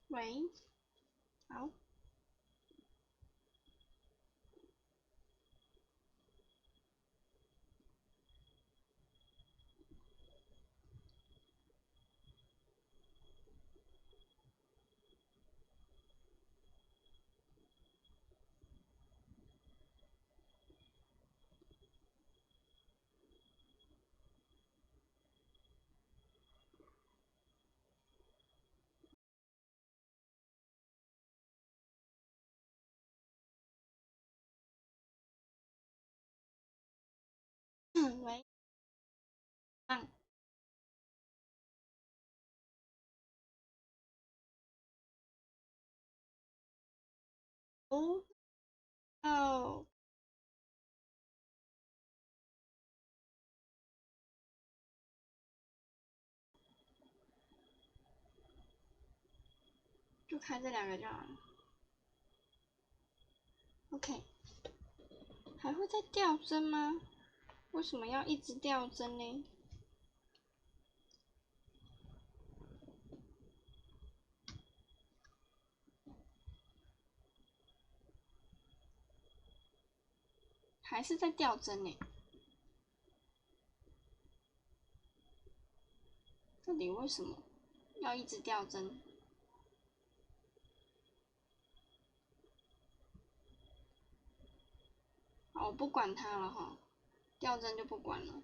喂，好，喂，棒，哦，哦，就开这两个就好了。OK，还会再掉帧吗？为什么要一直掉帧呢？还是在掉帧呢？到底为什么要一直掉帧？好，我不管它了哈，掉帧就不管了。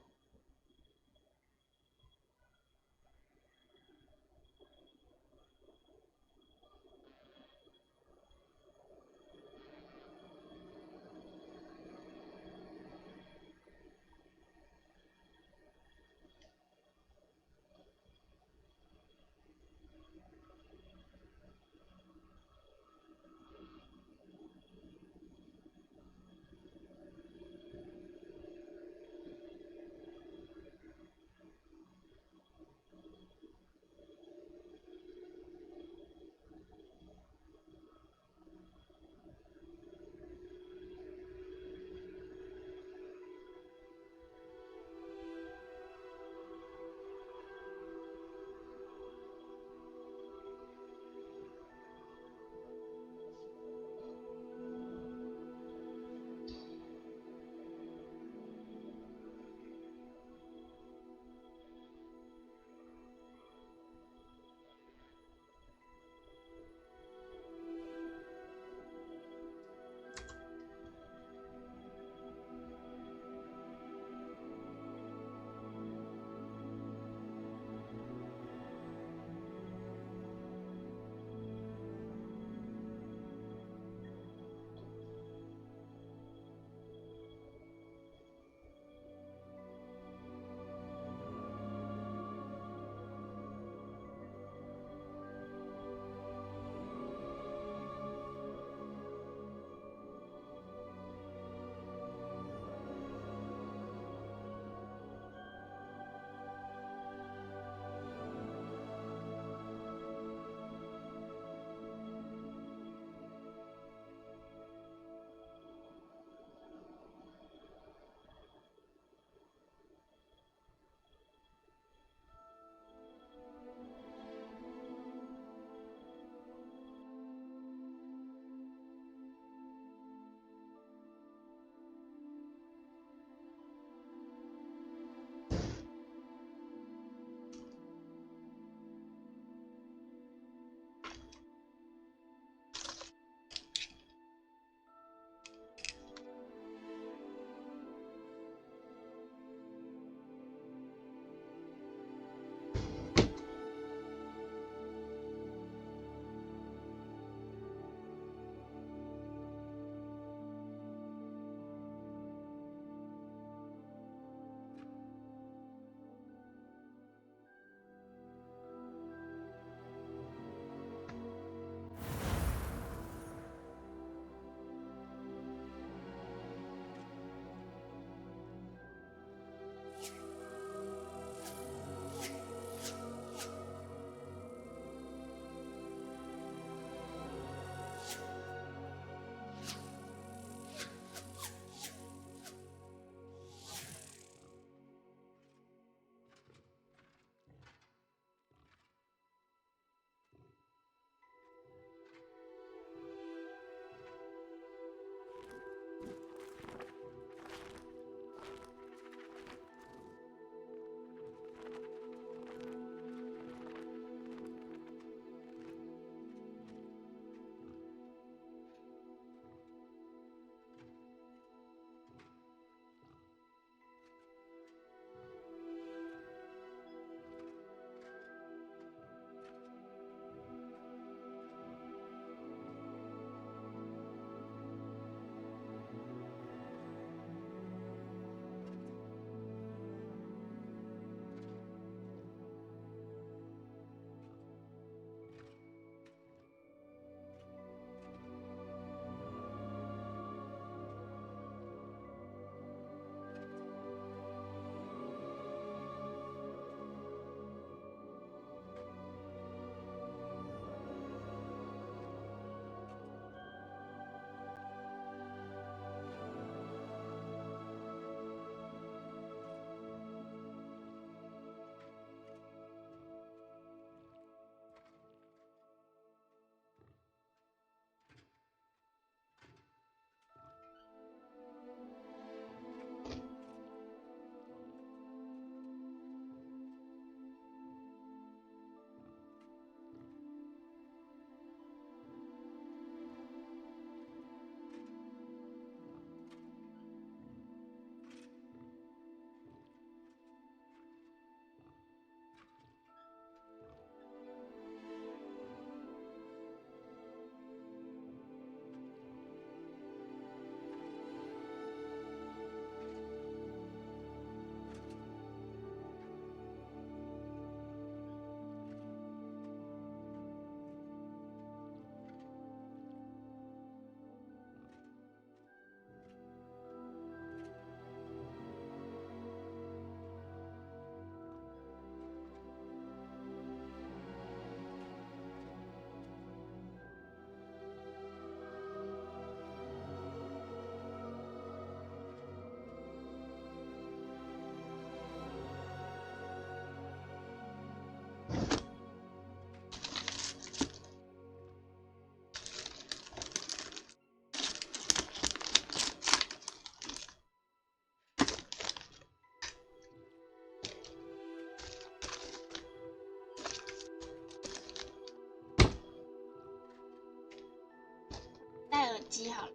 机好了。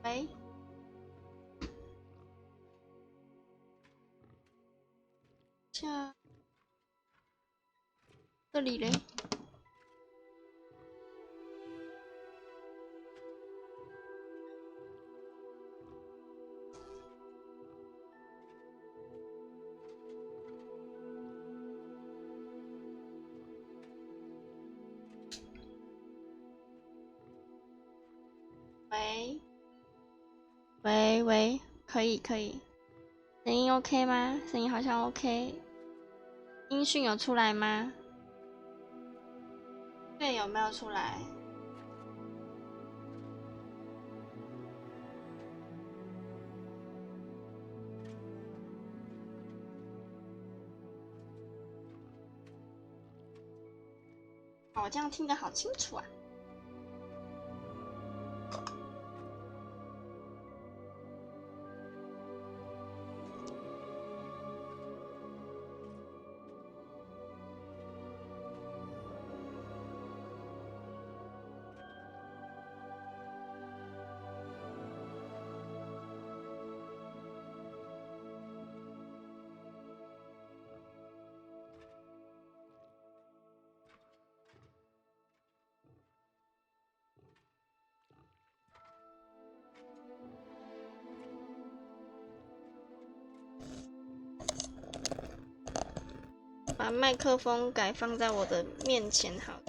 喂，这里嘞？喂。喂，可以，声音 OK 吗？声音好像 OK， 音讯有出来吗？对，有没有出来？我这样听得好清楚啊！把麦克风改放在我的面前，好了。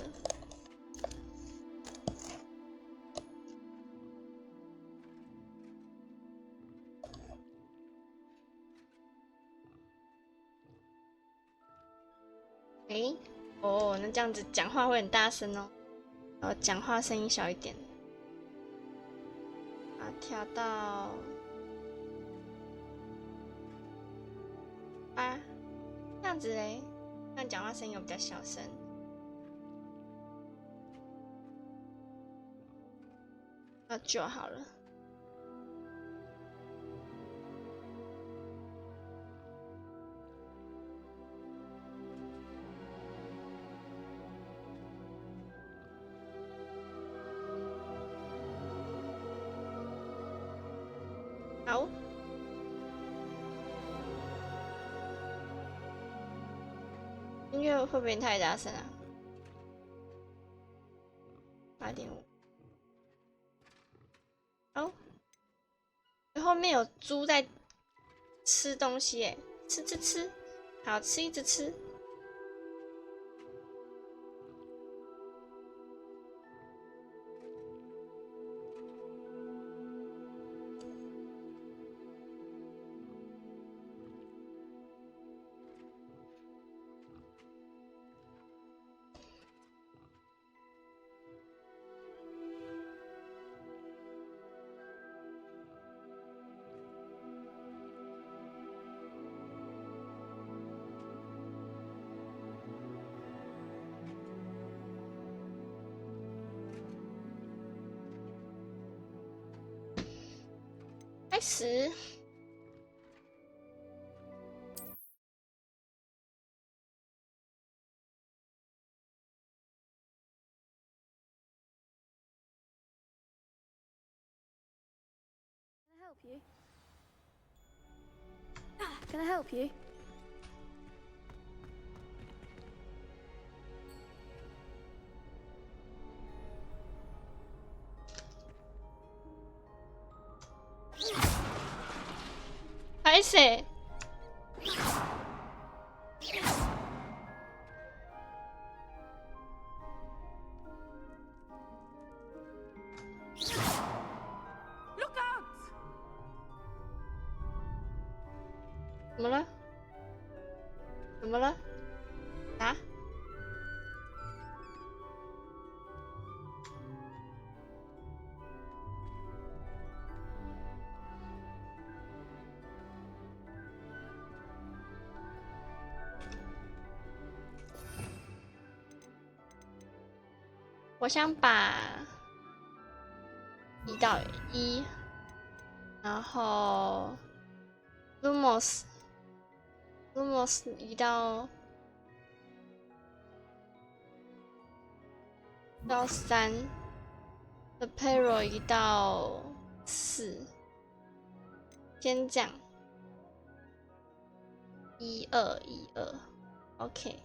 哦，那这样子讲话会很大声哦。讲话声音小一点。调到8，这样子嘞，这样讲话声音有比较小声。9好了。好，音乐会不会太大声啊？ 8.5。哦，后面有猪在吃东西耶，吃，好吃，一直吃。开始。Can I help you? 拍谁？怎么了？怎么了？啊？我想把1到1，然后 Lumos 移到3 ，The Payroll 移到4，先讲1、2、1、2 ，OK，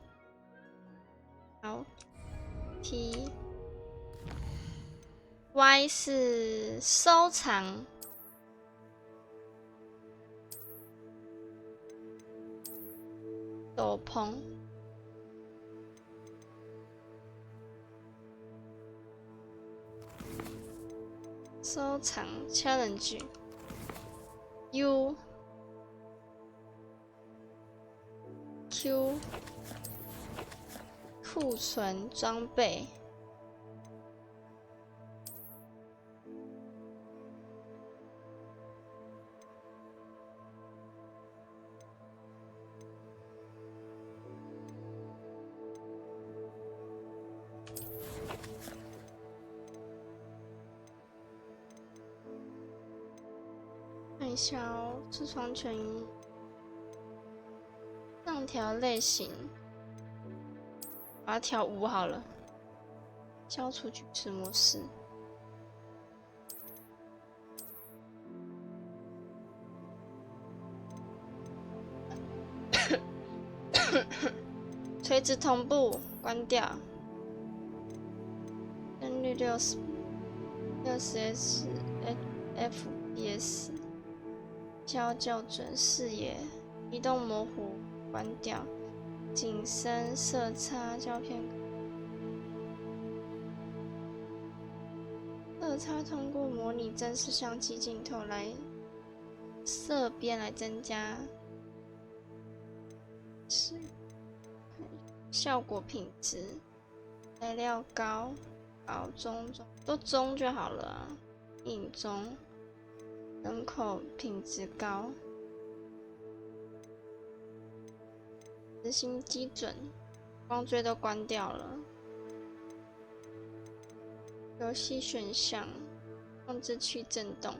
好 ，Y 是收藏。斗篷，收藏 challenge U Q 库存装备。看一下哦，痔疮痊愈，上调类型，把它调5好了。消除举止模式。垂直同步关掉。帧率60S FPS。消校准视野，移动模糊关掉，景深色差胶片，色差通过模拟真实相机镜头来色边来增加，是效果品质，材料高中都中就好了啊，影中。人口品质高，执行基准，光追都关掉了。游戏选项，控制器震动。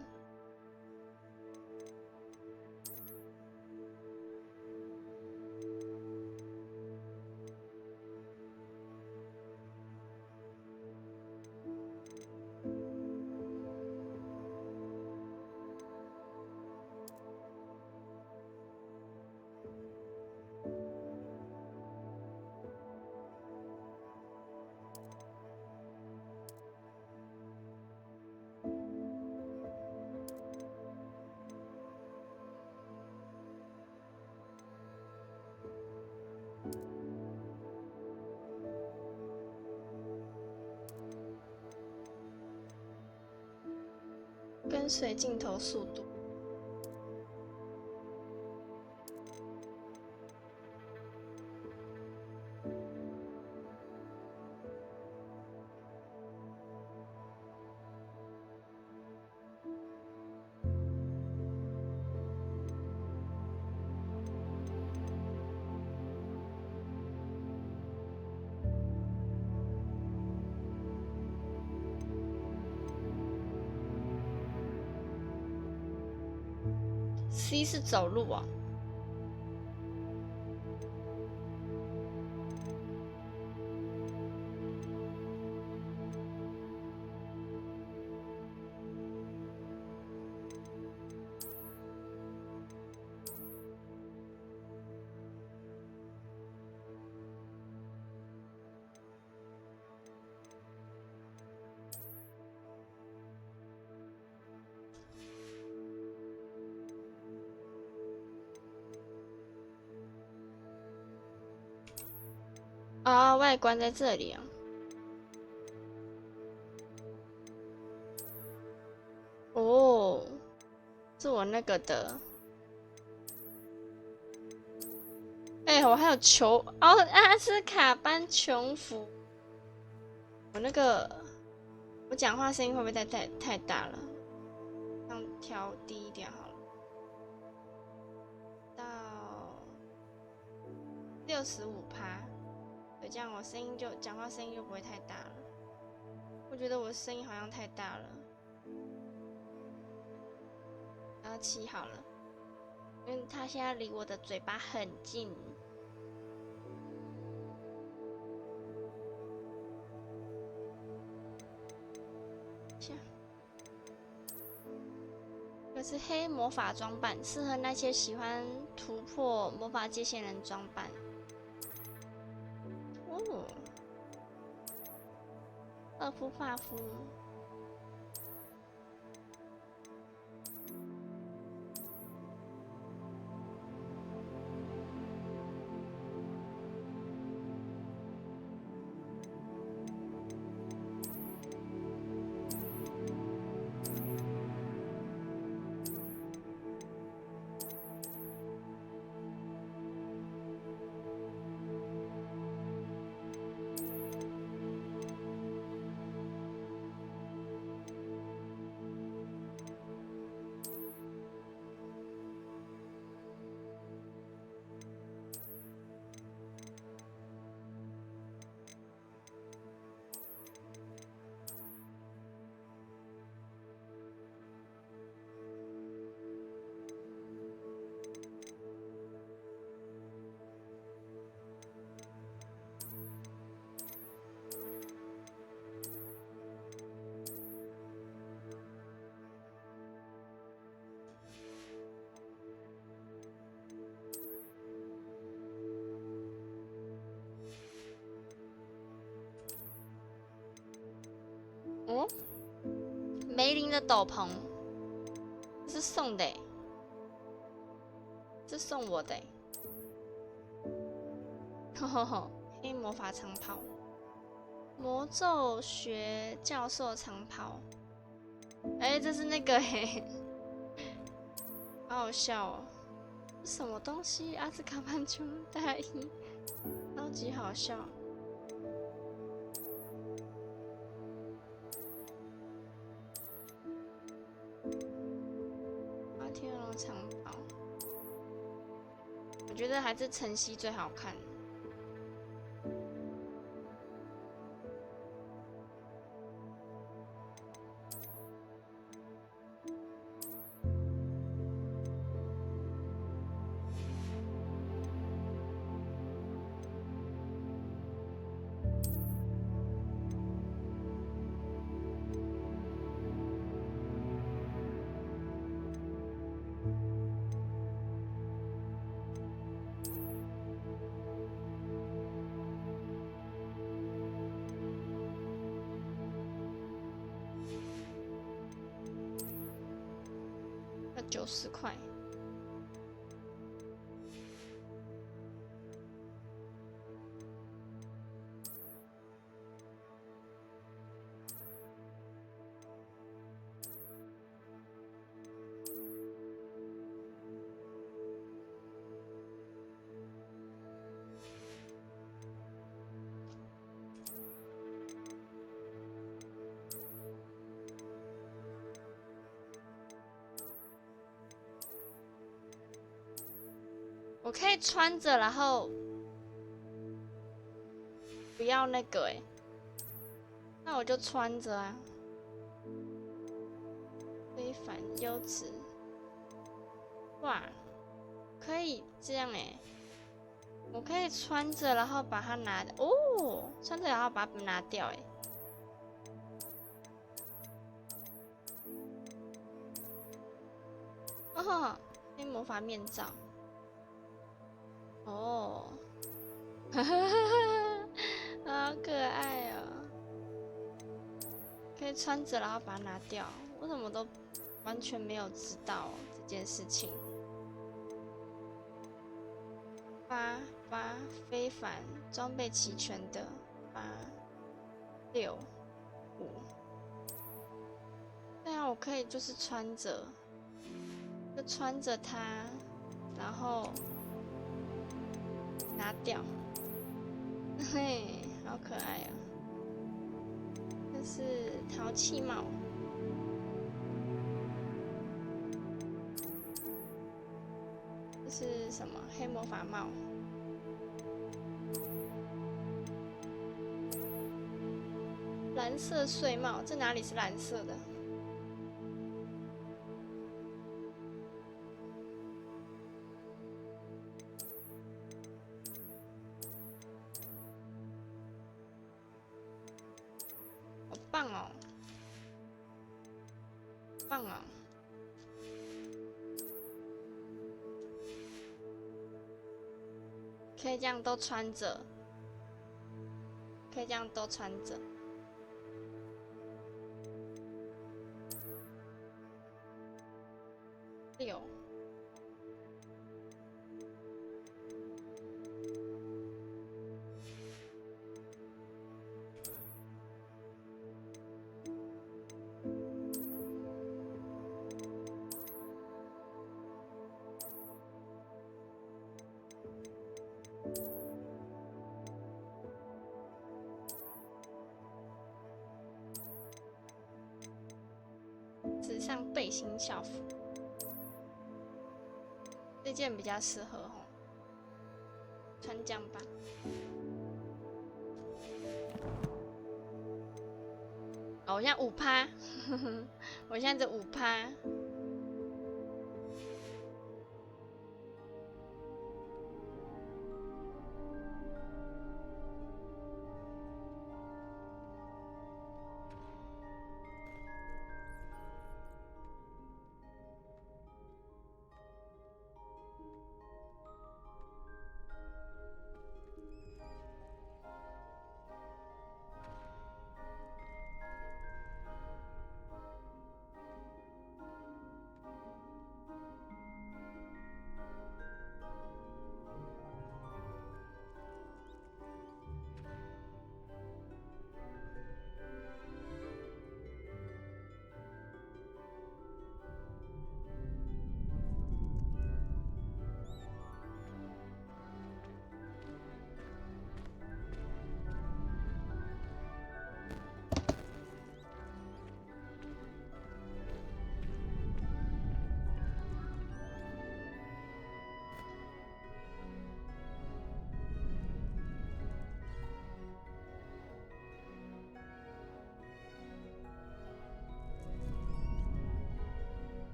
跟随镜头速度。C 是走路啊。啊，外观在这里啊。哦，是我那个的。哎，我还有球哦，阿斯卡班囚服。我那个，我讲话声音会不会太大了？这样调低一点好了，到65%。对，这样我讲话声音就不会太大了。我觉得我的声音好像太大了。然后7好了，因为他现在离我的嘴巴很近。这是黑魔法装扮，适合那些喜欢突破魔法界限人装扮。哦，二夫发肤。哦，梅林的斗篷，这是送的，这是送我的。吼吼吼，黑魔法长袍，魔咒学教授长袍。哎，这是那个嘿，好好笑哦！什么东西？阿兹卡班囚大衣，超级好笑。天龙长袍，我觉得还是晨曦最好看。90块。我可以穿着，然后不要那个那我就穿着啊。非凡优质，哇，可以这样我可以穿着，然后把它拿哦，穿着然后把它拿掉哦，黑魔法面罩。哦，哈哈哈哈，好可爱哦！可以穿着，然后把它拿掉。我怎么都完全没有知道这件事情。8非凡装备齐全的8、6、5。对啊，我可以就是穿着，就穿着它，然后拿掉。嘿，好可爱啊！这是淘气帽。这是什么？黑魔法帽。蓝色睡帽，这哪里是蓝色的？好棒哦！棒哦！可以这样都穿着，可以这样都穿着。6。时尚背心校服，这件比较适合穿这样吧。哦，我现在5%，我现在只5%。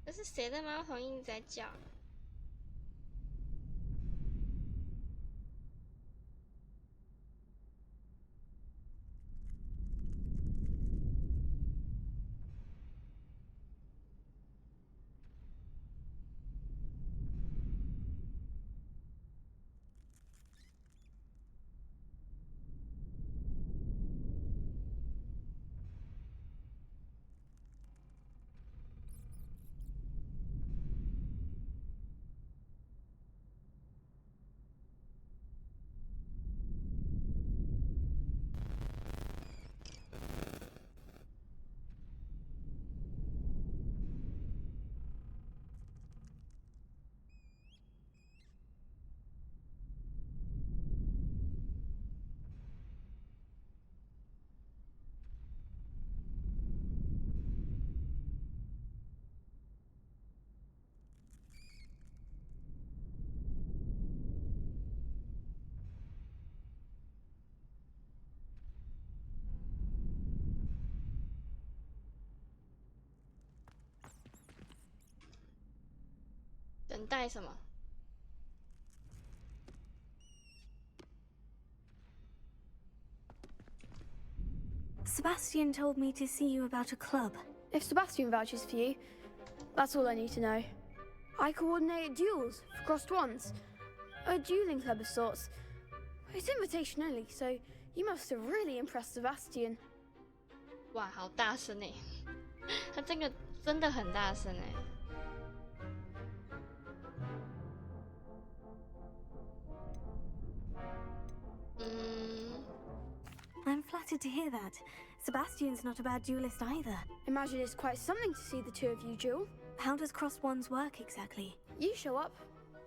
这是谁的猫头鹰在叫？等待什么？ Sebastian told me to see you about a club. If Sebastian vouches for you, that's all I need to know. I coordinate duels for crossed wands. A dueling club of sorts. It's invitation only, so you must have really impressed Sebastian. 哇，好大声哎！他这个真的很大声哎。I'm flattered to hear that. Sebastian's not a bad duelist either. Imagine it's quite something to see the two of you duel. How does crossed wands work exactly? You show up,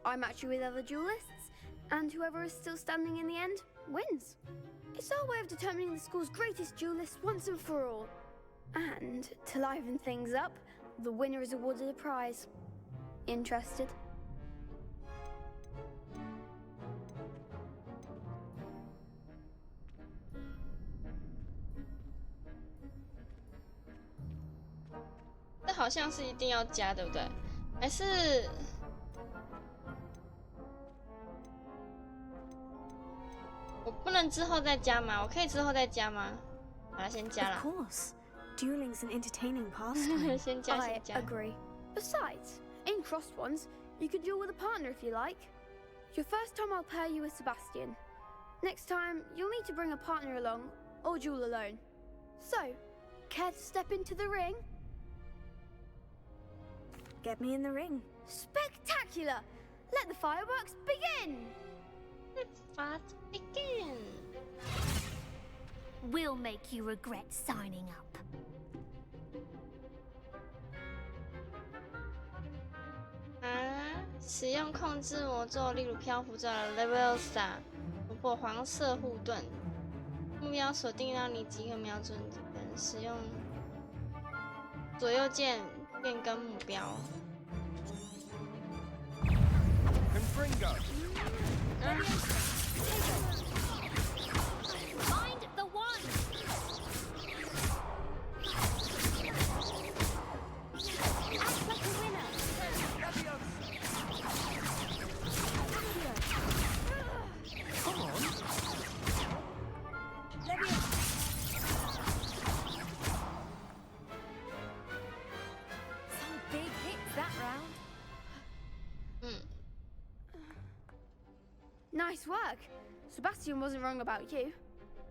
I match you with other duelists, and whoever is still standing in the end wins. It's our way of determining the school's greatest duelist once and for all. And to liven things up, the winner is awarded a prize. Interested? "这好像是一定要加，对不对？还是我不能之后再加吗？我可以之后再加吗？好了，先加 Of 了。course. Dueling's an entertaining pastime. 先加， I 先加。 agree. Besides, in crossed ones, you can duel with a partner if you like. Your first time I'll pair you with Sebastian. Next time, you'll need to bring a partner along, or duel alone. So, care to step into the ring? Get me in the ring. Spectacular! Let the fireworks begin! Let's fast begin. We'll make you regret signing up. 使用控制魔咒，例如漂浮咒的 Leviosa， 突破黄色护盾，目标锁定让你即可瞄准敌人，使用左右键变更目标。Find the one. Act like a winner. Come on. Some big hits that round. Nice work! Sebastian wasn't wrong about you.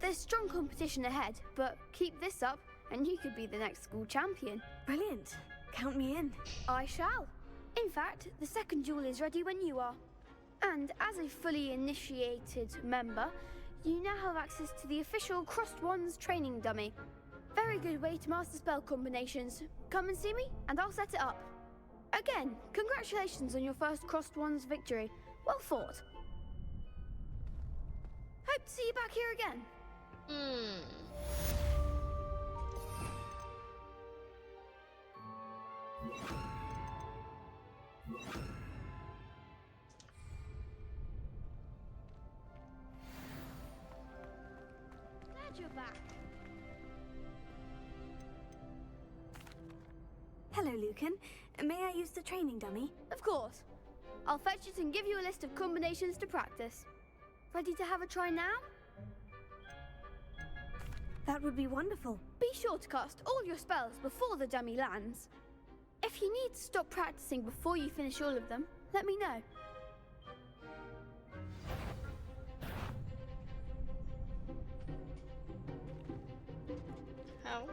There's strong competition ahead, but keep this up and you could be the next school champion. Brilliant. Count me in. I shall. In fact, the second duel is ready when you are. And as a fully initiated member, you now have access to the official Crossed Wands training dummy. Very good way to master spell combinations. Come and see me, and I'll set it up. Again, congratulations on your first Crossed Wands victory. Well fought. Hope to see you back here again. Glad you're back. Hello, Lucan. May I use the training dummy? Of course. I'll fetch it and give you a list of combinations to practice. Ready to have a try now? That would be wonderful. Be sure to cast all your spells before the dummy lands. If you need to stop practicing before you finish all of them, let me know. How?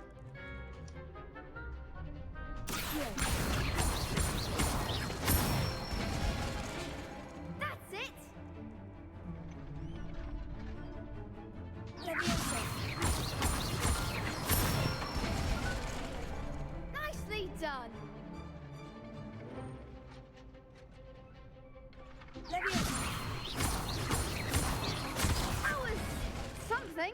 That's it! Nicely done! That was something.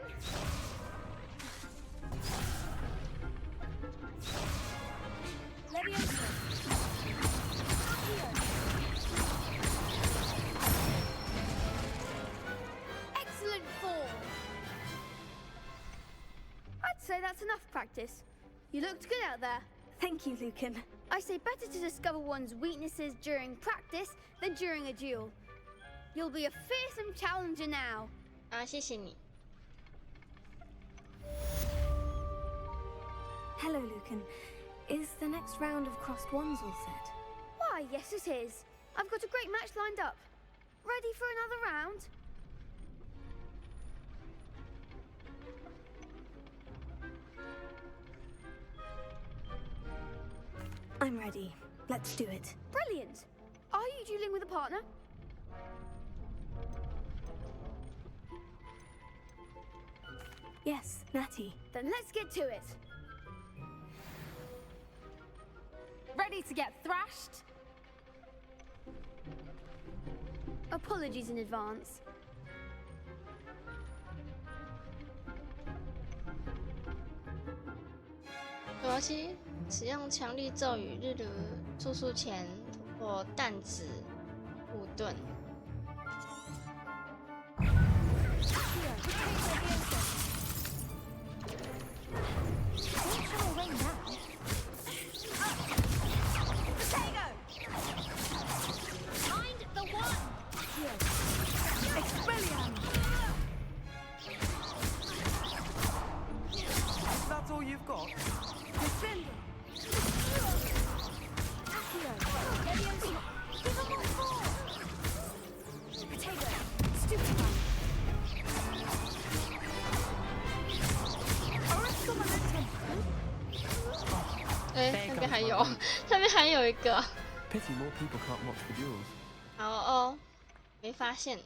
Excellent form. I'd say that's enough practice. You looked good out there. Thank you, Lucan. I say better to discover one's weaknesses during practice than during a duel. You'll be a fearsome challenger now. 啊，谢谢你。 Hello, Lucan. Is the next round of crossed wands all set? Why, yes it is. I've got a great match lined up. Ready for another round? I'm ready. Let's do it. Brilliant. Are you dueling with a partner? Yes, Natty. Then let's get to it. Ready to get thrashed? Apologies in advance. 主要期使用强力咒语，日如速速前突破弹指护盾。 Find the one! That's all you've got? There 哎，那边还有，那边还有一个。 Pity more people can't watch the duels. 好哦，没发现。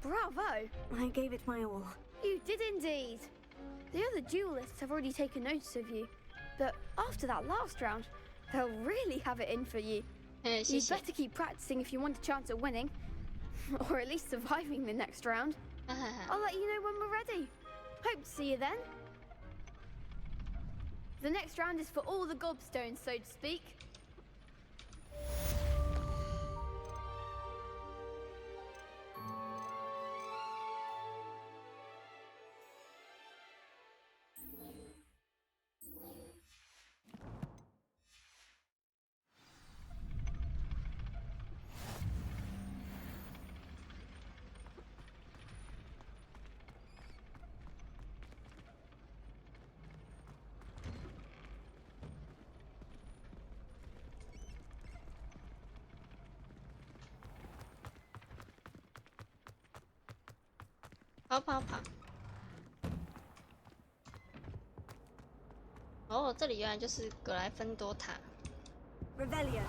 Bravo! I gave it my all. You did indeed. The other duelists have already taken notice of you, but after that last round, they'll really have it in for you. 嗯，谢 You'd 谢。 better keep practicing if you want a chance at winning, or at least surviving the next round. 哈哈哈。 I'll let you know when we're ready. Hope to see you then. The next round is for all the gobstones, so to speak. 跑跑跑！哦，这里原来就是格莱芬多塔。 Revelio.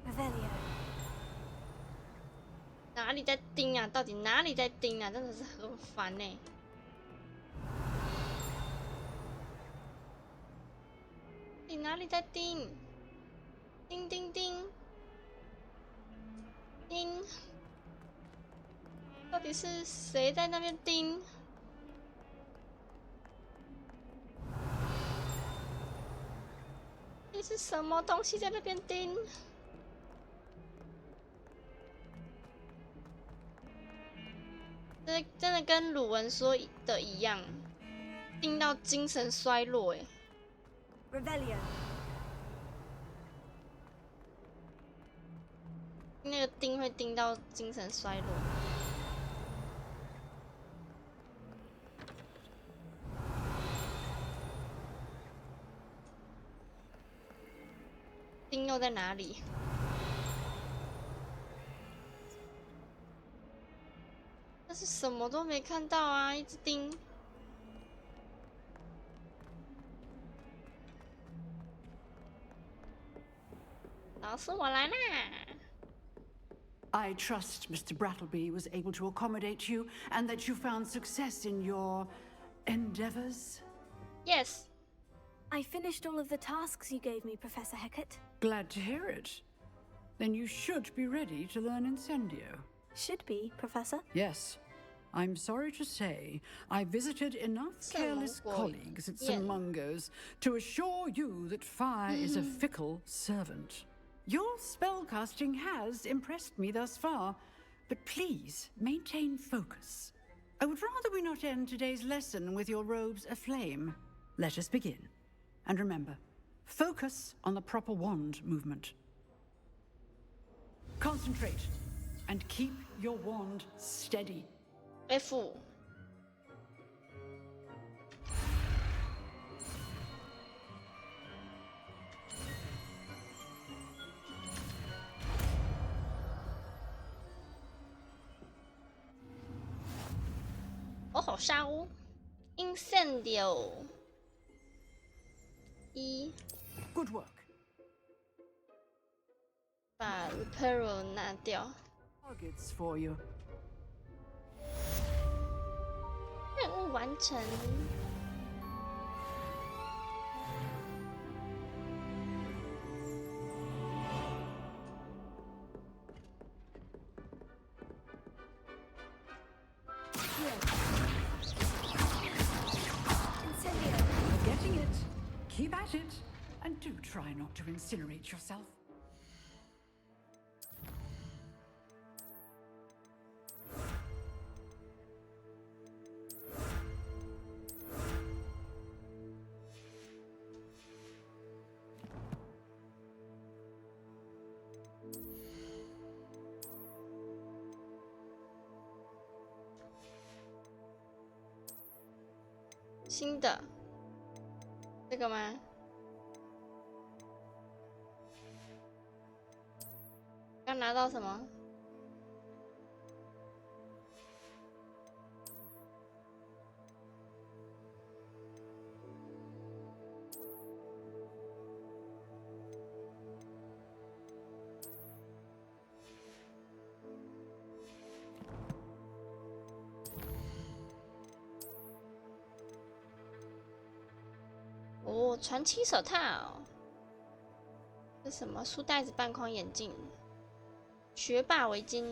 Revelio. 哪里在盯啊？到底哪里在盯啊？真的是很烦呢、你哪里在盯？叮叮叮叮！到底是谁在那边盯？你是什么东西在那边盯？ 这真的跟鲁文说的一样，盯到精神衰弱哎。 Revelio. 那个盯会盯到精神衰弱。盯又在哪里？ 但是什么都没看到啊！一直盯。老师，我来啦！ I trust Mr. Brattleby was able to accommodate you and that you found success in your endeavors. Yes. I finished all of the tasks you gave me, Professor Hecat. Glad to hear it. Then you should be ready to learn Incendio. Should be, Professor. Yes. I'm sorry to say, I visited enough careless colleagues at St. Mungo's to assure you that fire is a fickle servant. Your spellcasting has impressed me thus far, but please maintain focus. I would rather we not end today's lesson with your robes aflame. Let us begin. And remember, focus on the proper wand movement. Concentrate and keep your wand steady. F。哦，好沙屋 ，Incendio。1 Good work. 把 Reparo 拿掉。 Targets for you. 任务完成。Getting it. Keep at it. And do try not to incinerate yourself.新的，这个吗？刚拿到什么？哦，传奇手套，这什么？书袋子、半框眼镜、学霸围巾。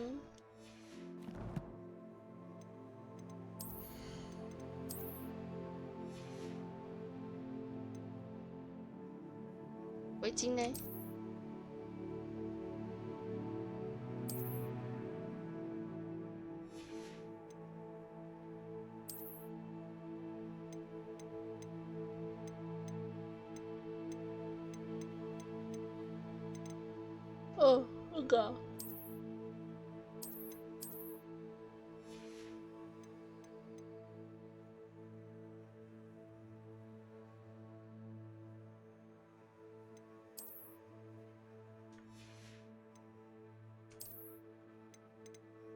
围巾呢？哦，那个。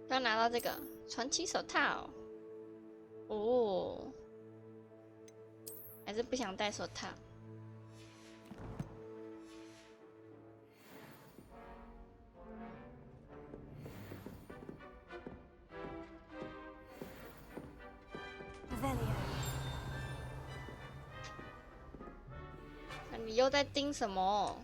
刚拿到这个传奇手套，哦，还是不想戴手套。那你又在盯什么？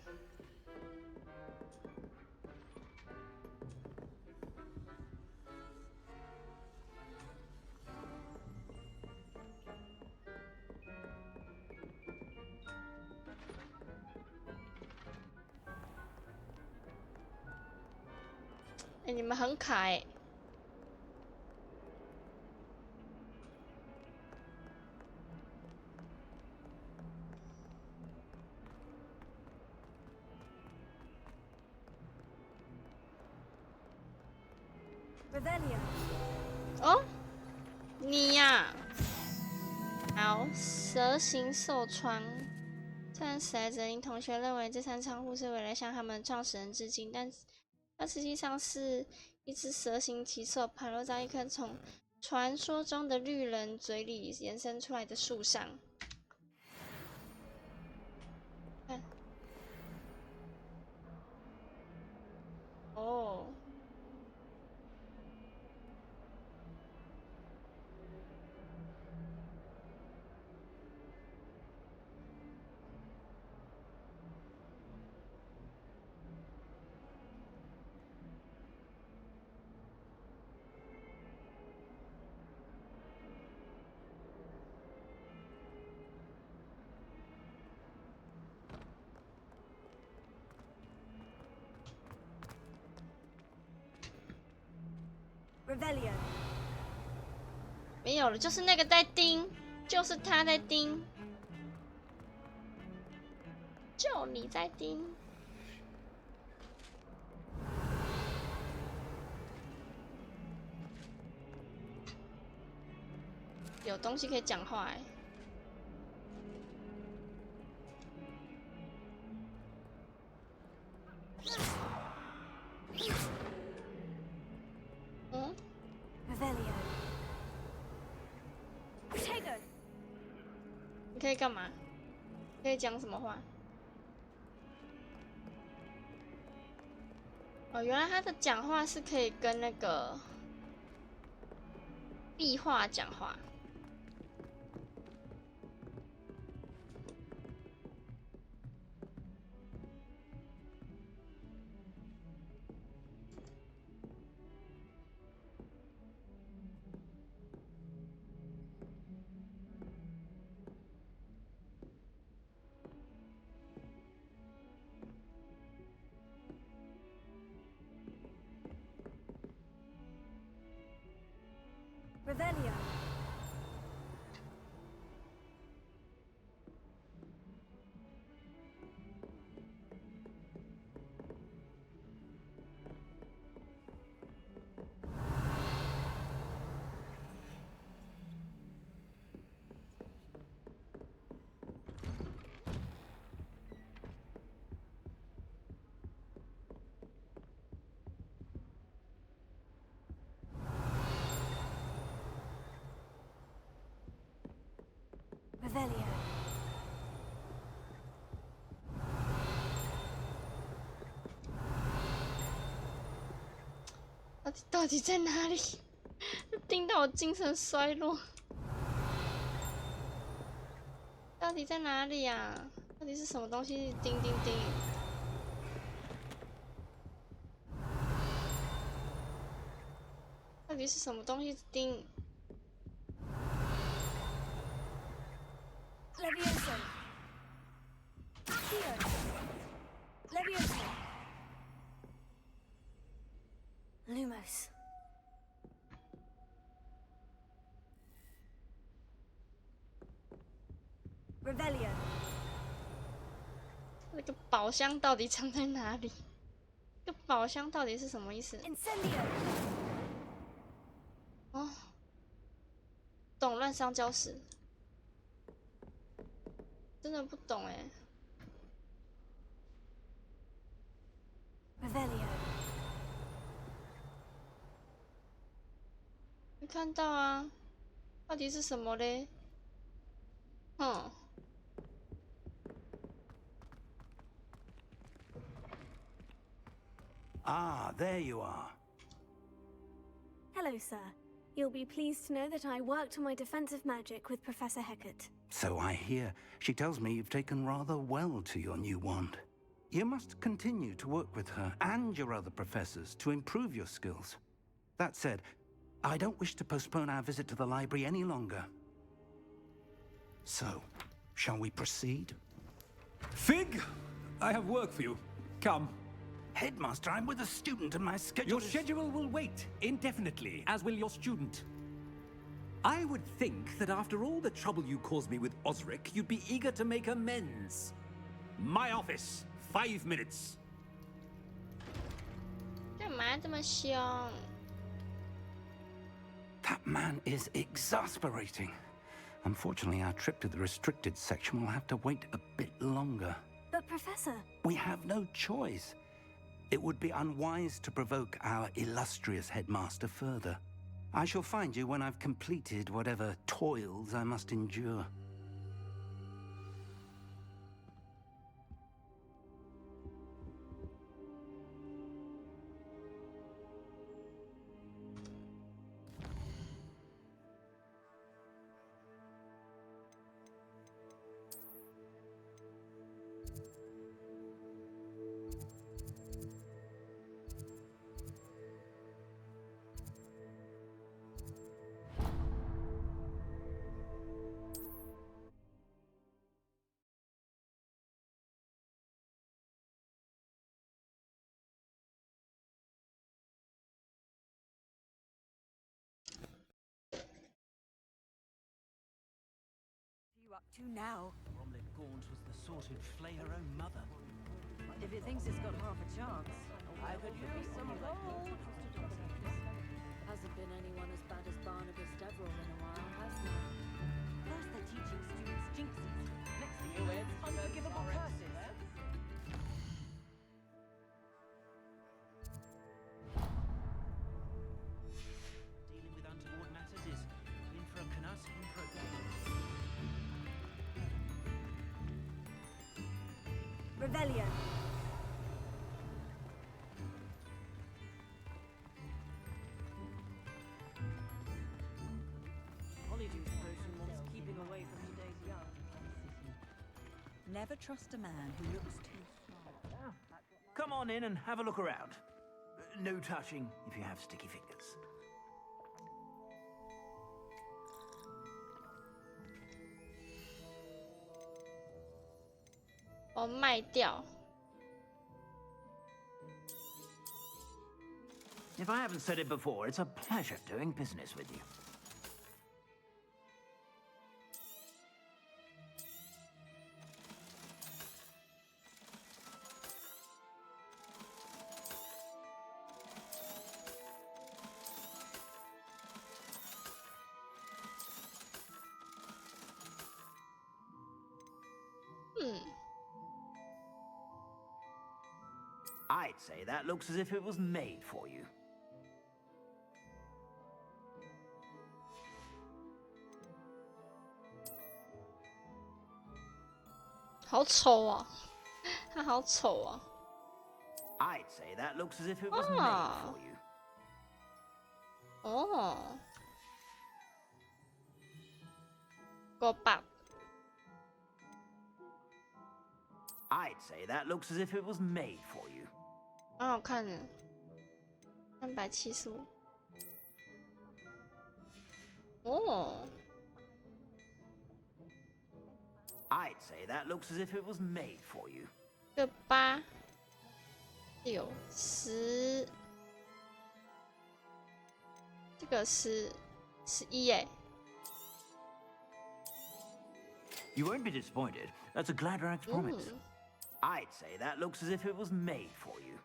哎，你们很卡哎。哦，你呀，好，蛇形受创。虽然史莱哲林同学认为这扇窗户是为了向他们创始人致敬，但它实际上是一只蛇形奇兽盘落在一棵从传说中的绿人嘴里延伸出来的树上。看， Revelio. 没有了，就是那个在叮，就是他在叮，就你在叮。有东西可以讲话哎。嗯 Revelio. Protego. 你可以干嘛？可以讲什么话？哦，原来他的讲话是可以跟那个壁画讲话。Revelio. Revelio. 到底在哪里？盯到我精神衰弱。到底在哪里呀、啊？到底是什么东西？叮叮叮！到底是什么东西叮？ Levioso. Accio. Levioso. Lumos. Revelio. 那个宝箱到底藏在哪里？这个宝箱到底是什么意思？ Incendio. 哦，懂乱上礁石，真的不懂哎。 Revelio. 没看到啊，到底是什么嘞？哼。 Ah, there you are. Hello, sir. You'll be pleased to know that I worked on my defensive magic with Professor Hecat. So I hear. She tells me you've taken rather well to your new wand. You must continue to work with her and your other professors to improve your skills. That said, I don't wish to postpone our visit to the library any longer. So, shall we proceed? Fig, I have work for you. Come. Headmaster, I'm with a student and my schedule Your is... schedule will wait indefinitely, as will your student. I would think that after all the trouble you caused me with Osric, you'd be eager to make amends. My office, 5 minutes. 干嘛这么凶？ That man is exasperating. Unfortunately, our trip to the restricted section will have to wait a bit longer. But, Professor... We have no choice. It would be unwise to provoke our illustrious headmaster further. I shall find you when I've completed whatever toils I must endure. up to now? Bromley Gaunt was the sort who'd flay her own mother. If it thinks it's got half a chance, I could use some gold. Hasn't been anyone as bad as Barnabas Deverell in a while, has there? First they're teaching students jinxies. Next thing you know, it's unforgivable curses. Dealing with untoward matters is in for a canut in progress. Revelio. Polyjuice potion wants keeping away from today's young. Never trust a man who looks too smart. Come on in and have a look around. No touching if you have sticky fingers. 哦，卖掉。 If I haven't said it before, it's a pleasure doing business with you. I'd say that looks as if it was made for you. 好丑啊！它好丑啊！ I'd say that looks as if it was made for you. 哦，够棒！ I'd say that looks as if it was made for you. 蛮好看的，375。哦。 I'd say that looks as if it was made for you. 个8、6、10，这个是11哎。 You won't be disappointed. That's a Gladrax promise. I'd say that looks as if it was made for you.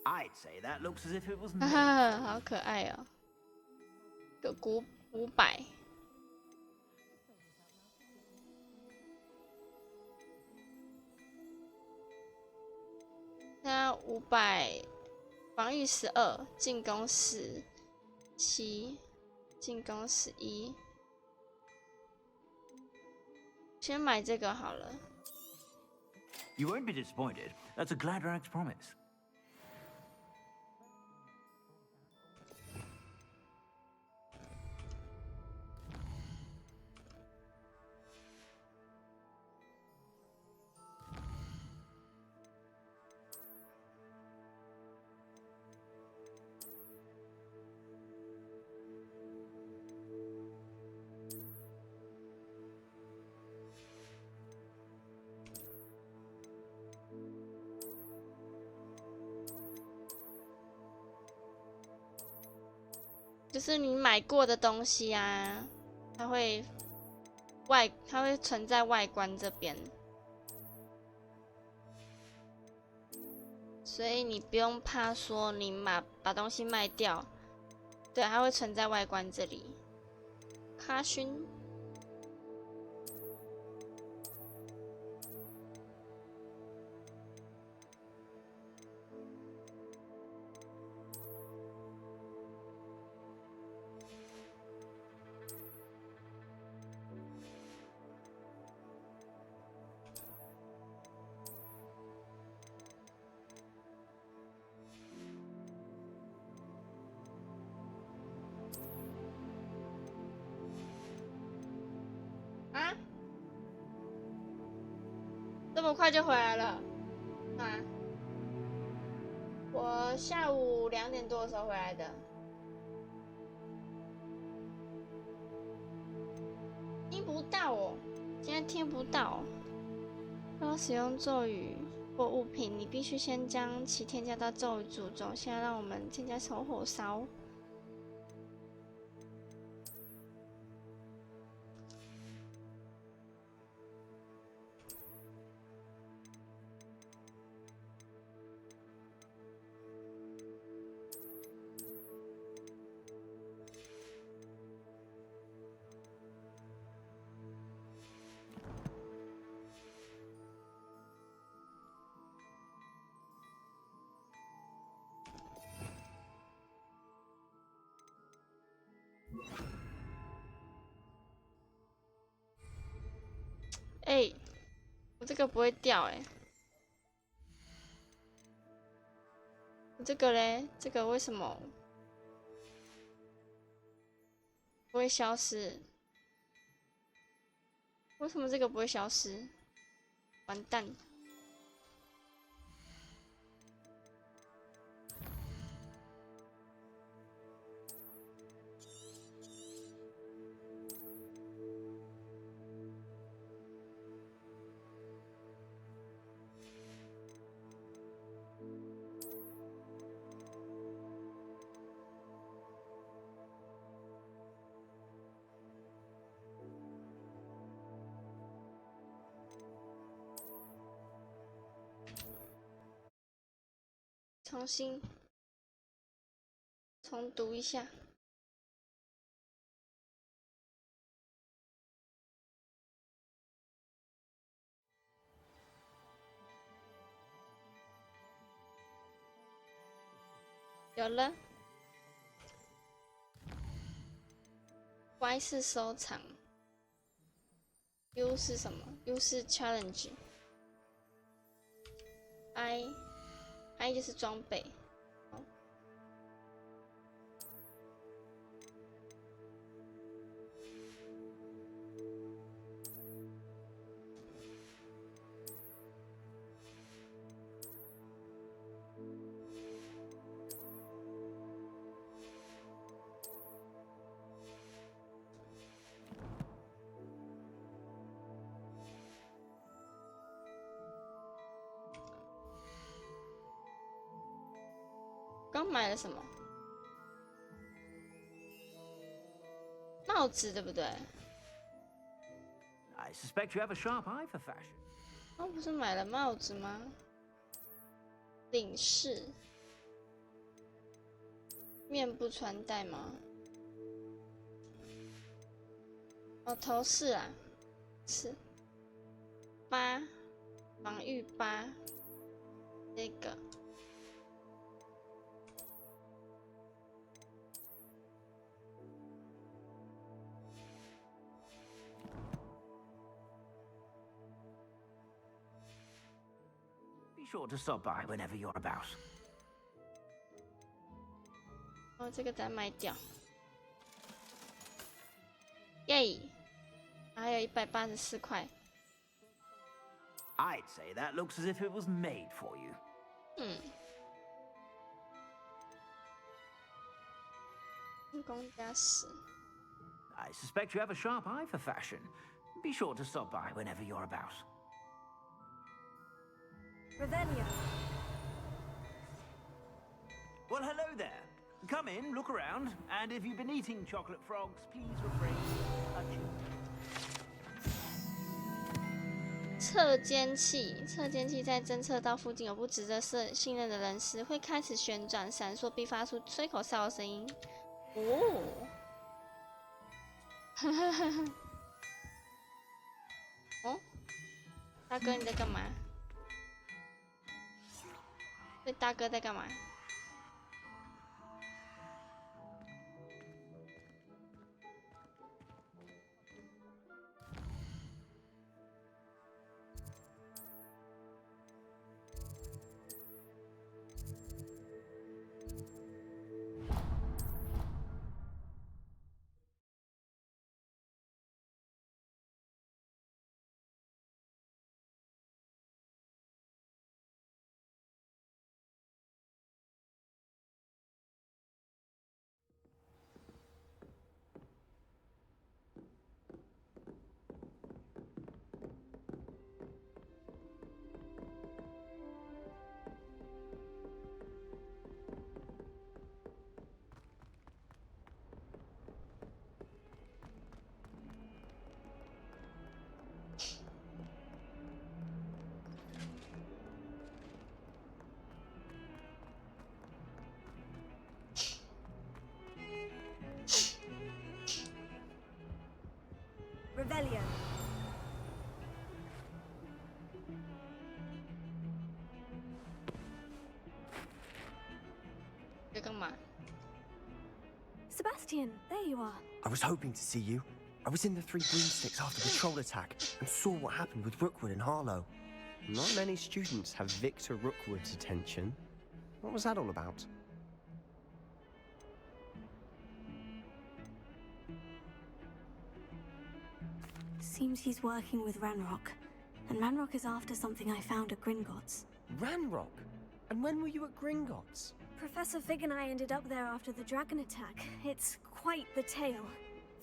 I'd say that looks as if it was made. 好可爱哦，个500。 那500，防御12，进攻17，进攻11。先买这个好了。 You won't be disappointed. That's a Gladrax promise.就是你买过的东西啊，它会存在外观这边，所以你不用怕说你把东西卖掉，对，它会存在外观这里。咖勋。 啊？这么快就回来了？啊？我下午2点多的时候回来的。听不到哦，今天听不到。要使用咒语或物品，你必须先将其添加到咒语组中。现在让我们添加抽火烧。欸，我这个不会掉欸。我这个嘞，这个为什么不会消失？为什么这个不会消失？完蛋！重新重读一下。有了 ，Y 是收藏 ，U 是什么 ？U 是 challenge，I 就是装备。好，刚买了什么？帽子对不对？ I suspect you have a sharp eye for fashion. 哦，不是买了帽子吗？领饰、面部穿戴吗？哦，头饰啊，是疤，防御疤，这个。Be sure to stop by whenever you're about. 哦，这个再卖掉。耶！还有184块。I'd say that looks as if it was made for you. 嗯。进攻加10。I suspect you have a sharp eye for fashion. Be sure to stop by whenever you're about. Revelio. Well, hello there. Come in, look around, and if you've been eating chocolate frogs, please refrain from touching. 测监器，测监器在侦测到附近有不值得信任的人时，会开始旋转、闪烁，并发出吹口哨的声音。哦，哈哈哈哈！哦，大哥你在干嘛？这大哥在干嘛？ Revelio. 在干嘛？ Sebastian, there you are. I was hoping to see you. I was in the Three Broomsticks after the troll attack and saw what happened with Rookwood and Harlow. Not many students have Victor Rookwood's attention. What was that all about? Seems he's working with Ranrock. And Ranrock is after something I found at Gringotts. Ranrock? And when were you at Gringotts? Professor Fig and I ended up there after the dragon attack. It's quite the tale.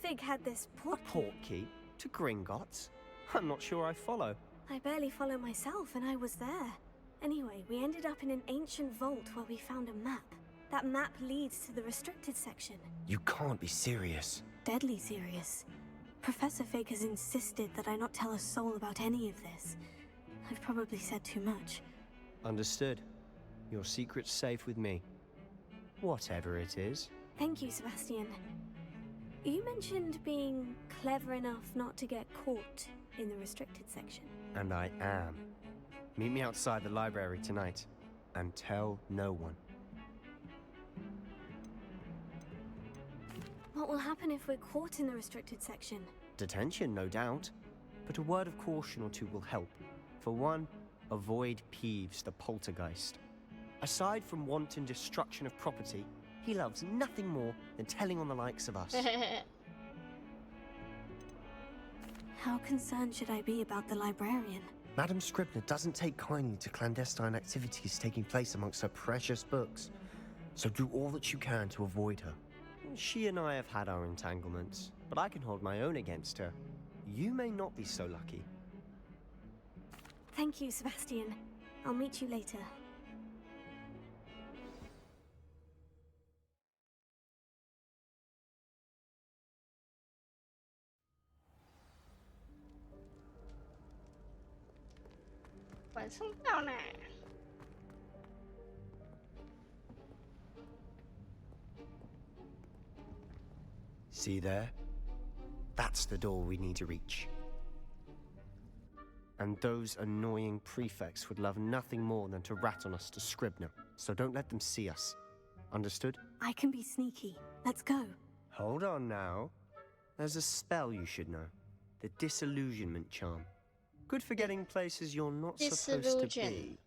Fig had this portkey to Gringotts? I'm not sure I follow. I barely follow myself, and I was there. Anyway, we ended up in an ancient vault where we found a map. That map leads to the restricted section. You can't be serious. Deadly serious. Professor Fig has insisted that I not tell a soul about any of this. I've probably said too much. Understood. Your secret's safe with me. Whatever it is. Thank you, Sebastian. You mentioned being clever enough not to get caught in the restricted section. And I am. Meet me outside the library tonight. And tell no one. What will happen if we're caught in the restricted section? Detention, no doubt. But a word of caution or two will help. For one, avoid Peeves, the poltergeist. Aside from wanton destruction of property, he loves nothing more than telling on the likes of us. How concerned should I be about the librarian? Madam Scribner doesn't take kindly to clandestine activities taking place amongst her precious books. So do all that you can to avoid her. She and I have had our entanglements, but I can hold my own against her. You may not be so lucky. Thank you, Sebastian. I'll meet you later. See there? That's the door we need to reach. And those annoying prefects would love nothing more than to rat on us to Scribner, so don't let them see us. Understood? I can be sneaky. Let's go. Hold on now. There's a spell you should know. The Disillusionment Charm. Good for getting places you're not supposed to be.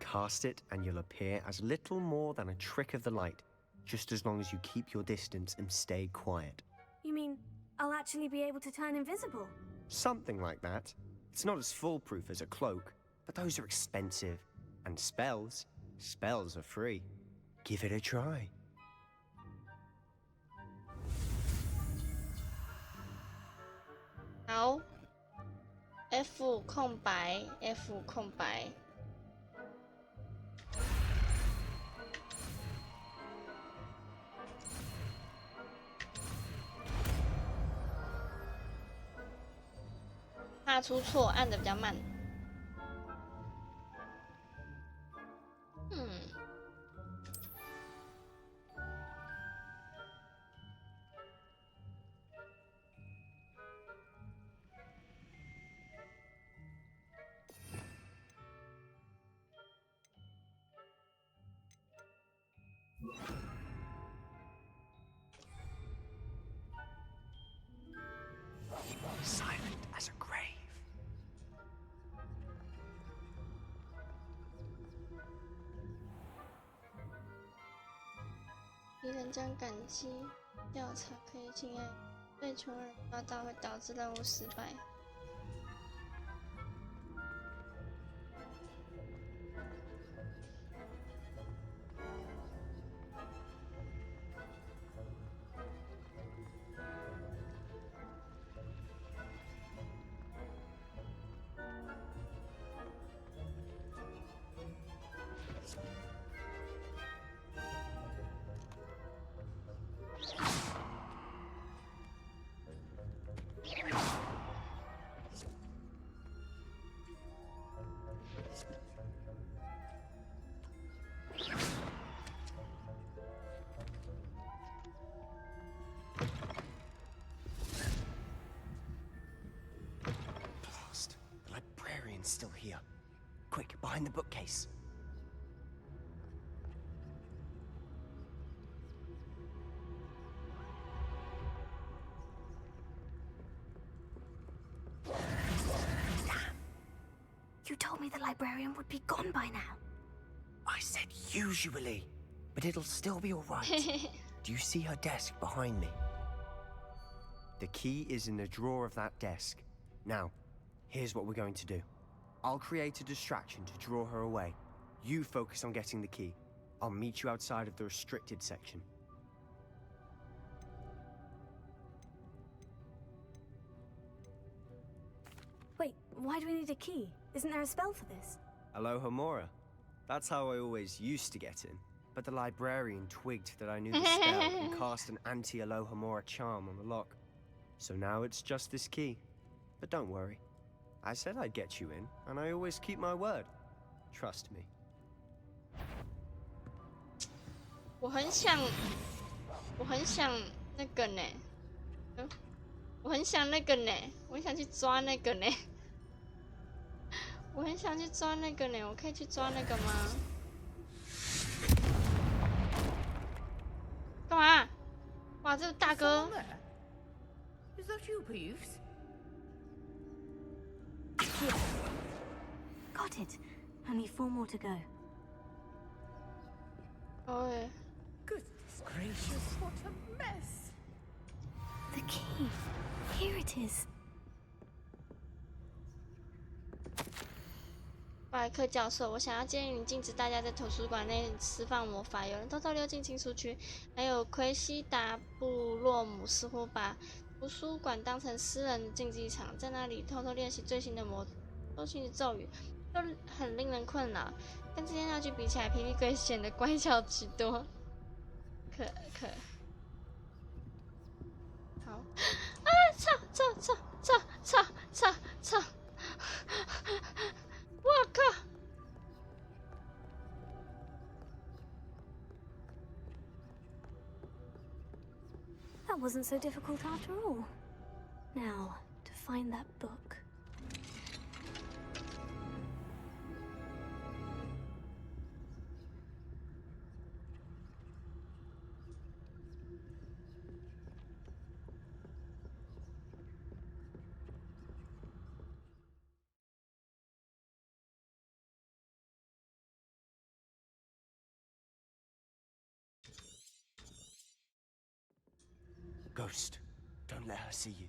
Cast it and you'll appear as little more than a trick of the light, just as long as you keep your distance and stay quiet. You mean I'll actually be able to turn invisible? Something like that. It's not as foolproof as a cloak, but those are expensive. And spells are free. Give it a try.好 ，F 空白 ，F 空白。怕出错，按的比较慢。Silent as a grave. 敌人将感激调查可以亲爱，被穷人抓到会导致任务失败。behind the bookcase. You told me the librarian would be gone by now. I said usually, but it'll still be all right. Do you see her desk behind me? The key is in the drawer of that desk. Now, here's what we're going to do. I'll create a distraction to draw her away. You focus on getting the key. I'll meet you outside of the restricted section. Wait, why do we need a key? Isn't there a spell for this? Aloha Mora. That's how I always used to get in. But the librarian twigged that I knew the spell and cast an anti-Aloha Mora charm on the lock. So now it's just this key. But don't worry. I said I'd get you in, and I always keep my word. Trust me. 我很想那个呢，我很想那个呢，我很想去抓那个呢，我很想去抓那个呢，我可以去抓那个吗？干嘛？哇，这个大哥！ Is that you, Peeves? Got it. Only 4 more to go. Oh, yeah. Goodness gracious, what a mess! The key. Here it is. 巴莱克教授，我想要建议你禁止大家在图书馆内释放魔法。有人偷偷溜进禁书区，还有奎西达布洛姆似乎把图书馆当成私人的竞技场，在那里偷偷练习最新的咒语，都很令人困扰。跟之前那句比起来，霹雳龟显得乖巧许多。可好啊！操！我靠！ That wasn't so difficult after all. Now, to find that book. Ghost, don't let her see you.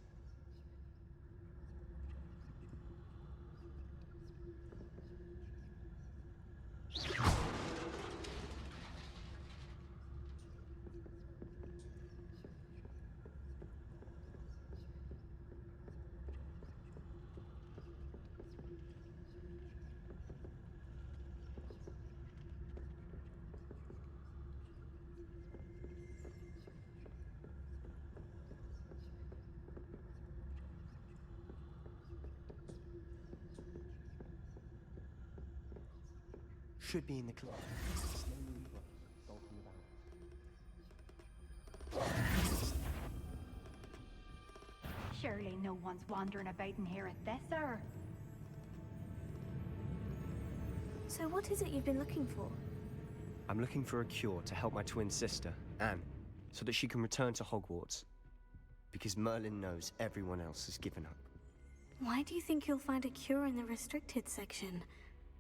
Should be in the closet. Surely no one's wandering about in here at this hour. So what is it you've been looking for? I'm looking for a cure to help my twin sister, Anne, so that she can return to Hogwarts. Because Merlin knows everyone else has given up. Why do you think you'll find a cure in the restricted section?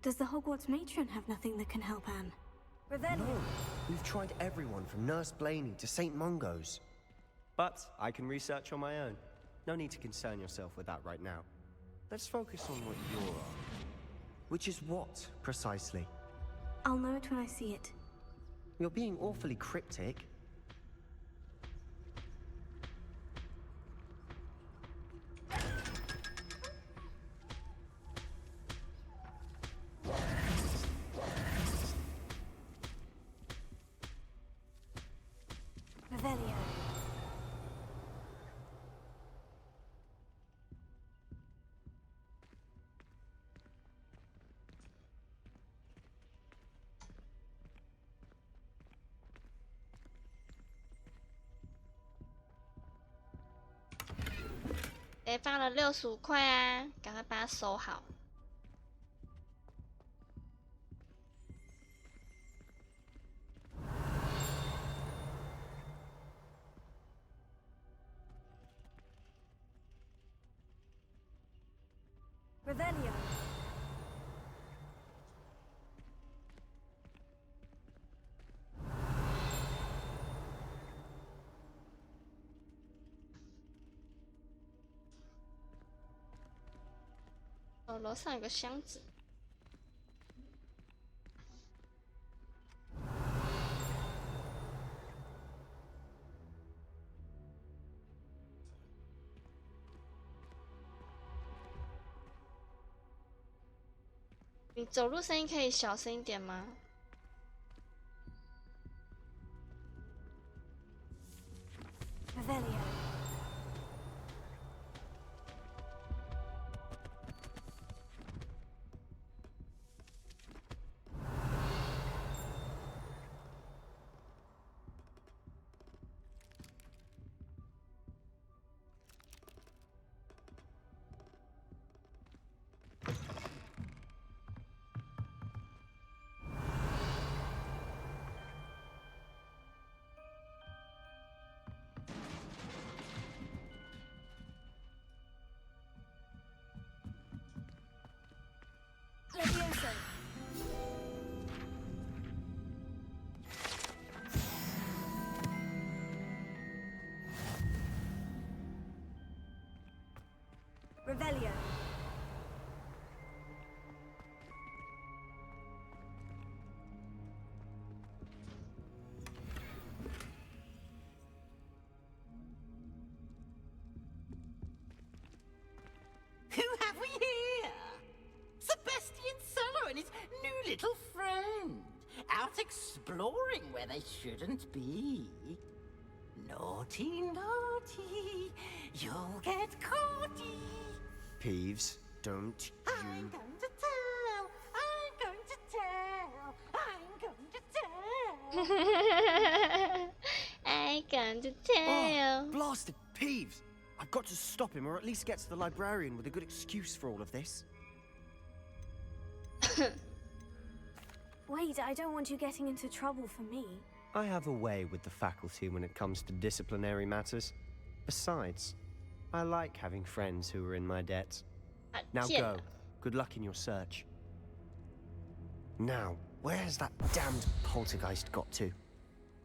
Does the Hogwarts matron have nothing that can help Anne? No, we've tried everyone from Nurse Blaney to St. Mungo's. But I can research on my own. No need to concern yourself with that right now. Let's focus on what you're after. Which is what, precisely? I'll know it when I see it. You're being awfully cryptic. Revelio. 放了65块啊，赶快把它收好。Revelio. 哦，楼上有个箱子。你走路声音可以小声一点吗？ Revelio. Levioso. Revelio. Who have we here? Sebastian Solo and his new little friend, out exploring where they shouldn't be. Naughty, naughty, you'll get caughty. Peeves, don't I'm you... going to tell, I'm going to tell, I'm going to tell. I going to tell. Oh, blasted Peeves! I've got to stop him, or at least get to the librarian with a good excuse for all of this. Wait, I don't want you getting into trouble for me. I have a way with the faculty when it comes to disciplinary matters. Besides, I like having friends who are in my debt. Now go. Good luck in your search. Now, where's that damned poltergeist got to?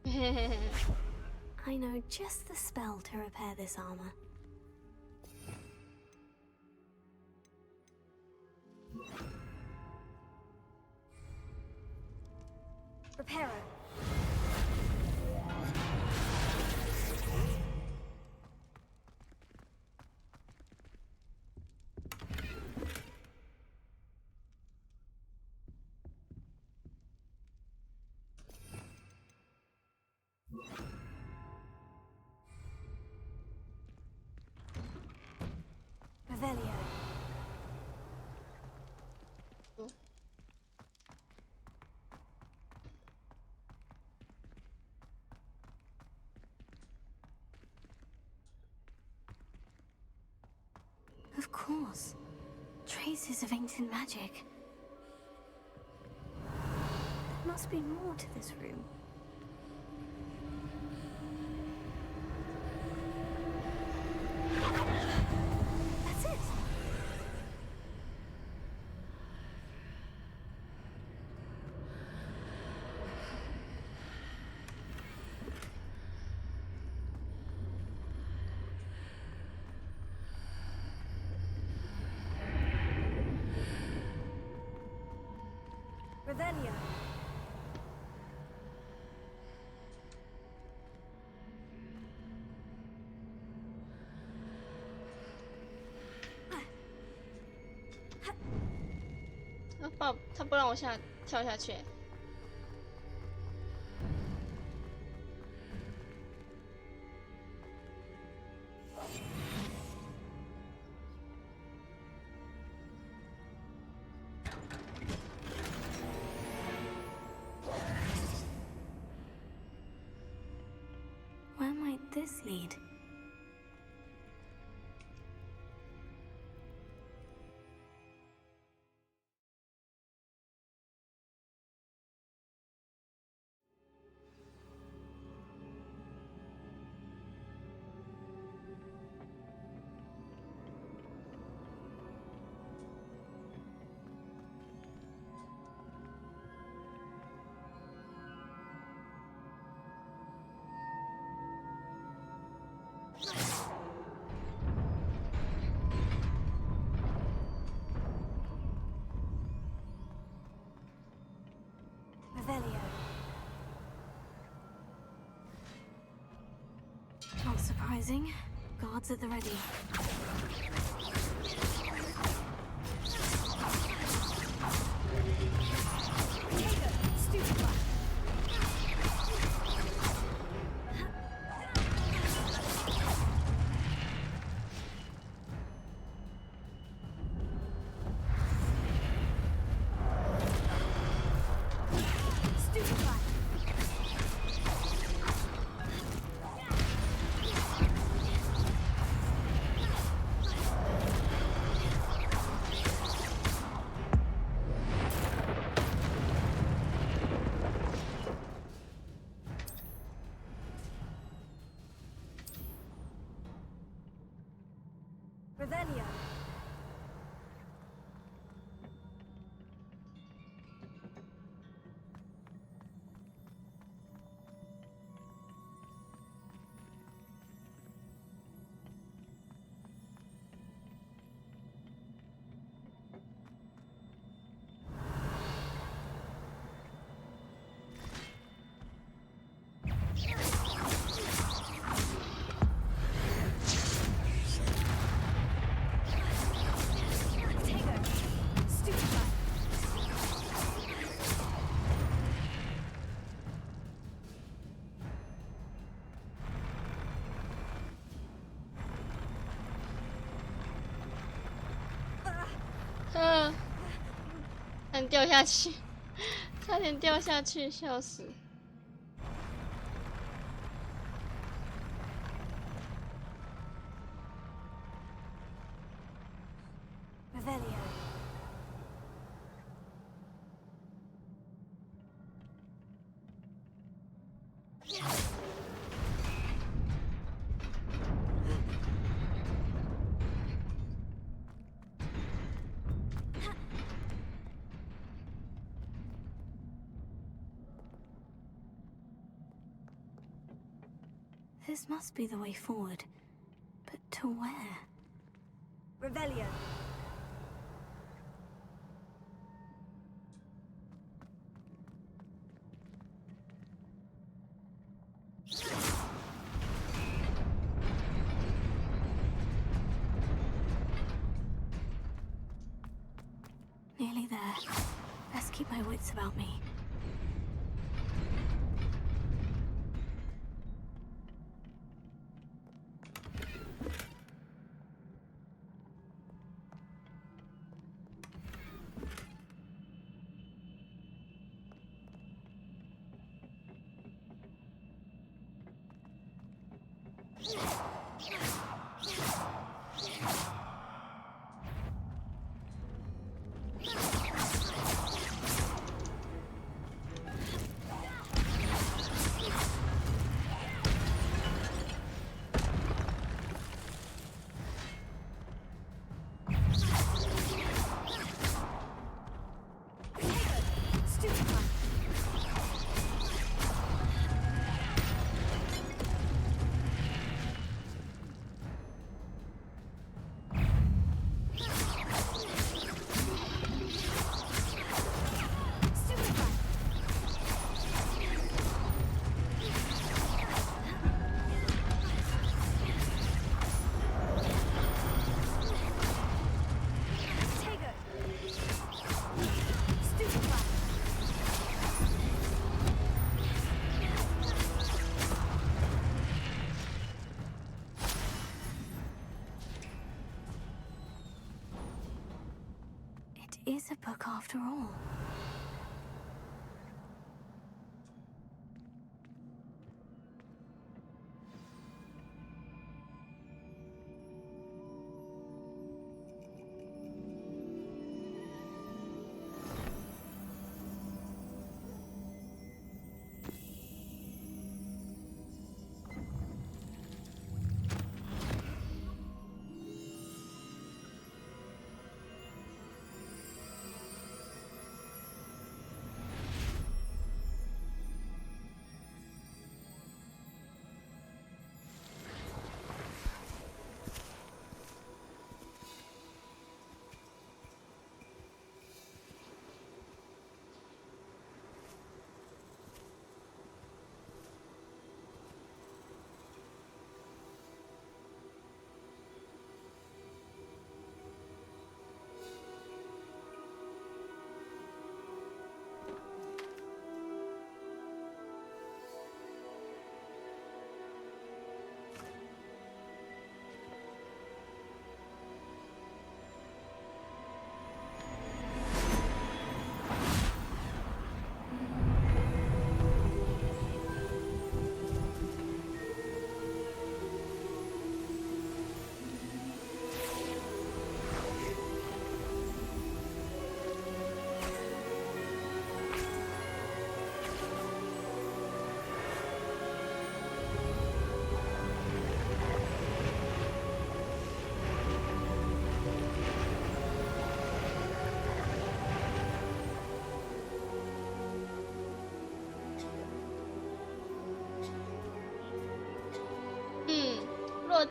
I know just the spell to repair this armor. Reparo. Revelio. Of course. Traces of ancient magic. There must be more to this room. That's it. Revelio.他不让我跳下去。Where might this lead? Revelio. Not surprising. Guards at the ready. Revelio.差点掉下去，差点掉下去，笑死！ Revelio. This must be the way forward. But to where? Revelio. Nearly there. Best keep my wits about me. Is a book after all.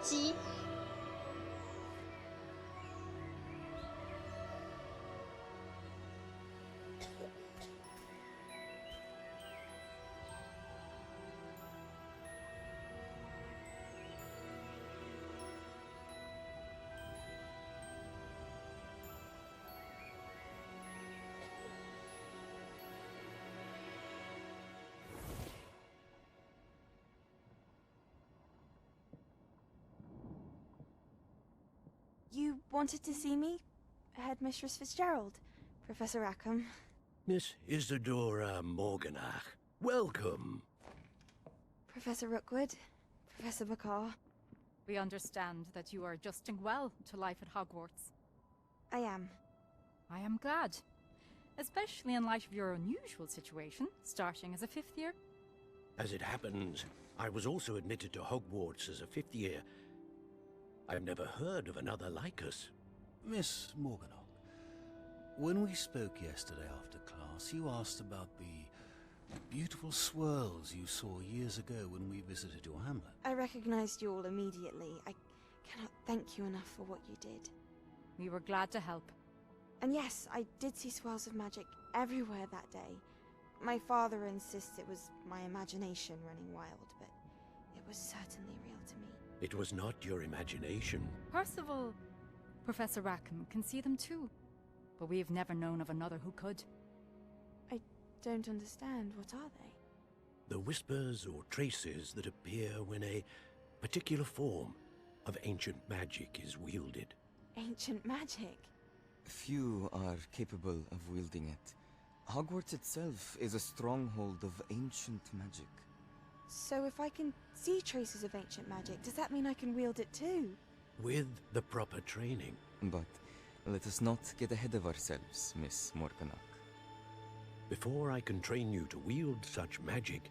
机。You wanted to see me? Headmistress Fitzgerald, Professor Rackham. Miss Isadora Morganach, welcome. Professor Rookwood, Professor McCaw. We understand that you are adjusting well to life at Hogwarts. I am. I am glad. Especially in light of your unusual situation, starting as a 5th year. As it happens, I was also admitted to Hogwarts as a 5th year. I've never heard of another like us. Miss Morganock, when we spoke yesterday after class, you asked about the beautiful swirls you saw years ago when we visited your hamlet. I recognized you all immediately. I cannot thank you enough for what you did. We were glad to help. And yes, I did see swirls of magic everywhere that day. My father insists it was my imagination running wild, but it was certainly real to me. It was not your imagination. Percival, Professor Rackham can see them too. But we have never known of another who could. I don't understand. What are they? The whispers or traces that appear when a particular form of ancient magic is wielded. Ancient magic? Few are capable of wielding it. Hogwarts itself is a stronghold of ancient magic. So if I can see traces of ancient magic, does that mean I can wield it too? With the proper training. But let us not get ahead of ourselves, Miss Morganock. Before I can train you to wield such magic,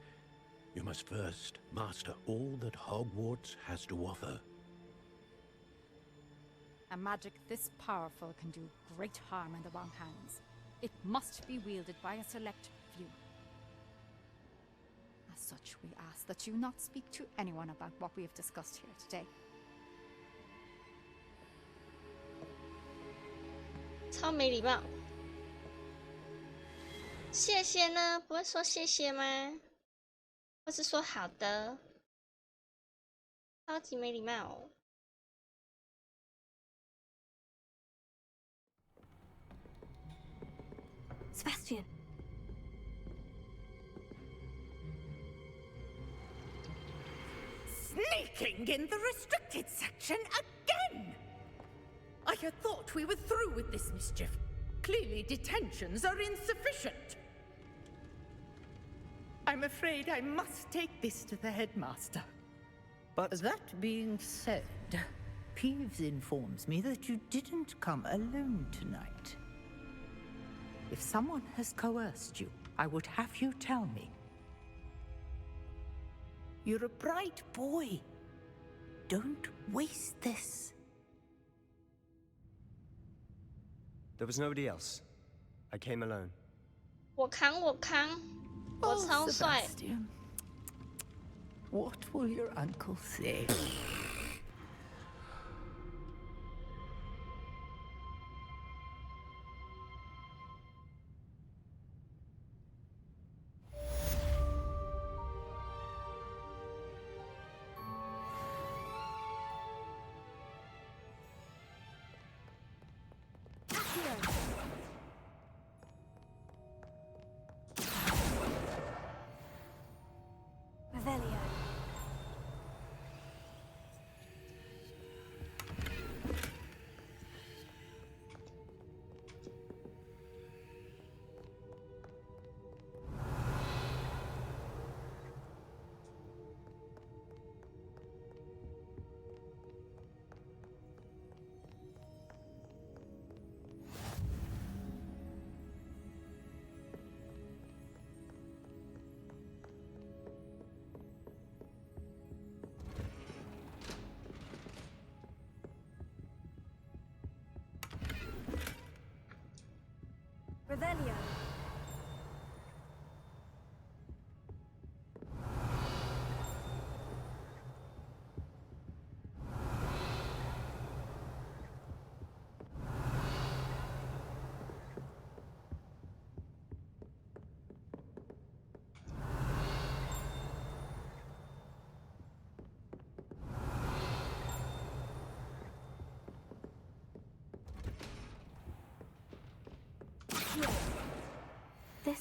you must first master all that Hogwarts has to offer. A magic this powerful can do great harm in the wrong hands. It must be wielded by a select few. As such, we ask that you not speak to anyone about what we have discussed here today. 超没礼貌。谢谢呢？不会说谢谢吗？或是说好的？超级没礼貌哦。Sebastian. Sneaking in the restricted section again! I had thought we were through with this mischief. Clearly detentions are insufficient. I'm afraid I must take this to the headmaster. But that being said, Peeves informs me that you didn't come alone tonight. If someone has coerced you, I would have you tell me. You're a bright boy. Don't waste this. There was nobody else. I came alone. 我扛，我超帅。 Sebastian, what will your uncle say? Revelio.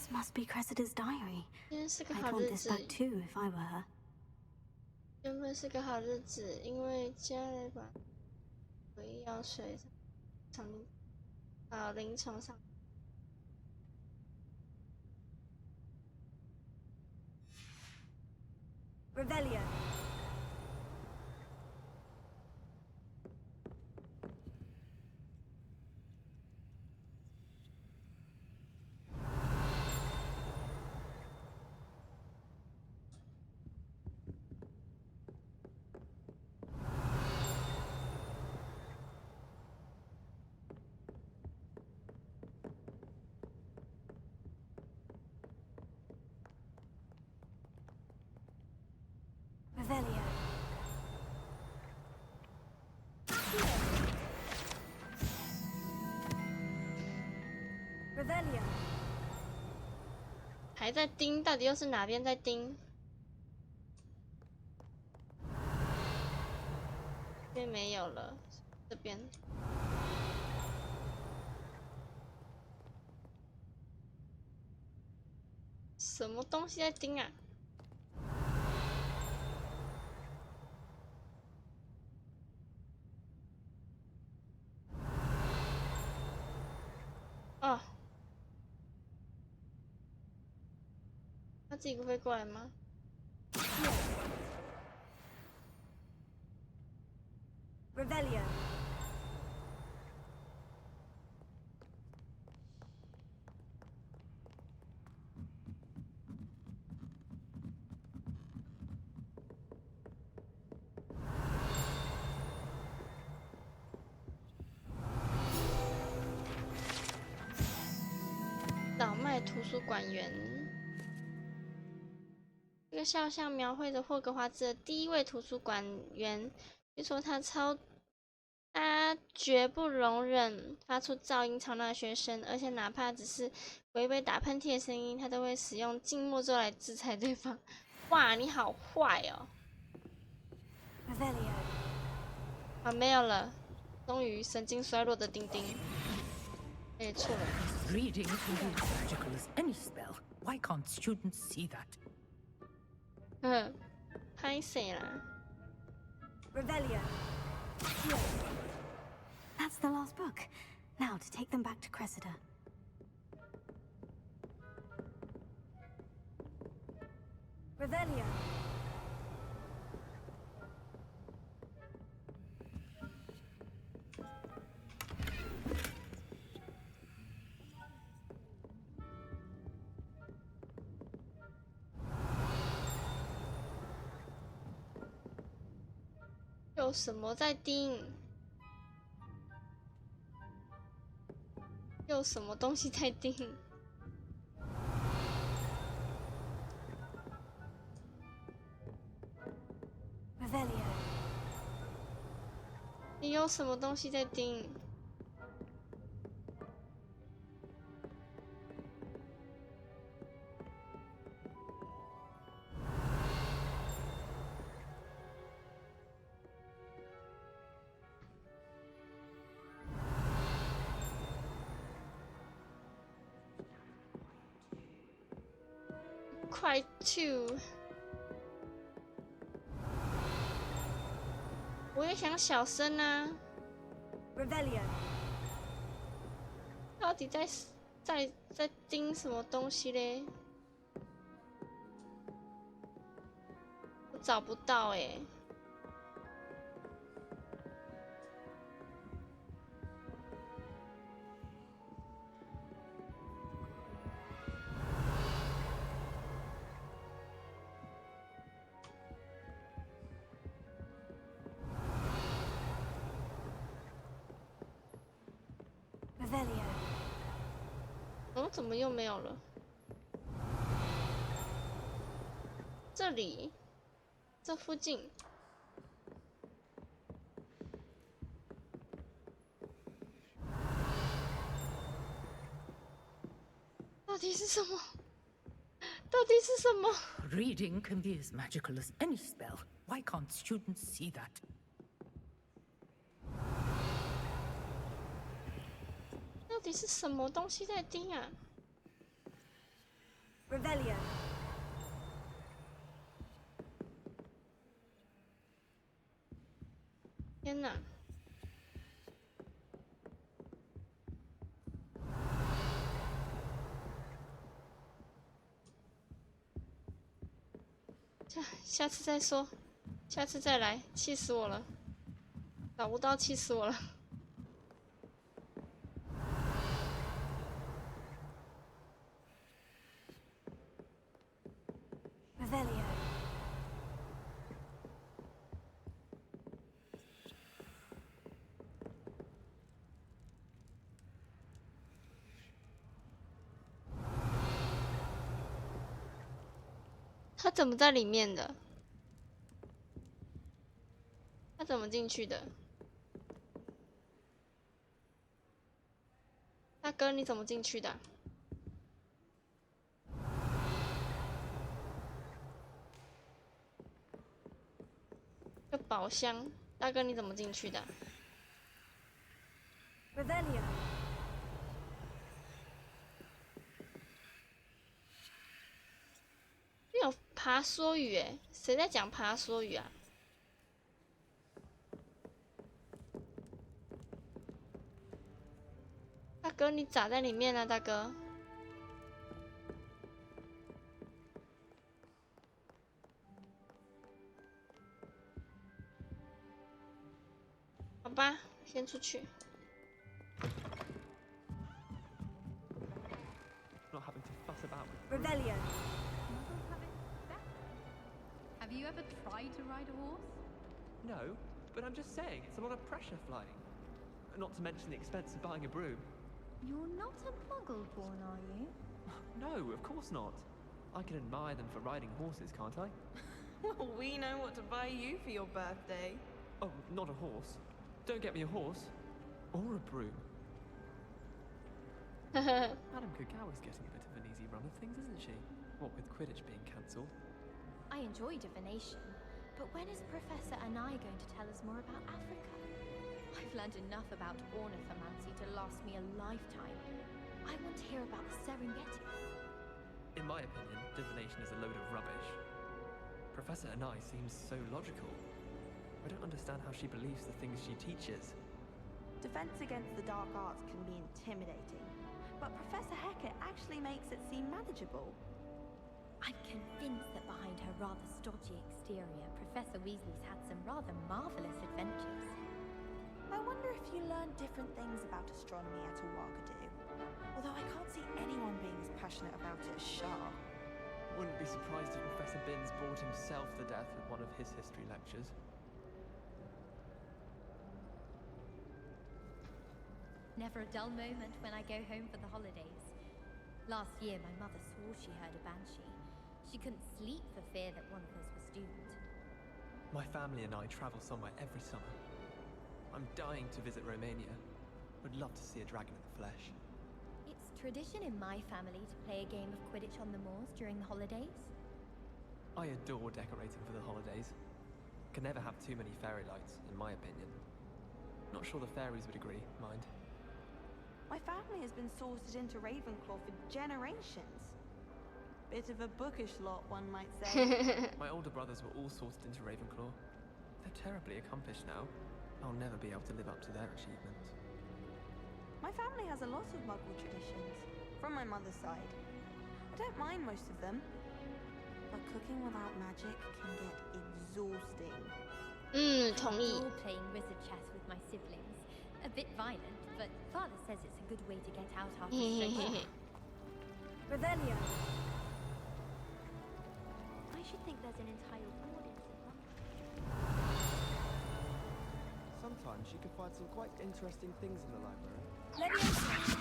This must be Cressida's diary. 今天是个 I'd 好 want 日 this 子。 back too if I were her. 原本是个好日子，因为家里把回药水从灵虫上。Revelio. Revelio. Revelio. 还在盯，到底又是哪边在盯？这边没有了，这边。什么东西在盯啊？哦，他自己不会过来吗？ Revelio. 老麦图书馆员，这个肖像描绘着霍格华兹的第一位图书馆员。据说他绝不容忍发出噪音吵闹的学生，而且哪怕只是微微打喷嚏的声音，他都会使用静默咒来制裁对方。哇，你好坏哦！ Revelio. 好，没有了。终于神经衰弱的丁丁。哎，错了。 Reading can be as magical as any spell. Why can't students see that? 拍谁啦 Revelio. That's the last book. Now to take them back to Cressida. Revelio. 有什么在盯？有什么东西在盯？ Revelio. 你有什么东西在盯？快 to！ 我也想小声啊。 Revelio. 到底在盯什么东西嘞？我找不到哎。Revelio. 哦，怎么又没有了？这里，这附近。到底是什么？到底是什么？ Reading can be as magical as any spell. Why can't students see that? 到底是什么东西在盯啊？ Revelio. 天哪！下次再说，下次再来，气死我了！找不到，气死我了！ Revelio. 他怎么在里面的？他怎么进去的？大哥，你怎么进去的？这宝箱，大哥你怎么进去的？ Revelio. 有爬梭语哎，谁在讲爬梭语啊？大哥，你咋在里面呢、大哥？好吧，先出去。 Not having to fuss about with Revelio. Have you ever tried to ride a horse? No, but I'm just saying, it's a lot of pressure flying. Not to mention the expense of buying a broom. You're not a muggle born, are you? No, of course not. I can admire them for riding horses, can't I? Well, we know what to buy you for your birthday. Oh, not a horse. Don't get me a horse. Or a broom. Madame Kagawa's getting a bit of an easy run of things, isn't she? What with Quidditch being cancelled. I enjoy divination, but when is Professor Anai going to tell us more about Africa? I've learned enough about ornithomancy to last me a lifetime. I want to hear about the Serengeti. In my opinion, divination is a load of rubbish. Professor Anai seems so logical. I don't understand how she believes the things she teaches. Defense against the dark arts can be intimidating, but Professor Hecat actually makes it seem manageable. I'm convinced that behind her rather stodgy exterior, Professor Weasley's had some rather marvelous adventures. I wonder if you learned different things about astronomy at Awagadu. Although I can't see anyone being as passionate about it as Shah. Wouldn't be surprised if Professor Binns bored himself to death with one of his history lectures. Never a dull moment when I go home for the holidays. Last year, my mother swore she heard a banshee. She couldn't sleep for fear that one of us was doomed. My family and I travel somewhere every summer. I'm dying to visit Romania. Would love to see a dragon in the flesh. It's tradition in my family to play a game of Quidditch on the moors during the holidays. I adore decorating for the holidays. Can never have too many fairy lights, in my opinion. Not sure the fairies would agree, mind. My family has been sorted into Ravenclaw for generations. Bit of a bookish lot, one might say. My older brothers were all sorted into Ravenclaw. They're terribly accomplished now. I'll never be able to live up to their achievements. My family has a lot of Muggle traditions, from my mother's side. I don't mind most of them, but cooking without magic can get exhausting. 同意。 I adore playing wizard chess with my siblings. A bit violent, but Father says it's a good way to get out after straight. Revelio. I should think there's an entire audience in London. Sometimes you can find some quite interesting things in the library. Leviosa.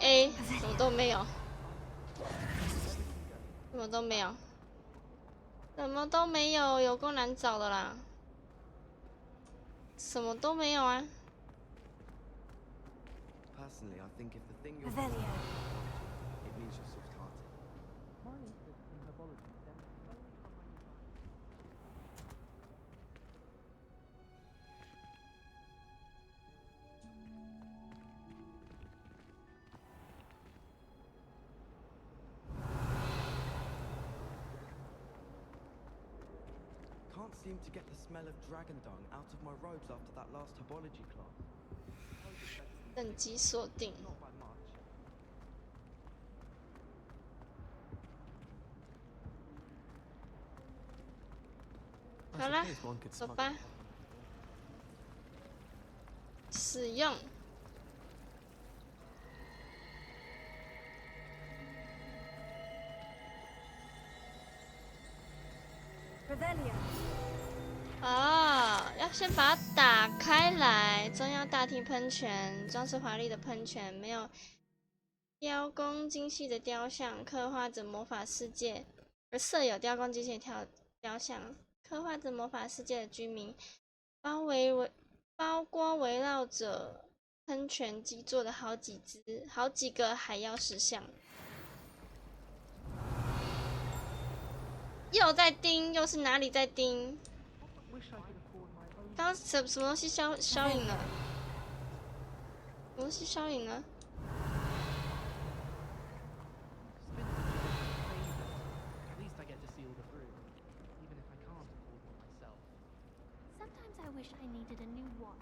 A 什么都没有，什么都没有，什么都没有，有够难找的啦，什么都没有啊。Personally, I think if the thing you're Revelio. it means you're soft-hearted. My interest in herbology stems can't seem to get the smell of dragon dung out of my robes after that last herbology class. 等级锁定。 Not by much. 好啦，走吧。使用。哦，要先把它打开来。中央大厅喷泉，装饰华丽的喷泉，没有雕工精细的雕像，刻画着魔法世界，设有雕工精细的雕像。 刻画着魔法世界的居民，包括围绕着喷泉基座的好几个海妖石像。又在叮，又是哪里在叮？刚刚什么东西消影了？什么东西消影了？ I wish I needed a new wand.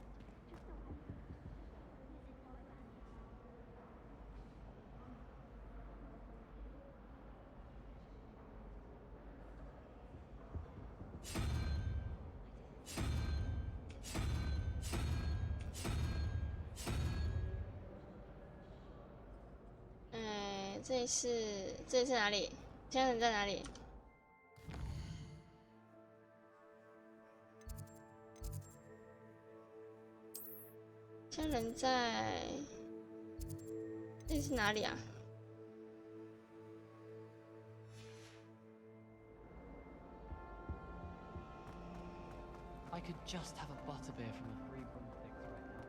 这里是哪里？现在人在哪里？ 现在人在，这是哪里啊？ I could just have a butterbeer from the Three Broomsticks right now.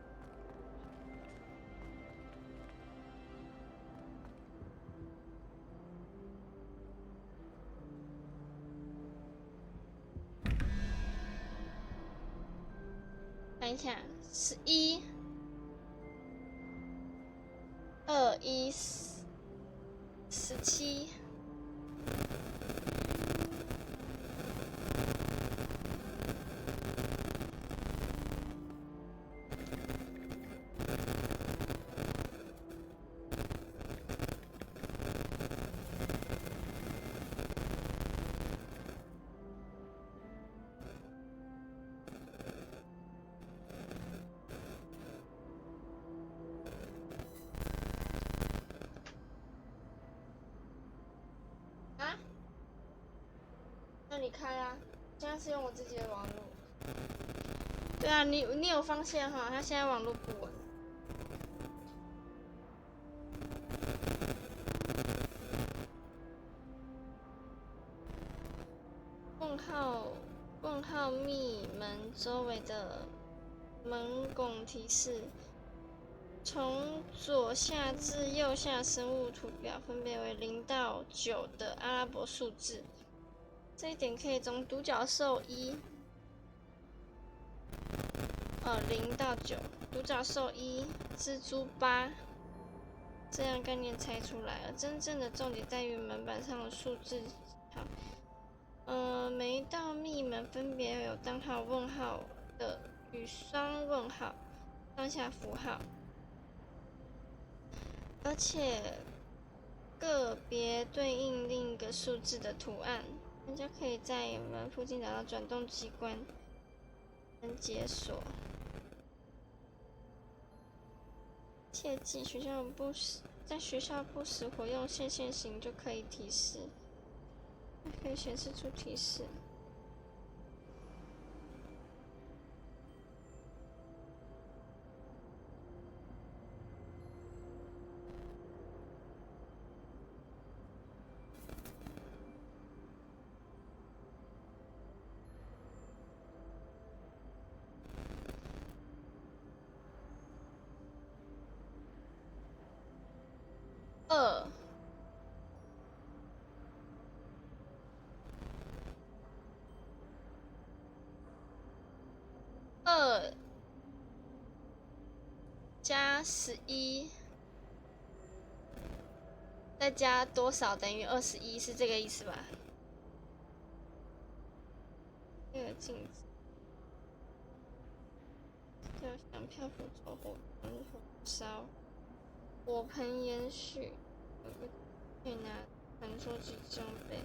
看一下，11、21、17。 那你开啊！现在是用我自己的网络。对啊，你有发现哈？他现在网络不稳。问号密门周围的门拱提示，从左下至右下生物图表分别为0到9的阿拉伯数字。 这一点可以从独角兽1，0到9，独角兽1，蜘蛛8，这样概念猜出来了。真正的重点在于门板上的数字。好，每一道密门分别有单号、问号的与双问号、上下符号，而且个别对应另一个数字的图案。 人家可以在门附近找到转动机关，能解锁。切记，在学校不时活用线型就可以提示，可以显示出提示。2加11，再加多少等于21，是这个意思吧？2镜子。雕像漂浮走火盆火烧，火盆延续。可以拿传说级装备。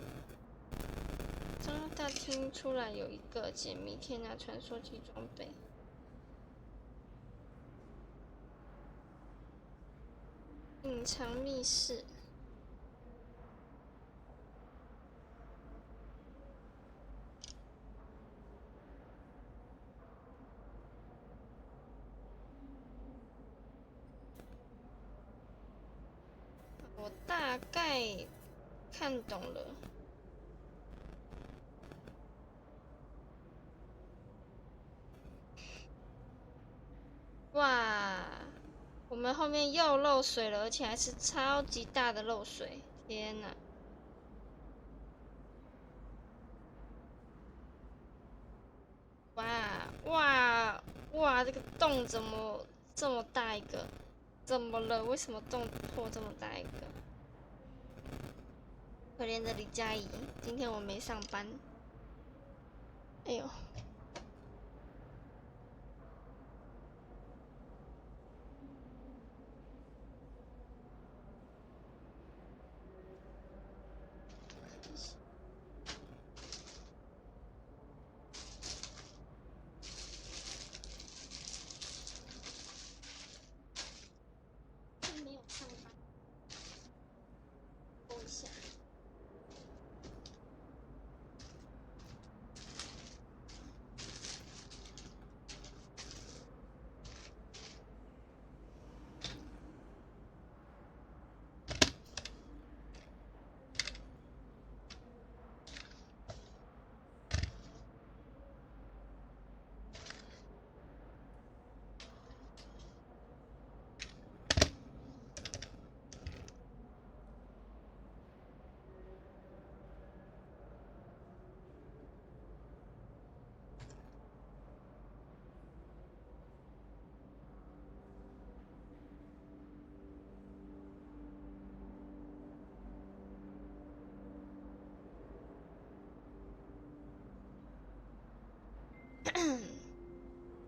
中央大厅出来有一个解谜，可以拿传说级装备。隐藏密室。我大概看懂了。哇，我们后面又漏水了，而且还是超级大的漏水！天哪！哇，这个洞怎么这么大一个？怎么了？为什么洞破这么大一个？可怜的李佳怡，今天我没上班。哎呦！没有上班，播一下。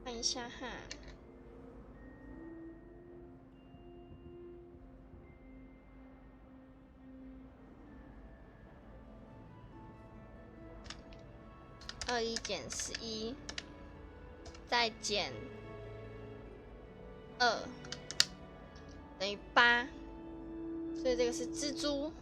看一下哈。21减11，再减2，等于8，所以这个是蜘蛛。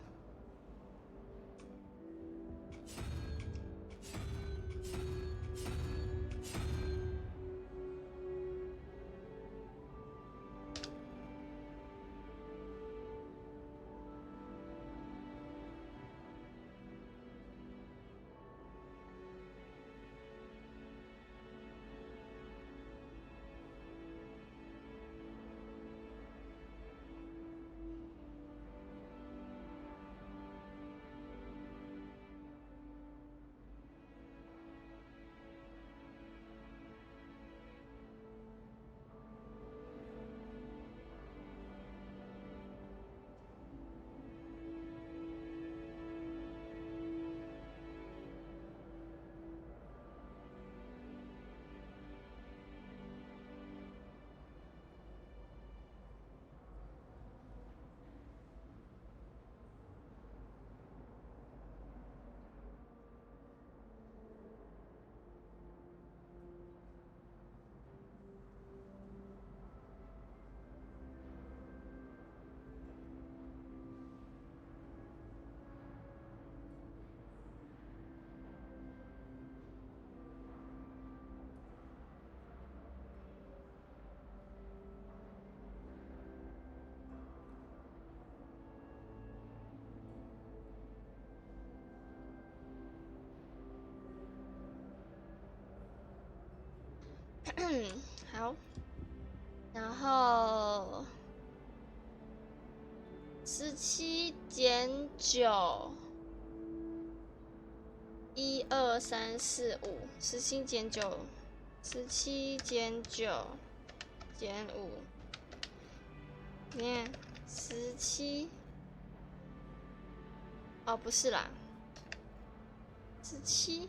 好，然后17减9，1、2、3、4、5，17减9，17减9减5，你看17，哦不是啦，17。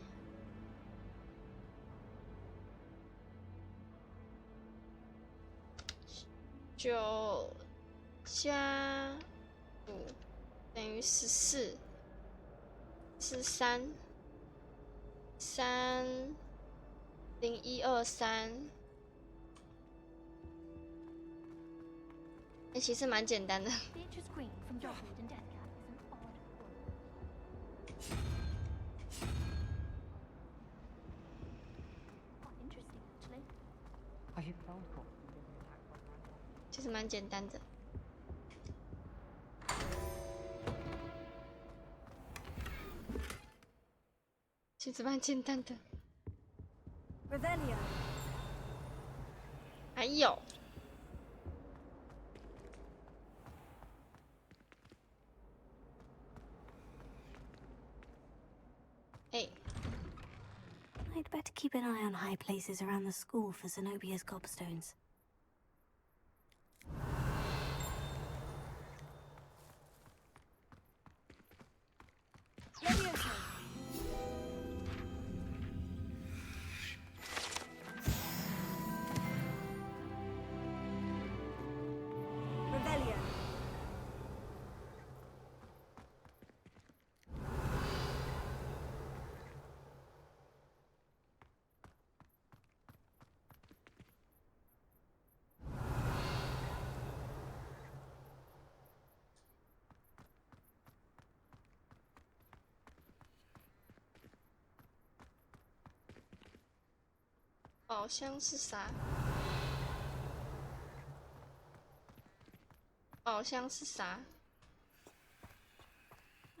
9加5等于14，是30123。其实蛮简单的。其实蛮简单的。其实蛮简单的。还有。I'd better keep an eye on high places around the school for Zenobia's gobstones. Revelio. 宝箱是啥？宝箱是啥？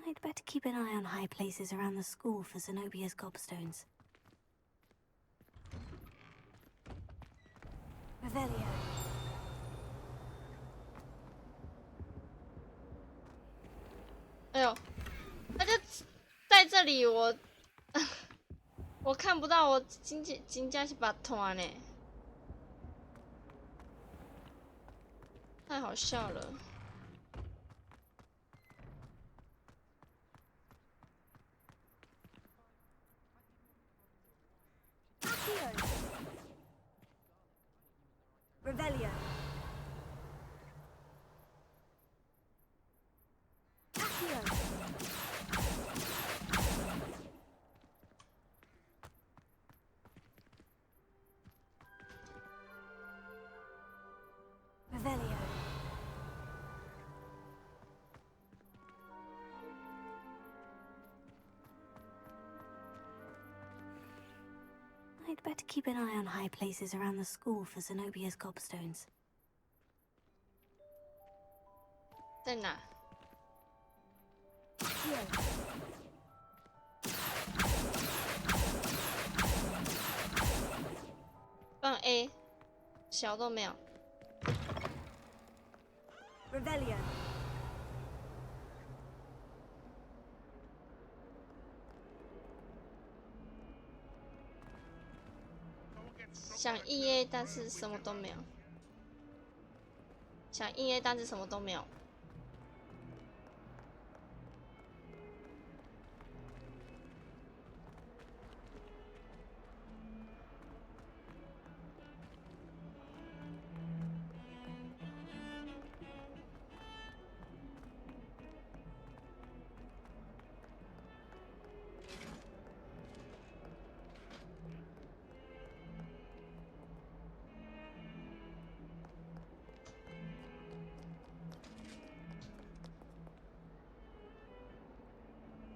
I'd better keep an eye on high places around the school for Zenobia's gobstones. Revelio. 哎呦，他就在这里，我看不到，我真正是把团呢，太好笑了。Revelio. Revelio. I'd better keep an eye on high places around the school for Zenobia's gobstones. 在哪？放 A， 小都没有。Revelio. 想 EA， 但是什么都没有。想 EA， 但是什么都没有。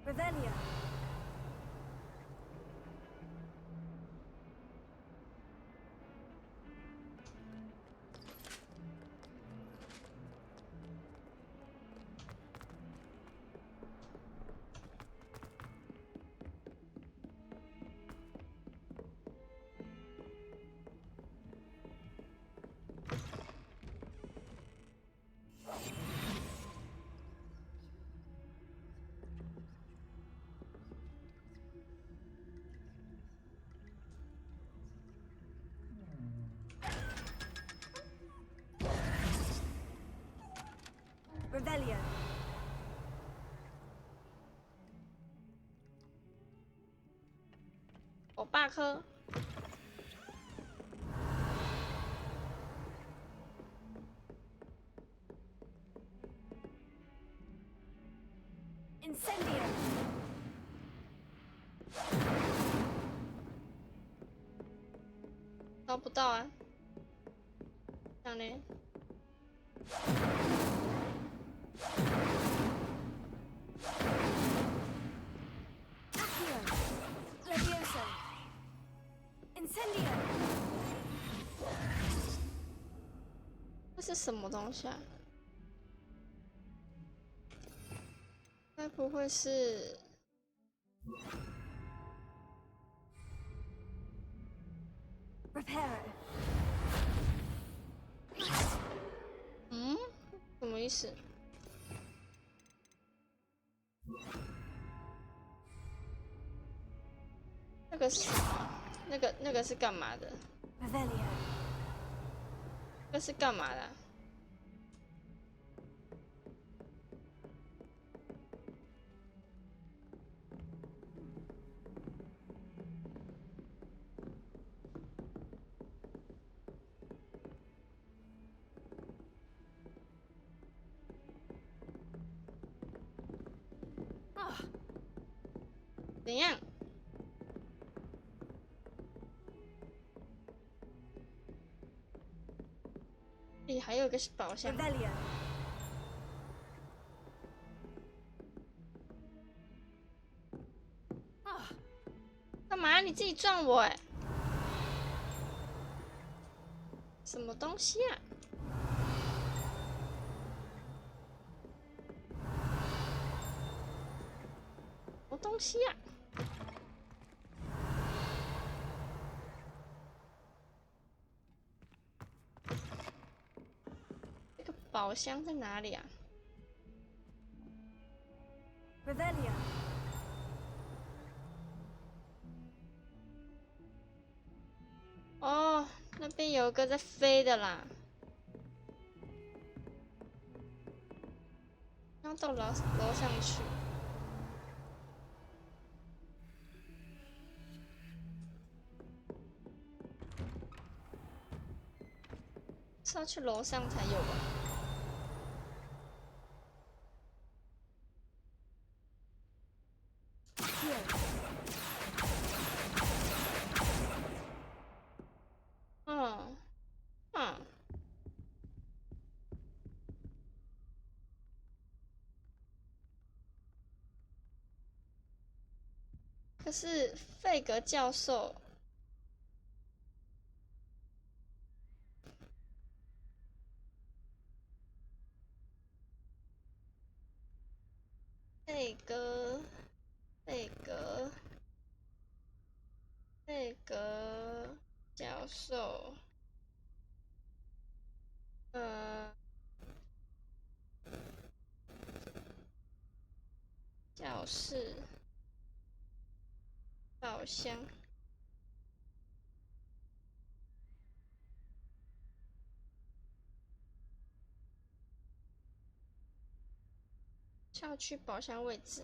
Revelio. Revelio. 我爸科。Incendio. 找不到啊，这样呢？ Incendio. 这是什么东西啊？该不会是？Reparo. 嗯？什么意思？那个是那个是干嘛的？ Revelio. 那是干嘛的啊？怎样？咦，还有个宝箱。干嘛？你自己撞我哎！什么东西啊？什么东西啊？这个宝箱在哪里啊 Revelio. 哦，那边有个在飞的啦。要到楼上去。是要去楼上才有吧？嗯，嗯。可是费格教授。 费格教授，教室，宝箱，校区宝箱位置。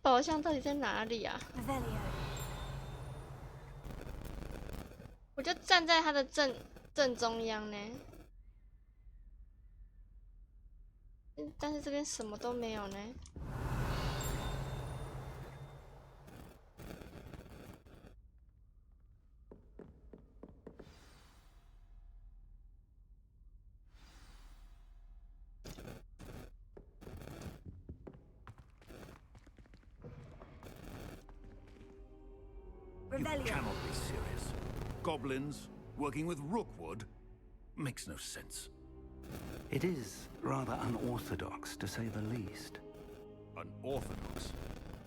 宝箱到底在哪里啊？我就站在它的正中央呢，但是这边什么都没有呢。You cannot be serious. Goblins working with Rookwood makes no sense. It is rather unorthodox, to say the least. Unorthodox?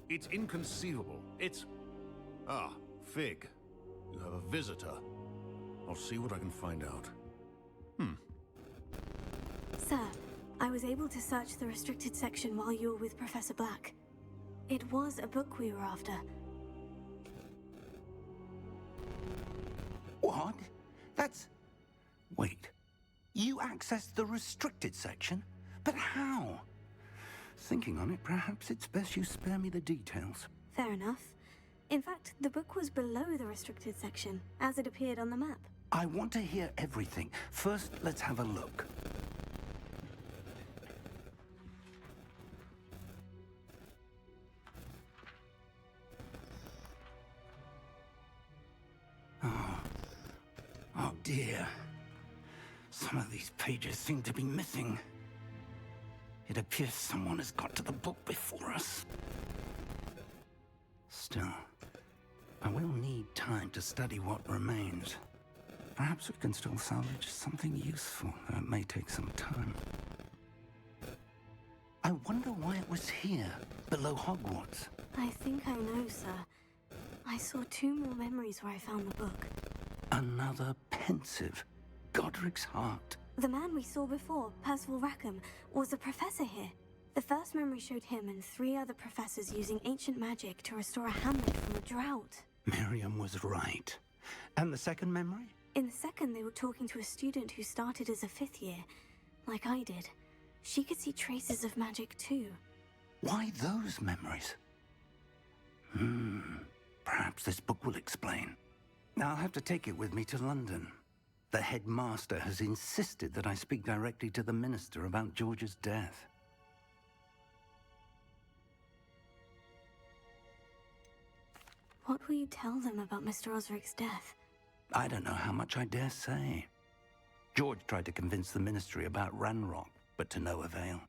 It's inconceivable. It's... Ah, Fig, you have a visitor. I'll see what I can find out. Sir, I was able to search the restricted section while you were with Professor Black. It was a book we were after. What? That's... Wait. You accessed the restricted section? But how? Thinking on it, perhaps it's best you spare me the details. Fair enough. In fact, the book was below the restricted section, as it appeared on the map. I want to hear everything. First, let's have a look. Oh dear. Some of these pages seem to be missing. It appears someone has got to the book before us. Still, I will need time to study what remains. Perhaps we can still salvage something useful, though it may take some time. I wonder why it was here, below Hogwarts. I think I know, sir. I saw 2 more memories where I found the book. Another pensive. Godric's heart. The man we saw before, Percival Rackham, was a professor here. The first memory showed him and 3 other professors using ancient magic to restore a hamlet from a drought. Miriam was right. And the second memory? In the second, they were talking to a student who started as a 5th year, like I did. She could see traces of magic too. Why those memories? Perhaps this book will explain. I'll have to take it with me to London. The headmaster has insisted that I speak directly to the minister about George's death. What will you tell them about Mr. Osric's death? I don't know how much I dare say. George tried to convince the ministry about Ranrock, but to no avail.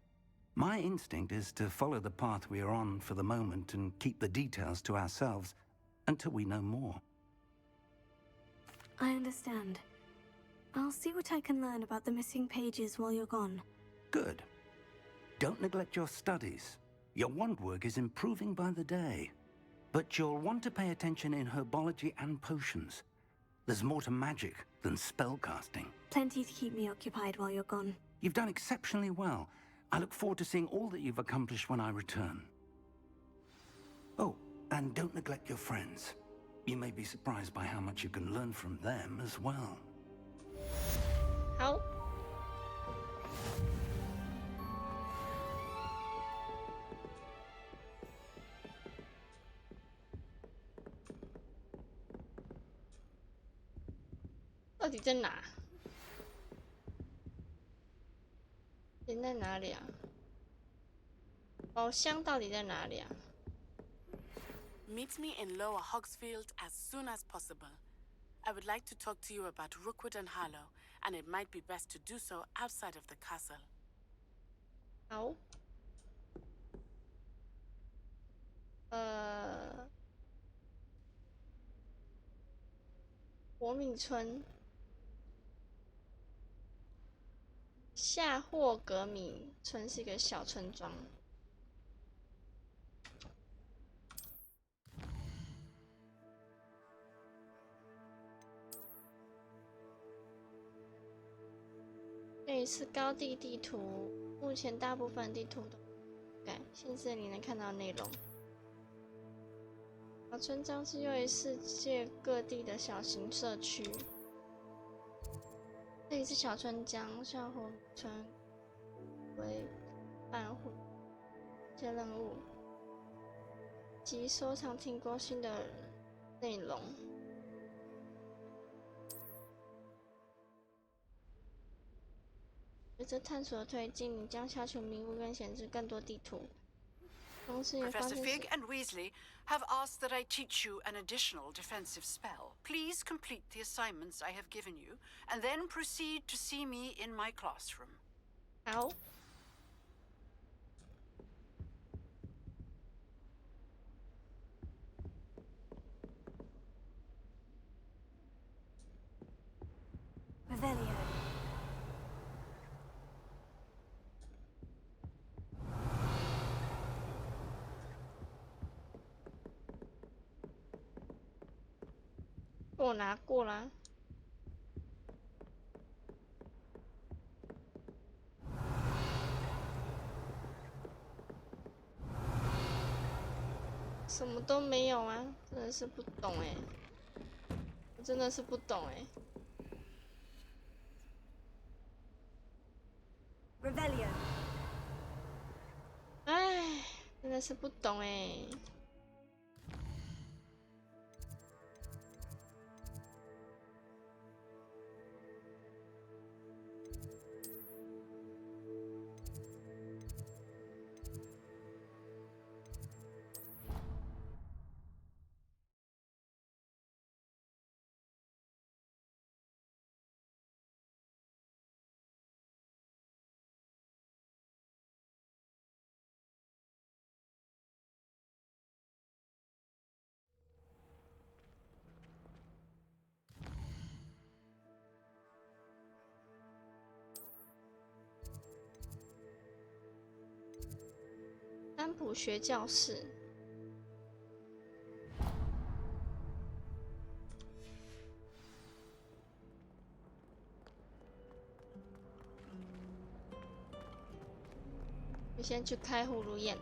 My instinct is to follow the path we are on for the moment and keep the details to ourselves until we know more. I understand. I'll see what I can learn about the missing pages while you're gone. Good. Don't neglect your studies. Your wand work is improving by the day. But you'll want to pay attention in herbology and potions. There's more to magic than spellcasting. Plenty to keep me occupied while you're gone. You've done exceptionally well. I look forward to seeing all that you've accomplished when I return. Oh, and don't neglect your friends. You may be surprised by how much you can learn from them as well. How?到底在哪？人在哪里啊？宝箱到底在哪里啊？ Meet me in Lower Hogsfield as soon as possible. I would like to talk to you about Rookwood and Harlow, and it might be best to do so outside of the castle. 好。活命村。夏霍格米村是一个小村庄。这里是高地地图，目前大部分地图都改，现在你能看到内容。小村庄是由于世界各地的小型社区。这里是小村庄，夏霍村为办户一些任务及收藏听过新的内容。随着探索的推进，你将消除迷雾跟显示更多地图。同时也发 Professor 现 Fig and Weasley have asked that I teach you an additional defensive spell. Please complete the assignments I have given you, and then proceed to see me in my classroom. 好。Revelio. 我拿过啦。什么都没有啊，真的是不懂哎，我真的是不懂哎。Revelio。哎，真的是不懂哎。占卜学教室。我先去开葫芦眼。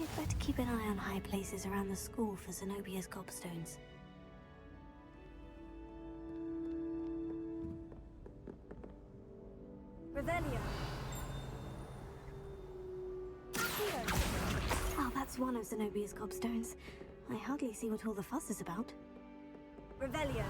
I'd better keep an eye on high places around the school for Zenobia's gobstones. Revelio. Well, that's one of Zenobia's gobstones. I hardly see what all the fuss is about. Revelio.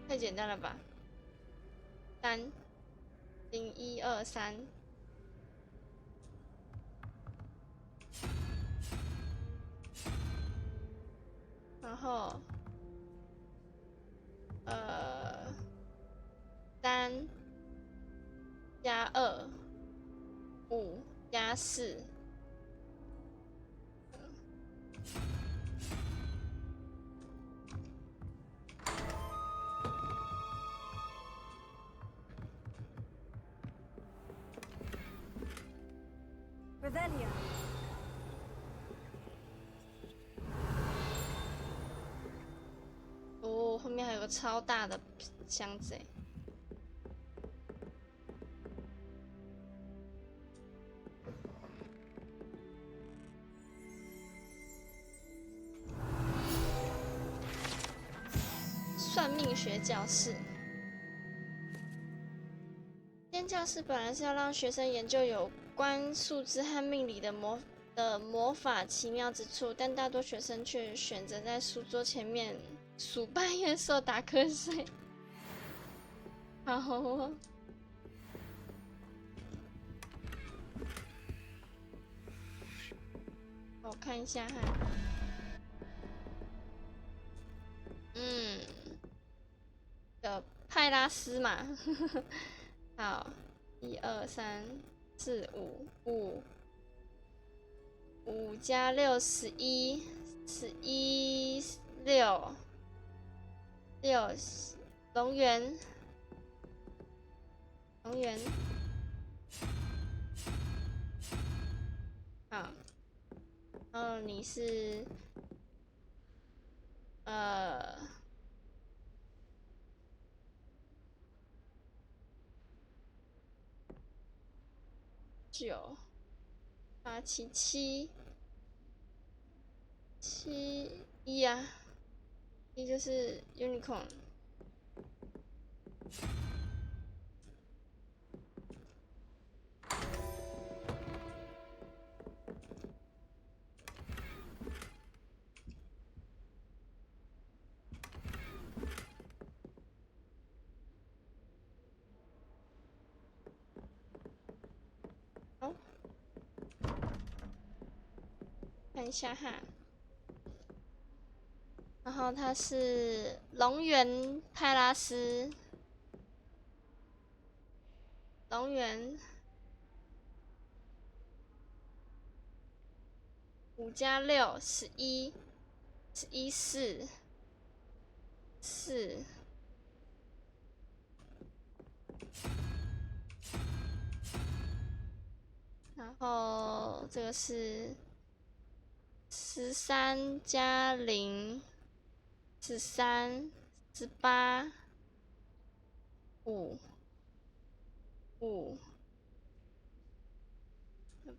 太简单了吧？30123，然后3加2，5加4。Revelio. 哦，后面还有个超大的箱子哎。算命学教室。这间教室本来是要让学生研究有关数字和命理的魔法奇妙之处，但大多学生却选择在书桌前面数半夜兽打瞌睡。好哦，我看一下哈。有派拉斯嘛？好，1、2、3、4、5，5加6 11，11 6，6龙源，好，然后你是9、8、7、7、1啊，1就是 unicorn。看一下哈。然后它是龙源派拉斯，龙源5+6，11，114，4。然后这个是13+0，13，18，5，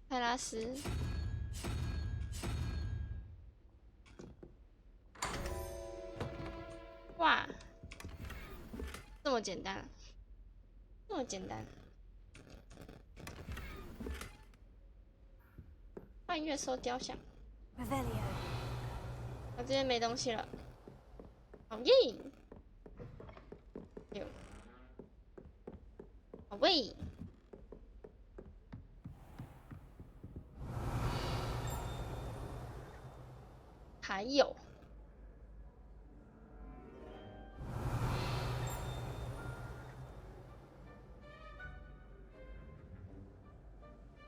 派拉斯。哇，这么简单，这么简单。幻月兽雕像。我这边没东西了。好耶！有。好喂。还有。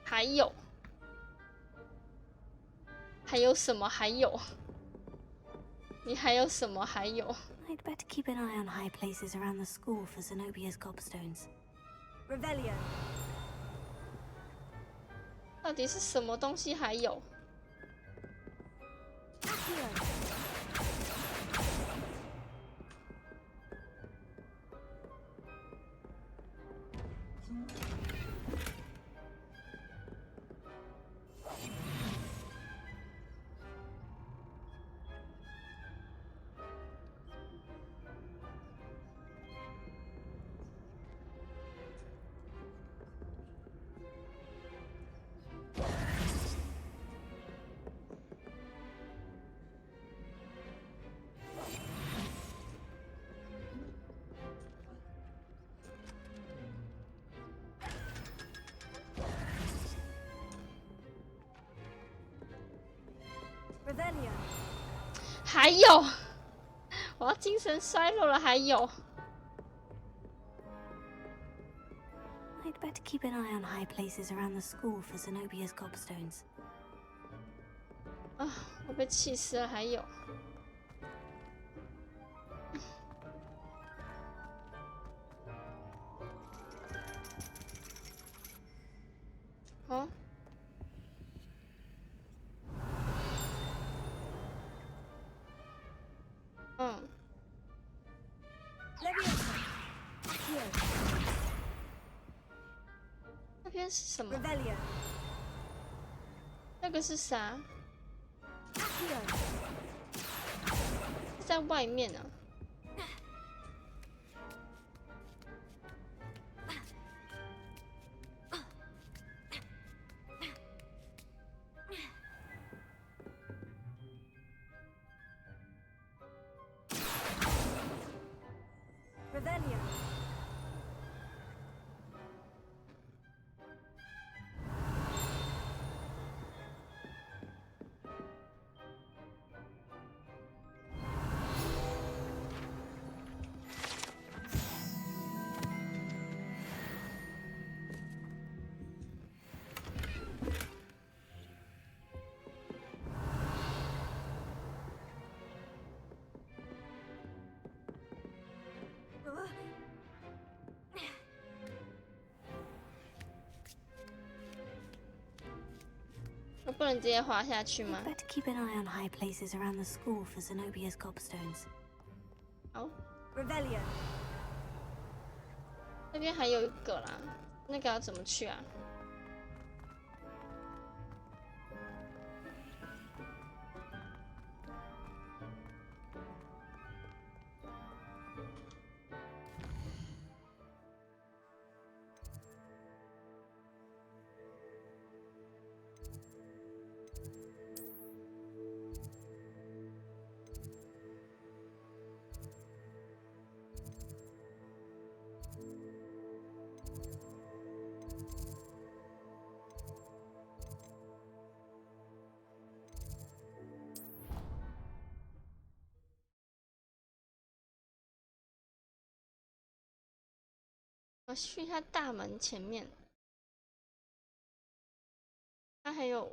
还有。还有什么？还有？你还有什么？还有 I'd better keep an eye on high places around the school for Zenobia's gobstones. Revelio. 到底是什么东西？还有？还有，我要精神衰弱了。还有。I'd better keep an eye on high places around the school for Zenobia's gobstones. 啊，我被气死了。还有。哦。嗯。那边是什么？那个是啥？在外面呢、啊。我不能直接滑下去吗？ Better keep an eye on high places around the school for Zenobia's gobstones. 好。Revelio。那边还有一个啦，那个要怎么去啊？我去他大门前面。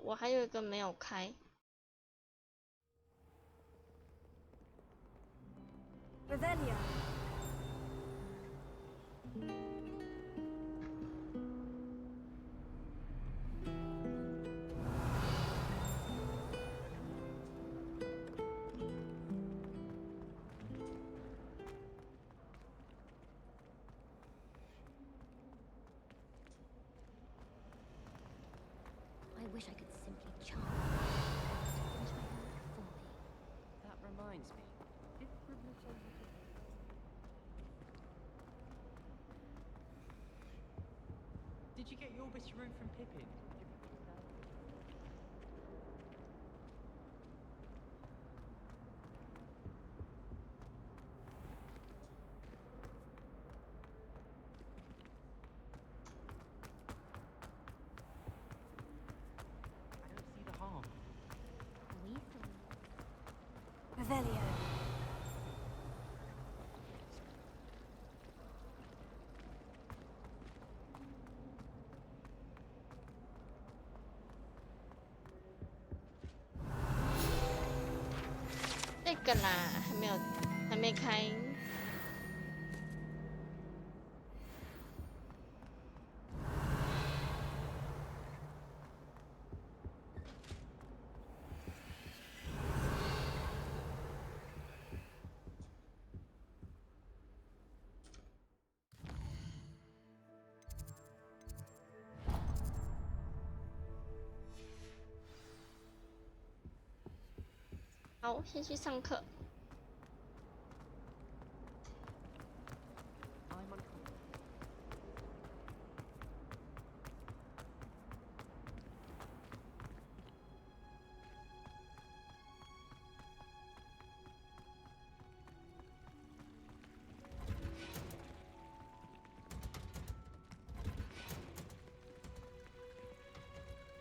我还有一个没有开。Revelio. I wish I could simply charm her to finish my work for me. That reminds me. Did Ruben tell you to... Did you get your witcheroo from Pippin? I don't see the harm. We thought. Revelio. 这个啦，还没开。好，先去上课。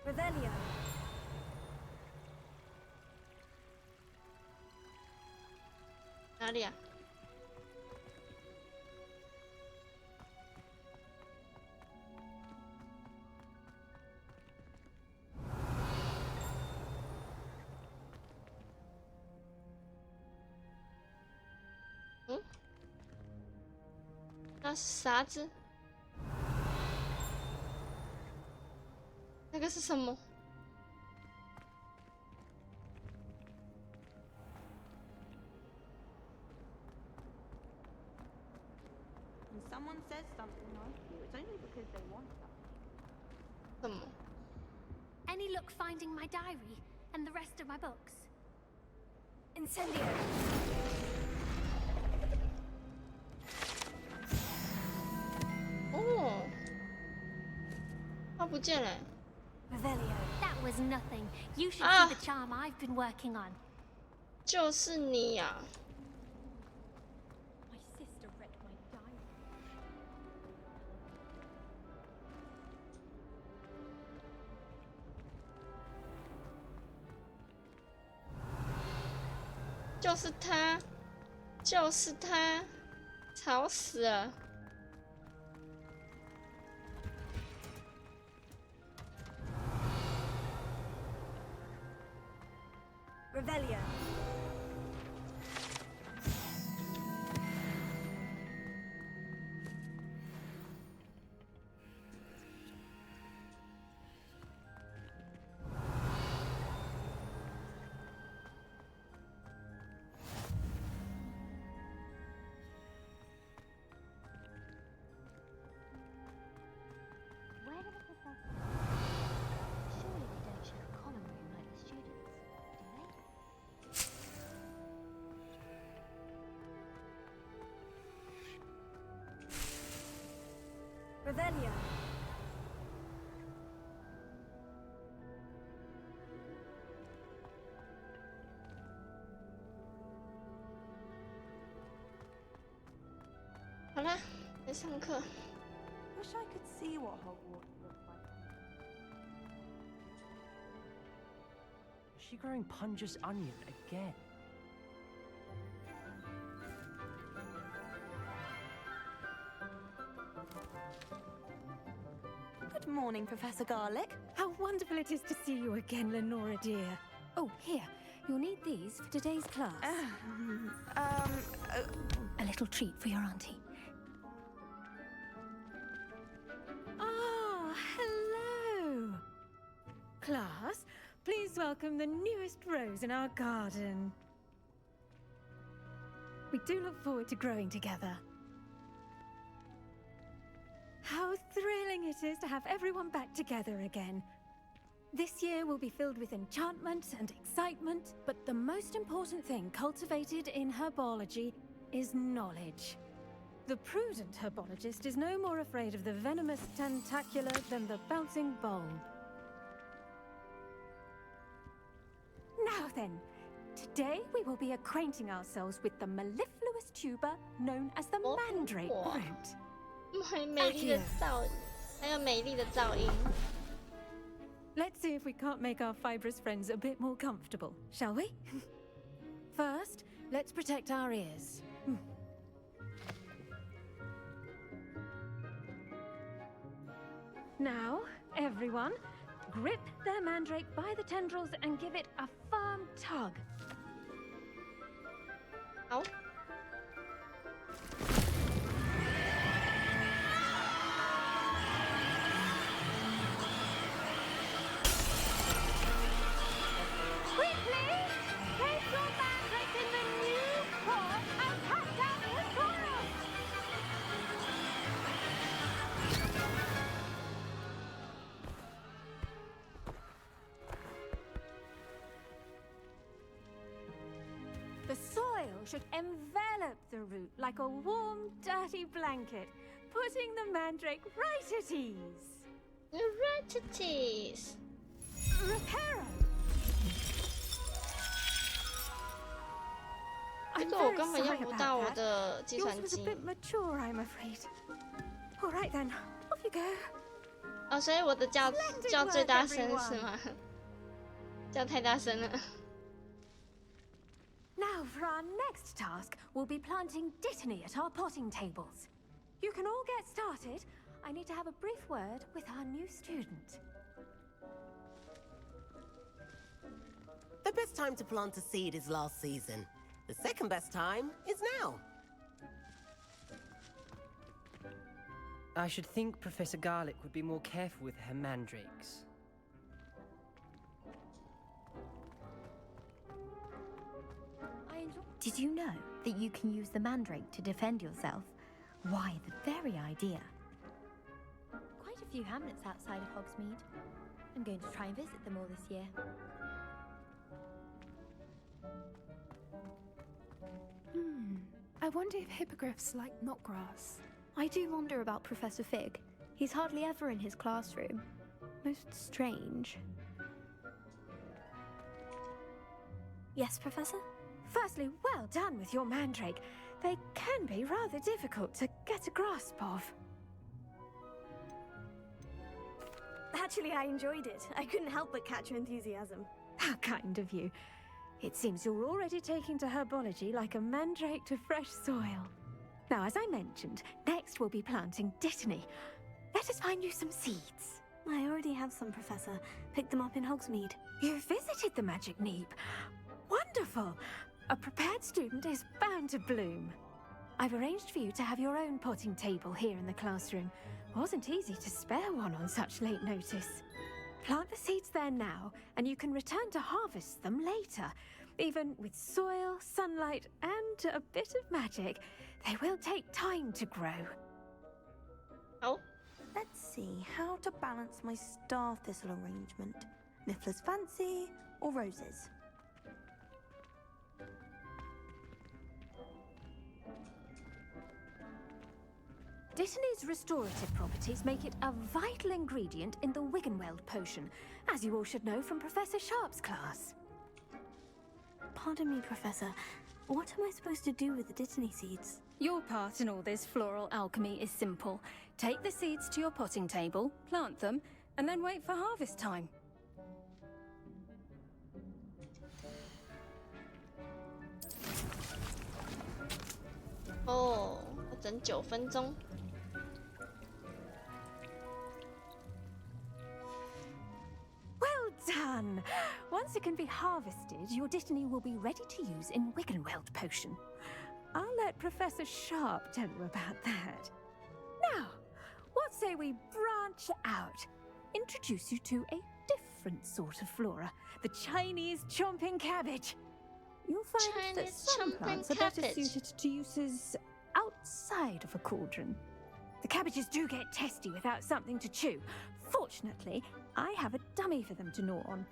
Revelio. 哪里啊？嗯？那是啥子？那个是什么？ When someone says something like you, it's only because they want something. Any luck finding my diary and the rest of my books? Incendio. Oh. 它不见了。 Revelio. That was nothing. You should see the charm I've been working on. 就是你呀。 My sister read my diary. 就是他，就是他，吵死了！ Revelio. Where are the professors? Surely they don't share a common room like the students, do they? Revelio. Hola, 来上课。 Wish I could see what Hogwarts looks like. Is she growing Punja's onion again? Good morning, Professor Garlic. How wonderful it is to see you again, Lenora dear. Oh, here. You'll need these for today's class. A little treat for your auntie. Ah, hello! Class, please welcome the newest rose in our garden. We do look forward to growing together. How thrilling it is to have everyone back together again. This year will be filled with enchantment and excitement, but the most important thing cultivated in herbology is knowledge. The prudent herbologist is no more afraid of the venomous tentacula than the bouncing bulb. Now then, today we will be acquainting ourselves with the mellifluous tuber known as the mandrake root. 美丽的噪，还有美丽的噪音。Let's see if we can't make our fibrous friends a bit more comfortable, shall we? First, let's protect our ears. Now, everyone, grip their mandrake by the tendrils and give it a firm tug. Oh. The soil should envelop the root like a warm, dirty blanket, putting the mandrake right at ease. Right at ease. Reparo! 这个我根本用不到我的计算 Yours was 机。 a bit mature, I'm afraid. All right then, off you go. 哦，所以我的叫最大声是吗？叫太大声了。 Now for our next task, we'll be planting dittany at our potting tables. You can all get started. I need to have a brief word with our new student. The best time to plant a seed is last season. The second best time is now. I should think Professor Garlic would be more careful with her mandrakes. Did you know that you can use the mandrake to defend yourself? Why, the very idea. Quite a few hamlets outside of Hogsmeade. I'm going to try and visit them all this year. I wonder if hippogriffs like knotgrass. I do wonder about Professor Fig. He's hardly ever in his classroom. Most strange. Yes, Professor? Firstly, well done with your mandrake. They can be rather difficult to get a grasp of. Actually, I enjoyed it. I couldn't help but catch your enthusiasm. How kind of you. It seems you're already taking to herbology like a mandrake to fresh soil. Now, as I mentioned, next we'll be planting dittany. Let us find you some seeds. I already have some, Professor. Picked them up in Hogsmeade. You visited the Magic Neep. Wonderful! A prepared student is bound to bloom. I've arranged for you to have your own potting table here in the classroom. Wasn't easy to spare one on such late notice. Plant the seeds there now, and you can return to harvest them later. Even with soil, sunlight, and a bit of magic, they will take time to grow. Oh? Let's see how to balance my star thistle arrangement. Niffler's Fancy or roses? Dittany's restorative properties make it a vital ingredient in the Wiggenweld potion, as you all should know from Professor Sharp's class. Pardon me, Professor. What am I supposed to do with the dittany seeds? Your part in all this floral alchemy is simple. Take the seeds to your potting table, plant them, and then wait for harvest time. Oh, 要整9分钟。fun! Once it can be harvested, your Dittany will be ready to use in Wiggenweld potion. I'll let Professor Sharp tell you about that. Now, what say we branch out? Introduce you to a different sort of flora, the Chinese chomping cabbage. You'll find that some plants are better suited to uses outside of a cauldron. The cabbages do get testy without something to chew. Fortunately, I have a dummy for them to gnaw on.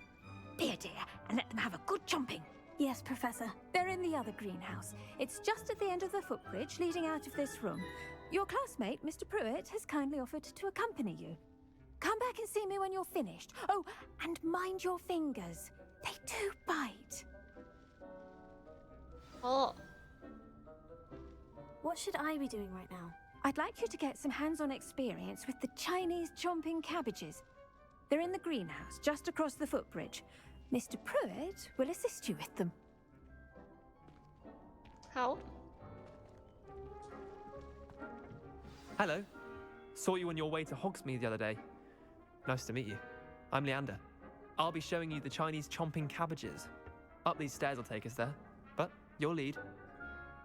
Be a dear and let them have a good chomping. Yes, Professor. They're in the other greenhouse. It's just at the end of the footbridge leading out of this room. Your classmate, Mr. Pruitt, has kindly offered to accompany you. Come back and see me when you're finished. Oh, and mind your fingers. They do bite. Oh. What should I be doing right now? I'd like you to get some hands-on experience with the Chinese chomping cabbages. They're in the greenhouse, just across the footbridge. Mr. Pruitt will assist you with them. How? Hello. Saw you on your way to Hogsmeade the other day. Nice to meet you. I'm Leander. I'll be showing you the Chinese chomping cabbages. Up these stairs will take us there, but you'll lead.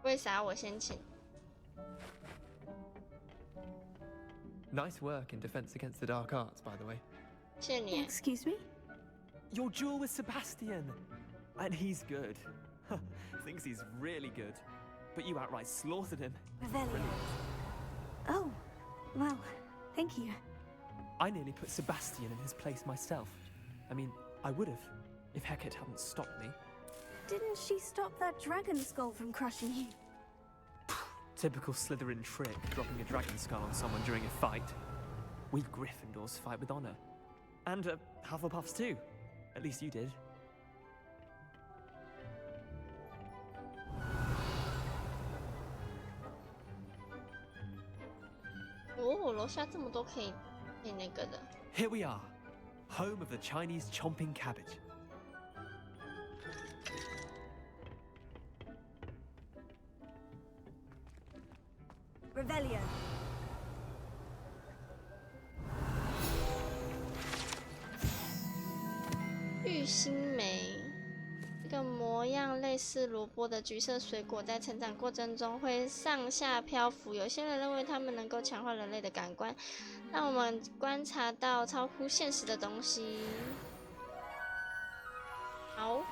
为啥我先请？ Nice work in Defense Against the Dark Arts, by the way. 谢谢你。 Excuse me? Your duel with Sebastian. And he's good. Thinks he's really good. But you outright slaughtered him. Revelio. Oh, well, thank you. I nearly put Sebastian in his place myself. I mean, I would have, if Hecate hadn't stopped me. Didn't she stop that dragon skull from crushing you? Typical Slytherin trick, dropping a dragon skull on someone during a fight. We Gryffindors fight with honor. And Hufflepuffs too. At least you did. Oh, 楼下这么多可以那个的。 Here we are, home of the Chinese chomping cabbage. Revelio. 玉心梅，这个模样类似萝卜的橘色水果，在成长过程中会上下漂浮。有些人认为它们能够强化人类的感官，让我们观察到超乎现实的东西。好。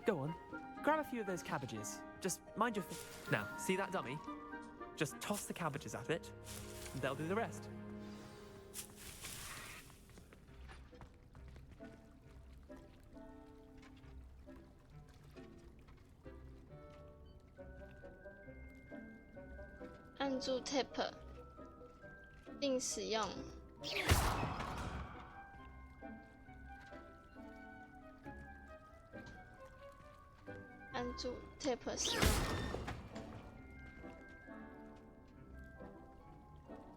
Go on, grab a few of those cabbages. Just mind your Now, see that dummy? Just toss the cabbages at it, and they'll do the rest. 按住 Tap 并使用。按住 Tap 使用。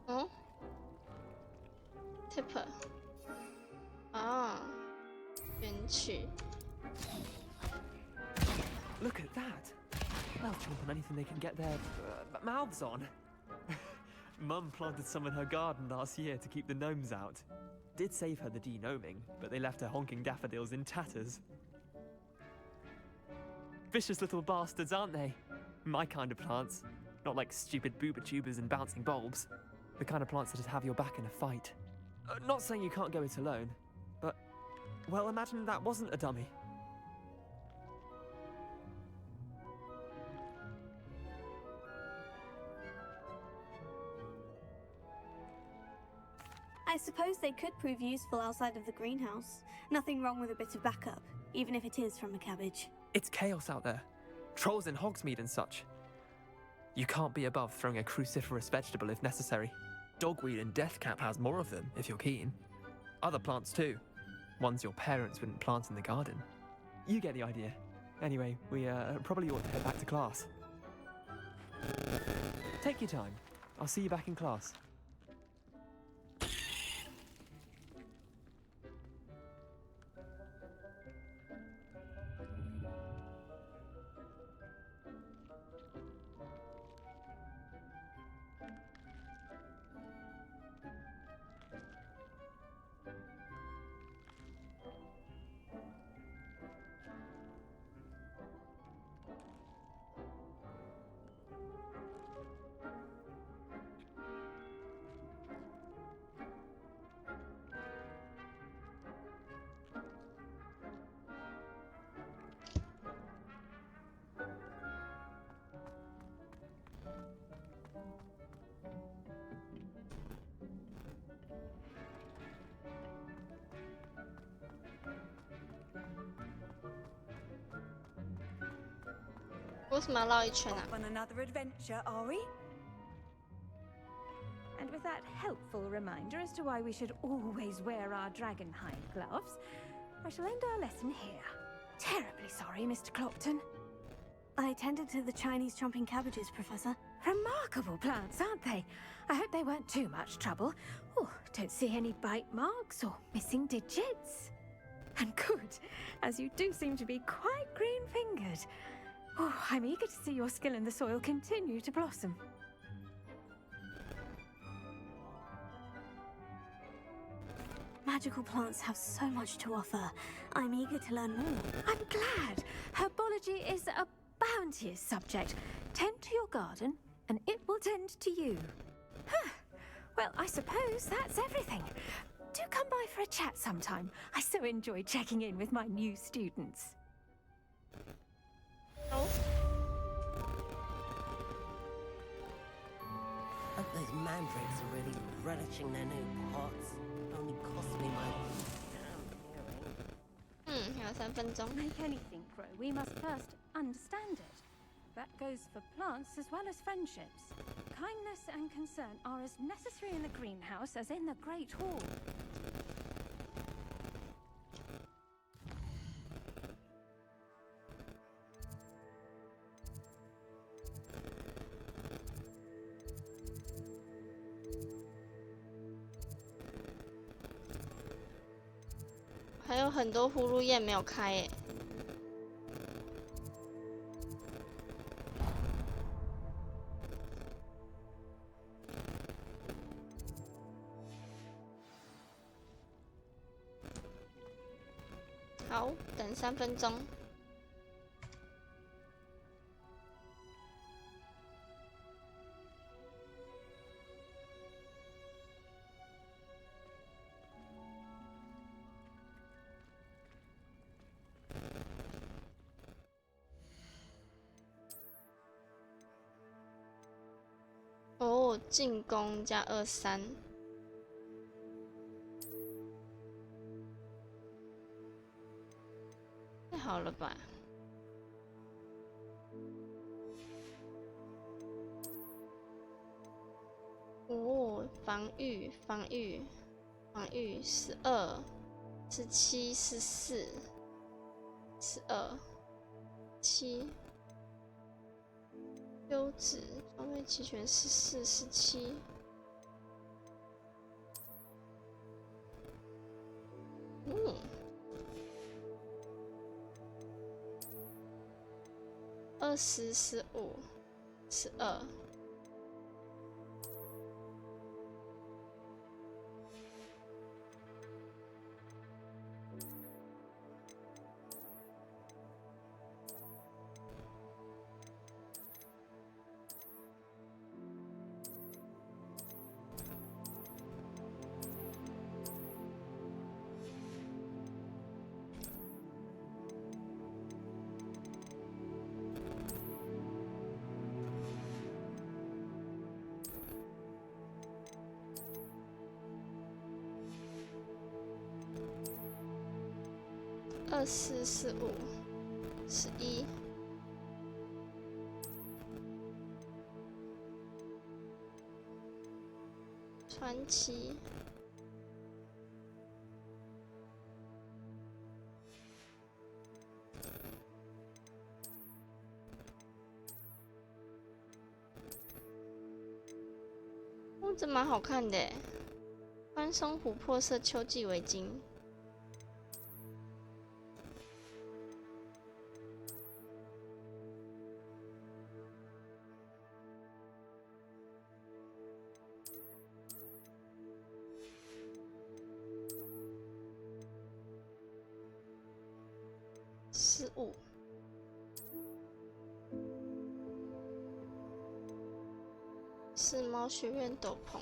哦 ，Tap 啊，选取。 Look at that! They'll chomp on anything they can get their mouths on. Mum planted some in her garden last year to keep the gnomes out. Did save her the de-gnoming, but they left her honking daffodils in tatters. Vicious little bastards, aren't they? My kind of plants. Not like stupid booba tubers and bouncing bulbs. The kind of plants that'd have your back in a fight. Not saying you can't go it alone, but, well, imagine that wasn't a dummy. I suppose they could prove useful outside of the greenhouse. Nothing wrong with a bit of backup, even if it is from a cabbage. It's chaos out there. Trolls in Hogsmeade and such. You can't be above throwing a cruciferous vegetable if necessary. Dogweed and deathcap has more of them, if you're keen. Other plants too. Ones your parents wouldn't plant in the garden. You get the idea. Anyway, we probably ought to head back to class. Take your time. I'll see you back in class. 为什么要绕一圈啊？ Off on another adventure, are we? And with that helpful reminder as to why we should always wear our dragonhide gloves, I shall end our lesson here. Terribly sorry, Mr. Clopton. I tended to the Chinese chomping cabbages, Professor. Remarkable plants, aren't they? I hope they weren't too much trouble. Oh, don't see any bite marks or missing digits. And good, as you do seem to be quite green-fingered. Oh, I'm eager to see your skill in the soil continue to blossom. Magical plants have so much to offer. I'm eager to learn more. I'm glad. Herbology is a bounteous subject. Tend to your garden, and it will tend to you. Huh. Well, I suppose that's everything. Do come by for a chat sometime. I so enjoy checking in with my new students. Oh. Hope those mandrakes are really relishing their new pots. Only cost me my damn hearing. 还有3分钟。 To make anything grow, we must first understand it. That goes for plants as well as friendships. Kindness and concern are as necessary in the greenhouse as in the Great Hall. 还有很多葫芦叶没有开耶。好，等3分钟。哦，进攻加23。 太好了吧？哦，防御12、17、14、12、7，优质装备齐全14、17。 20、15、12。24、15、11。 传奇，哦，这蛮好看的耶，宽松琥珀色秋季围巾。 15，是猫学院斗篷。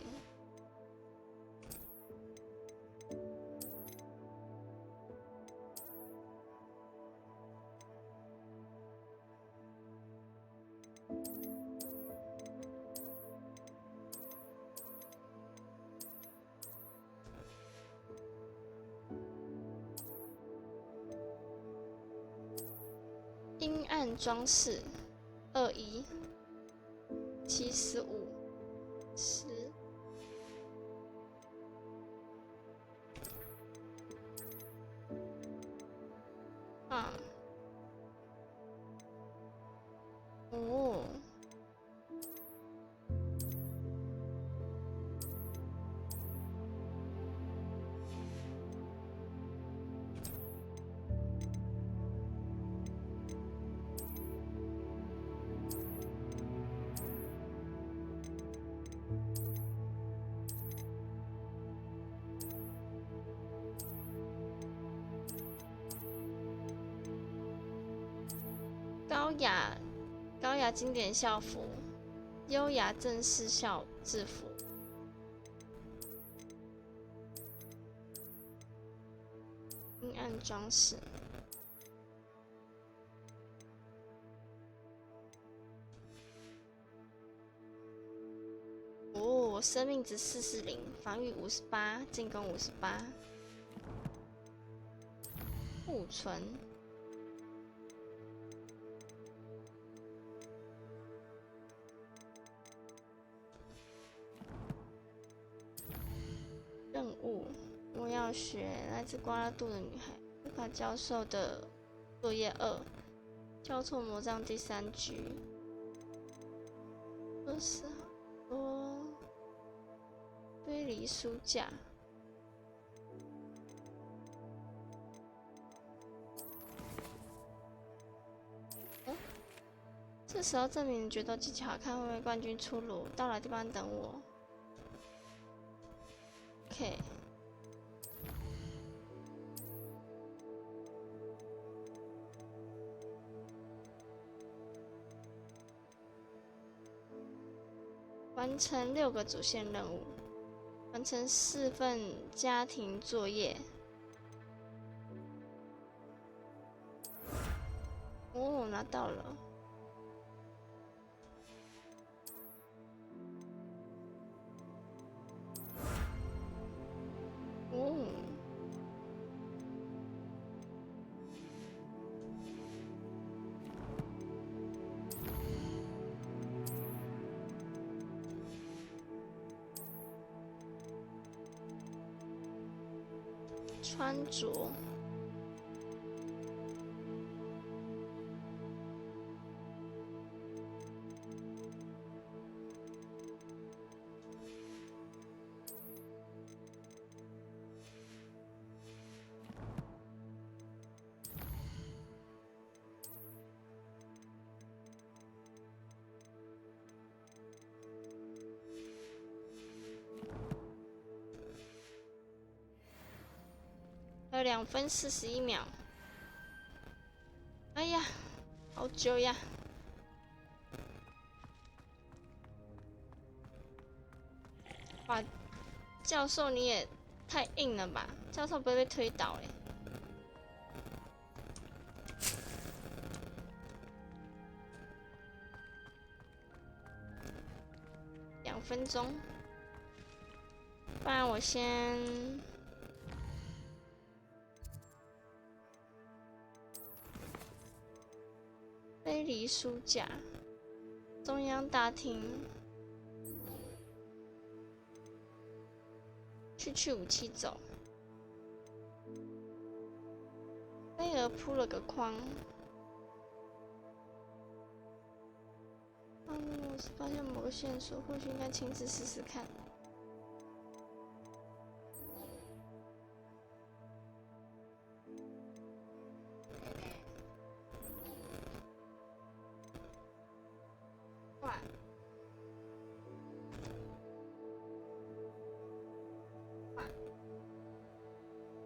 阴暗装饰21、75、10。啊。哦。高雅经典校服，优雅正式校制服。阴暗装饰。哦，生命值440，防御58，进攻58。库存。任务：我要学来自瓜拉杜的女孩乌卡教授的作业2，交错魔杖第3局。20好多推理书架。这时候证明你决斗技巧好看，会为冠军出炉。到了地方等我。OK。完成6个主线任务，完成4份家庭作业。哦，拿到了。哦。穿着。还有2分41秒。哎呀，好久呀！哇，教授你也太硬了吧！教授不会被推倒嘞。2分钟，不然我先。飞离书架，中央大厅，去武器走。飞蛾铺了个框。我发现某个线索，或许应该亲自试试看。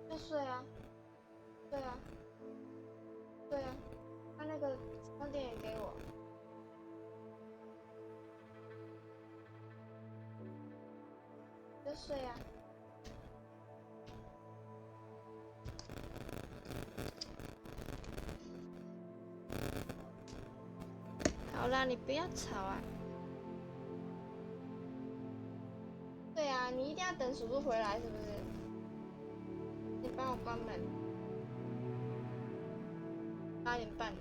就睡啊，对啊，对啊，他那个充电也给我。就睡啊。好啦，你不要吵啊。对啊，你一定要等叔叔回来，是不是？你帮我关门。8点半了。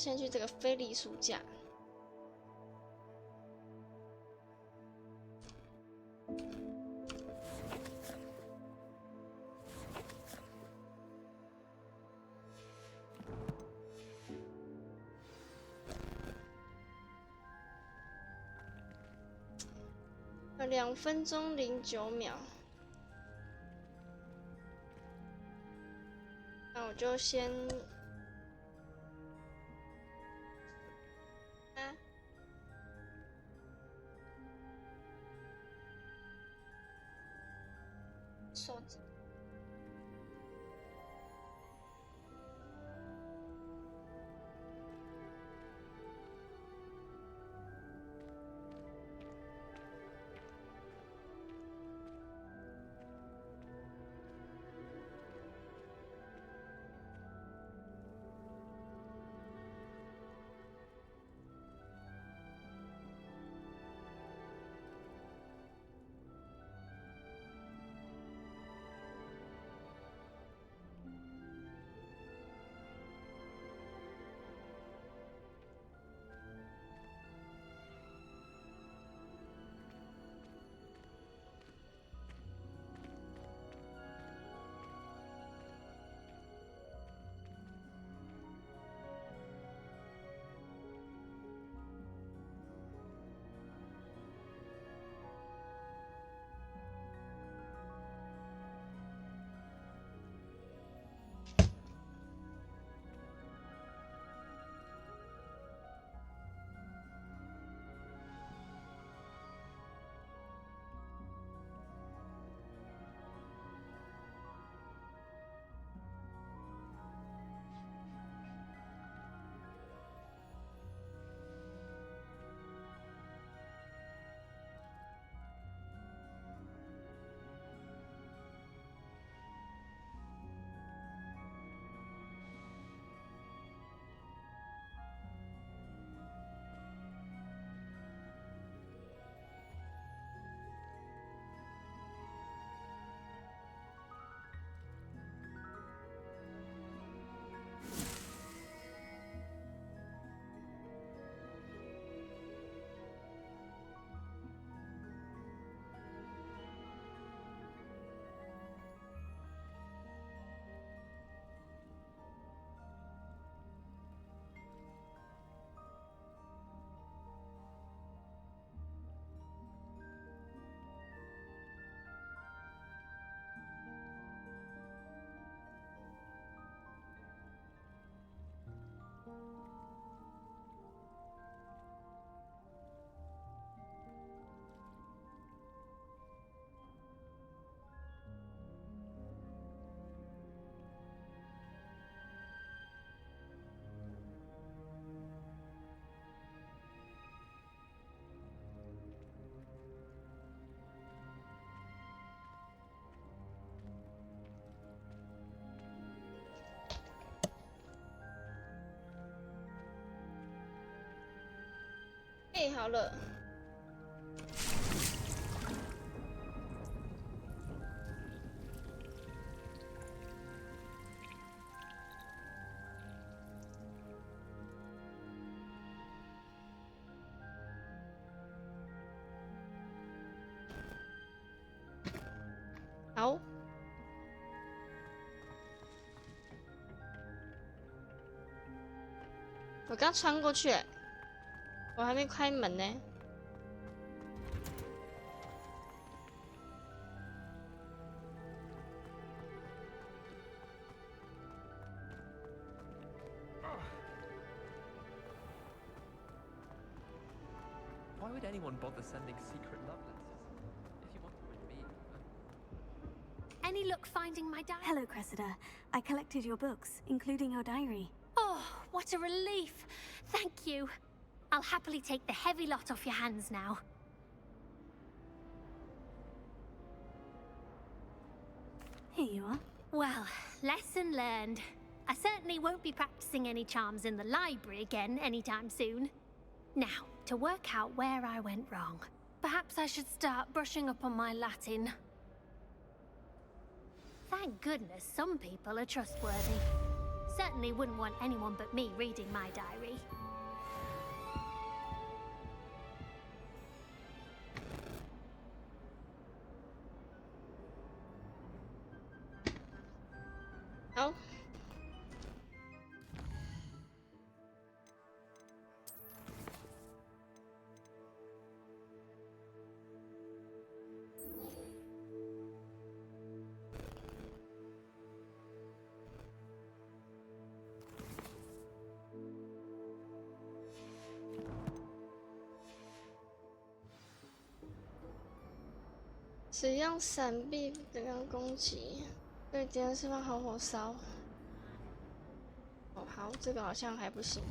先去这个非礼书架。2分钟09秒，那我就先手指。好了。好。我刚穿过去，我还没开门呢。Why would anyone bother sending secret love letters? If you want to win me. Any luck finding my diary? Hello, Cressida. I collected your books, including your diary. Oh, what a relief. Thank you. I'll happily take the heavy lot off your hands now. Here you are. Well, lesson learned. I certainly won't be practicing any charms in the library again anytime soon. Now, to work out where I went wrong. Perhaps I should start brushing up on my Latin. Thank goodness some people are trustworthy. certainly wouldn't want anyone but me reading my diary. Oh. 使用闪避等量攻击，对敌人释放好火烧。哦，好，这个好像还不行。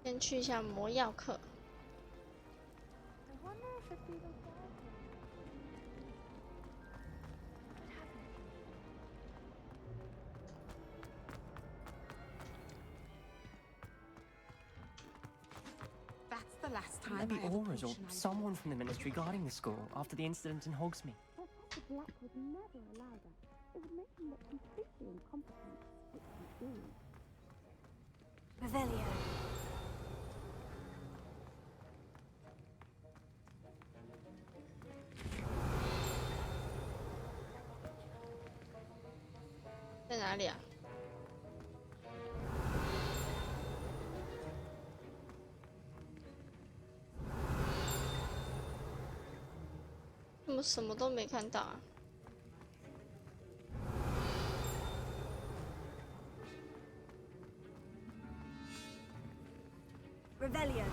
先去一下魔药课。That's the last time. Maybe I ever Aura's or portionized someone from the Ministry guarding the school after the incident in Hogsmeade. Professor Black would never allow that. It would make him look completely incompetent, which he is. Revelio. 在哪里啊？怎么什么都没看到啊？ Revelio.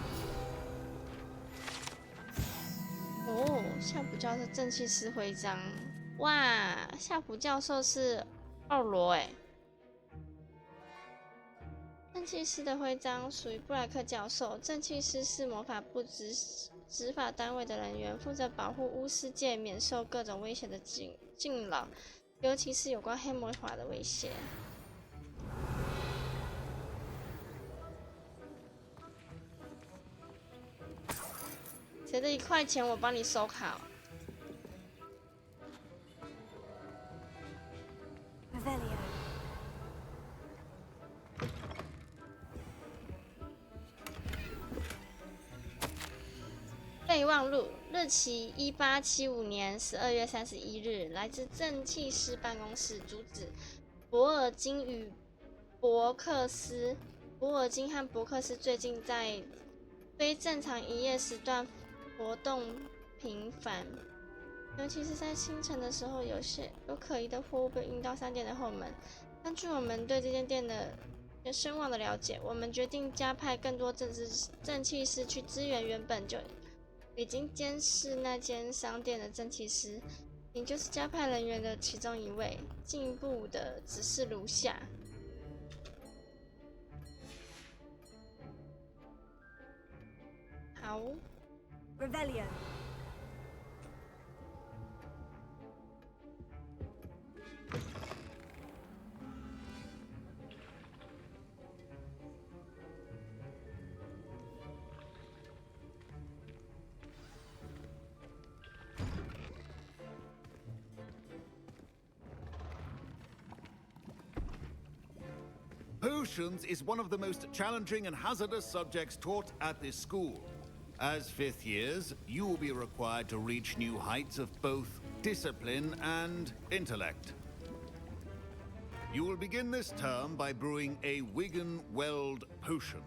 哦，夏普教授正气师徽章，哇，夏普教授是奥罗哎。正气师的徽章属于布莱克教授，正气师是魔法部执法单位的人员，负责保护巫师界免受各种威胁的禁扰，尤其是有关黑魔法的威胁。 谁的1块钱我帮你收好。Revelio. 备忘录，日期1875年12月31日，来自正气师办公室，主旨：博尔金与伯克斯。博尔金和伯克斯最近在非正常营业时段 活动频繁，尤其是在清晨的时候，有可疑的货物被运到商店的后门。根据我们对这间店的声望的了解，我们决定加派更多正气师去支援原本就已经监视那间商店的正气师。你就是加派人员的其中一位。进一步的指示如下。 好。 Revelio. Potions is one of the most challenging and hazardous subjects taught at this school. As 5th years, you will be required to reach new heights of both discipline and intellect. You will begin this term by brewing a Wigan-Weld potion.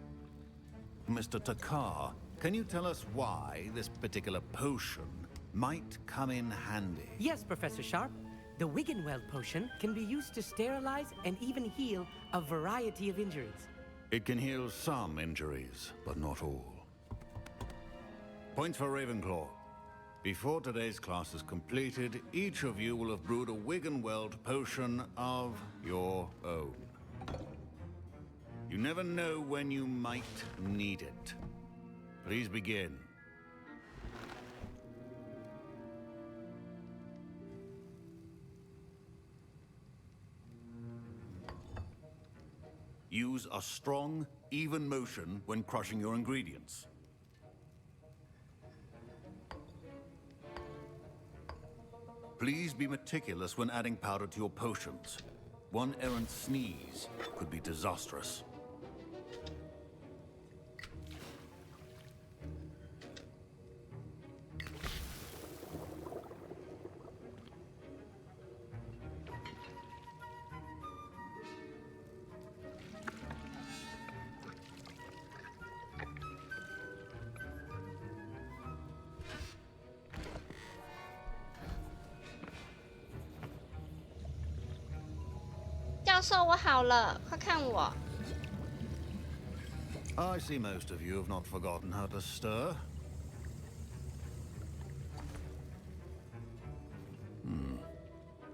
Mr. Takar, can you tell us why this particular potion might come in handy? Yes, Professor Sharp. The Wigan-Weld potion can be used to sterilize and even heal a variety of injuries. It can heal some injuries, but not all. Points for Ravenclaw. Before today's class is completed, each of you will have brewed a Wigan-Weld potion of your own. You never know when you might need it. Please begin. Use a strong, even motion when crushing your ingredients. Please be meticulous when adding powder to your potions. One errant sneeze could be disastrous. I see most of you have not forgotten how to stir.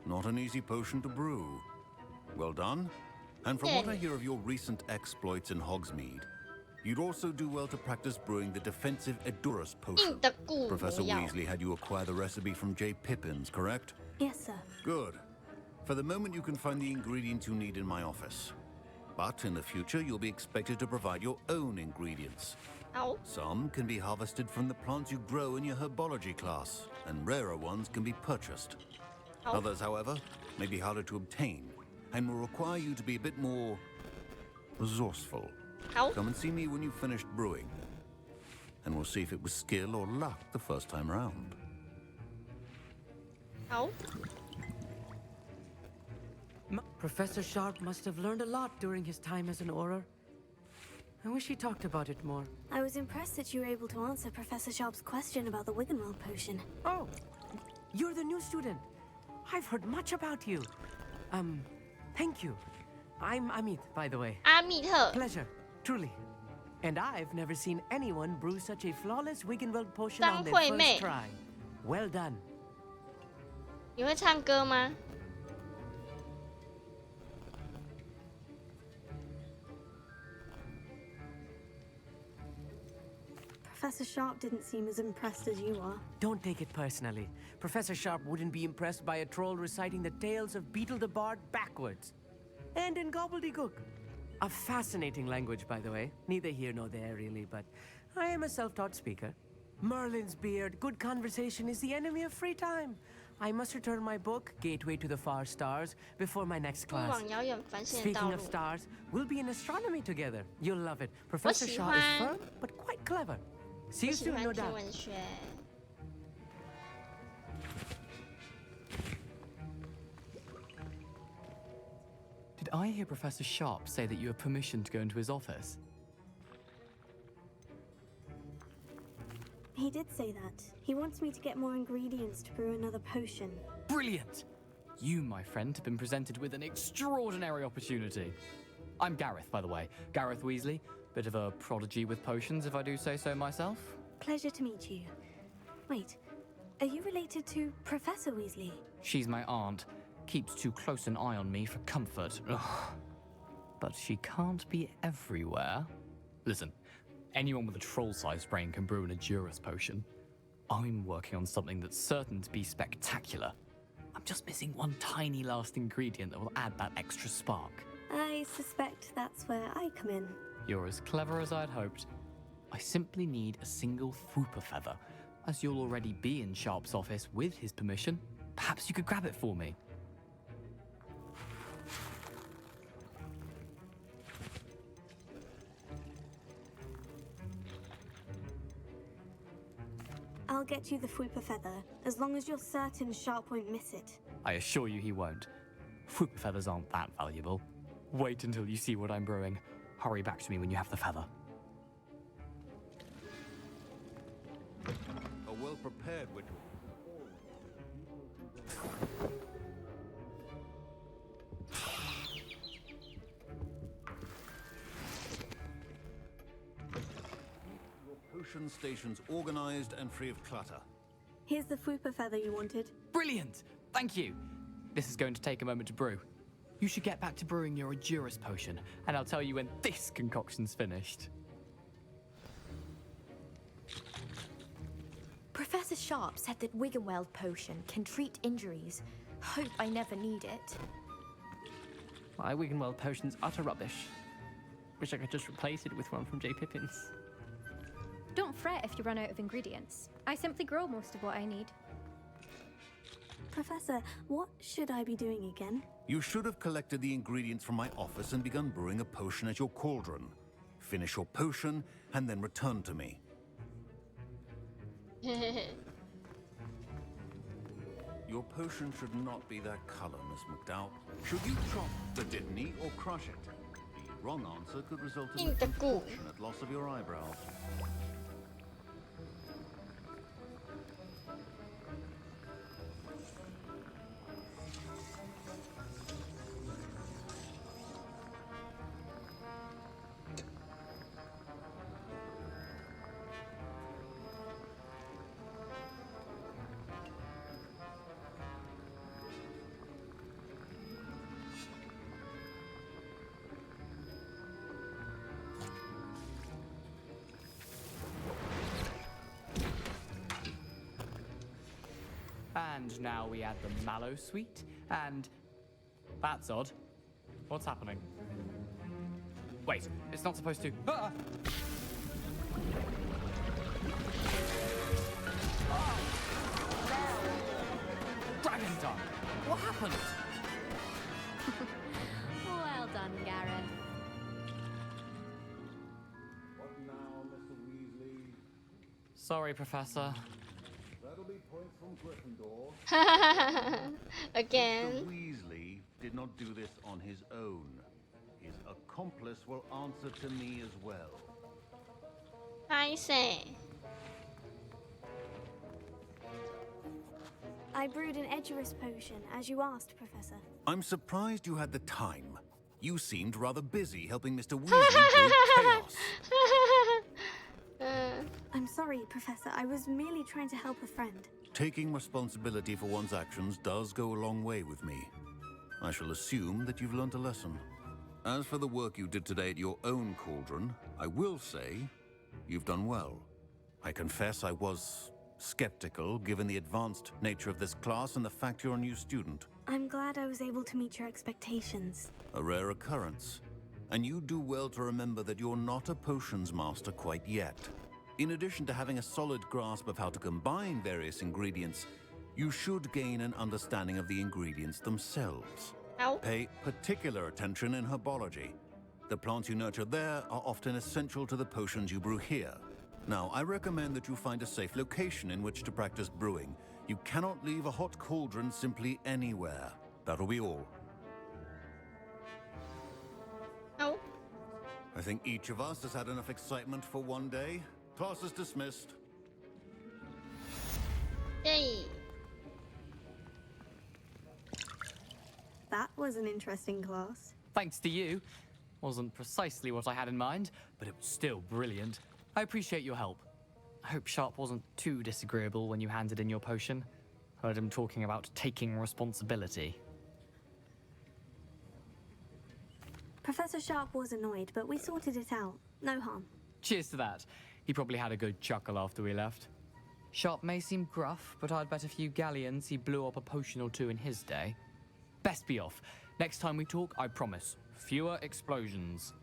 Not an easy potion to brew. Well done. And from what I hear of your recent exploits in Hogsmeade, you'd also do well to practice brewing the defensive Edurus potion. Professor Weasley had you acquire the recipe from J. Pippin's, correct? Yes, sir. Good. For the moment, you can find the ingredients you need in my office. But in the future, you'll be expected to provide your own ingredients. Some can be harvested from the plants you grow in your herbology class, and rarer ones can be purchased. Others, however, may be harder to obtain, and will require you to be a bit more resourceful. Come and see me when you've finished brewing, and we'll see if it was skill or luck the first time around. Professor Sharp must have learned a lot during his time as an Auror. I wish he talked about it more. I was impressed that you were able to answer Professor Sharp's question about the Wiggenweld potion. Oh, you're the new student. I've heard much about you. Thank you. I'm Amit, by the way. Pleasure, truly. And I've never seen anyone brew such a flawless Wiggenweld potion on their first try. Well done. 你会唱歌吗？ Professor Sharp didn't seem as impressed as you are. Don't take it personally. Professor Sharp wouldn't be impressed by a troll reciting the tales of Beetle the Bard backwards. And in gobbledygook. A fascinating language, by the way. Neither here nor there, really, but I am a self-taught speaker. Merlin's beard, good conversation is the enemy of free time. I must return my book, Gateway to the Far Stars, before my next class. Speaking of stars, we'll be in astronomy together. You'll love it. Professor Sharp is firm, but quite clever. See you soon, no doubt. Did I hear Professor Sharp say that you have permission to go into his office? He did say that. He wants me to get more ingredients to brew another potion. Brilliant! You, my friend, have been presented with an extraordinary opportunity. I'm Gareth, by the way. Gareth Weasley. Bit of a prodigy with potions, if I do say so myself. Pleasure to meet you. Wait, are you related to Professor Weasley? She's my aunt. Keeps too close an eye on me for comfort. Ugh. But she can't be everywhere. Listen, anyone with a troll-sized brain can brew an Edurus potion. I'm working on something that's certain to be spectacular. I'm just missing one tiny last ingredient that will add that extra spark. I suspect that's where I come in. You're as clever as I'd hoped. I simply need a single Fwooper feather. As you'll already be in Sharp's office with his permission, perhaps you could grab it for me. I'll get you the Fwooper feather, as long as you're certain Sharp won't miss it. I assure you he won't. Fwooper feathers aren't that valuable. Wait until you see what I'm brewing. Hurry back to me when you have the feather. A well-prepared ritual. Your potion stations organized and free of clutter. Here's the Fwooper feather you wanted. Brilliant! Thank you! This is going to take a moment to brew. You should get back to brewing your Edurus potion, and I'll tell you when this concoction's finished. Professor Sharp said that Wiggenweld potion can treat injuries. Hope I never need it. My Wiggenweld potion's utter rubbish. Wish I could just replace it with one from J. Pippin's. Don't fret if you run out of ingredients. I simply grow most of what I need. Professor, what should I be doing again? You should have collected the ingredients from my office and begun brewing a potion at your cauldron. Finish your potion and then return to me. Your potion should not be that color, Miss McDowell. Should you chop the Dittany or crush it? The wrong answer could result in an unfortunate loss of your eyebrows. And now we add the mallow sweet, and that's odd. What's happening? Wait, it's not supposed to. Ah! Dragon Tongue! What happened? Well done, Gareth. What now, Mr. Weasley? Sorry, Professor. That'll be points from Gryffindor. Again. Mr. Weasley did not do this on his own. His accomplice will answer to me as well. I say. I brewed an Edgerus potion, as you asked, Professor. I'm surprised you had the time. You seemed rather busy helping Mr. Weasley brew chaos. I'm sorry, Professor. I was merely trying to help a friend. Taking responsibility for one's actions does go a long way with me. I shall assume that you've learnt a lesson. As for the work you did today at your own cauldron, I will say you've done well. I confess I was skeptical, given the advanced nature of this class and the fact you're a new student. I'm glad I was able to meet your expectations. A rare occurrence. And you do well to remember that you're not a potions master quite yet. In addition to having a solid grasp of how to combine various ingredients, you should gain an understanding of the ingredients themselves. Ow. Pay particular attention in herbology. The plants you nurture there are often essential to the potions you brew here. Now, I recommend that you find a safe location in which to practice brewing. You cannot leave a hot cauldron simply anywhere. That'll be all. Ow. I think each of us has had enough excitement for one day. Class is dismissed. Yay. That was an interesting class. Thanks to you. Wasn't precisely what I had in mind, but it was still brilliant. I appreciate your help. I hope Sharp wasn't too disagreeable when you handed in your potion. Heard him talking about taking responsibility. Professor Sharp was annoyed, but we sorted it out. No harm. Cheers to that. He probably had a good chuckle after we left. Sharp may seem gruff, but I'd bet a few galleons he blew up a potion or two in his day. Best be off. Next time we talk, I promise, fewer explosions.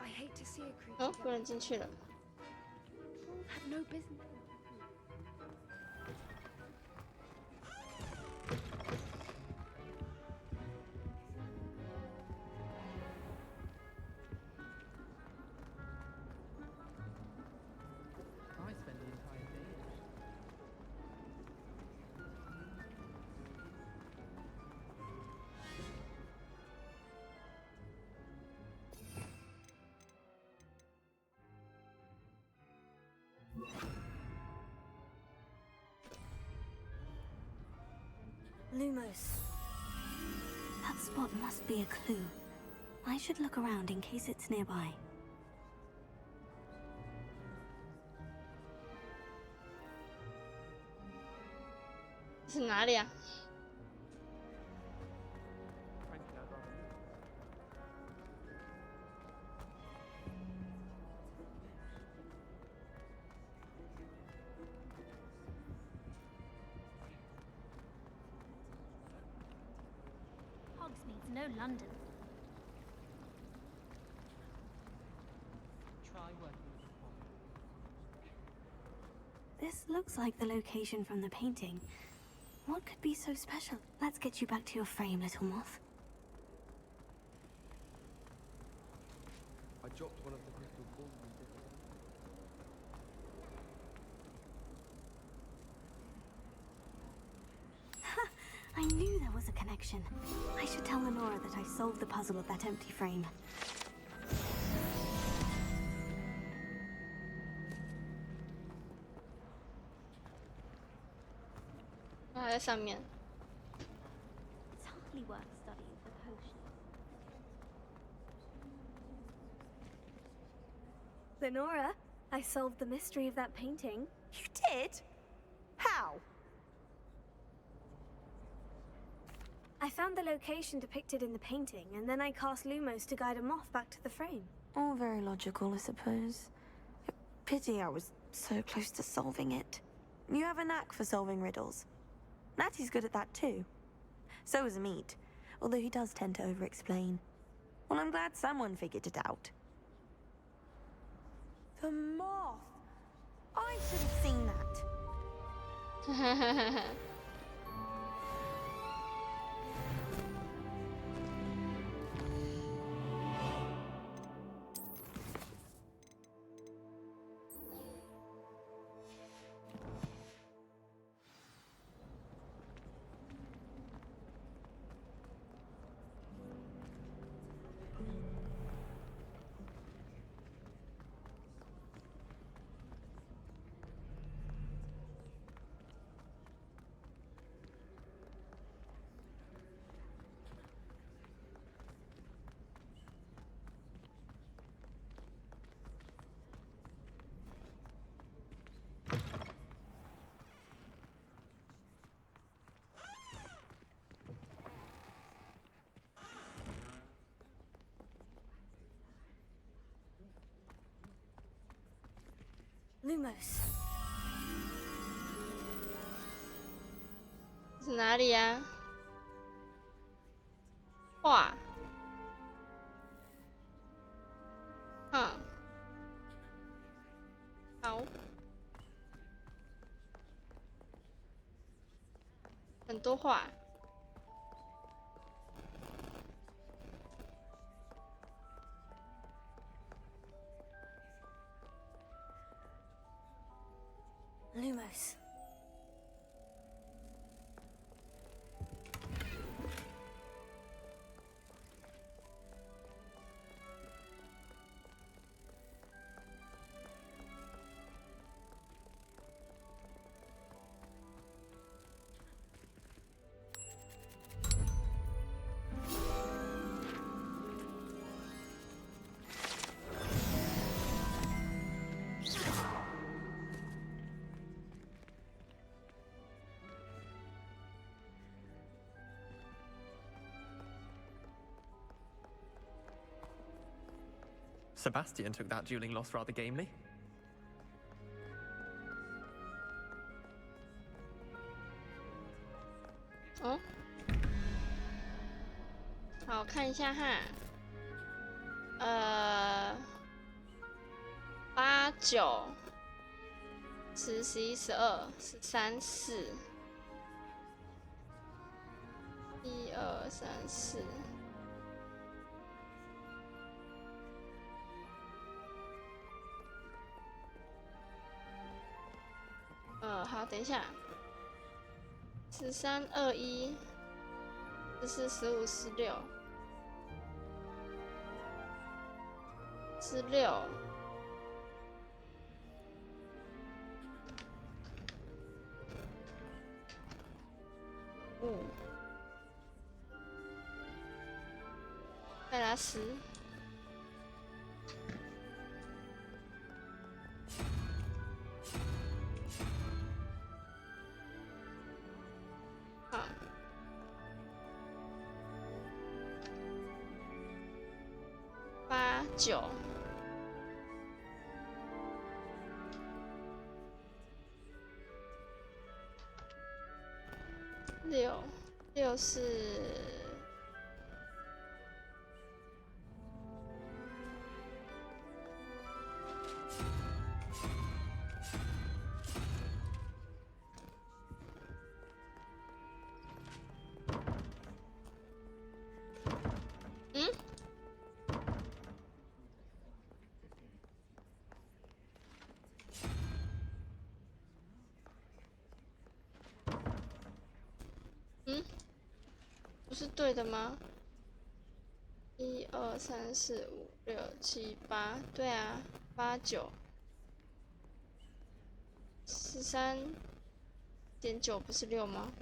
I hate to see a creature 哦，不能进去了。 have no business. I spend the entire day. Lumos. That spot must be a clue. I should look around in case it's nearby. 是哪里啊？ Hogsmeade's no London. This looks like the location from the painting. What could be so special? Let's get you back to your frame, little moth. I dropped one of the crystal balls and did Ha! I knew there was a connection. I should tell Lenora that I solved the puzzle of that empty frame. 还在上面。 It's hardly worth studying for potions. Lenora, I solved the mystery of that painting. You did? How? I found the location depicted in the painting, and then I cast Lumos to guide a moth back to the frame. All very logical, I suppose. Pity I was so close to solving it. You have a knack for solving riddles. Natty's good at that too. So is Amit, although he does tend to over-explain. Well, I'm glad someone figured it out. The moth! I should have seen that. Lumos. 是哪里呀？画。好。很多画。 Lumos. Sebastian took that dueling loss rather gamely. 哦，好，看一下哈。8、9、10、11、12、13、4、1、2、3、4。 好，等一下，13、21、14、15、16、16。5巴斯。好。8、9。6是不是对的吗？1、2、3、4、5、6、7、8，对啊，8、9、13.9不是6吗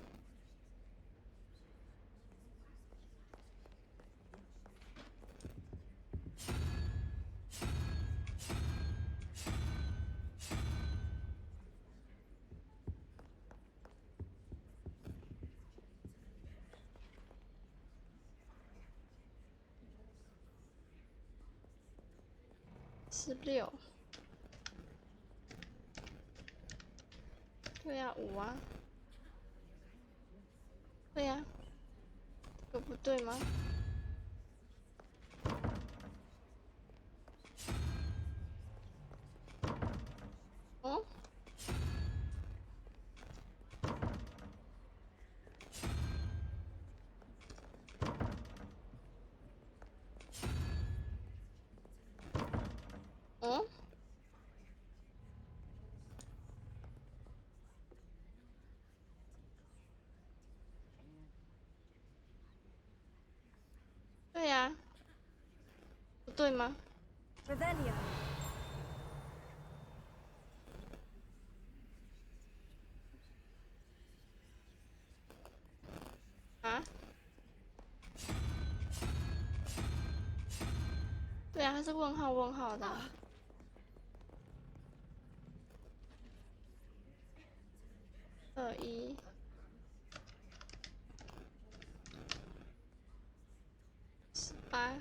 ？16，对呀，5啊，对呀，这个不对吗？哦，哦。对呀，不对吗？ Revelio. 啊？对啊，它是问号问号的啊。2、1。18。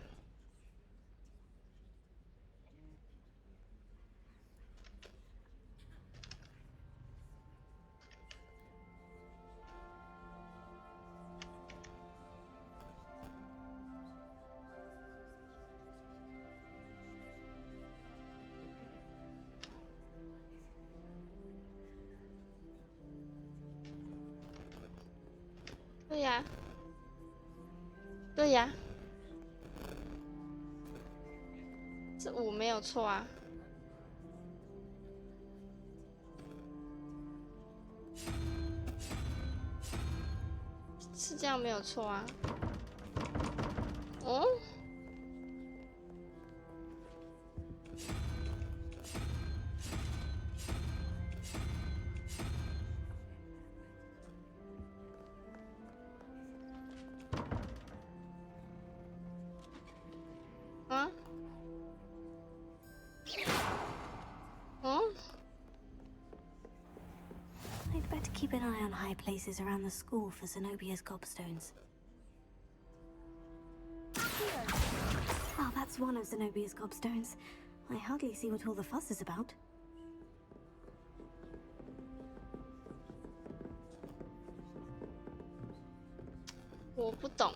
对呀，对呀，这5没有错啊。是这样没有错啊。哦。啊？哦？ I'd better keep an eye on high places around the school for Zenobia's gobstones. Oh, that's one of Zenobia's gobstones. I hardly see what all the fuss is about. 我不懂，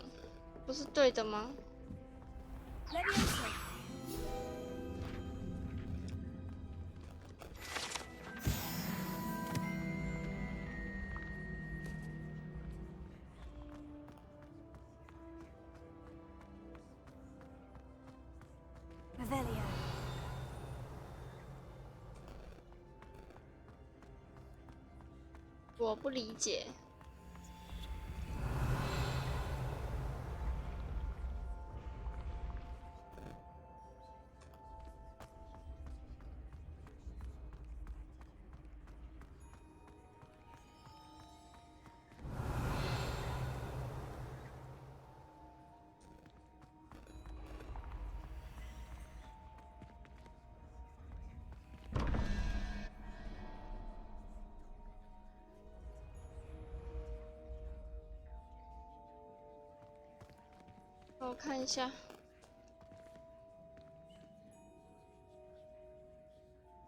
不是对的吗？ Revelio. 我不理解。我看一下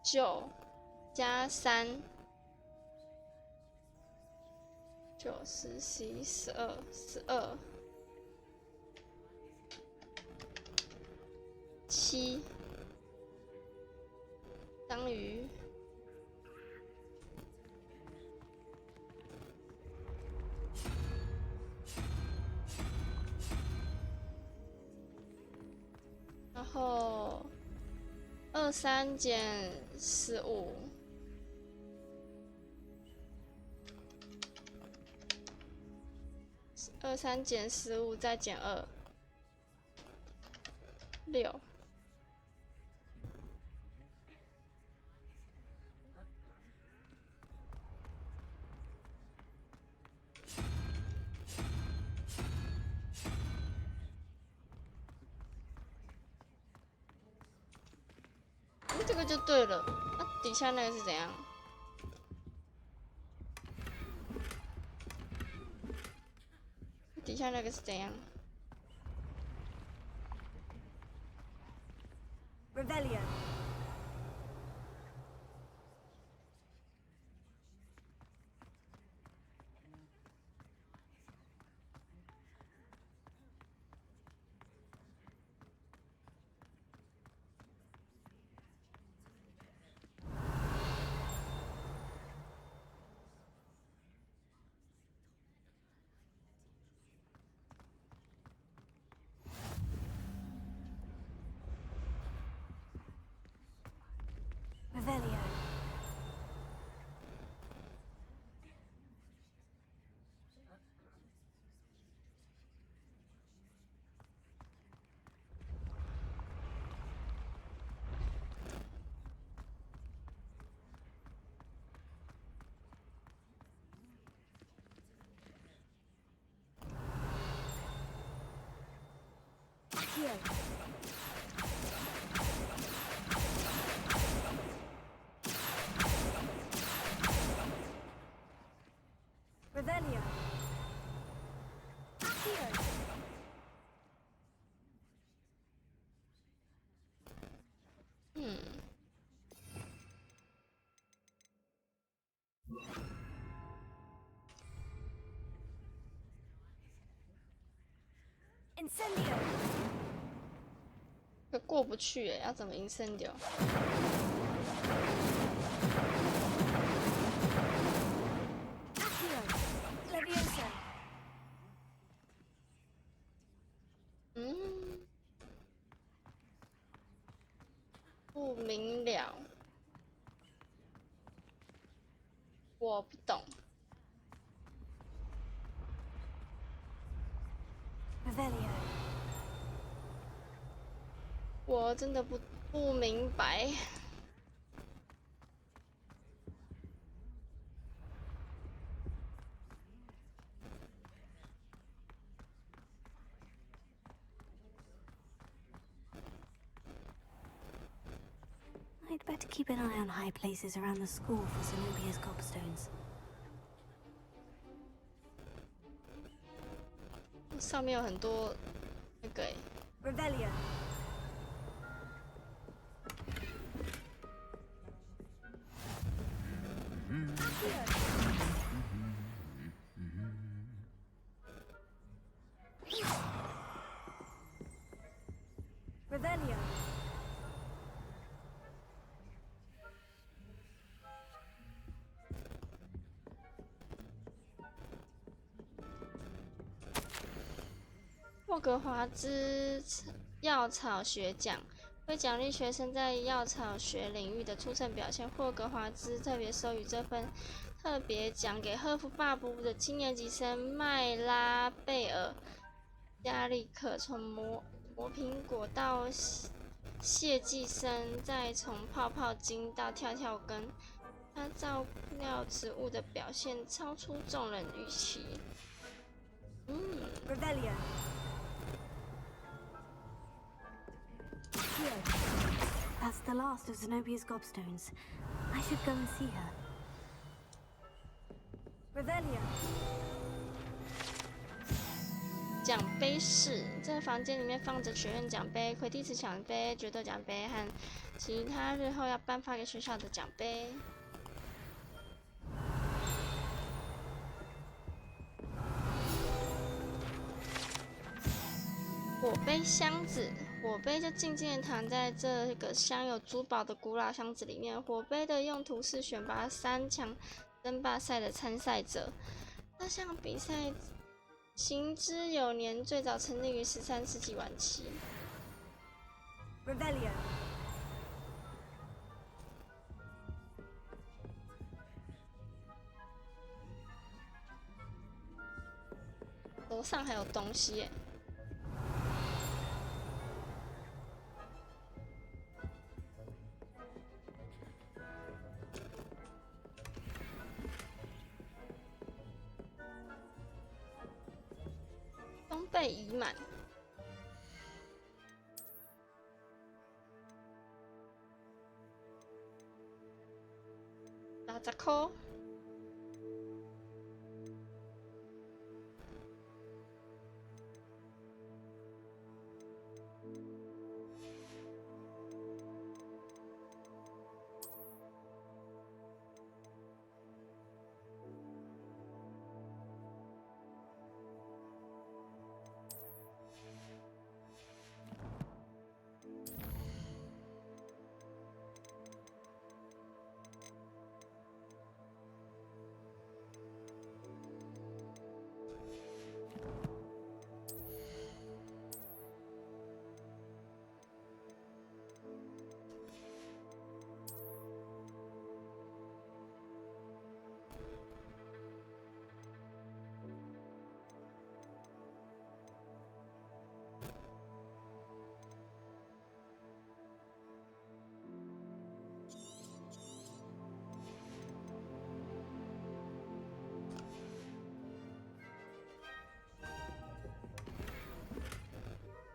，9加3，9、10、11、12、7，章鱼。然后23减15，减15再减2，6。这个就对了。啊，底下那个是怎样？底下那个是怎样 Revelio. Revelio. Here. Revelio. Here. Incendio. 这过不去耶，要怎么 incendio？ 不明了，我不懂。Revelio. 我真的不明白。I'd better keep an eye on high places around the school for Zenobia's gobstones. 上面有很多那个 Revelio. Revelio. 霍格华兹药草学奖为奖励学生在药草学领域的出色表现，霍格华兹特别授予这份特别奖给赫夫巴布的7年级生麦拉贝尔加利克，从磨苹果到谢寄生，再从泡泡茎到跳跳根，他照料植物的表现超出众人预期。Revelio. Here. That's the last of Zenobia's gobstones. I should go and see her. Revelio. 奖杯室，这个房间里面放着学院奖杯、魁地奇奖杯、决斗奖杯和其他日后要颁发给学校的奖杯。火杯箱子，火杯就静静地躺在这个镶有珠宝的古老箱子里面。火杯的用途是选拔3强争霸赛的参赛者。这项比赛行之有年，最早成立于13世纪晚期。Revelio。楼上还有东西耶。装备已满。60块。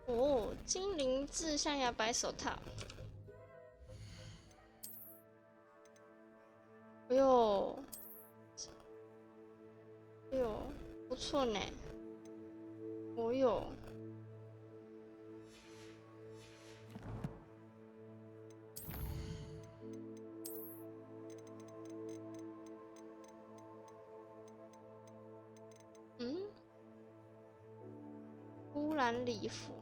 哦，精灵质象牙白手套。哎呦，哎呦，不错呢。哦呦，嗯，乌兰礼服。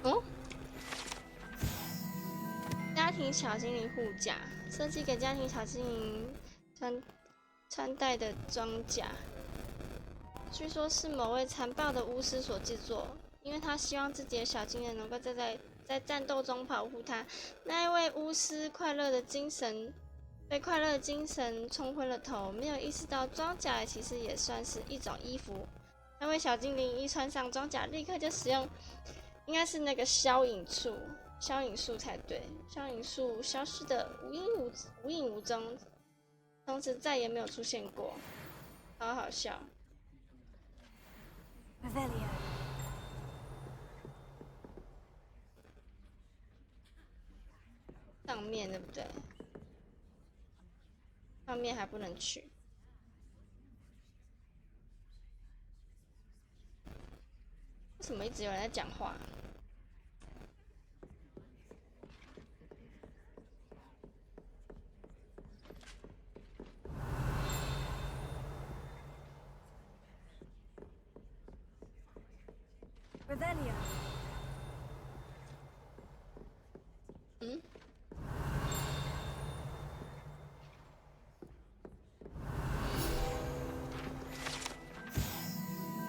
哦，家庭小精灵护甲，设计给家庭小精灵穿戴的装甲，据说是某位残暴的巫师所制作，因为他希望自己的小精灵能够在战斗中保护他。那一位巫师被快乐的精神冲昏了头，没有意识到装甲其实也算是一种衣服。那位小精灵一穿上装甲，立刻就使用，应该是那个消影术才对。消影术消失的无影无踪，从此再也没有出现过，好好笑。上面对不对？上面还不能去。为什么一直有人在讲话嗯？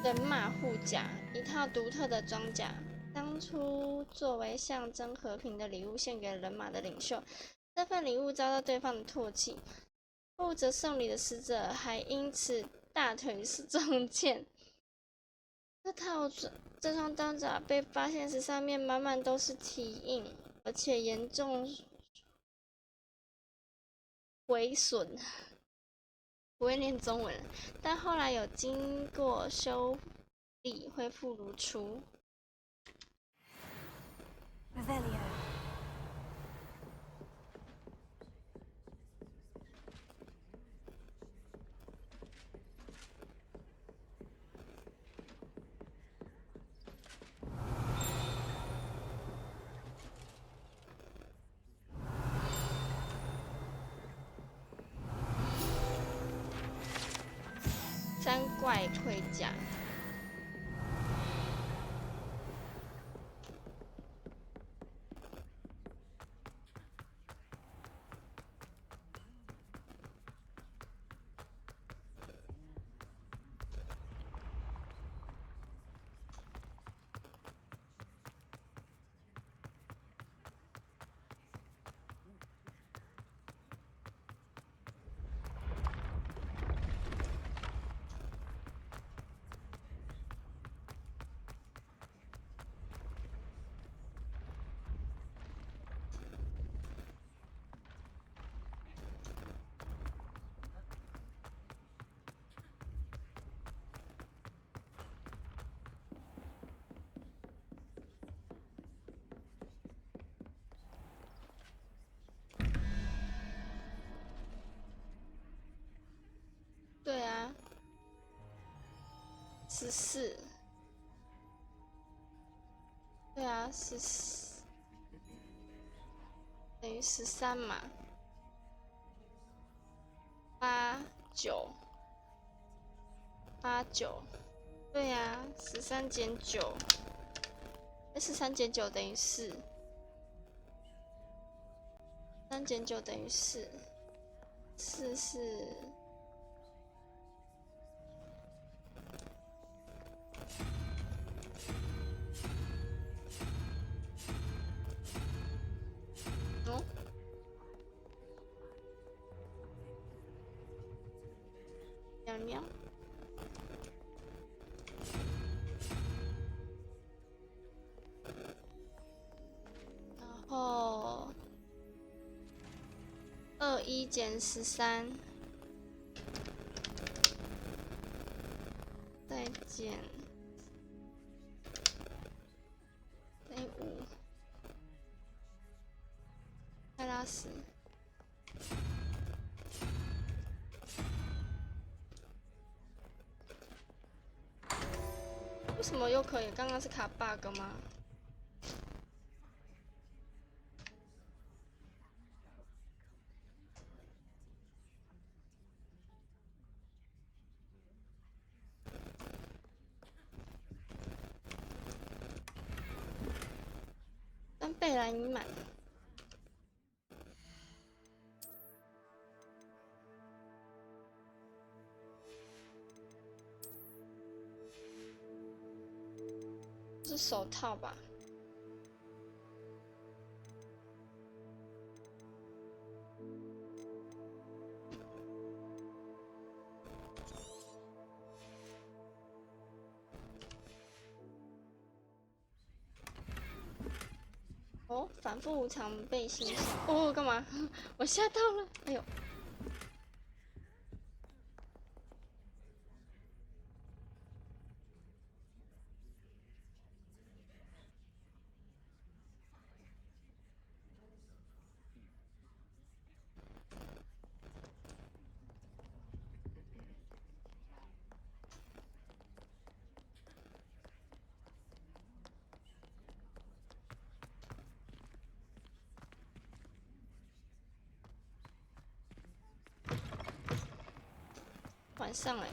人马护甲，一套独特的装甲，当初作为象征和平的礼物献给人马的领袖，这份礼物遭到对方的唾弃，负责送礼的使者还因此大腿中箭。这双刀爪被发现时，上面满满都是蹄印，而且严重毁损。不会念中文，但后来有经过修理，恢复如初。Revelio. 三怪盔甲。对啊，14。对啊，14等于13嘛，8、9、8、9。对啊，13减9，13减9等于4。3减9等于4，4是。哦，喵喵。然后21减13，再减等于5，再拉10。为什么又可以？刚刚是卡 bug 吗？但贝莱已满。是手套吧？哦，反复无常被欣赏。哦，干嘛？我吓到了！哎呦。晚上哎。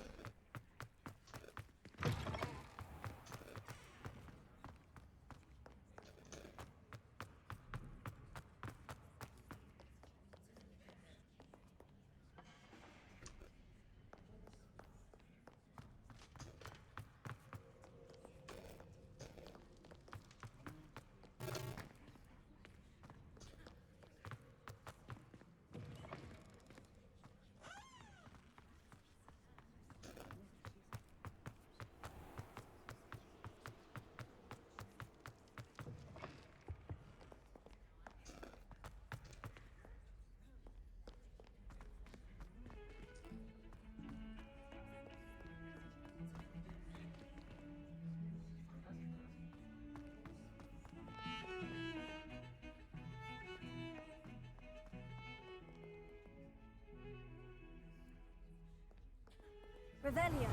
Revelio.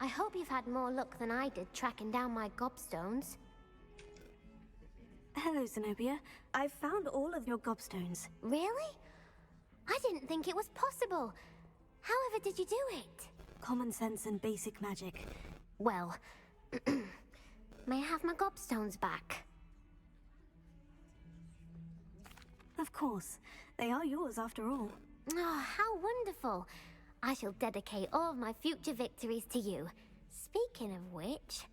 I hope you've had more luck than I did tracking down my gobstones. Hello, Zenobia. I've found all of your gobstones. Really? I didn't think it was possible. However did you do it? Common sense and basic magic. Well, may I have my gobstones back? Of course. They are yours after all. Oh, how wonderful. I shall dedicate all of my future victories to you. Speaking of which,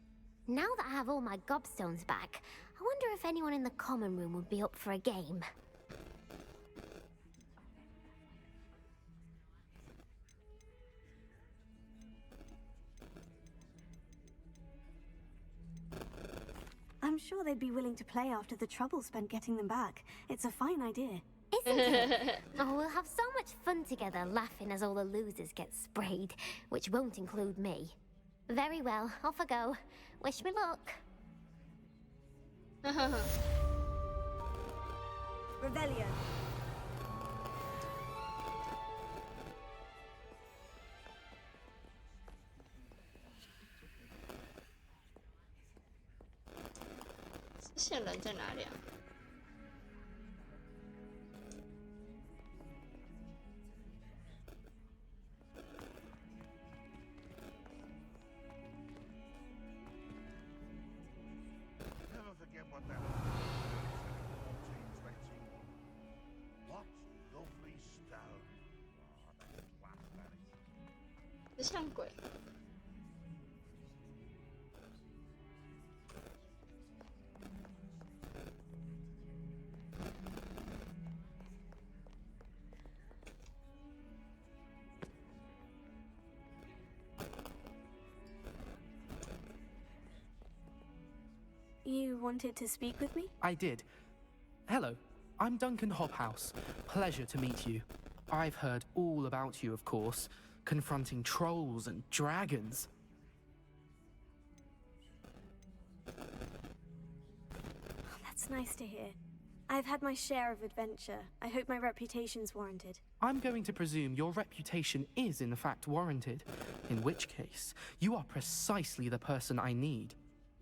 now that I have all my gobstones back, I wonder if anyone in the common room would be up for a game. I'm sure they'd be willing to play after the trouble spent getting them back. It's a fine idea. Isn't it? Oh, we'll have so much fun together, laughing as all the losers get sprayed, which won't include me. Very well, off I go. Wish me luck. Revelio.这些人在哪里啊？ Never forget what that What lovely stone. Oh, that's class, that is. 这像鬼。 You wanted to speak with me? I did. Hello, I'm Duncan Hobhouse. Pleasure to meet you. I've heard all about you, of course, confronting trolls and dragons. That's nice to hear. I've had my share of adventure. I hope my reputation's warranted. I'm going to presume your reputation is in fact warranted, in which case, you are precisely the person I need.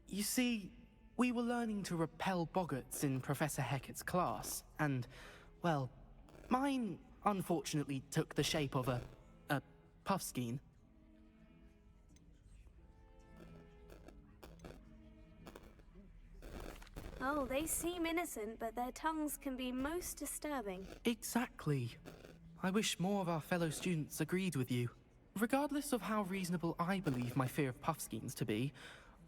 You see, we were learning to repel boggarts in Professor Hecat's class, and, well, mine unfortunately took the shape of a puffskein. Oh, they seem innocent, but their tongues can be most disturbing. Exactly. I wish more of our fellow students agreed with you. Regardless of how reasonable I believe my fear of puffskeins to be,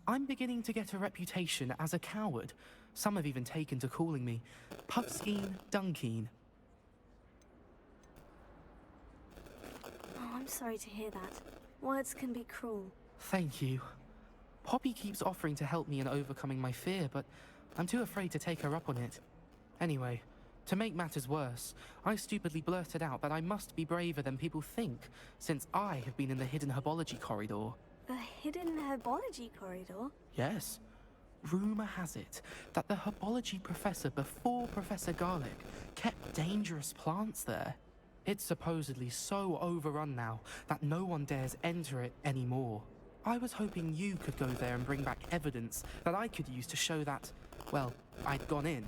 I'm beginning to get a reputation as a coward. Some have even taken to calling me Puffskeen Dunkeen. Oh, I'm sorry to hear that. Words can be cruel. Thank you. Poppy keeps offering to help me in overcoming my fear, but I'm too afraid to take her up on it. Anyway, to make matters worse, I stupidly blurted out that I must be braver than people think, since I have been in the hidden herbology corridor. The hidden herbology corridor? Yes. Rumor has it that the herbology professor before Professor Garlic kept dangerous plants there. It's supposedly so overrun now that no one dares enter it anymore. I was hoping you could go there and bring back evidence that I could use to show that, well, I'd gone in.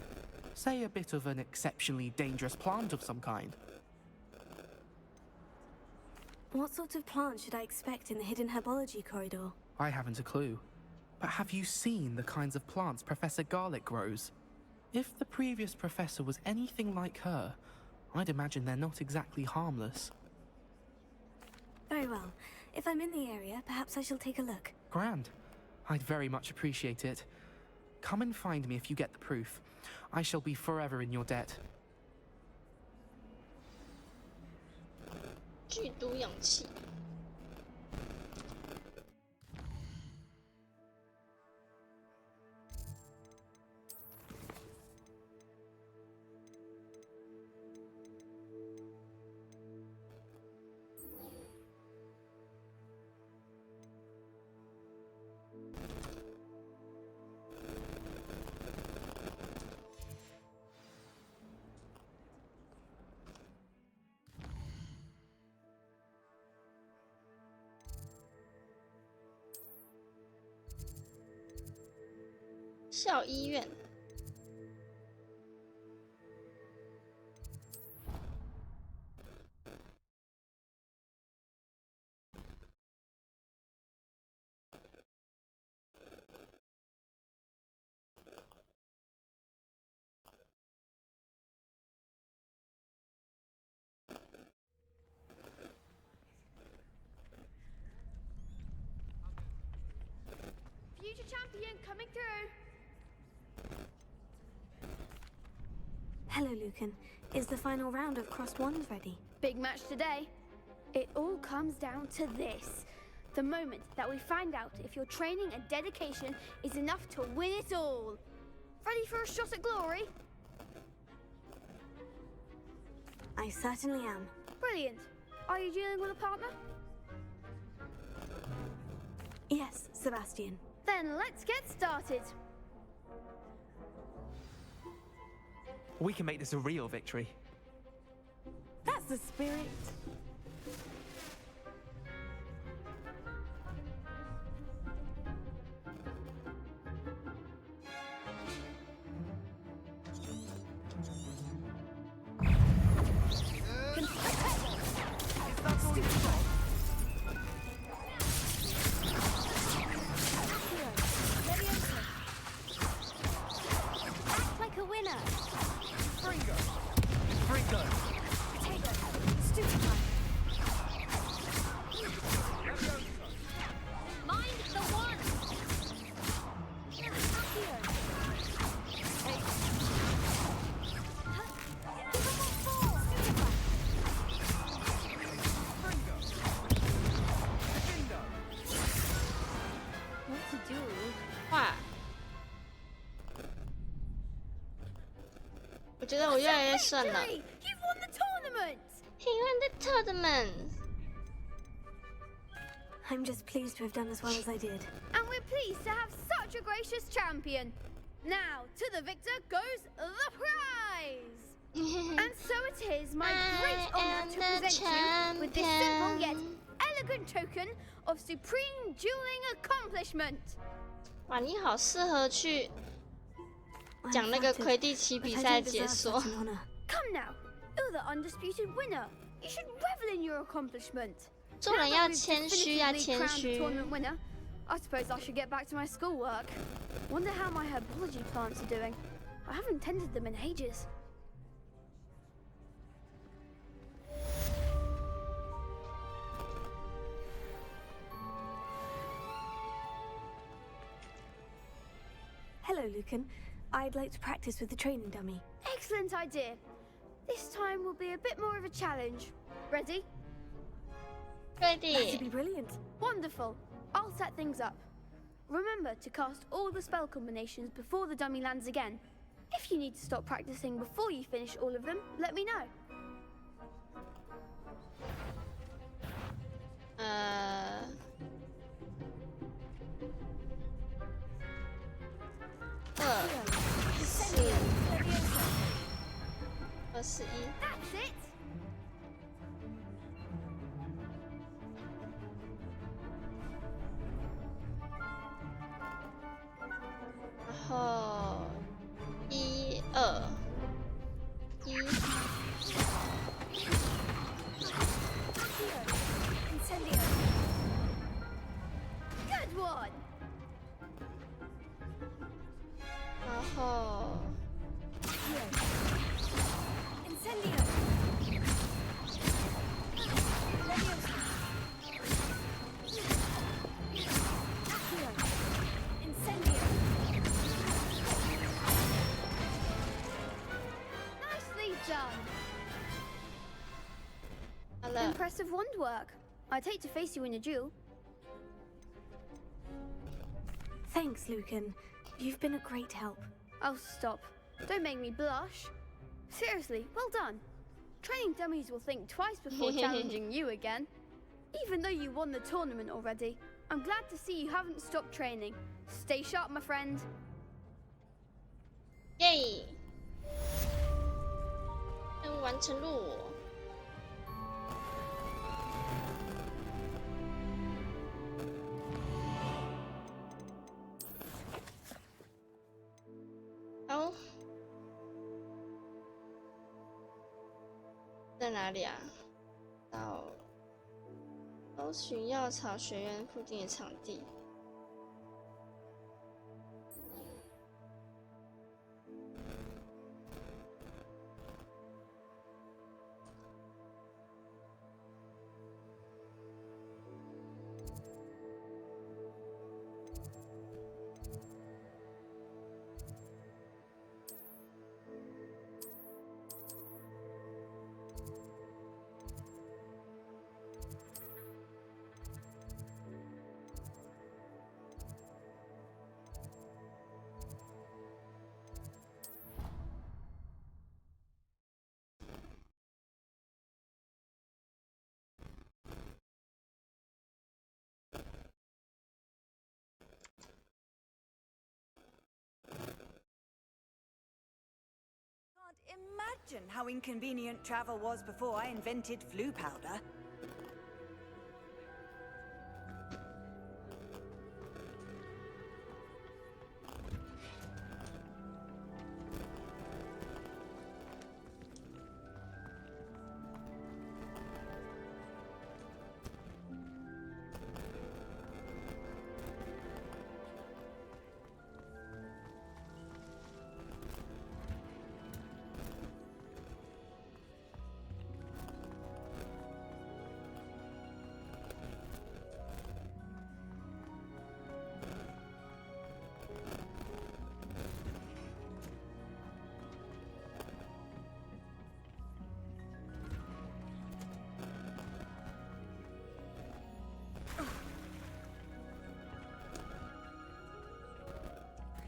Say a bit of an exceptionally dangerous plant of some kind. What sort of plant should I expect in the hidden herbology corridor? I haven't a clue. But have you seen the kinds of plants Professor Garlic grows? If the previous professor was anything like her, I'd imagine they're not exactly harmless. Very well. If I'm in the area, perhaps I shall take a look. Grand. I'd very much appreciate it. Come and find me if you get the proof. I shall be forever in your debt. 剧毒氧气。校医院。Future champion coming through. Hello, Lucan. Is the final round of Crossed Wands ready? Big match today. It all comes down to this. The moment that we find out if your training and dedication is enough to win it all. Ready for a shot at glory? I certainly am. Brilliant. Are you dealing with a partner? Yes, Sebastian. Then let's get started. We can make this a real victory. That's the spirit. Act like a winner. Fringo! Potato. Stupefy. Mind the one. Accio. Hey. Give him a four. Stupefy. What to do? 哇！我觉得我越来越顺了。 Victory! You've won the tournament! He won the tournament. I'm just pleased to have done as well as I did. And we're pleased to have such a gracious champion. Now, to the victor goes the prize! And so it is my great honor to present you with this simple yet elegant token of supreme dueling accomplishment. 哇，你好适合去讲那个魁地奇比赛解说。 Come now, you're the undisputed winner. You should revel in your accomplishment. 做人要谦虚呀，谦虚。 Tournament winner. I suppose I should get back to my schoolwork. Wonder how my herbology plants are doing. I haven't tended them in ages. Hello, Lucan. I'd like to practice with the training dummy. Excellent idea. This time will be a bit more of a challenge. Ready? Ready. That should be brilliant. Wonderful. I'll set things up. Remember to cast all the spell combinations before the dummy lands again. If you need to stop practicing before you finish all of them, let me know. 21。 That's it. 然后1、2、1。 Incendio. Good one. 然后 Incendio. Leviosa. Accio. Incendio. Nicely done. 好了。 Impressive wand work. I'd hate to face you in a duel. Thanks, Lucan. You've been a great help. Oh, stop. Don't make me blush. Seriously, well done. Training dummies will think twice before challenging you again. Even though you won the tournament already, I'm glad to see you haven't stopped training. Stay sharp, my friend. 耶！任务完成喽！在哪里啊？到搜寻药草学院附近的场地。Imagine how inconvenient travel was before I invented flu powder.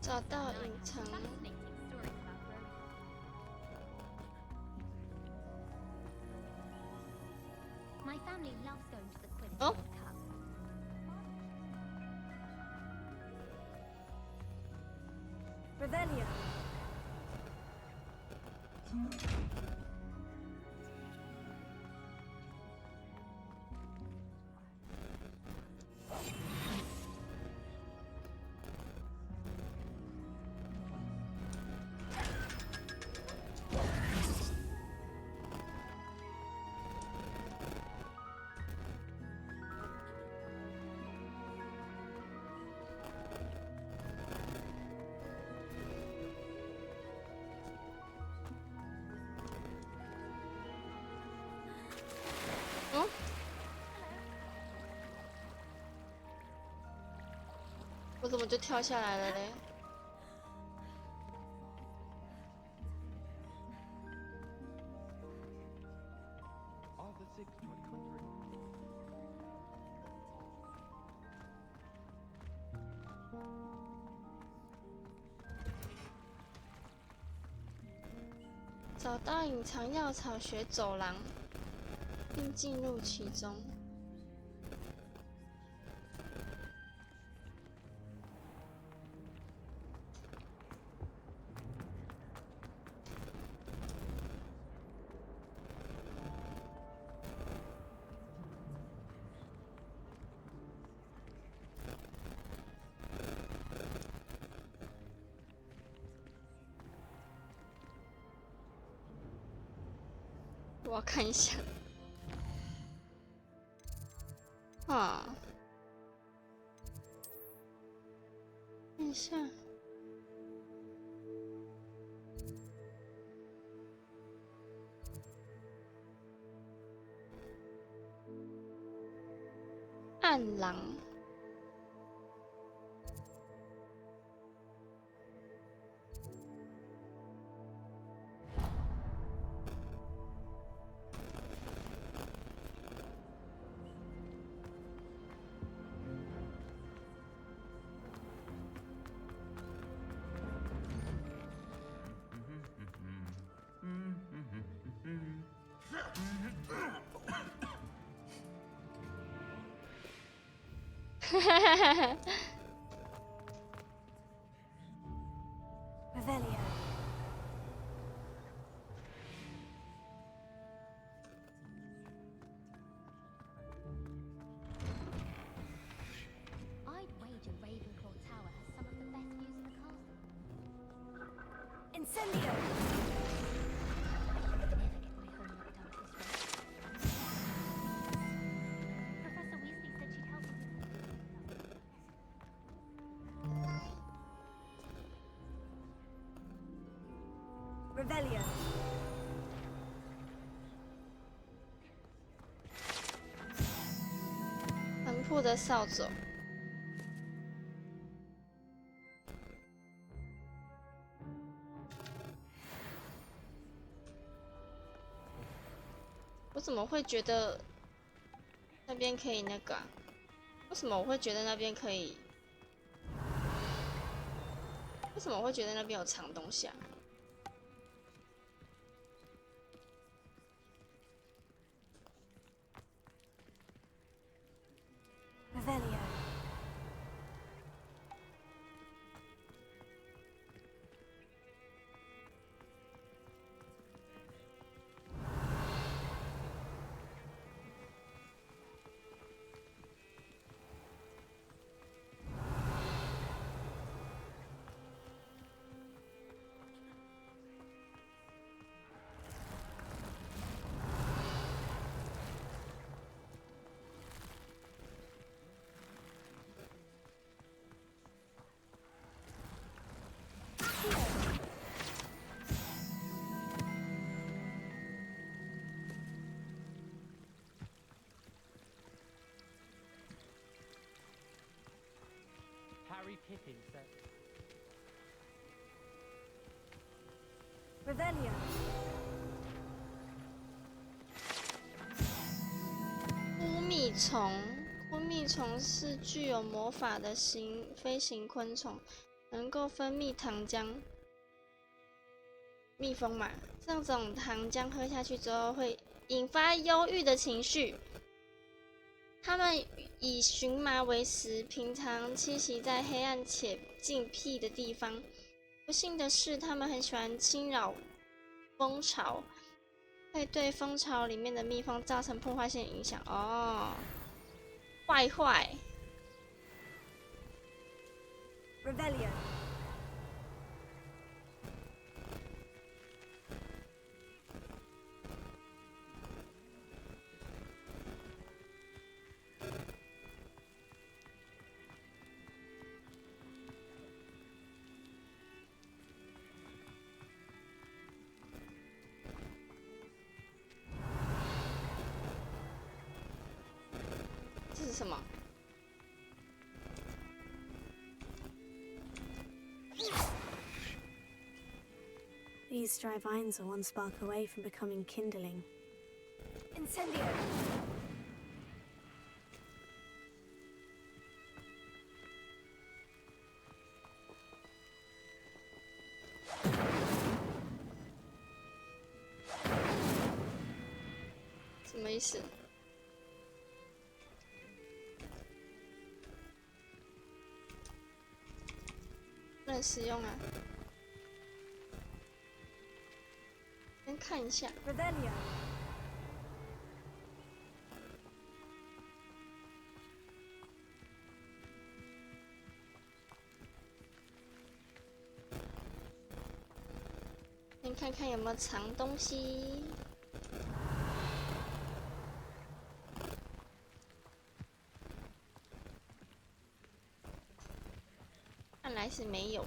找到隐藏。My family loves going to the Quidditch Oh. World Cup. Revelio.我怎么就跳下来了嘞？ Arthur 6, 找到隐藏药草学走廊，并进入其中。 我要看一下。啊，看一下。暗狼。 Revelio. I'd wager Ravenclaw Tower has some of the best views of the castle. Incendio. Never get my homework done at this rate. Revelio. 残破的扫帚。我怎么会觉得那边可以那个啊？为什么我会觉得那边可以？为什么我会觉得那边有藏东西啊？ Revelio. Harry Pippin said. Revelio. 枯蜜虫，枯蜜虫是具有魔法的飞行昆虫，能够分泌糖浆。蜜蜂嘛，这种糖浆喝下去之后会引发忧郁的情绪。它们以荨麻为食，平常栖息在黑暗且静僻的地方。不幸的是，它们很喜欢侵扰蜂巢，会对蜂巢里面的蜜蜂造成破坏性影响。哦，坏坏。Revelio. 这是什么？ These dry vines are one spark away from becoming kindling. Incendio. 什么意思？不能使用啊！先看一下。Revelio. 先看看有没有藏东西。看来是没有。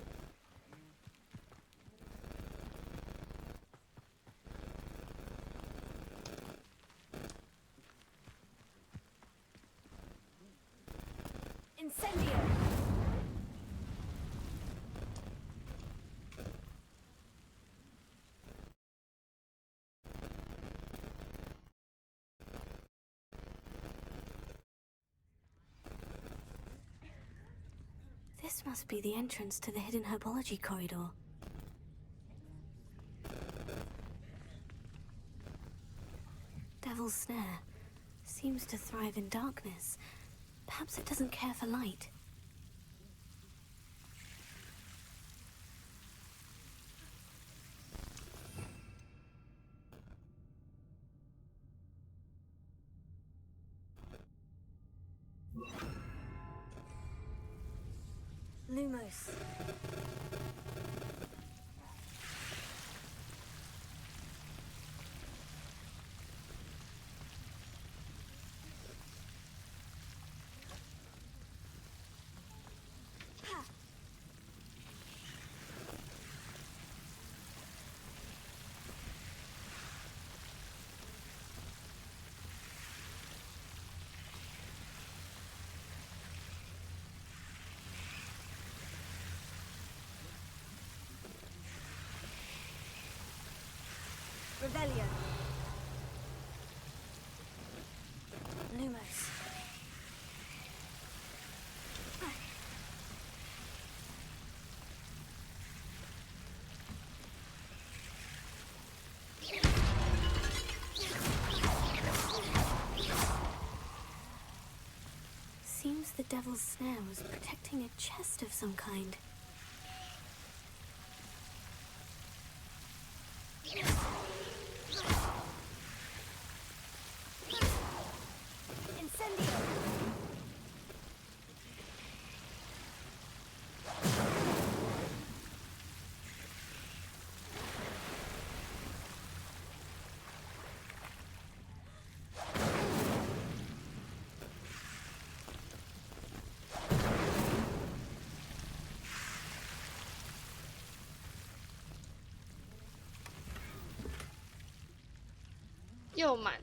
Incendio. This must be the entrance to the hidden herbology corridor. Devil's Snare seems to thrive in darkness. Perhaps it doesn't care for light. Lumos. Revelio. Lumos. Seems the devil's snare was protecting a chest of some kind. Incendio!又满。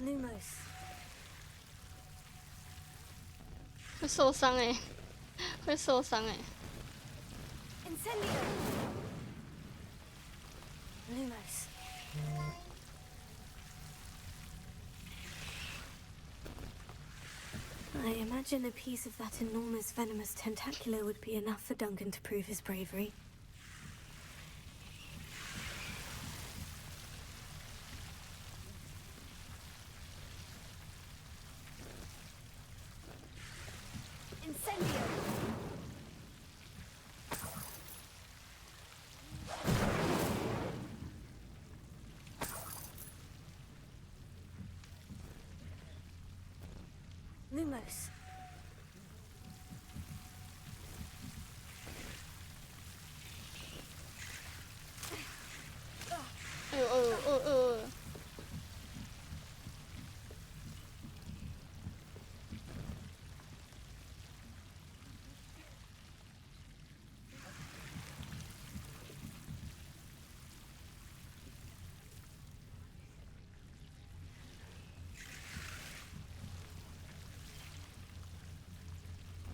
Lumos. 会受伤哎，会受伤哎。Incendio. Lumos. I imagine a piece of that enormous venomous tentacular would be enough for Duncan to prove his bravery. Lumos. 哎呦哎呦哎呦哎呦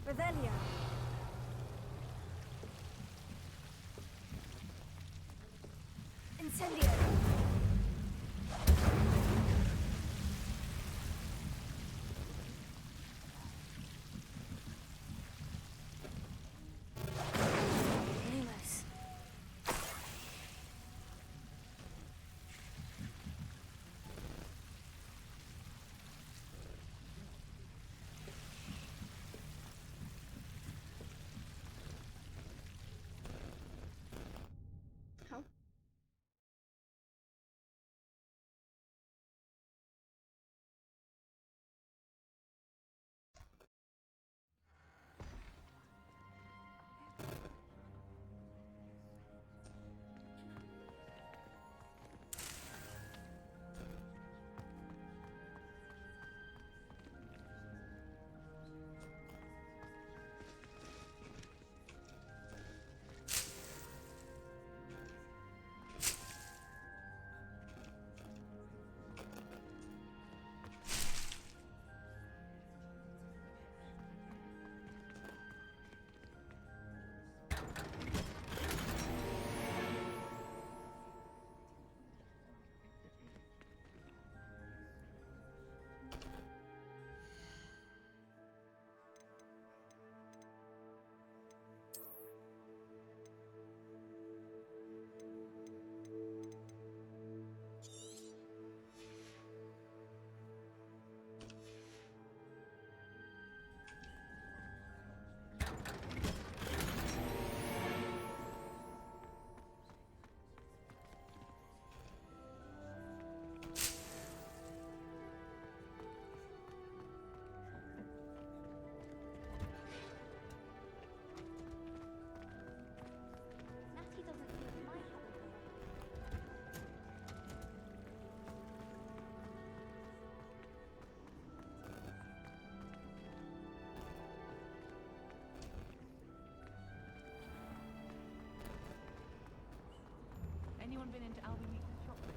！Revelio. Incendio. Lumos. Anyone been into Albie Meats chocolate?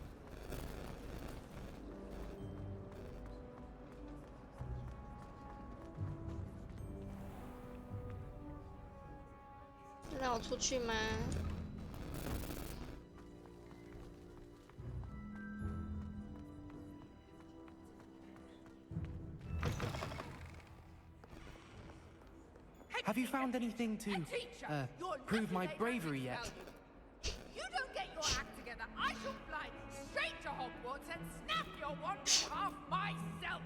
是让我出去吗？ Have you found anything to, prove my bravery yet? You don't get your act together, I shall fly straight to Hogwarts and snap your wand in half myself!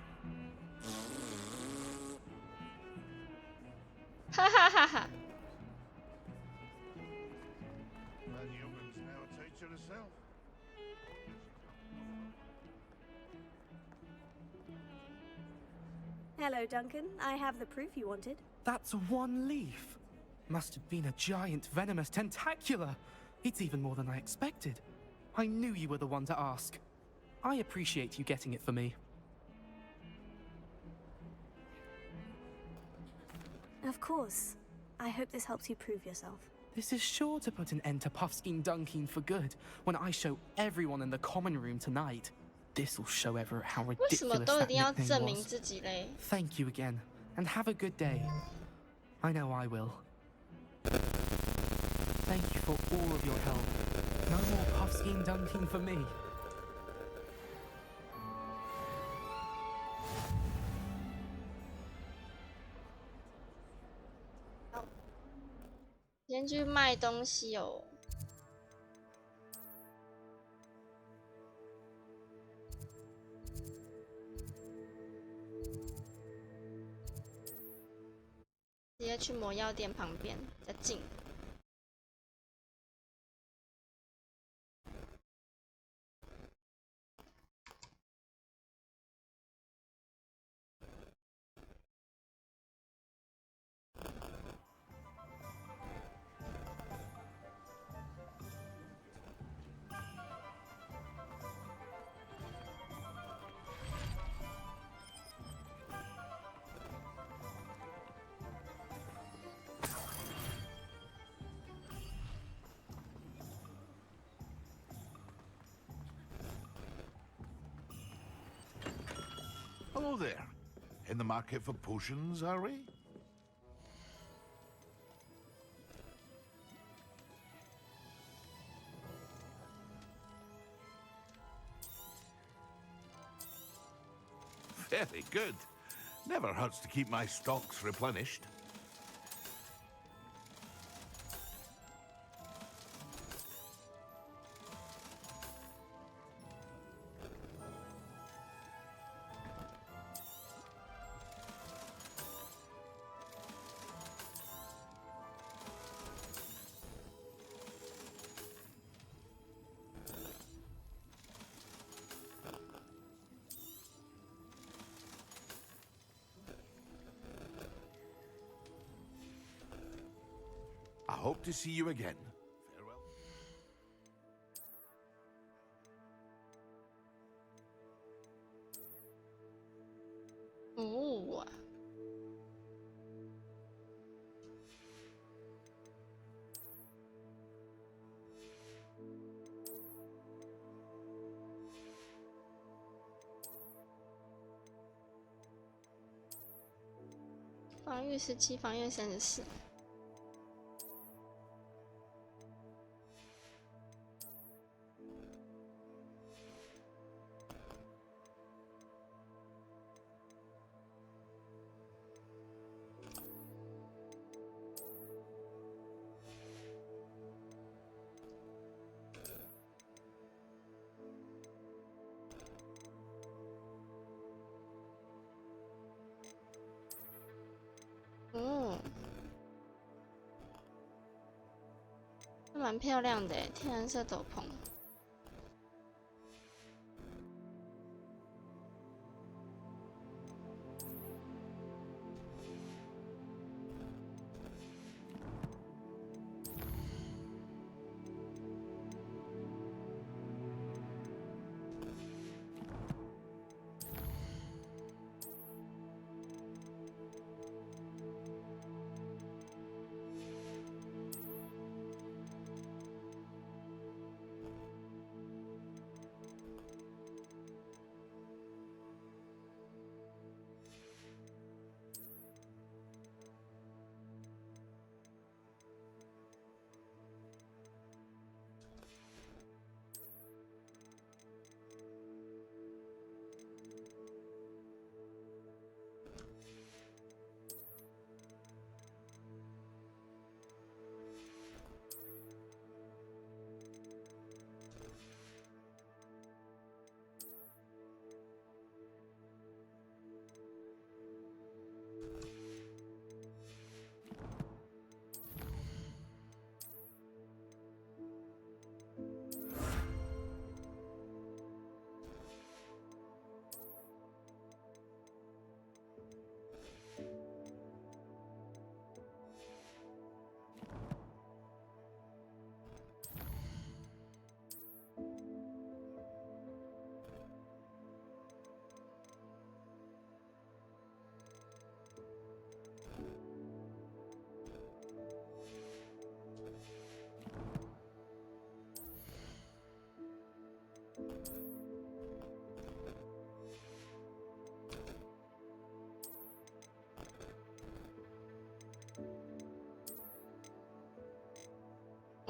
哈哈哈哈！ And Yogan's now a teacher herself. Hello, Duncan. I have the proof you wanted. That's one leaf. Must have been a giant venomous tentacula. It's even more than I expected. I knew you were the one to ask. I appreciate you getting it for me. Of course. I hope this helps you prove yourself. This is sure to put an end to Puffskein Dunkeen for good when I show everyone in the common room tonight. This'll show Everett how 为什 ridiculous 么都一 that 定要 nickname 证明 was. 自己嘞？ Thank you again, and have a good day. I know I will. Thank you for all of your help. No more Puffskein Dunkeen for me. 先去卖东西哦。直接去魔药店旁边，再进。Hello there. In the market for potions, are we? Very good. Never hurts to keep my stocks replenished. I hope to see you again. Farewell. 哦，防御17，防御34。哦，蛮漂亮的耶，天蓝色斗篷。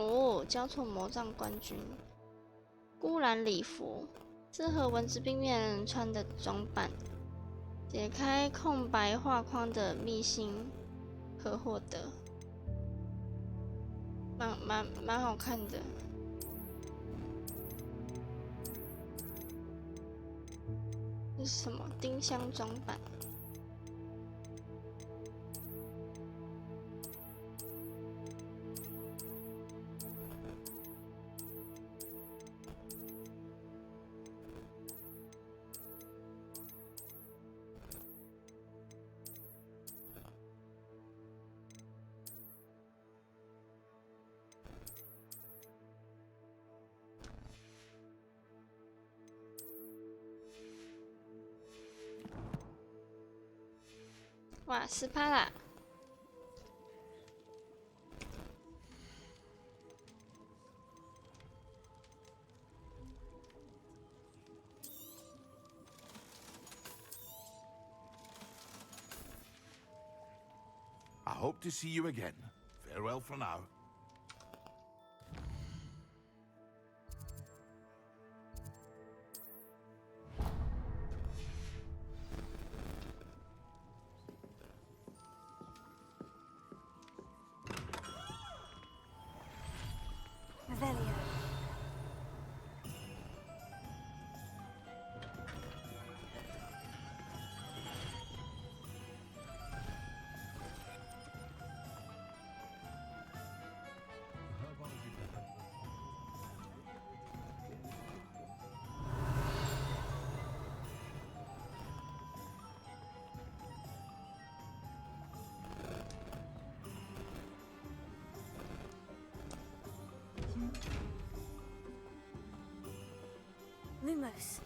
哦，交错魔杖冠军，孤蓝礼服，适合文质彬彬的人穿的装扮。解开空白画框的秘辛可获得，蛮好看的。这是什么？丁香装扮。哇，10%啦！ hope to see you again. Farewell for now. Revelio. Lumos.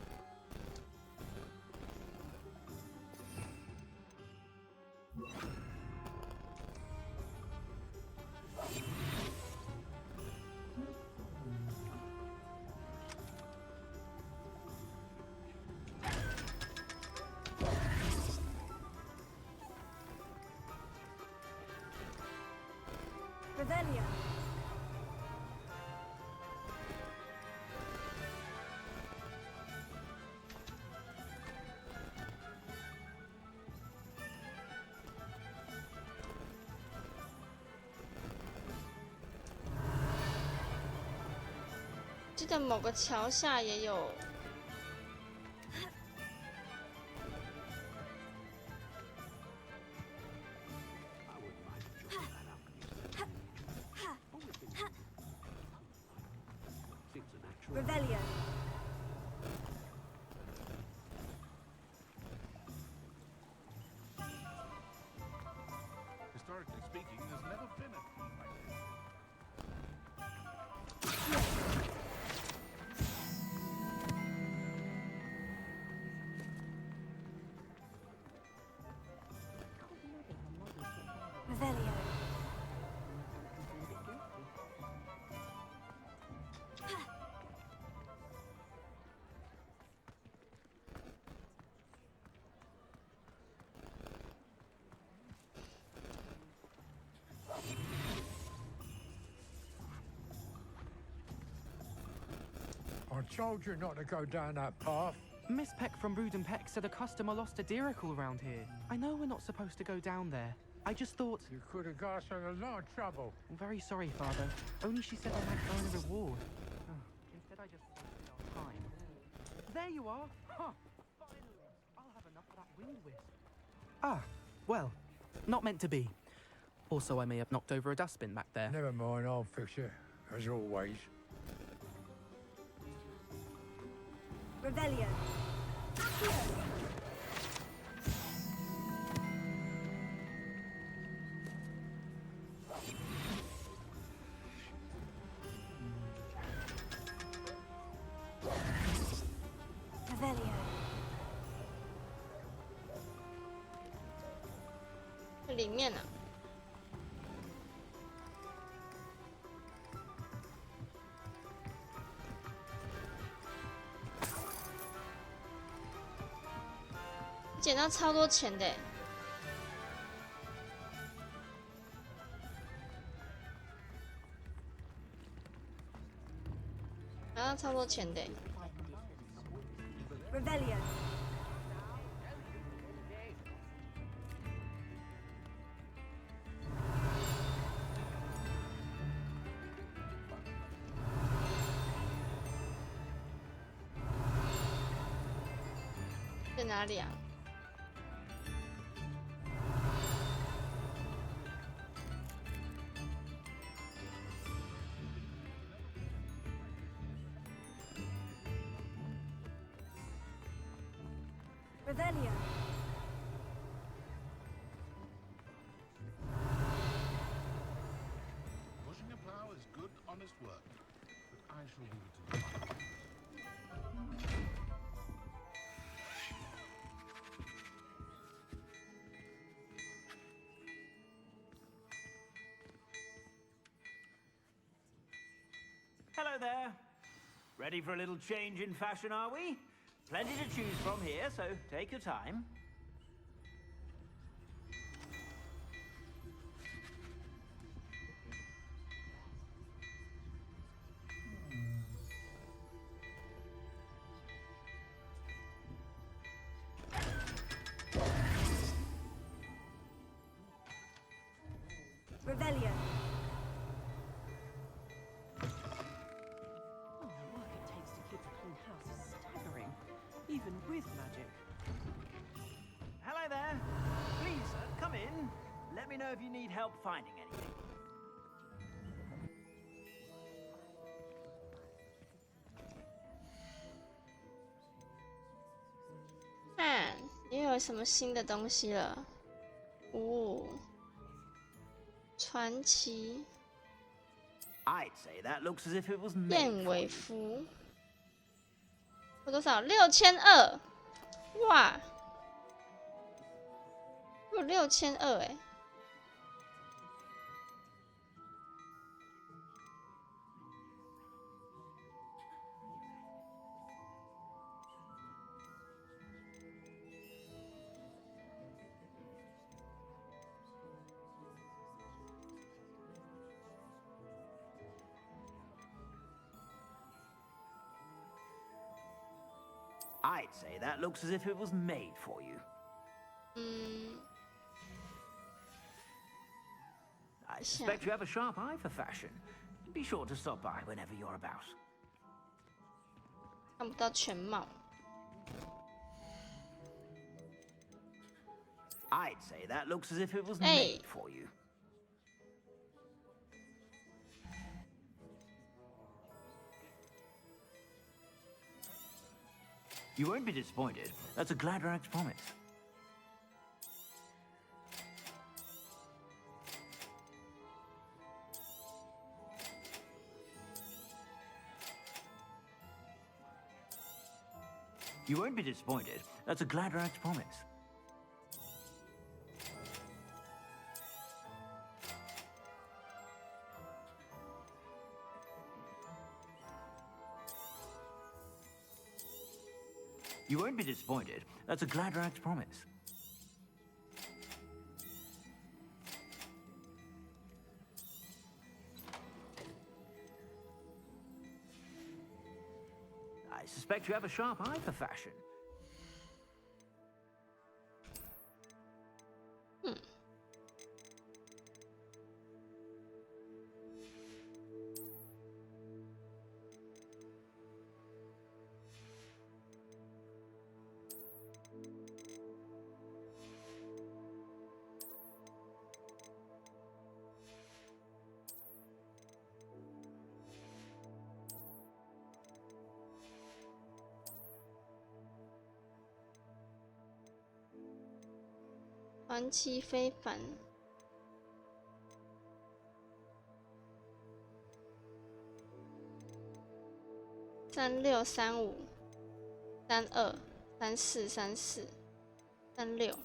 Revelio. "记得某个桥下也有。Revelio. Historically speaking, there's never been a thing like this. Revelio. I told you not to go down that path. Miss Peck from Brood and Peck said a customer lost a deeracle around here. I know we're not supposed to go down there. I just thought... You could have got us in a lot of trouble. I'm very sorry, Father. Only she said I might earn a reward. Instead, I just wasted our time. There you are! Huh! Finally! I'll have enough of that wind whisk. Ah, well, not meant to be. Also, I may have knocked over a dustbin back there. Never mind, I'll fix it, as always. Revelio. Revelio. 里面呢、捡到超多钱的，拿到超多钱的。Revelio. 在哪里啊？ Revelio. Pushing a plow is good, honest work. But I shall leave it to you. Hello there. Ready for a little change in fashion, are we? Plenty to choose from here, so take your time. is magic. Hello there. Please, come in. Let me know if you need help finding anything. 看，又有什么新的东西了？哦，传奇 I'd say that looks as if it was 燕 made. 尾服，有多少？6200，哇，有6200哎！ I'd say that looks as if it was made for you. I suspect you have a sharp eye for fashion. Be sure to stop by whenever you're about. 看不到全貌。 I'd say that looks as if it was made for you. You won't be disappointed. That's a Gladrax promise. You won't be disappointed. That's a Gladrax promise. You won't be disappointed. That's a Gladrax promise. I suspect you have a sharp eye for fashion. Hmm. 传奇非凡。3635、32、34、34、36。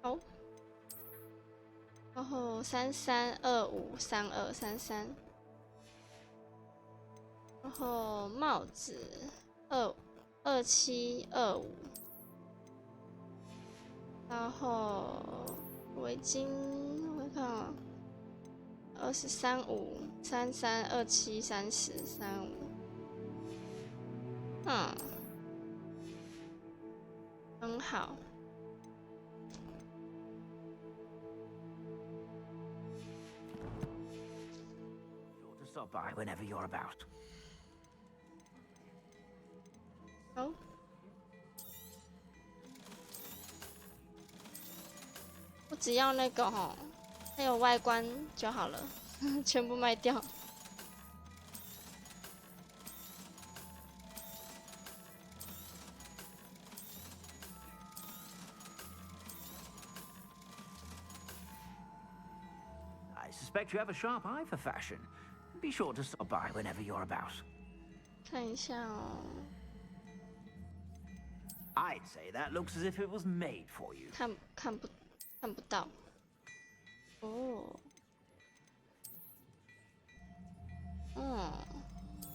好，然后3325、32、33，然后帽子2725，然后围巾我看啊，235、33、27、30、35，很好。Sure to stop by whenever you're about. 好，我只要那个吼，还有外观就好了，全部卖掉。I suspect you have a sharp eye for fashion. Be sure to stop by whenever you're about. 看一下哦。 I'd say that looks as if it was made for you. 看不到。哦。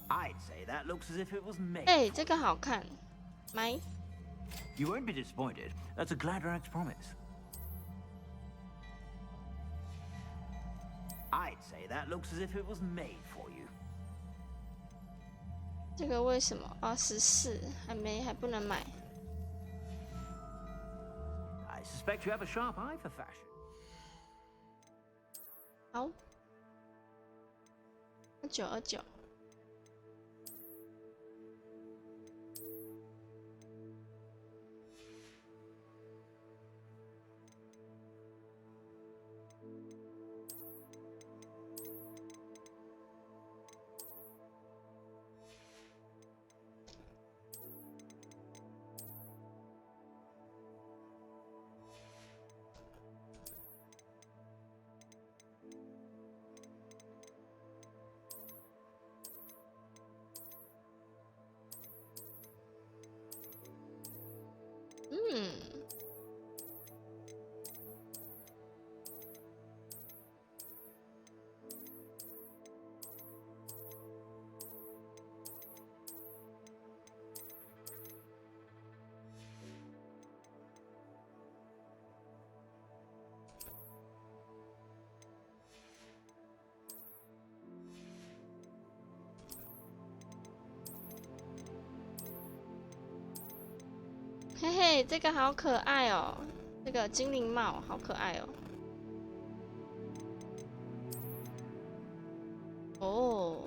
I'd say that looks as if it was made. 哎，这个好看，买。You won't be disappointed. That's a Gladrax promise. I'd say that looks as if it was made for you. 这个为什么啊？14还不能买。 I suspect you have a sharp eye for fashion. 好，2929。嘿嘿，这个好可爱哦，这个精灵帽好可爱哦。哦。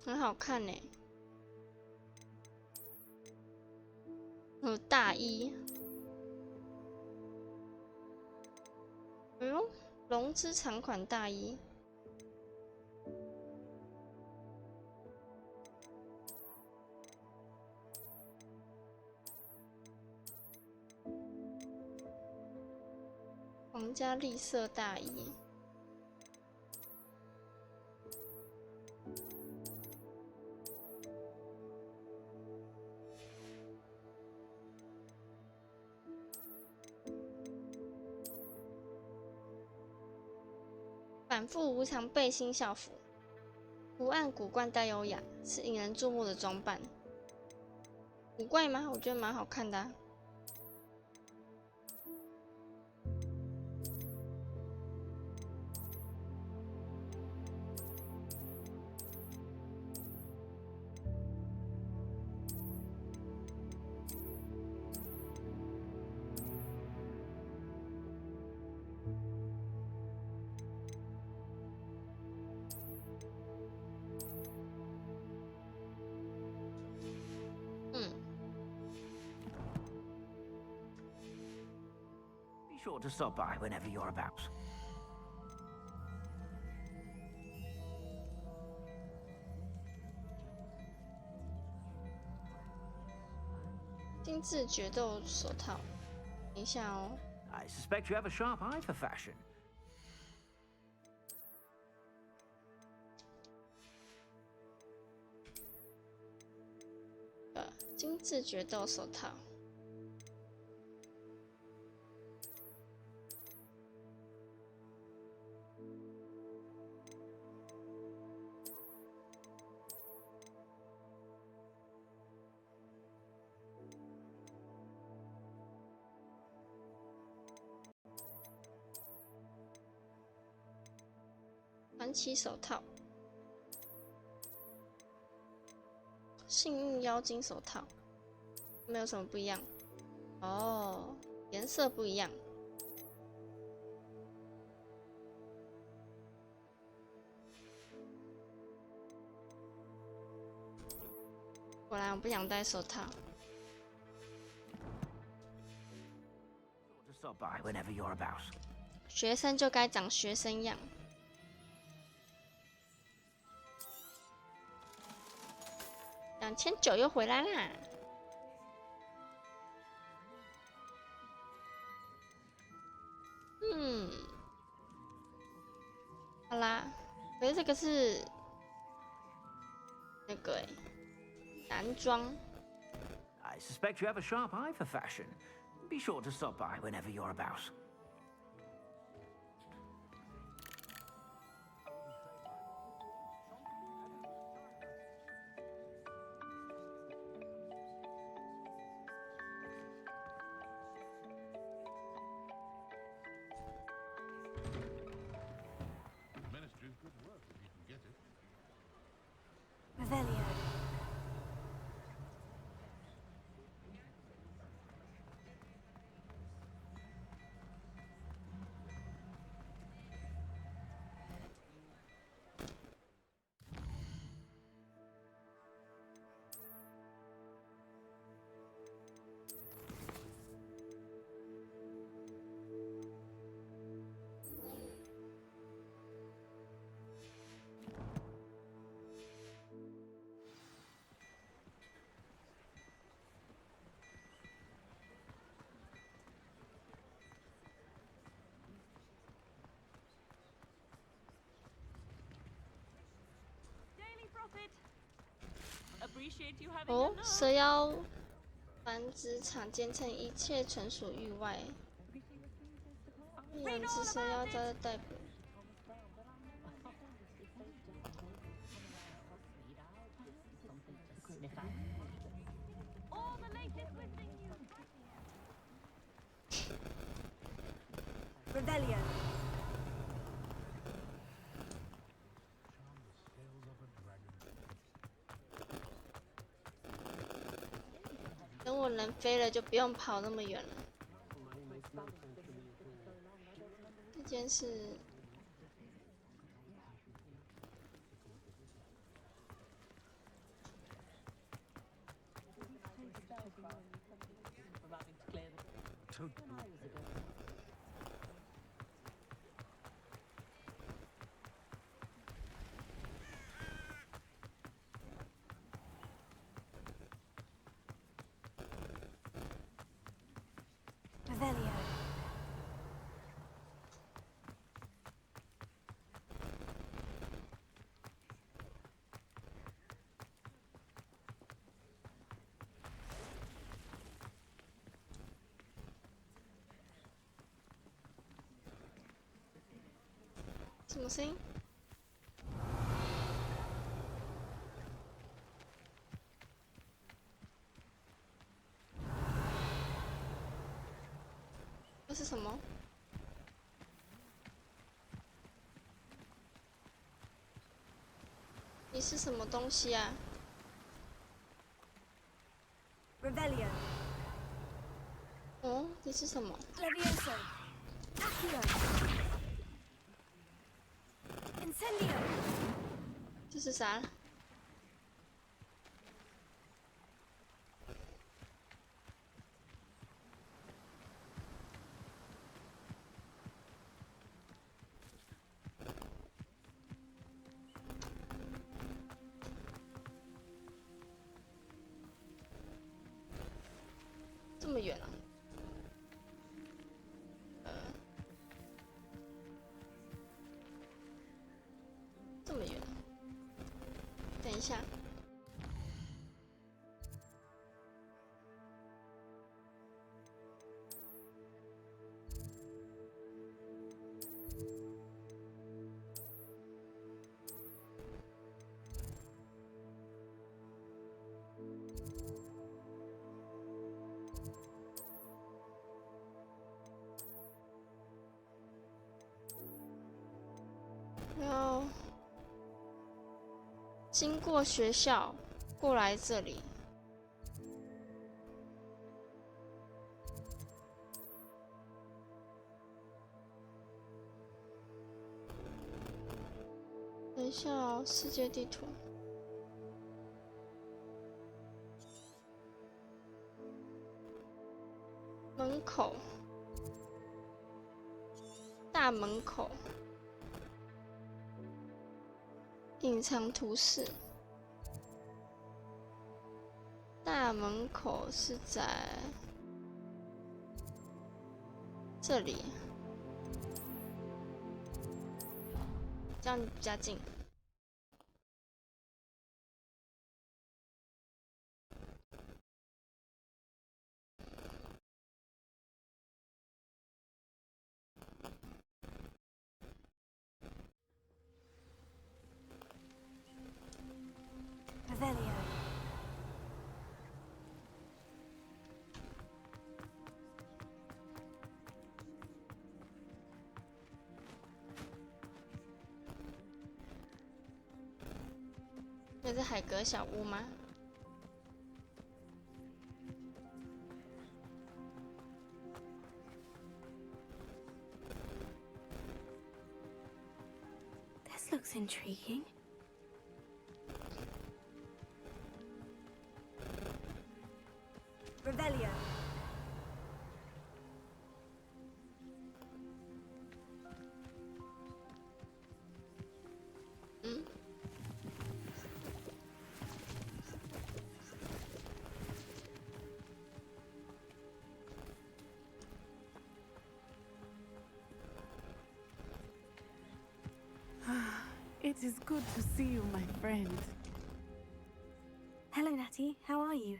很好看呢。有大衣，哎呦，龙之长款大衣，皇家栗色大衣。反复无常背心校服，图案古怪但优雅，是引人注目的装扮。古怪吗？我觉得蛮好看的啊。Be sure to stop by whenever you're about. 精致决斗手套，等一下哦。I suspect you have a sharp eye for fashion. 精致决斗手套。传奇手套，幸运妖精手套，没有什么不一样哦，颜色不一样。果然我不想戴手套。To stop by whenever you're about. 学生就该长学生样。2900又回来啦！好啦，可是这个是那个男装。I suspect you have a sharp eye for fashion. Be sure to stop by whenever you're about. Revelio. 哦，蛇妖繁殖场坚称一切纯属意外。养殖蛇妖遭到逮捕。Revelio. "等我人飞了，就不用跑那么远了。这件事。Revelio. 什么声音？这是什么？你是什么东西啊 Revelio. 哦，你是什么？ Levioso. Accio. Incendio. 这是啥？这么远啊？这么远啊？等一下。要经过学校过来这里。等一下哦，世界地图。门口，大门口。隐藏图示，大门口是在这里，这样比较近。Revelio. 这是海格小屋吗？ This looks intriguing. Revelio. It is good to see you, my friend. Hello, Natty. How are you?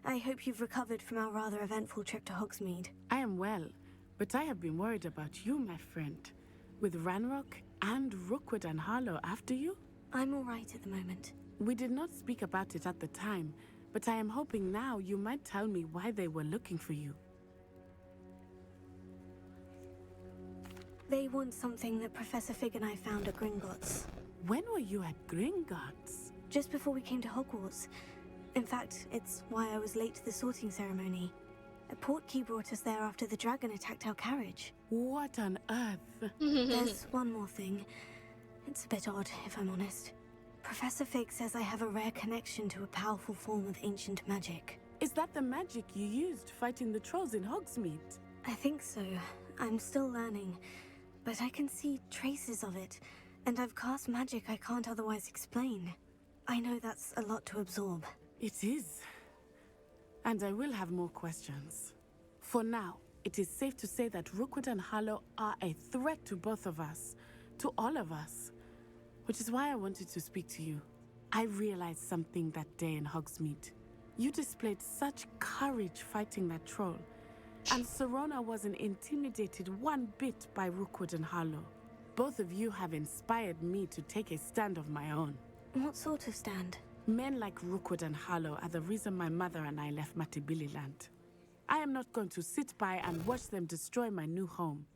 I hope you've recovered from our rather eventful trip to Hogsmeade. I am well, but I have been worried about you, my friend. With Ranrock and Rookwood and Harlow after you? I'm all right at the moment. We did not speak about it at the time, but I am hoping now you might tell me why they were looking for you. They want something that Professor Fig and I found at Gringotts. When were you at Gringotts? Just before we came to Hogwarts. In fact, it's why I was late to the sorting ceremony. A portkey brought us there after the dragon attacked our carriage. What on earth? There's one more thing. It's a bit odd, if I'm honest. Professor Fig says I have a rare connection to a powerful form of ancient magic. Is that the magic you used fighting the trolls in Hogsmeade? I think so. I'm still learning, but I can see traces of it, and I've cast magic I can't otherwise explain. I know that's a lot to absorb. It is. And I will have more questions. For now, it is safe to say that Rookwood and Harlow are a threat to both of us, to all of us. Which is why I wanted to speak to you. I realized something that day in Hogsmeade. You displayed such courage fighting that troll, and Serona wasn't intimidated one bit by Rookwood and Harlow. Both of you have inspired me to take a stand of my own. What sort of stand? Men like Rookwood and Harlow are the reason my mother and I left Matibililand. I am not going to sit by and watch them destroy my new home.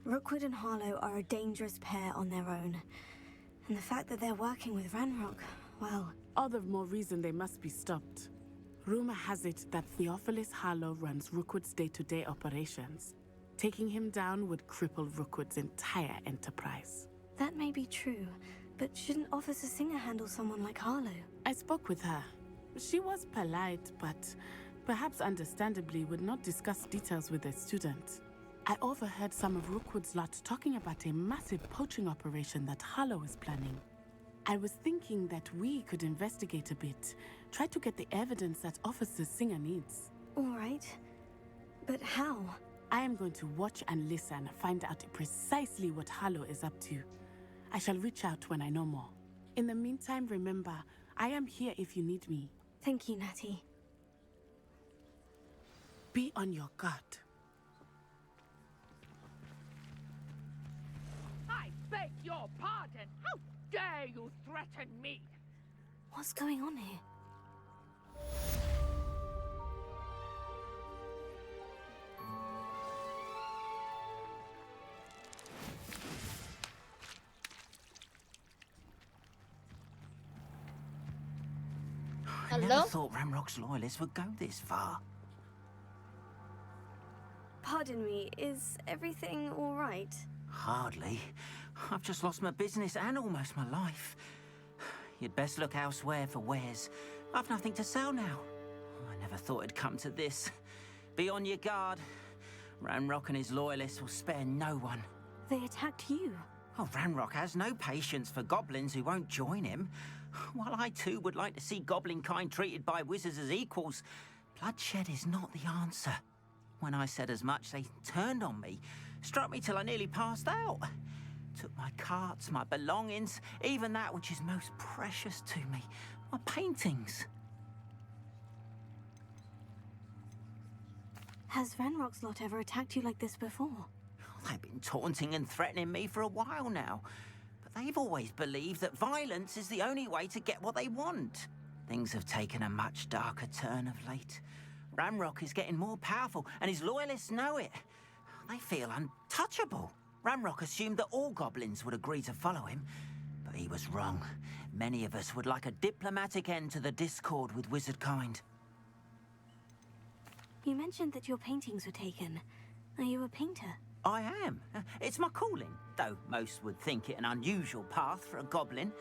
Rookwood and Harlow are a dangerous pair on their own. And the fact that they're working with Ranrock, well... All the more reason they must be stopped. Rumor has it that Theophilus Harlow runs Rookwood's day-to-day operations. Taking him down would cripple Rookwood's entire enterprise. That may be true, but shouldn't Officer Singer handle someone like Harlow? I spoke with her. She was polite, but perhaps understandably would not discuss details with a student. I overheard some of Rookwood's lot talking about a massive poaching operation that Harlow is planning. I was thinking that we could investigate a bit, try to get the evidence that Officer Singer needs. All right. But how? I am going to watch and listen, find out precisely what Harlow is up to. I shall reach out when I know more. In the meantime, remember, I am here if you need me. Thank you, Natty. Be on your guard. I beg your pardon. How dare you threaten me? What's going on here? I never thought Ranrock's loyalists would go this far. Pardon me, is everything all right? Hardly. I've just lost my business and almost my life. You'd best look elsewhere for wares. I've nothing to sell now. I never thought it'd come to this. Be on your guard. Ranrock and his loyalists will spare no one. They attacked you. Oh, Ranrock has no patience for goblins who won't join him. While I too would like to see goblin kind treated by wizards as equals, bloodshed is not the answer. When I said as much, they turned on me, struck me till I nearly passed out. Took my carts, my belongings, even that which is most precious to me, my paintings. Has Ranrock's lot ever attacked you like this before? They've been taunting and threatening me for a while now. But they've always believed that violence is the only way to get what they want. Things have taken a much darker turn of late. Ranrock is getting more powerful, and his loyalists know it. They feel untouchable. Ranrock assumed that all goblins would agree to follow him, but he was wrong. Many of us would like a diplomatic end to the discord with wizard kind. You mentioned that your paintings were taken. Are you a painter? I am. It's my calling, though most would think it an unusual path for a goblin.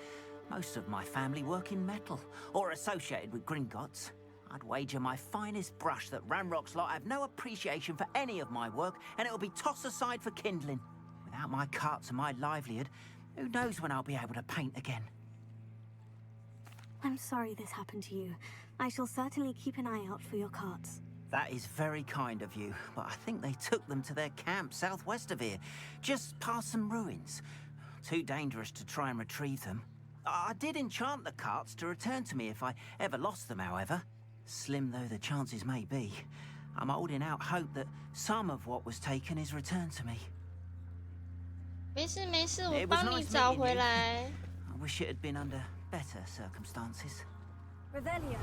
Most of my family work in metal, or associated with Gringotts. I'd wager my finest brush that Ranrock's lot have no appreciation for any of my work, and it'll be tossed aside for kindling. Without my carts and my livelihood, who knows when I'll be able to paint again. I'm sorry this happened to you. I shall certainly keep an eye out for your carts. That is very kind of you, but I think they took them to their camp southwest of here, just past some ruins. Too dangerous to try and retrieve them. I did enchant the carts to return to me if I ever lost them, however. Slim though the chances may be, I'm holding out hope that some of what was taken is returned to me. 没事没事，我帮你找回来。I wish it had been under better circumstances. Revelio.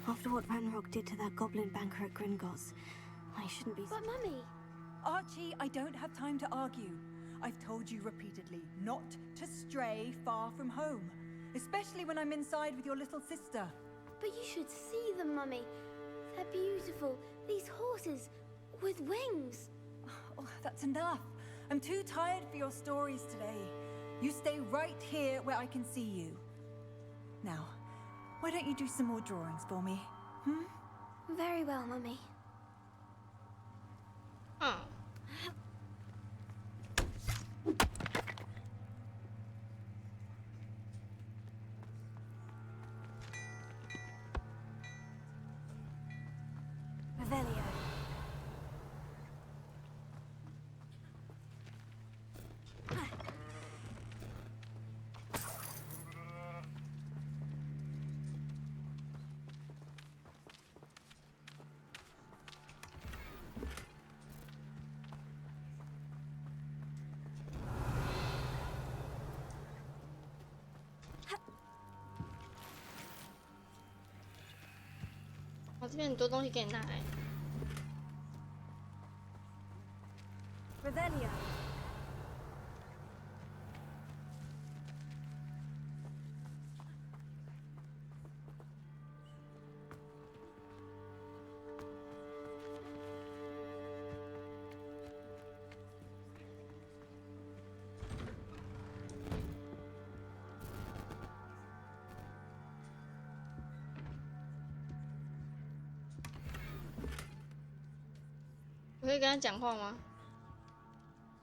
After what Ranrock did to that goblin banker at Gringotts, I shouldn't be... But Mummy... Archie, I don't have time to argue. I've told you repeatedly not to stray far from home, especially when I'm inside with your little sister. But you should see them, Mummy. They're beautiful. These horses with wings. Oh, that's enough. I'm too tired for your stories today. You stay right here where I can see you. Now, why don't you do some more drawings for me? Very well, Mummy. Oh. Revelio.我这边很多东西给你拿来。Revelio.我可以跟他讲话吗？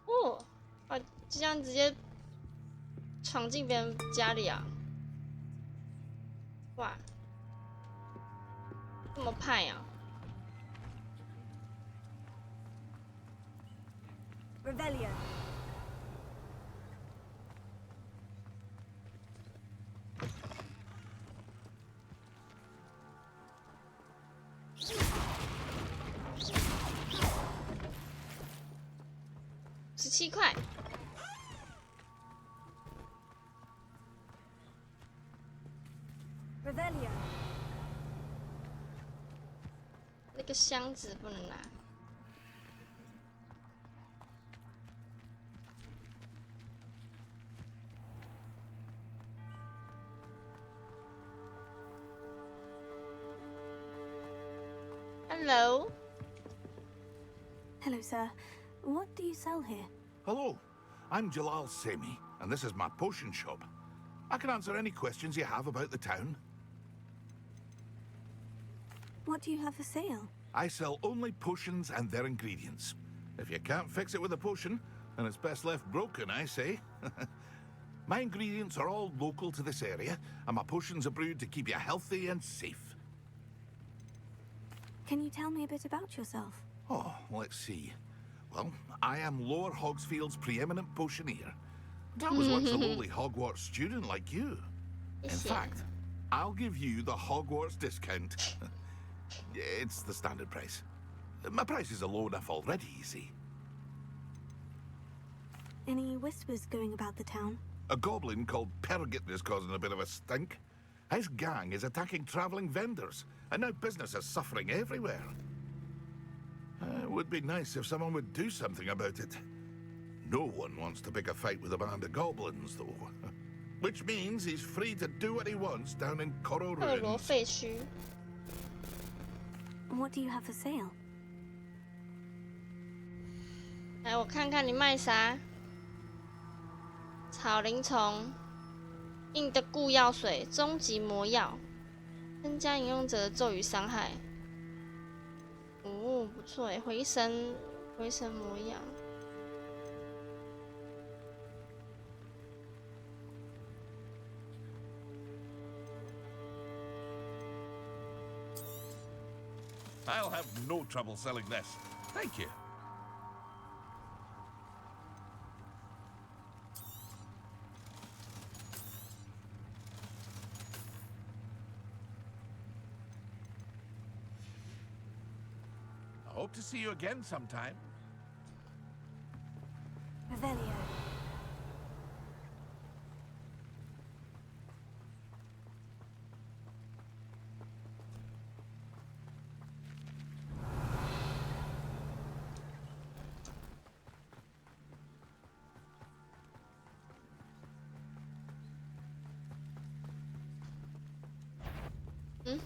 哦，啊，这样直接闯进别人家里啊！哇，这么派啊 Revelio. 17块。Revelio. 那个箱子不能拿。Hello. Hello, sir. What do you sell here? Hello, I'm Jalal Semi, and this is my potion shop. I can answer any questions you have about the town. What do you have for sale? I sell only potions and their ingredients. If you can't fix it with a potion, then it's best left broken, I say. My ingredients are all local to this area, and my potions are brewed to keep you healthy and safe. Can you tell me a bit about yourself? Oh, let's see. Well, I am Lower Hogsfield's preeminent potioneer. And I was once a lowly Hogwarts student like you. In fact, I'll give you the Hogwarts discount. It's the standard price. My prices are low enough already, you see. Any whispers going about the town? A goblin called Pergit is causing a bit of a stink. His gang is attacking travelling vendors, and now business is suffering everywhere. It would be nice if someone would do something about it. No one wants to pick a fight with a band of goblins, though. Which means he's free to do what he wants down in Coral Ruins. What do you have for sale? 来，我看看你卖啥。草灵虫，硬的固药水，终极魔药，增加饮用者的咒语伤害。哦，不错诶，回神魔药。I'll have no trouble selling this. Thank you. I hope to see you again sometime. Revelio.嗯，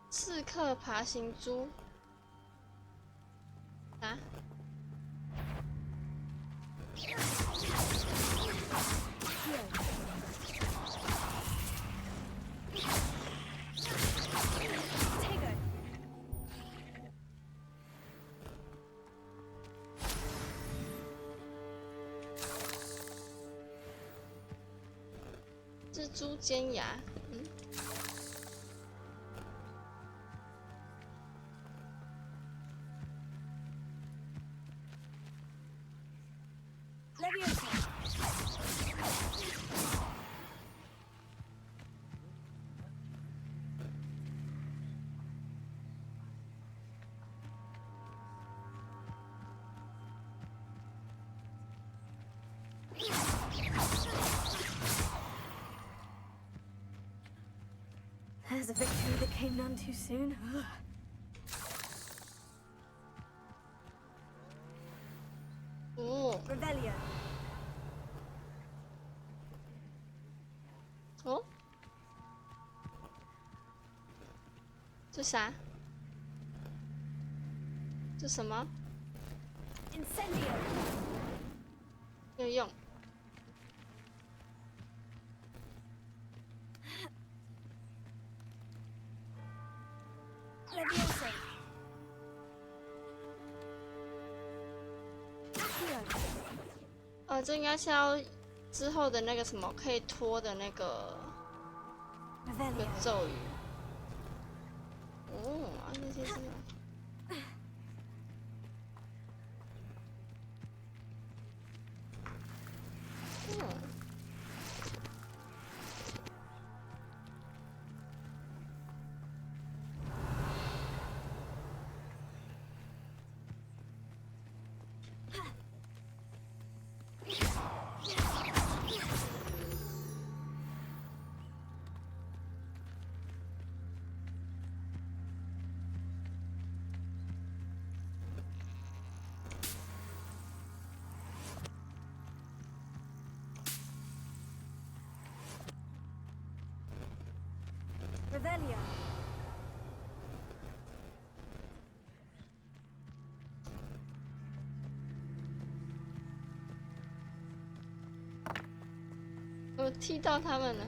刺客爬行猪。啊？蜘蛛尖牙，嗯。There's a victory that came none too soon. Oh. Revelio. 哦，这啥？这什么？ Incendio. 有用。Leviosa. 这应该是要之后的那个什么可以拖的那个咒语。哦，那些是。Revelio. 我踢到他们了。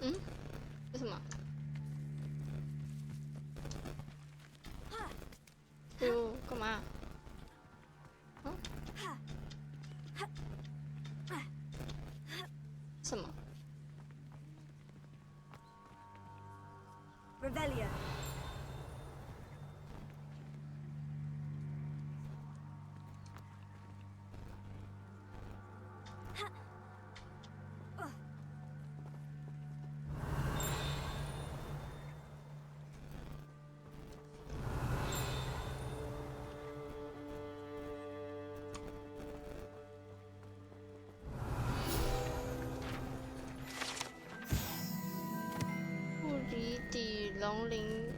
嗯？为什么？干嘛？嗯？什么 Revelio. Ugh. 布里底龙鳞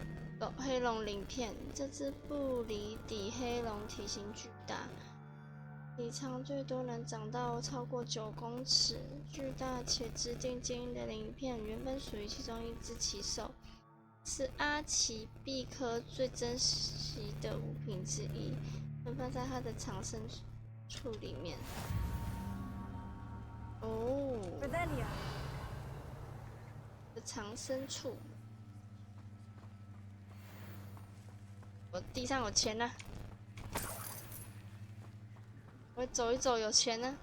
黑龙鳞片，这只布里底黑龙体型巨大，体长最多能长到超过9公尺。巨大且质地坚硬的鳞片原本属于其中一只奇兽，是阿奇毕科最珍惜的物品之一，分放在它的藏身处里面。哦，的藏身处。我地上有钱呢、我走一走有钱呢、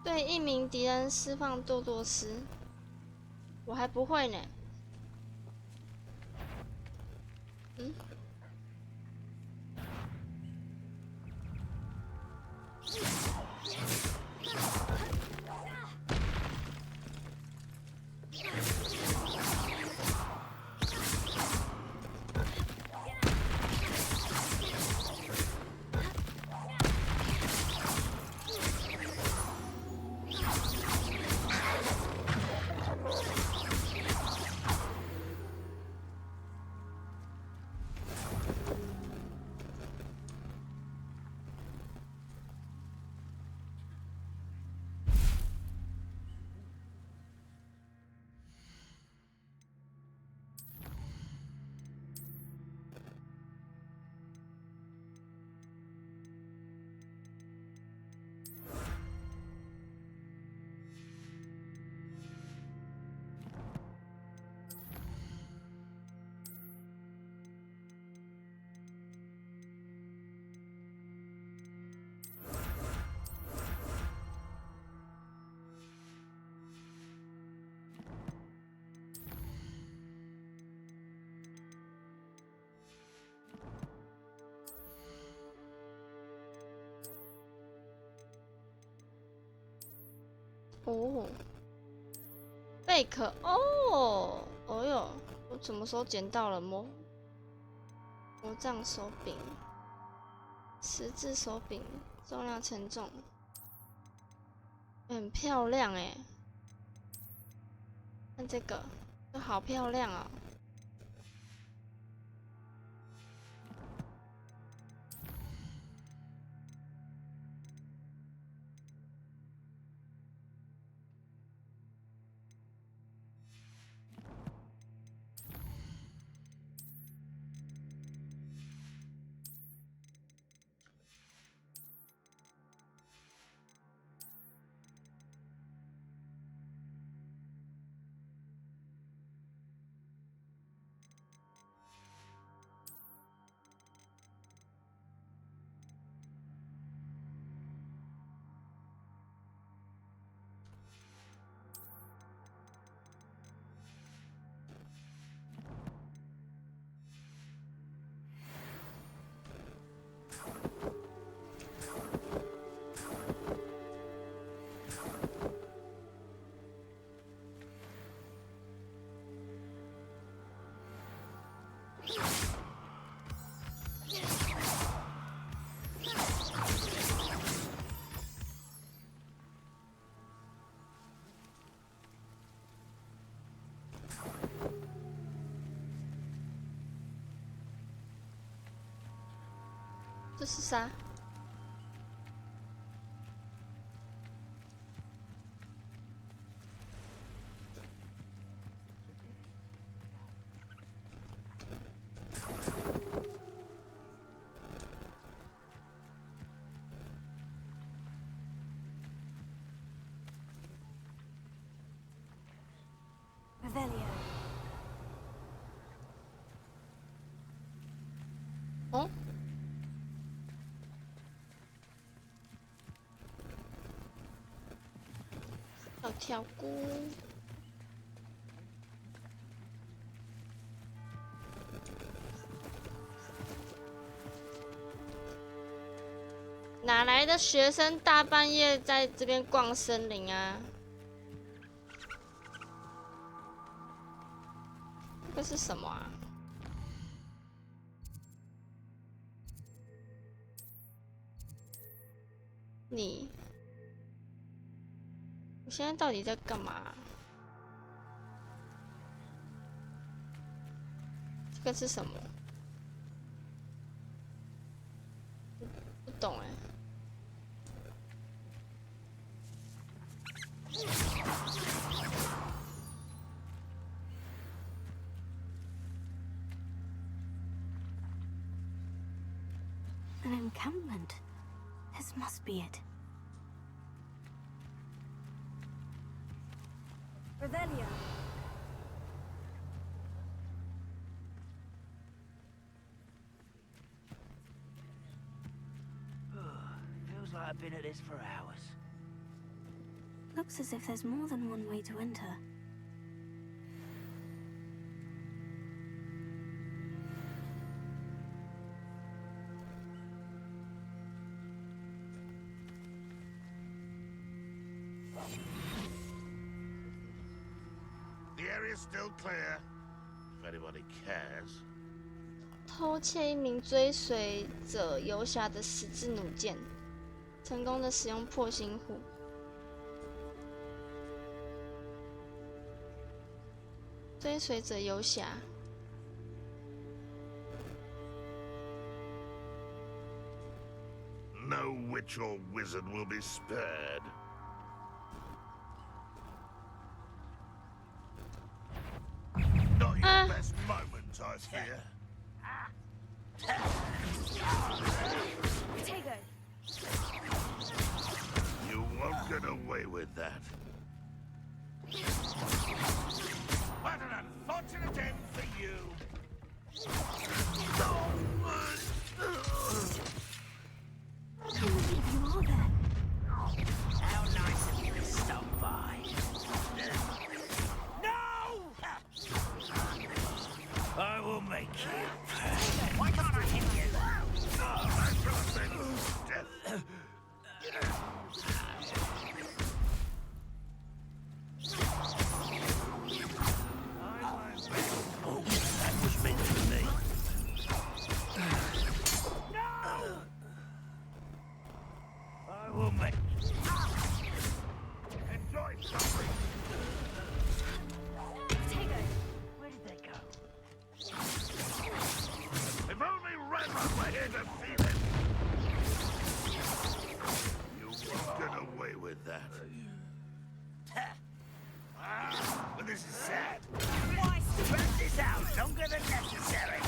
对一名敌人释放多多斯，我还不会呢。嗯。哦，贝壳哦，哦哟，我什么时候捡到了魔杖手柄、十字手柄，重量称重，很漂亮哎，看这个，这好漂亮哦。这是啥？哦，小条菇，哪来的学生大半夜在这边逛森林啊？这个是什么啊？你现在到底在干嘛？这个是什么？不懂哎。An encampment. This must be it. Revelio. Feels like I've been at this for hours. Looks as if there's more than one way to enter. The area's still clear, if anybody cares. 偷窃一名追随者游侠的十字弩箭，成功的使用破心斧。追随者游侠。No witch or wizard will be spared. Not your best moment, I fear. Potato. You won't get away with that. What an unfortunate end for you. You are there. How nice of you to stop by. No! I will make you. Why can't I hit you? Oh, that was meant for me. No! I will make. Enjoy something. Potato. Where did they go? If only Redman were here to feel it. You won't get away with that. But this is sad. Why spread this out longer than necessary?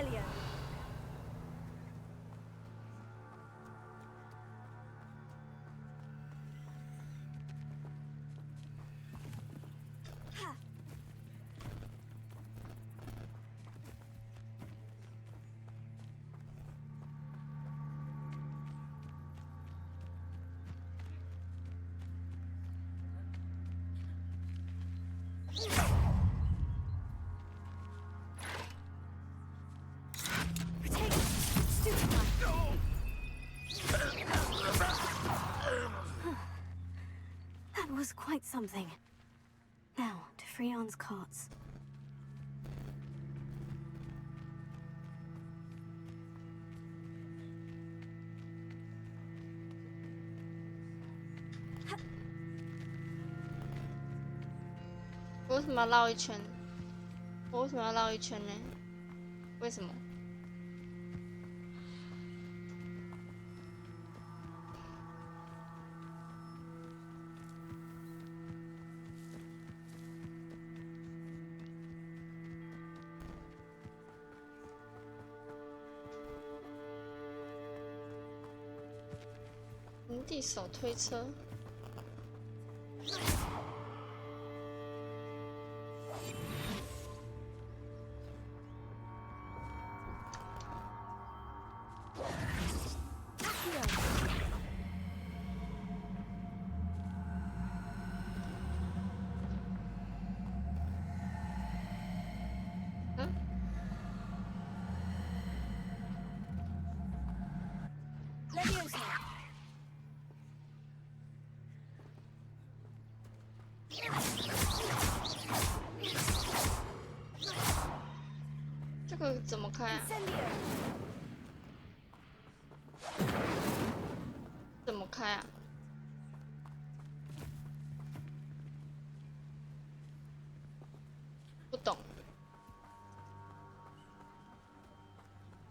Revelio. That was quite something. Now, to Freon's carts. "为什么要绕一圈？我为什么要绕一圈呢？为什么？营地手推车。这个怎么开啊？怎么开啊？不懂。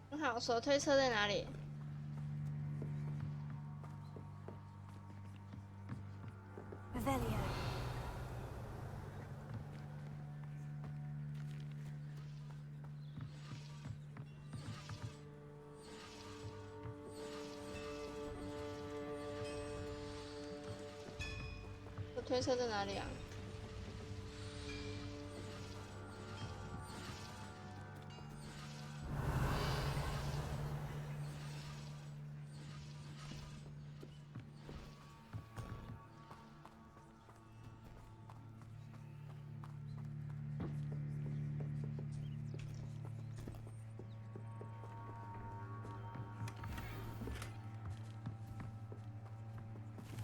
很好，手推车在哪里Revelio.「手推车在哪里啊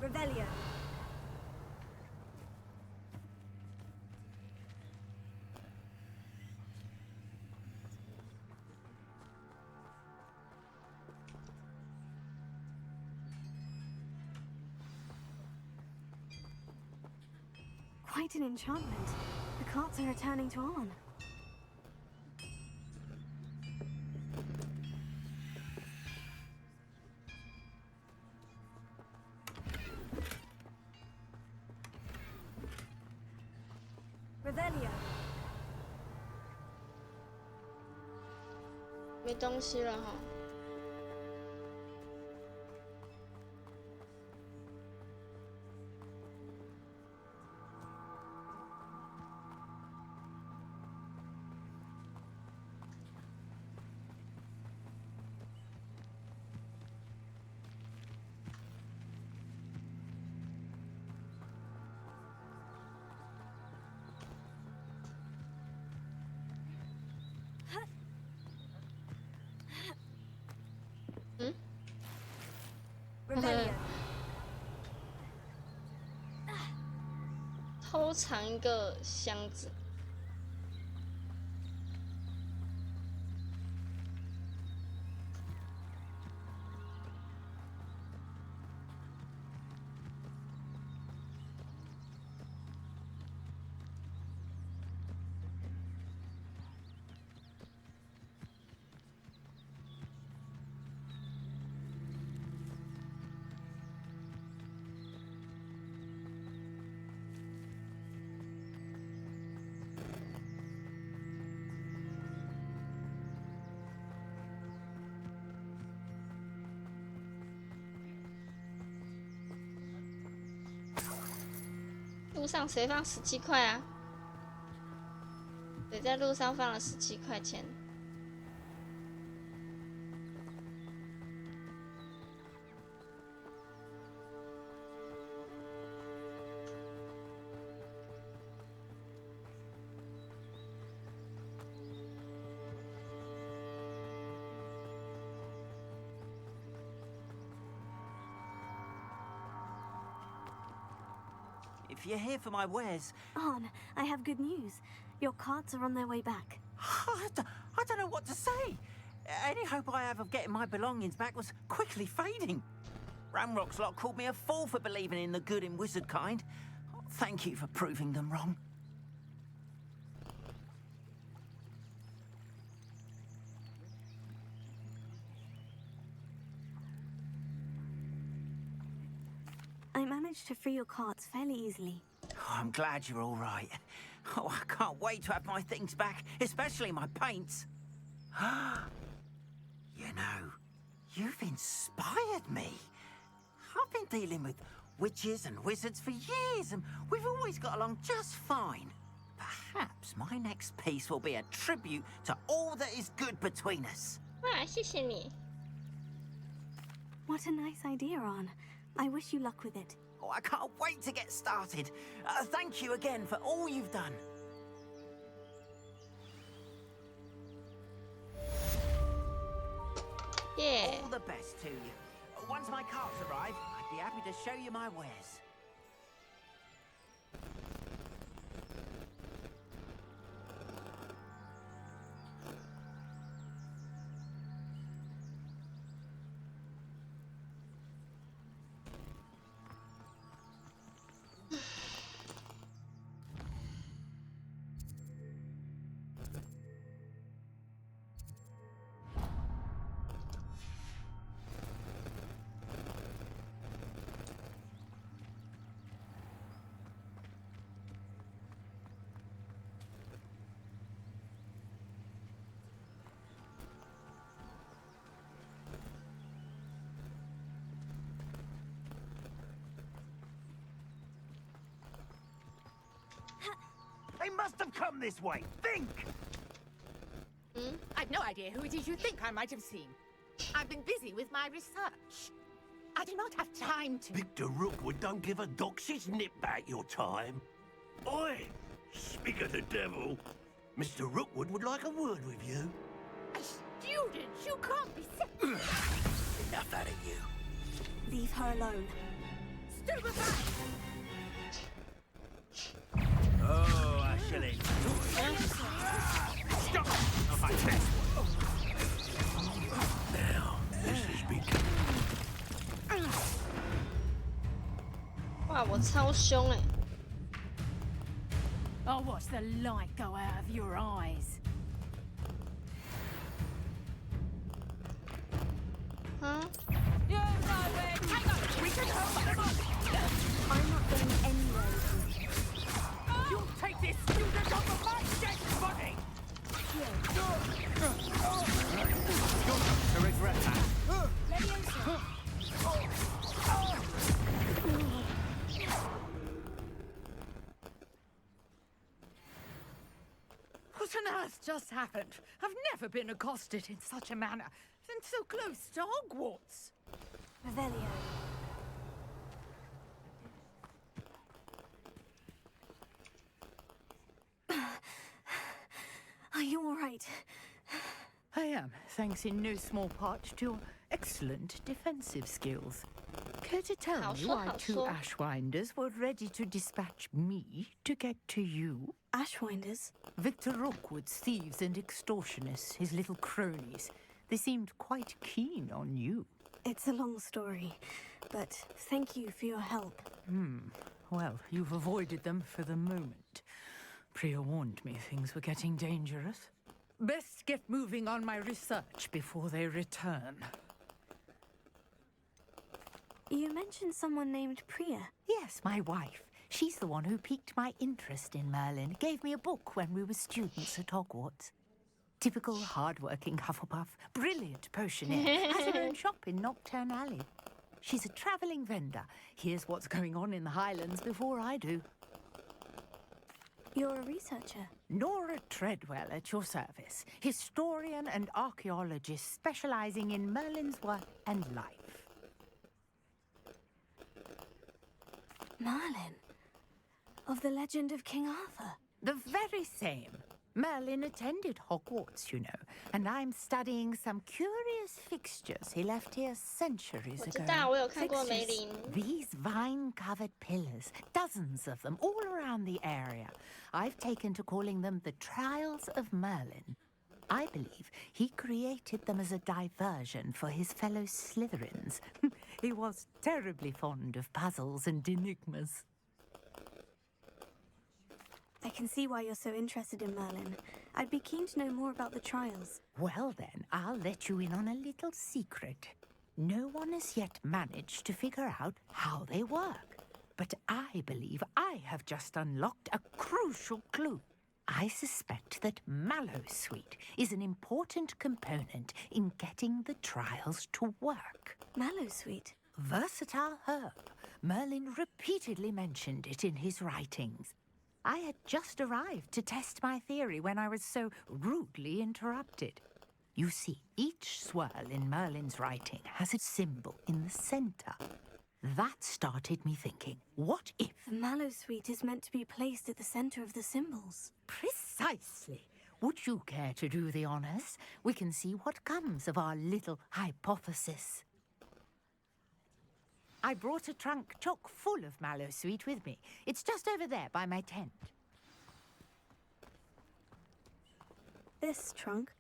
？Revelio. Quite an enchantment. The carts are returning to on. Revelio. 没东西了哈。偷藏一个箱子。路上谁放17块啊？谁在路上放了17块钱？If you're here for my wares... Arn, I have good news. Your carts are on their way back. I don't know what to say. Any hope I have of getting my belongings back was quickly fading. Ramrock's lot called me a fool for believing in the good in wizard kind. Thank you for proving them wrong. I managed to free your carts fairly easily. Oh, I'm glad you're all right. Oh, I can't wait to have my things back, especially my paints. You know, you've inspired me. I've been dealing with witches and wizards for years, and we've always got along just fine. Perhaps my next piece will be a tribute to all that is good between us. 哇，谢谢你。 What a nice idea, Arn. I wish you luck with it. Oh, I can't wait to get started. Thank you again for all you've done. Yeah. All the best to you. Once my carts arrive, I'd be happy to show you my wares. They must have come this way. Think! I've no idea who it is you think I might have seen. I've been busy with my research. I do not have time to... Victor Rookwood don't give a dox's nip back your time. Oi! Speak of the devil. Mr. Rookwood would like a word with you. A student? You can't be... Enough out of you. Leave her alone. Stupefy! Oh, Ashley. Stop! Now, this is becoming... 哇，我超凶哎！ I'll watch the light go out of your eyes. Huh? You know where... Hang on! We can hold them up! I'm not going anywhere with you. You'll take this student off of my dead body! To regret that. What on earth just happened? I've never been accosted in such a manner, and so close to Hogwarts. Revelio. Are you all right? I am, thanks in no small part to your excellent defensive skills. Care to tell me why two Ashwinders were ready to dispatch me to get to you? Ashwinders? Victor Rookwood's thieves and extortionists, his little cronies. They seemed quite keen on you. It's a long story, but thank you for your help. Well, you've avoided them for the moment. Priya warned me things were getting dangerous. Best get moving on my research before they return. You mentioned someone named Priya. Yes, my wife. She's the one who piqued my interest in Merlin. Gave me a book when we were students at Hogwarts. Typical hard-working Hufflepuff. Brilliant potioneer. Has her own shop in Nocturne Alley. She's a travelling vendor. Hears what's going on in the Highlands before I do. You're a researcher. Nora Treadwell at your service, historian and archaeologist specializing in Merlin's work and life. Merlin? Of the legend of King Arthur? The very same. Merlin attended Hogwarts, you know, and I'm studying some curious fixtures he left here centuries 我知 ago. 道，我有看过梅林。 These vine-covered pillars, dozens of them all around the area. I've taken to calling them the Trials of Merlin. I believe he created them as a diversion for his fellow Slytherins. He was terribly fond of puzzles and enigmas. I can see why you're so interested in Merlin. I'd be keen to know more about the trials. Well then, I'll let you in on a little secret. No one has yet managed to figure out how they work. But I believe I have just unlocked a crucial clue. I suspect that Mallowsweet is an important component in getting the trials to work. Mallowsweet? Versatile herb. Merlin repeatedly mentioned it in his writings. I had just arrived to test my theory when I was so rudely interrupted. You see, each swirl in Merlin's writing has a symbol in the center. That started me thinking, what if... The Mallowsweet is meant to be placed at the center of the symbols. Precisely. Would you care to do the honors? We can see what comes of our little hypothesis. I brought a trunk chock full of Mallowsweet with me. It's just over there by my tent. This trunk?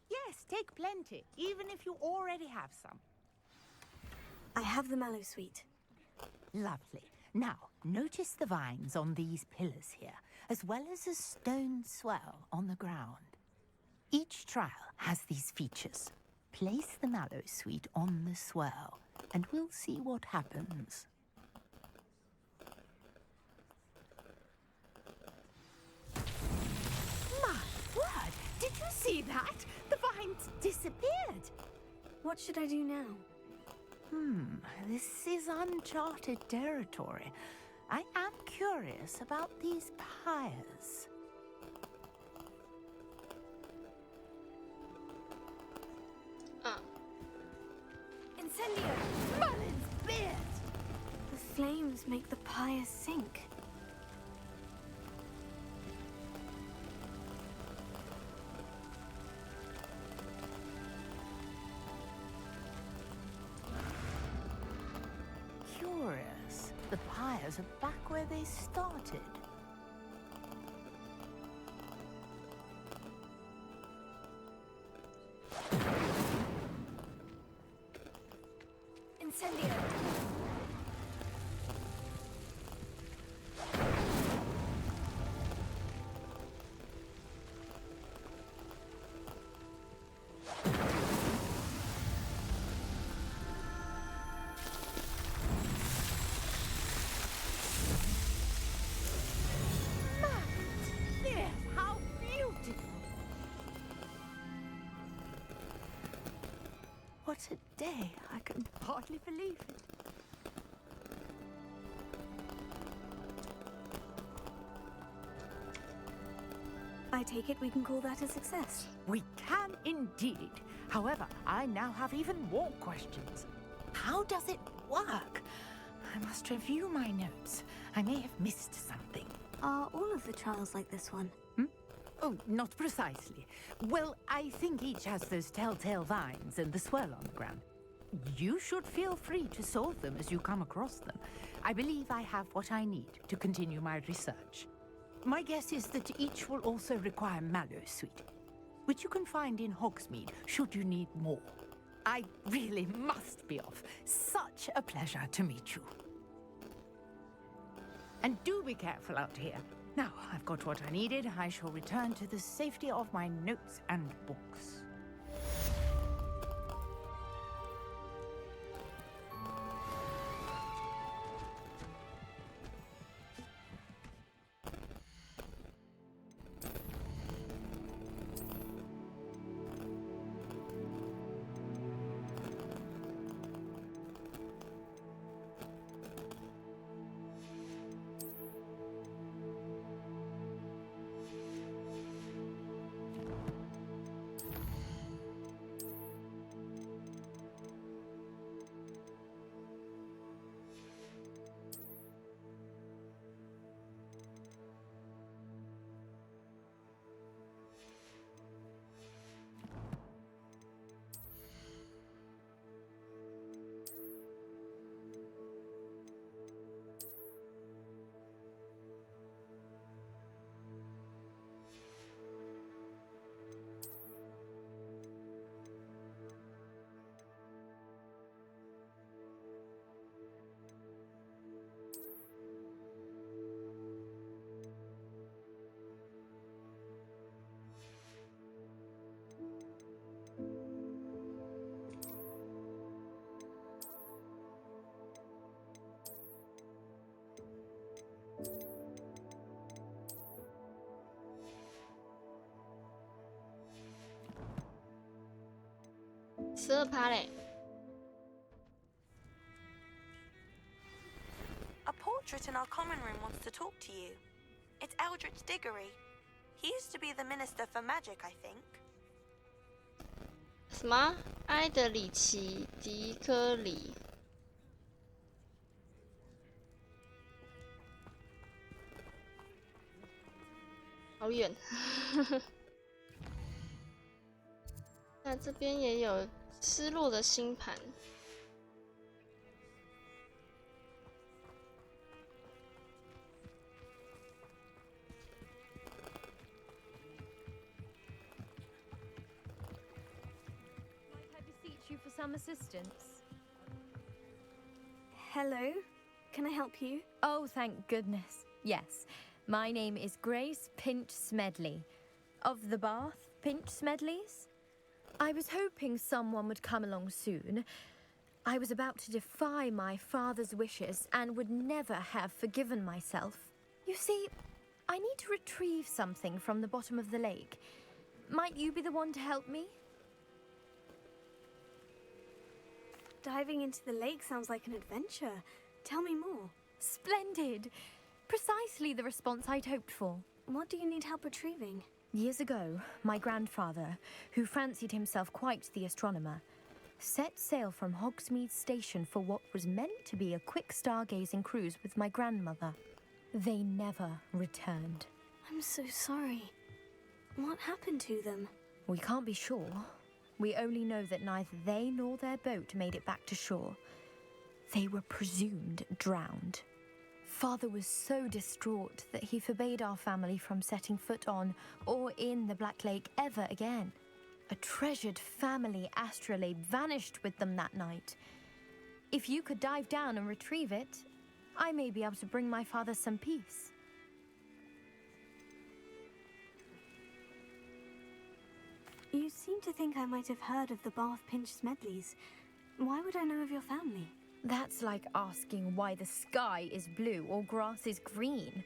Yes, take plenty, even if you already have some. I have the Mallowsweet. Lovely. Now, notice the vines on these pillars here, as well as a stone swell on the ground. Each trial has these features. Place the Mallowsweet on the swirl, and we'll see what happens. My word! Did you see that? The vines disappeared! What should I do now? This is uncharted territory. I am curious about these pyres. Incendio! Merlin's beard! The flames make the pyre sink. Curious. The pyres are back where they started. Incendio! Yes, how beautiful! What a day! I can hardly believe it. I take it we can call that a success. We can indeed. However, I now have even more questions. How does it work? I must review my notes. I may have missed something. Are all of the trials like this one? Oh, not precisely. Well, I think each has those telltale vines and the swirl on the ground. You should feel free to solve them as you come across them. I believe I have what I need to continue my research. My guess is that each will also require Mallowsweet, which you can find in Hogsmeade should you need more. I really must be off. Such a pleasure to meet you. And do be careful out here. Now, I've got what I needed. I shall return to the safety of my notes and books. 12%嘞。A portrait in our common room wants to talk to you. It's Eldritch Diggory. He used to be the Minister for Magic, I think. 什么？埃德里奇·迪科里。好远。那这边也有失落的星盘。You for some assistance? Hello, can I help you? Oh, thank goodness. Yes, my name is Grace Pinch Smedley, of the Bath Pinch Smedleys. I was hoping someone would come along soon. I was about to defy my father's wishes and would never have forgiven myself. You see, I need to retrieve something from the bottom of the lake. Might you be the one to help me? Diving into the lake sounds like an adventure. Tell me more. Splendid! Precisely the response I'd hoped for. What do you need help retrieving? Years ago, my grandfather, who fancied himself quite the astronomer, set sail from Hogsmeade Station for what was meant to be a quick stargazing cruise with my grandmother. They never returned. I'm so sorry. What happened to them? We can't be sure. We only know that neither they nor their boat made it back to shore. They were presumed drowned. Father was so distraught that he forbade our family from setting foot on or in the Black Lake ever again. A treasured family astrolabe vanished with them that night. If you could dive down and retrieve it, I may be able to bring my father some peace. You seem to think I might have heard of the Bath Pinch Smedleys. Why would I know of your family? That's like asking why the sky is blue or grass is green.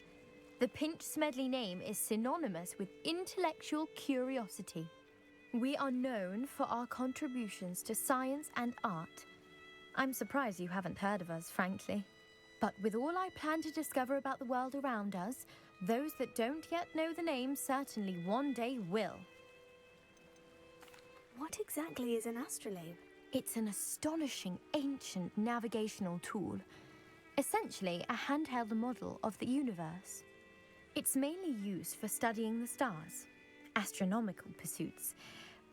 The Pinch Smedley name is synonymous with intellectual curiosity. We are known for our contributions to science and art. I'm surprised you haven't heard of us, frankly. But with all I plan to discover about the world around us, those that don't yet know the name certainly one day will. What exactly is an astrolabe? It's an astonishing ancient navigational tool. Essentially, a handheld model of the universe. It's mainly used for studying the stars, astronomical pursuits,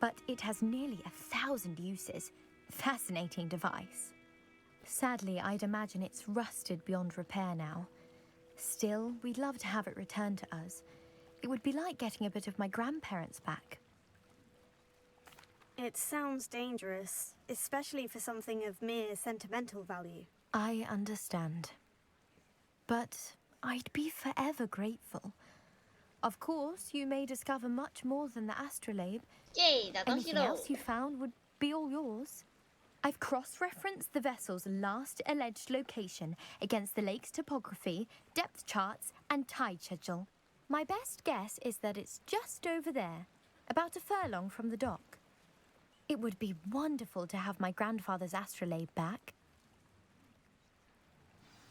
but it has nearly 1,000 uses. Fascinating device. Sadly, I'd imagine it's rusted beyond repair now. Still, we'd love to have it returned to us. It would be like getting a bit of my grandparents back. It sounds dangerous, especially for something of mere sentimental value. I understand. But I'd be forever grateful. Of course, you may discover much more than the astrolabe. Yay, that's Anything else you found would be all yours. I've cross-referenced the vessel's last alleged location against the lake's topography, depth charts, and tide schedule. My best guess is that it's just over there, about a furlong from the dock. It would be wonderful to have my grandfather's astrolabe back.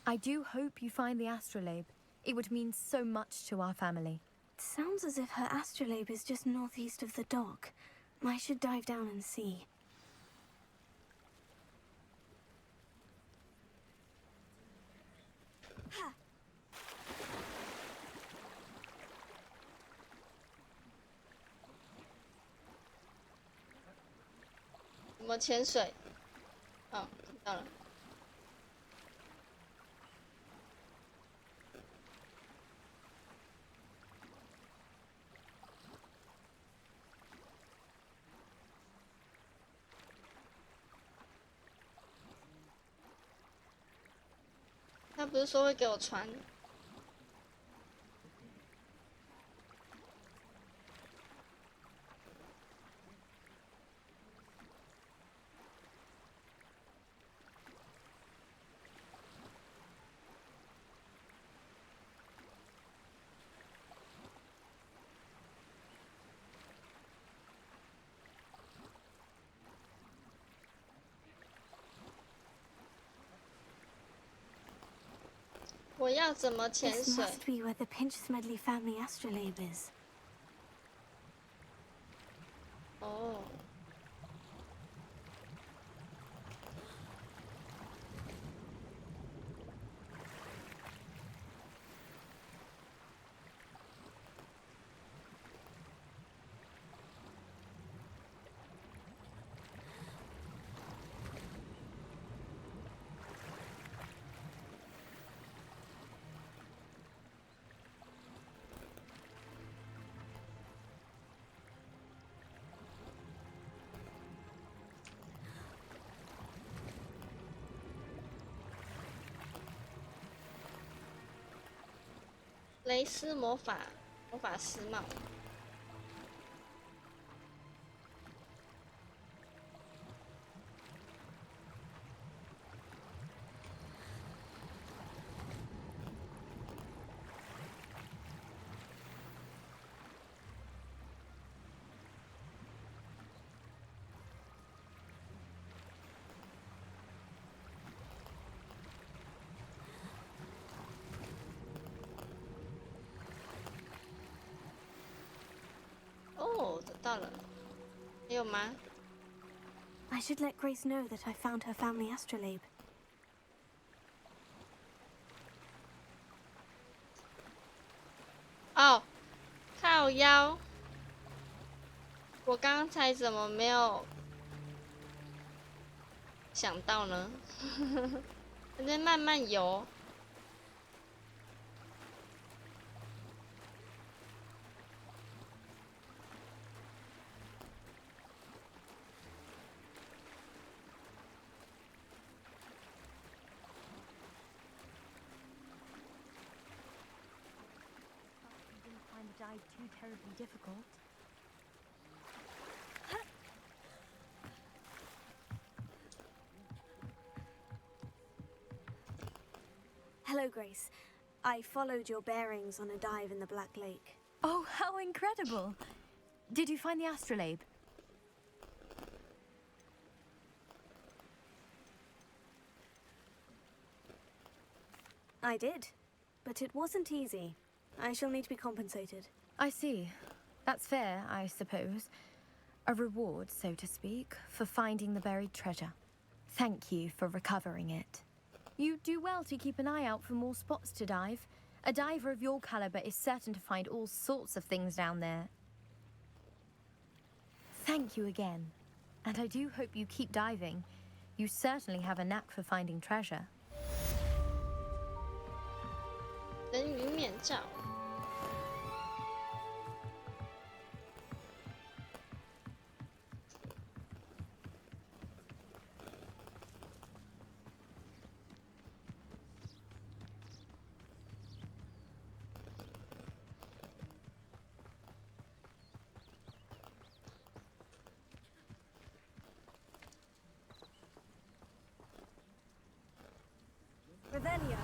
I do hope you find the astrolabe. It would mean so much to our family. It sounds as if her astrolabe is just northeast of the dock. I should dive down and see. Ha! 怎么潜水？哦，看到了。他不是说会给我船？我要怎么潜 This 水？ must be where the Pinch Smedley family astrolabe is. 哦。蕾丝魔法师帽。哦，得到了。还有吗？ I should let Grace know that I found her family astrolabe. 哦，靠腰。我刚才怎么没有想到呢？还在慢慢游。Find the dive too terribly difficult. Hello, Grace. I followed your bearings on a dive in the Black Lake. Oh, how incredible! Did you find the astrolabe? I did, but it wasn't easy. I shall need to be compensated. I see. That's fair, I suppose. A reward, so to speak, for finding the buried treasure. Thank you for recovering it. You do well to keep an eye out for more spots to dive. A diver of your caliber is certain to find all sorts of things down there. Thank you again. And I do hope you keep diving. You certainly have a knack for finding treasure. 人鱼面罩。Revelio.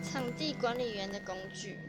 场地管理员的工具。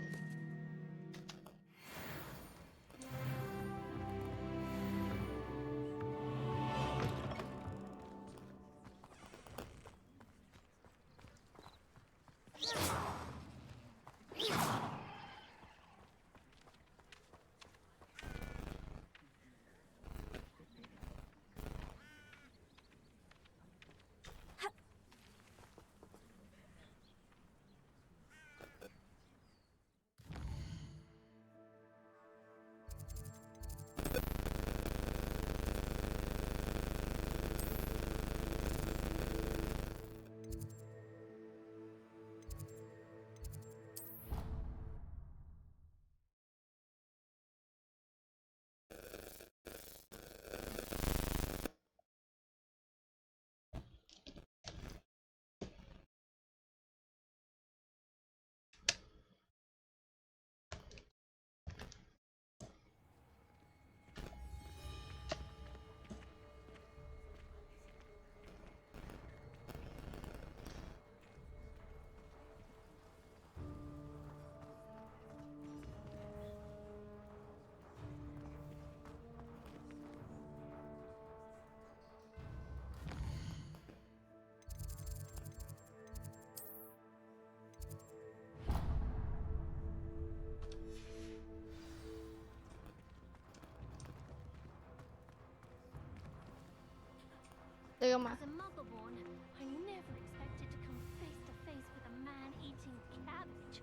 有吗？ As a motherborn, I never expected to come face to face with a man eating cabbage.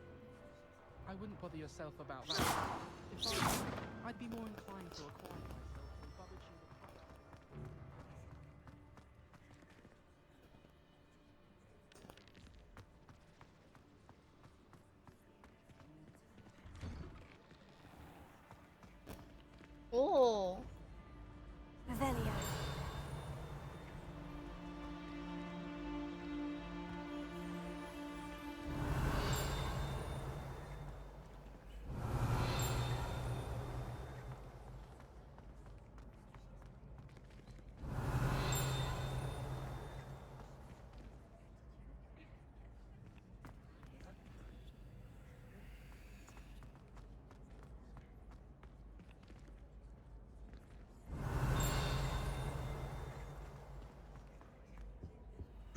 I wouldn't bother yourself about that. If I'd be more inclined to acquire myself in publishing the product. Oh. Revelio.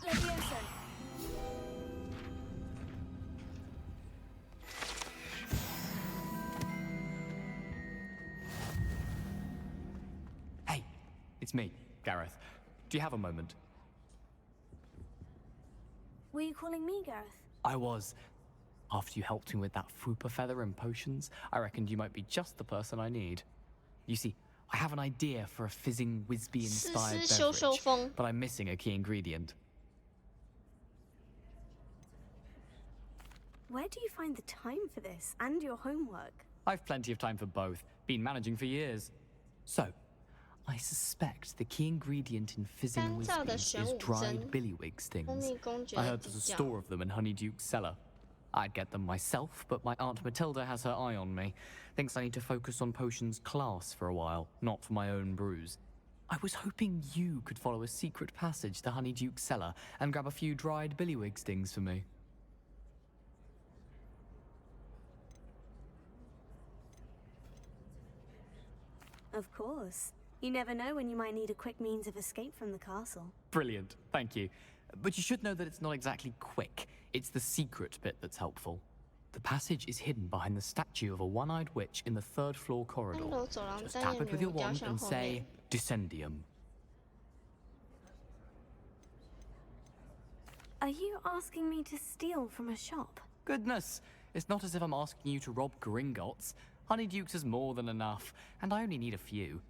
Levioso. Hey, it's me, Gareth. Do you have a moment? Were you calling me, Gareth? I was. After you helped me with that Fupa feather and potions, I reckoned you might be just the person I need. You see, I have an idea for a fizzing Whizbee-inspired beverage, but I'm missing a key ingredient. Where do you find the time for this and your homework? I've plenty of time for both. Been managing for years. So, I suspect the key ingredient in fizzing Whizbees is dried billywig stings. I heard there's a store of them in Honeyduke's cellar. I'd get them myself, but my Aunt Matilda has her eye on me. Thinks I need to focus on potions class for a while, not for my own brews. I was hoping you could follow a secret passage to Honeyduke's cellar and grab a few dried billywig stings for me. Of course. You never know when you might need a quick means of escape from the castle. Brilliant, thank you. But you should know that it's not exactly quick. It's the secret bit that's helpful. The passage is hidden behind the statue of a one-eyed witch in the third-floor corridor. Just tap it with your wand and say, Descendium. Are you asking me to steal from a shop? Goodness, it's not as if I'm asking you to rob Gringotts. Honeyduke's is more than enough, and I only need a few.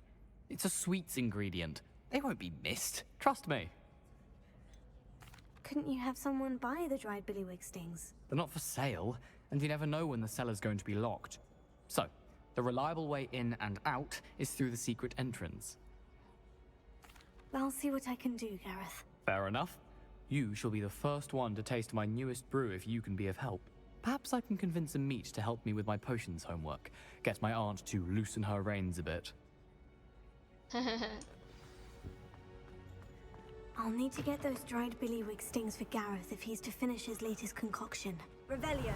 It's a sweets ingredient. They won't be missed. Trust me. Couldn't you have someone buy the dried billywig stings? They're not for sale, and you never know when the cellar's going to be locked. So, the reliable way in and out is through the secret entrance. I'll see what I can do, Gareth. Fair enough. You shall be the first one to taste my newest brew if you can be of help. Perhaps I can convince a meat to help me with my potions homework. Get my aunt to loosen her reins a bit. I'll need to get those dried billywig stings for Gareth if he's to finish his latest concoction. Revelio.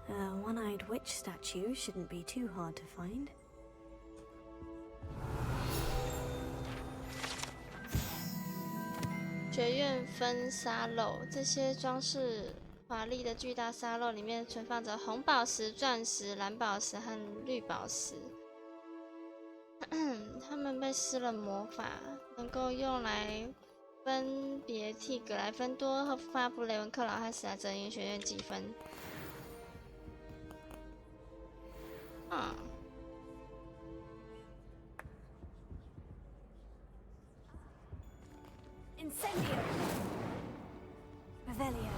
A one-eyed witch statue shouldn't be too hard to find. 学院分沙漏，这些装饰华丽的巨大沙漏里面存放着红宝石、钻石、蓝宝石和绿宝石。它们被施了魔法，能够用来分别替格莱芬多、赫夫帕夫、雷文克劳和史莱哲林学院积分。Incendio. Revelio.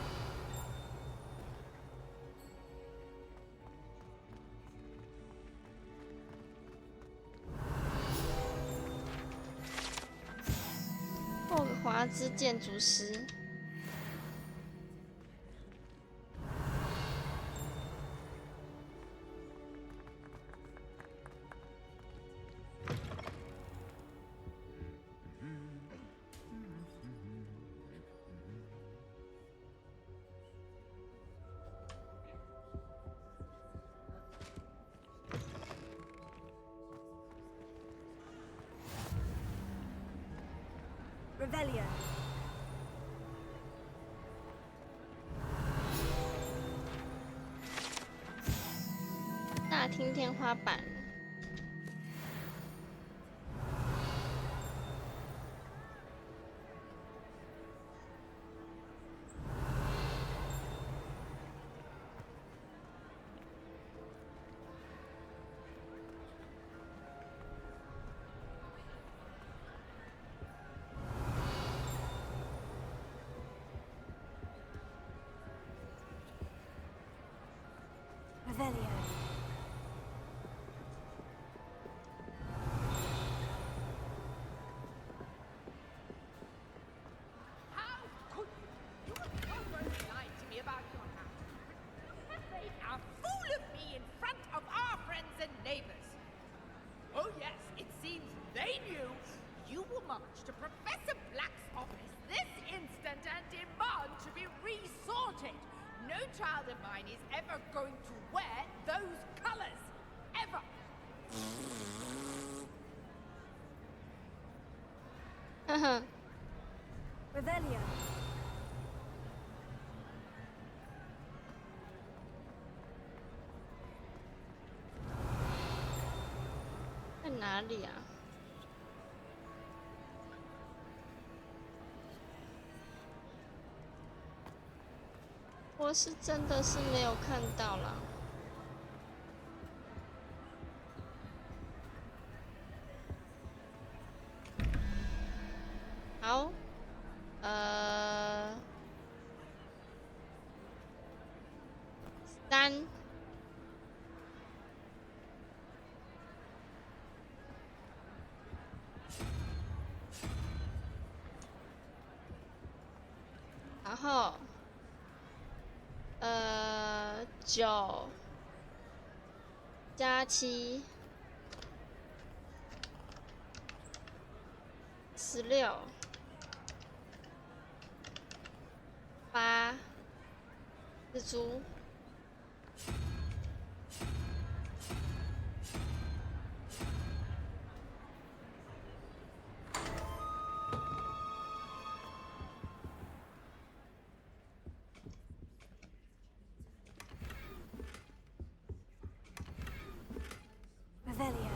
霍格华兹建筑师。Revelio. 大厅天花板。never going to wear those colors. Ever. Revelio. 在哪里啊？我是真的是没有看到啦。好，3。然后9加7 16 8蜘蛛。Revelio.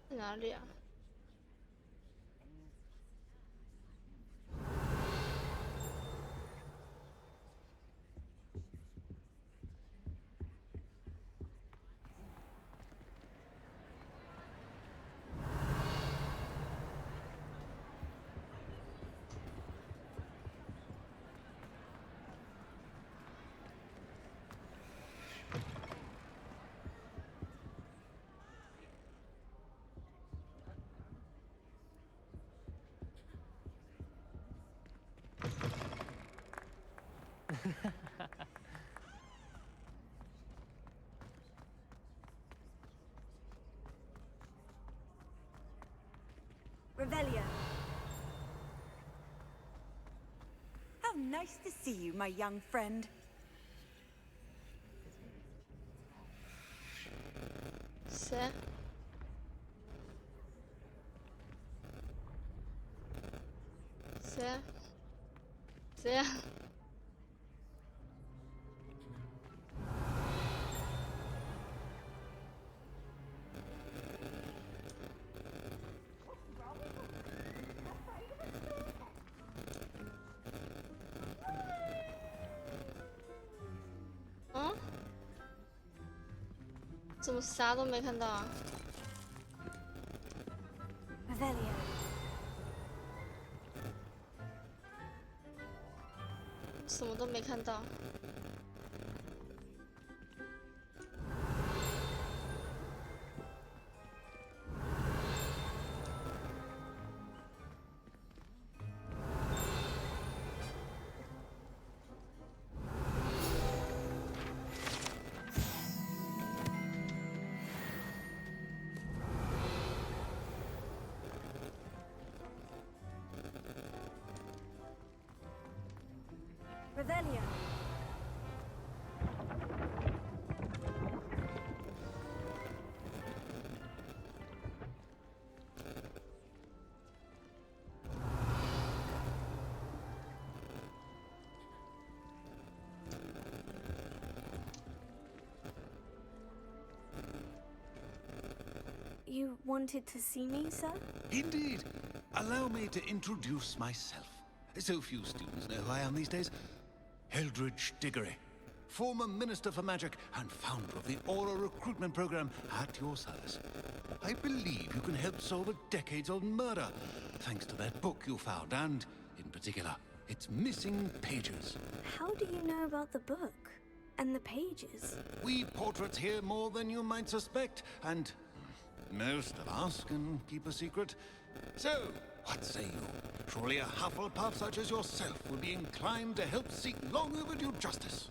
在哪里啊？Revelio. How nice to see you, my young friend. 谁？谁啊？谁啊？嗯？怎么啥都没看到啊？ Revelio. 什么都没看到。Revelio. You wanted to see me, sir? Indeed. Allow me to introduce myself. So few students know who I am these days. Eldridge Diggory, former Minister for Magic and founder of the Aura Recruitment Program at your service. I believe you can help solve a decades-old murder, thanks to that book you found, and, in particular, its missing pages. How do you know about the book? And the pages? We portraits here more than you might suspect, and most of us can keep a secret. So, what say you? Surely a Hufflepuff such as yourself would be inclined to help seek long overdue justice.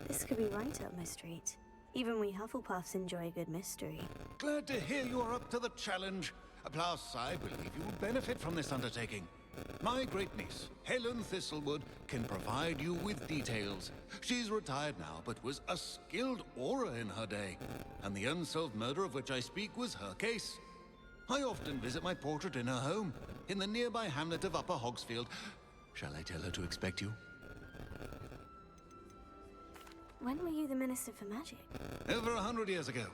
This could be right up my street. Even we Hufflepuffs enjoy a good mystery. Glad to hear you are up to the challenge. Plus, I believe you will benefit from this undertaking. My great niece, Helen Thistlewood, can provide you with details. She's retired now, but was a skilled aura in her day. And the unsolved murder of which I speak was her case. I often visit my portrait in her home, in the nearby hamlet of Upper Hogsfield. Shall I tell her to expect you? When were you the Minister for Magic? Over 100 years ago.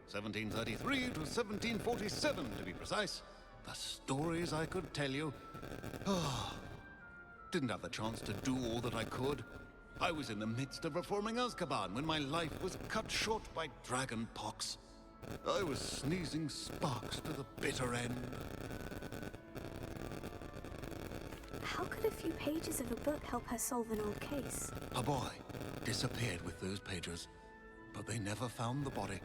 1733 to 1747, to be precise. The stories I could tell you. Oh, didn't have the chance to do all that I could. I was in the midst of reforming Azkaban when my life was cut short by dragon pox. I was sneezing sparks to the bitter end. How could a few pages of a book help her solve an old case? A boy disappeared with those pages, but they never found the body.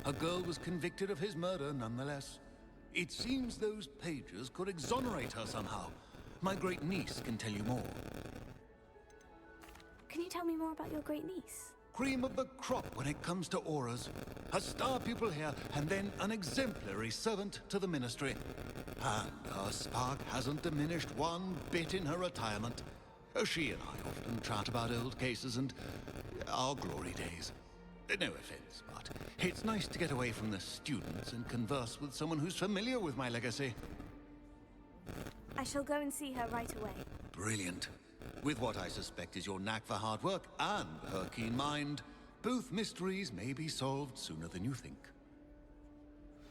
A girl was convicted of his murder nonetheless. It seems those pages could exonerate her somehow. My great niece can tell you more. Can you tell me more about your great niece? Cream of the crop when it comes to auras. A star pupil here, and then an exemplary servant to the ministry. And her spark hasn't diminished one bit in her retirement. She and I often chat about old cases and our glory days. No offense, but it's nice to get away from the students and converse with someone who's familiar with my legacy. I shall go and see her right away. Brilliant. With what I suspect is your knack for hard work and her keen mind, both mysteries may be solved sooner than you think.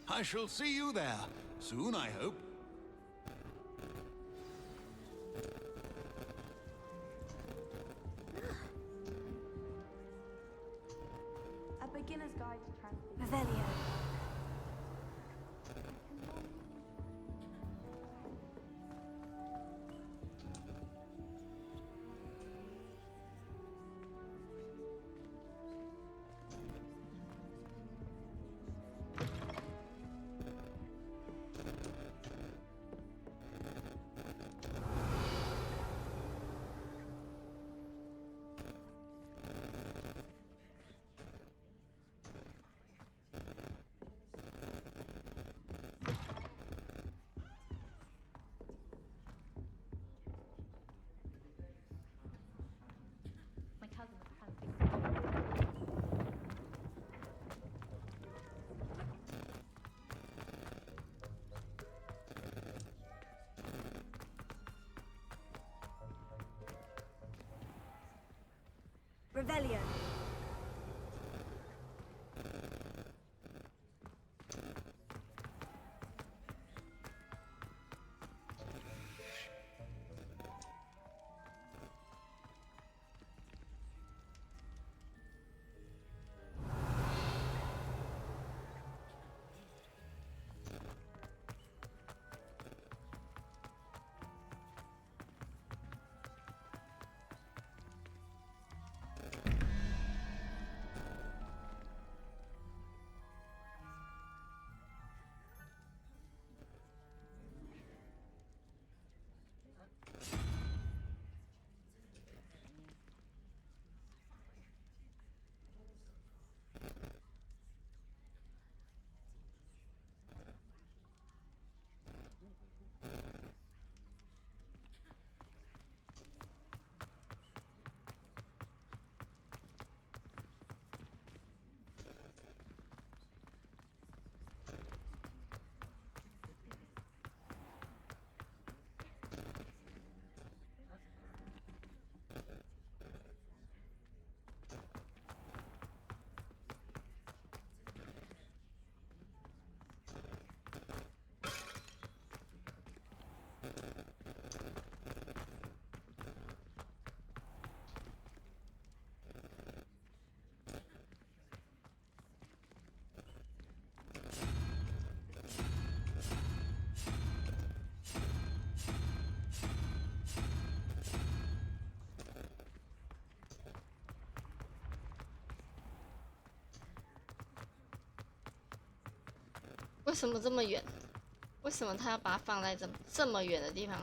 I shall see you there, soon I hope. A beginner's guide to translation. Revelio. Revelio.为什么这么远？为什么他要把它放在这么远的地方？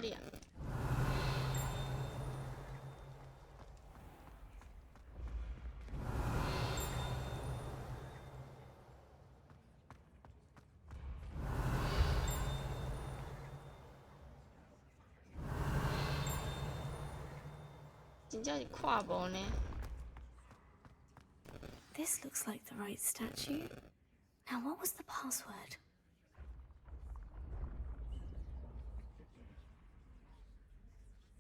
亮。真正是看无呢。 This looks like the right statue. Now, what was the password?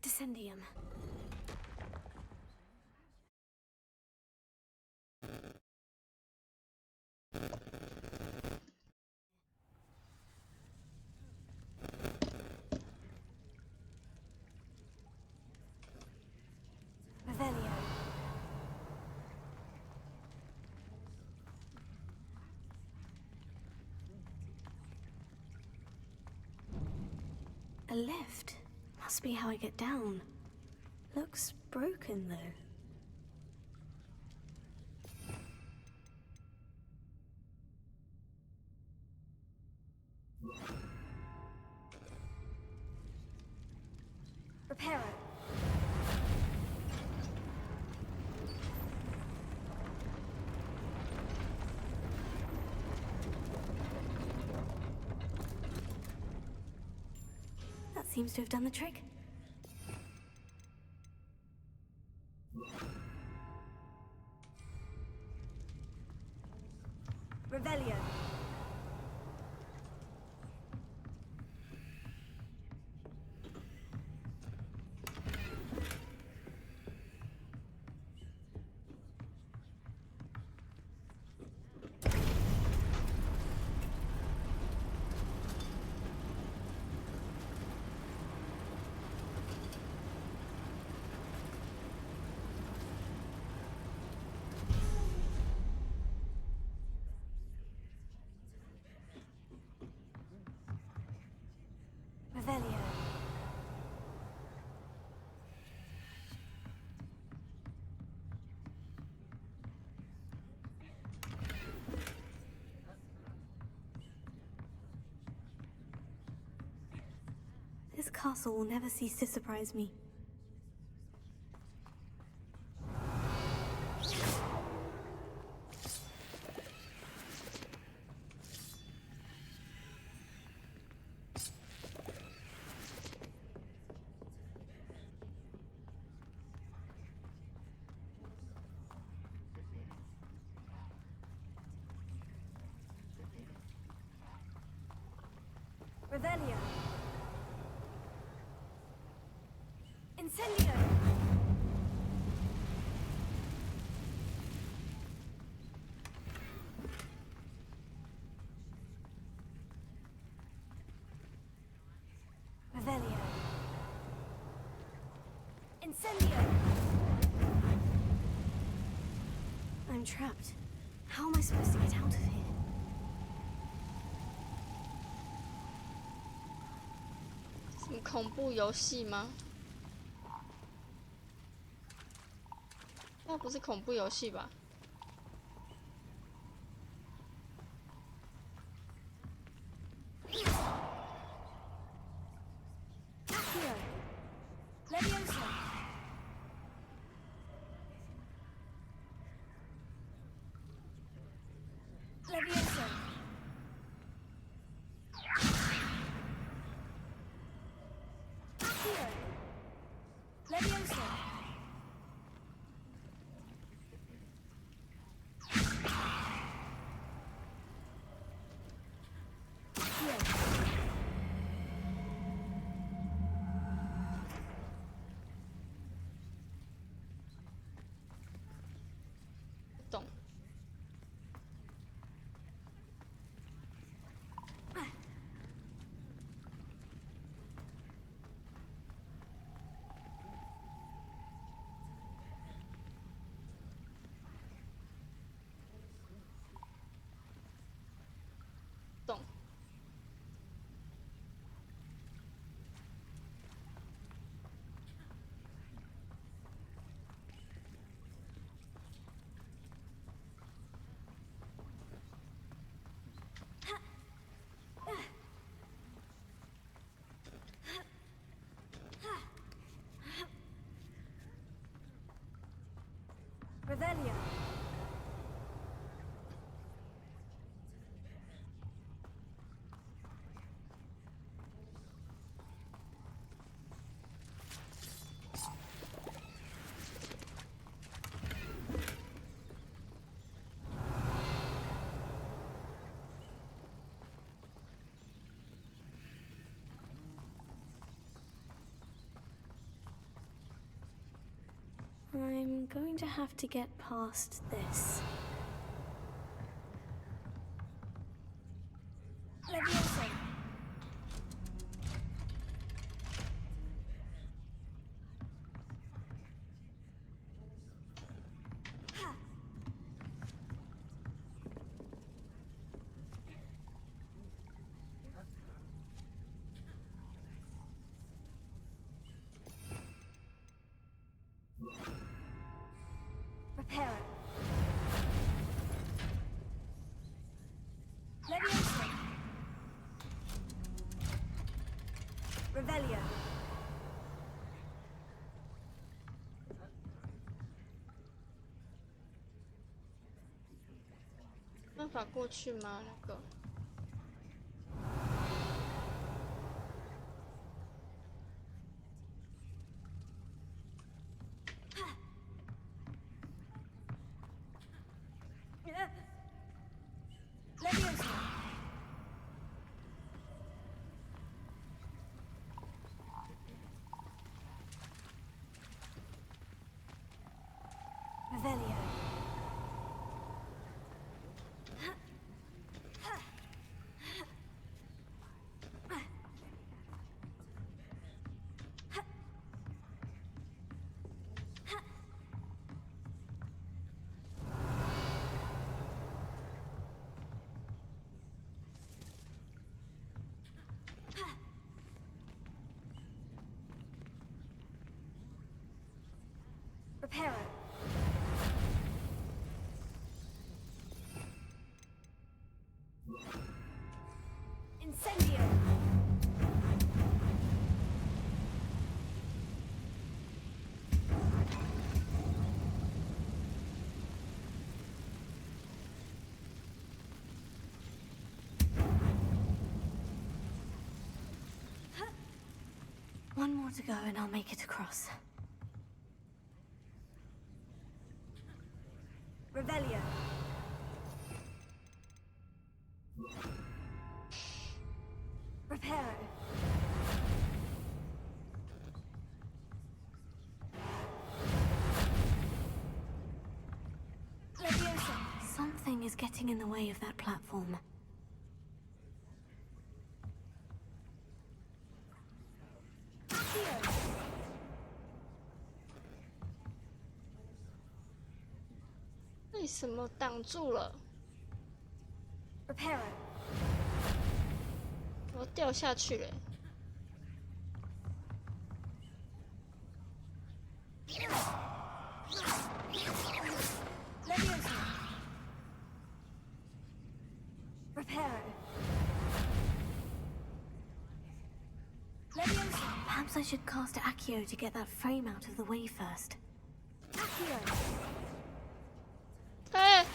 Descendium. Revelio. A lift. Must be how I get down. Looks broken, though. Reparo. That seems to have done the trick. Revelio. Revelio. This castle will never cease to surprise me. Revelio. Incendio. Revelio. Incendio. I'm trapped. How am I supposed to get out of here? 什么恐怖游戏吗？那不是恐怖游戏吧？ 懂。懂。going to have to get past this. Leviosa. Repair it. Leviosa. Revelio. 办法过去吗？那个。Revelio. Repair it. Incendio. One more to go and I'll make it across. Revelio. Reparo. Leviosa. Something is getting in the way of that platform. Accio. 为什么挡住了？ Reparo. 我掉下去了。Leviosa. Reparo. Leviosa. Perhaps I should cast Accio to get that frame out of the way first. Accio. 哎。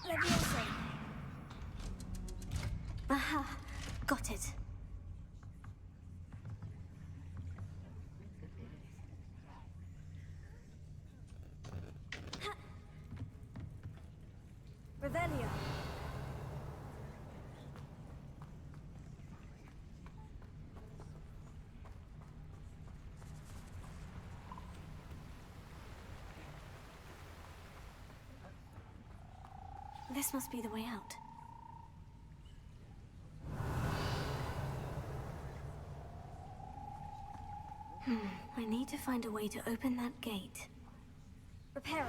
Leviosa. Aha, got it. Revelio. This must be the way out. I need to find a way to open that gate. Reparo.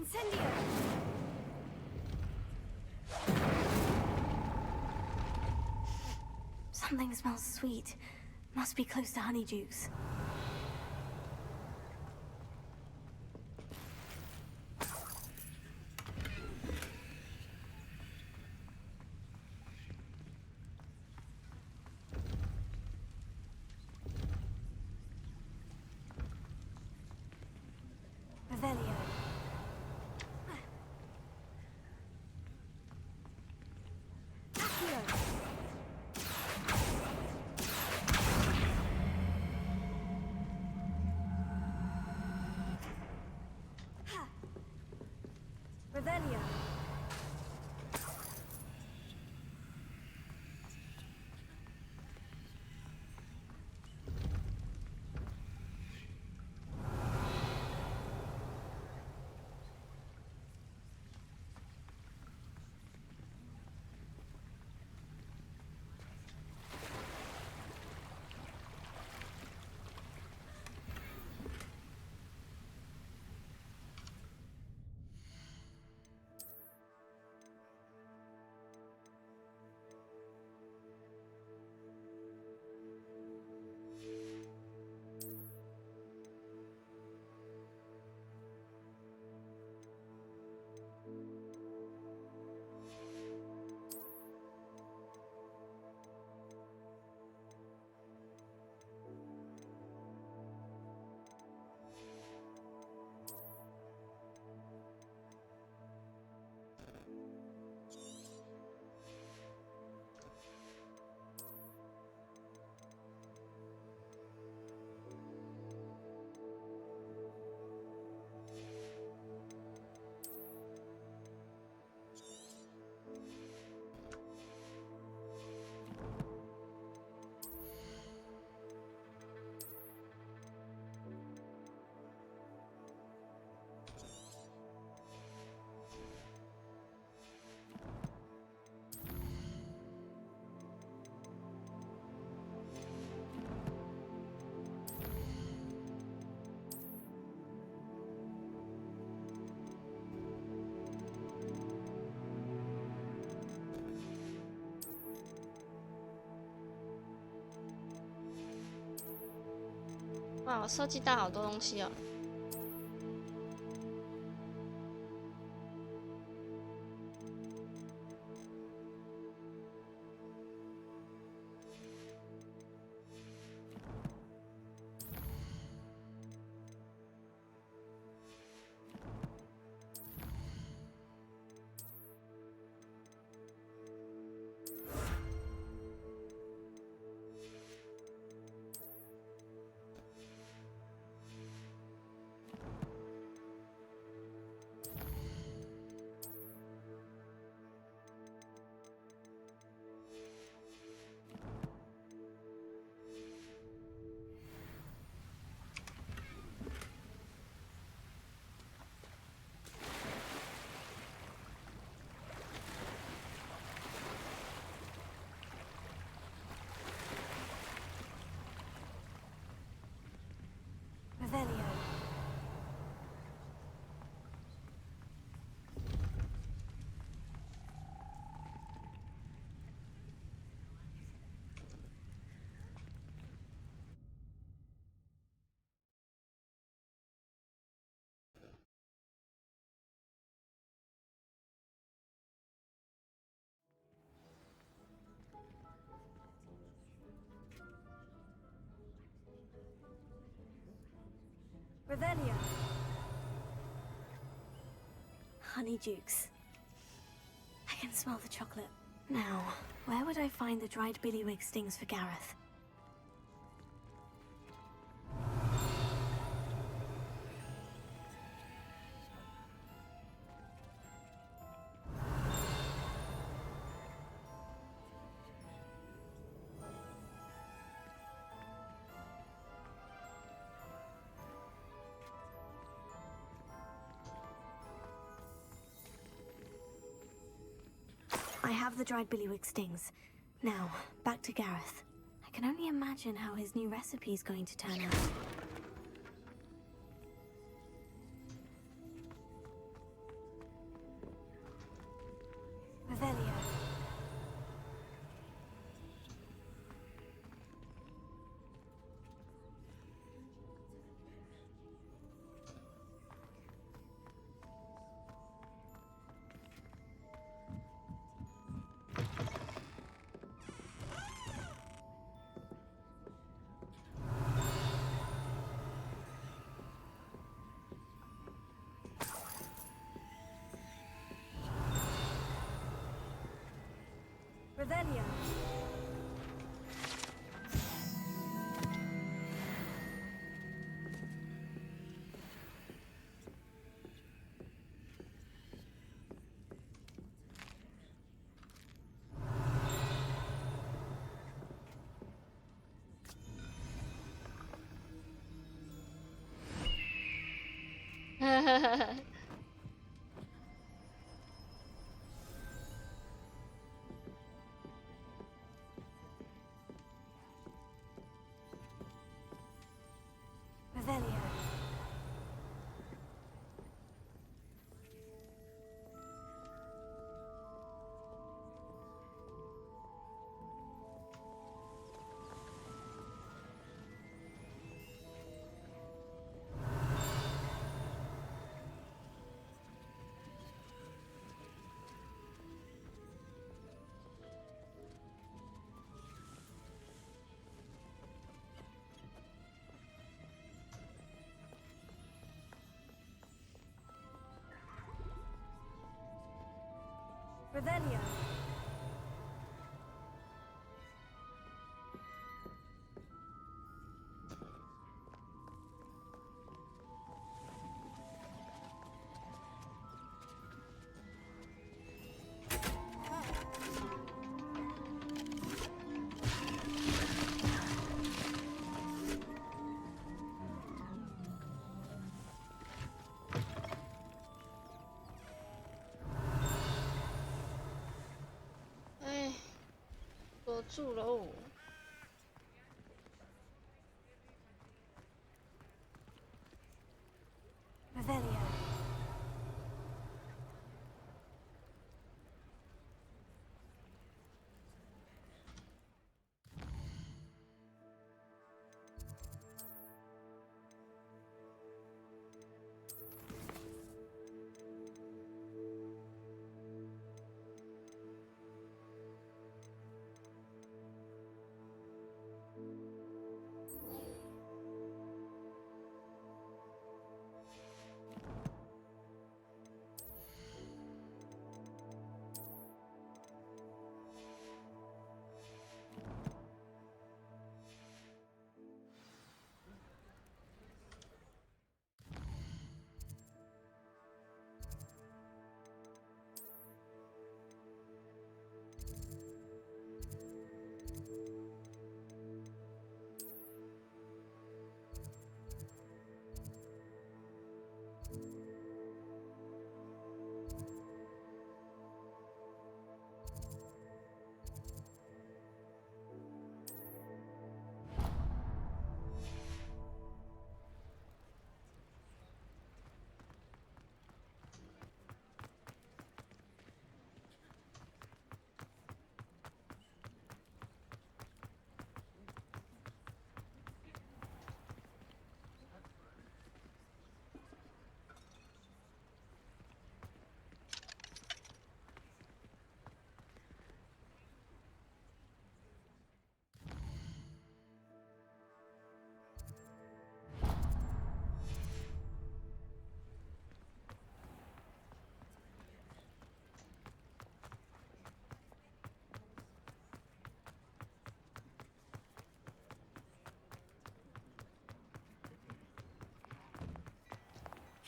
Incendio! Something smells sweet. Must be close to Honeydukes. Revelio. Accio. Revelio.哇，我收集到好多东西哦。Revelio. Revelio. Honeydukes. I can smell the chocolate. Now, where would I find the dried billywig stings for Gareth? I have the dried billywig stings. Now, back to Gareth. I can only imagine how his new recipe is going to turn out. Revelio. Revelio. Revelio. Revelio.哎，锁住喽。Revelio.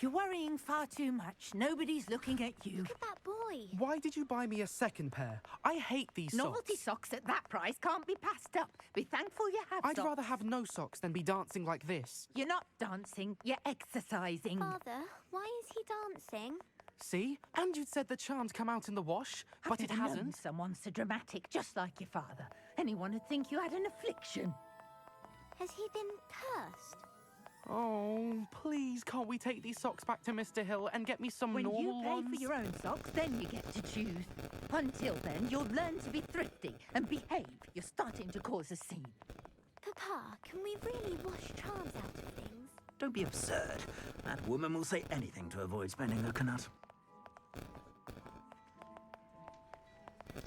You're worrying far too much. Nobody's looking at you. Look at that boy. Why did you buy me a second pair? I hate these Novelty socks. socks at that price can't be passed up. Be thankful you have I'd socks. rather have no socks than be dancing like this. You're not dancing, you're exercising. Father, why is he dancing? See? And you'd said the charms come out in the wash, but it I've never known hasn't. someone so dramatic, just like your father. Anyone would think you had an affliction. Has he been cursed? Oh, please, can't we take these socks back to Mr. Hill and get me some When normal you pay ones? for your own socks, then you get to choose. Until then, you'll learn to be thrifty and behave. You're starting to cause a scene. Papa, can we really wash charms out of things? Don't be absurd. That woman will say anything to avoid spending a knut.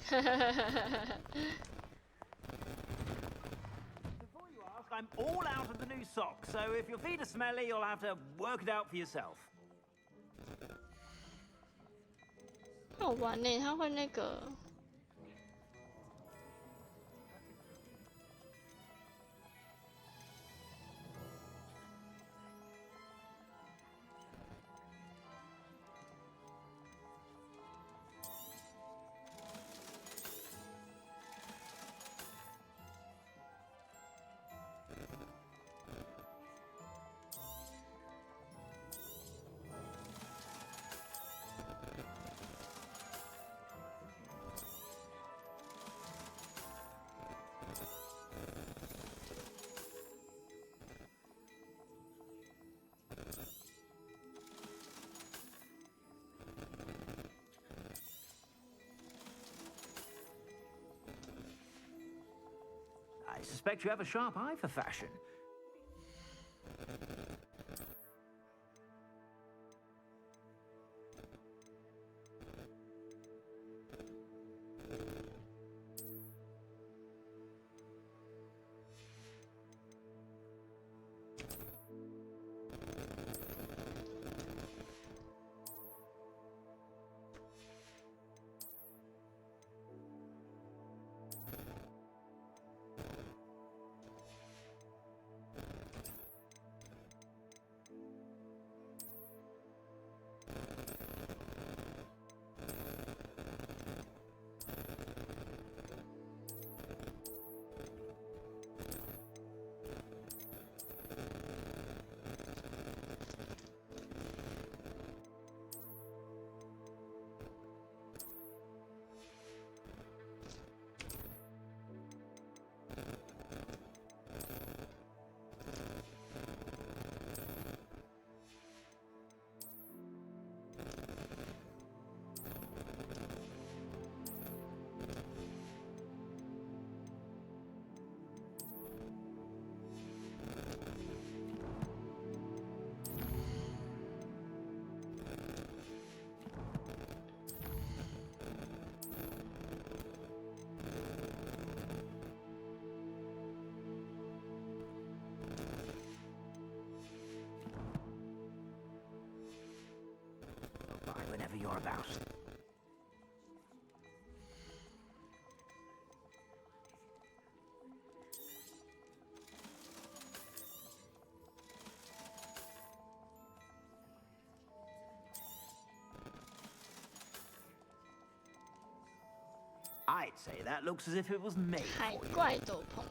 Before you ask, I'm all out of the new socks, so if your feet are smelly, you'll have to work it out for yourself. 好玩呢，他会那个。I suspect you have a sharp eye for fashion. Whenever you're about. I'd say that looks as if it was made. 海怪斗篷。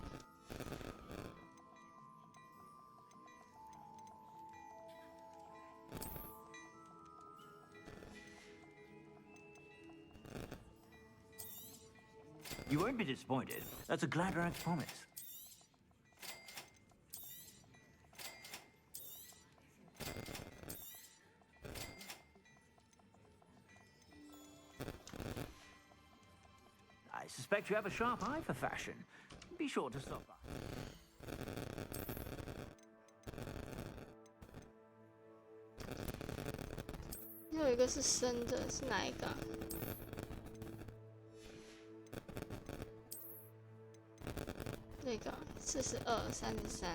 You won't be disappointed. That's a Gladrax promise. I suspect you have a sharp eye for fashion. Be sure to stop by. 有一个是生的，是哪一个啊？这个42、33。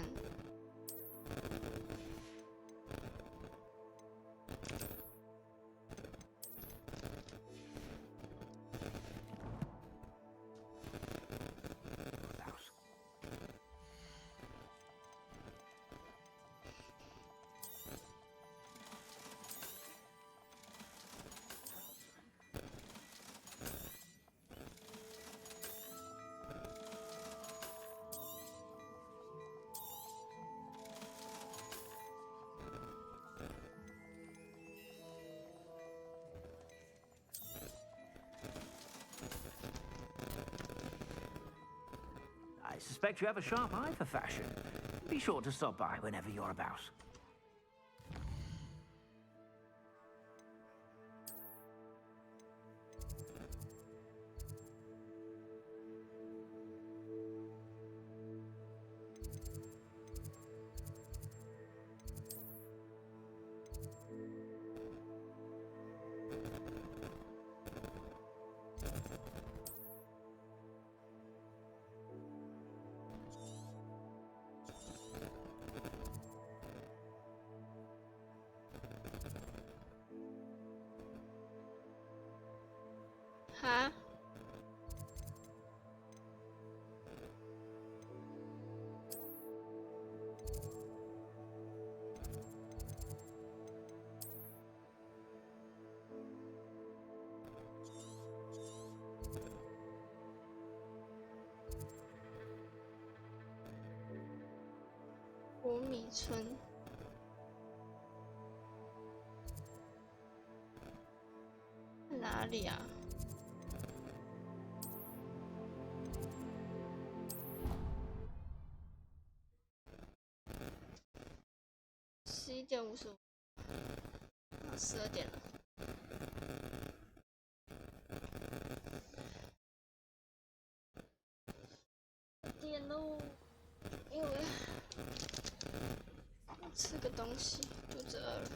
I suspect you have a sharp eye for fashion. Be sure to stop by whenever you're about. 哈？国米村。哪里啊？11:55，啊，12点了。点喽，因为吃个东西，肚子饿了。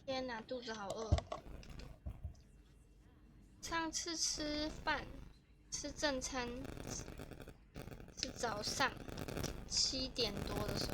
天哪，肚子好饿！上次吃饭，吃正餐是早上7点多的时候。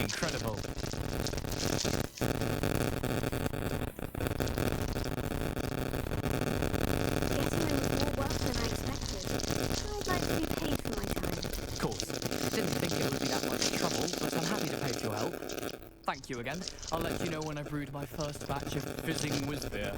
incredible. I'd like to be paid for my time. Of course. Didn't think it would be that much trouble, but I'm happy to pay for your help. Thank you again. I'll let you know when I brewed my first batch of fizzing whiz beer.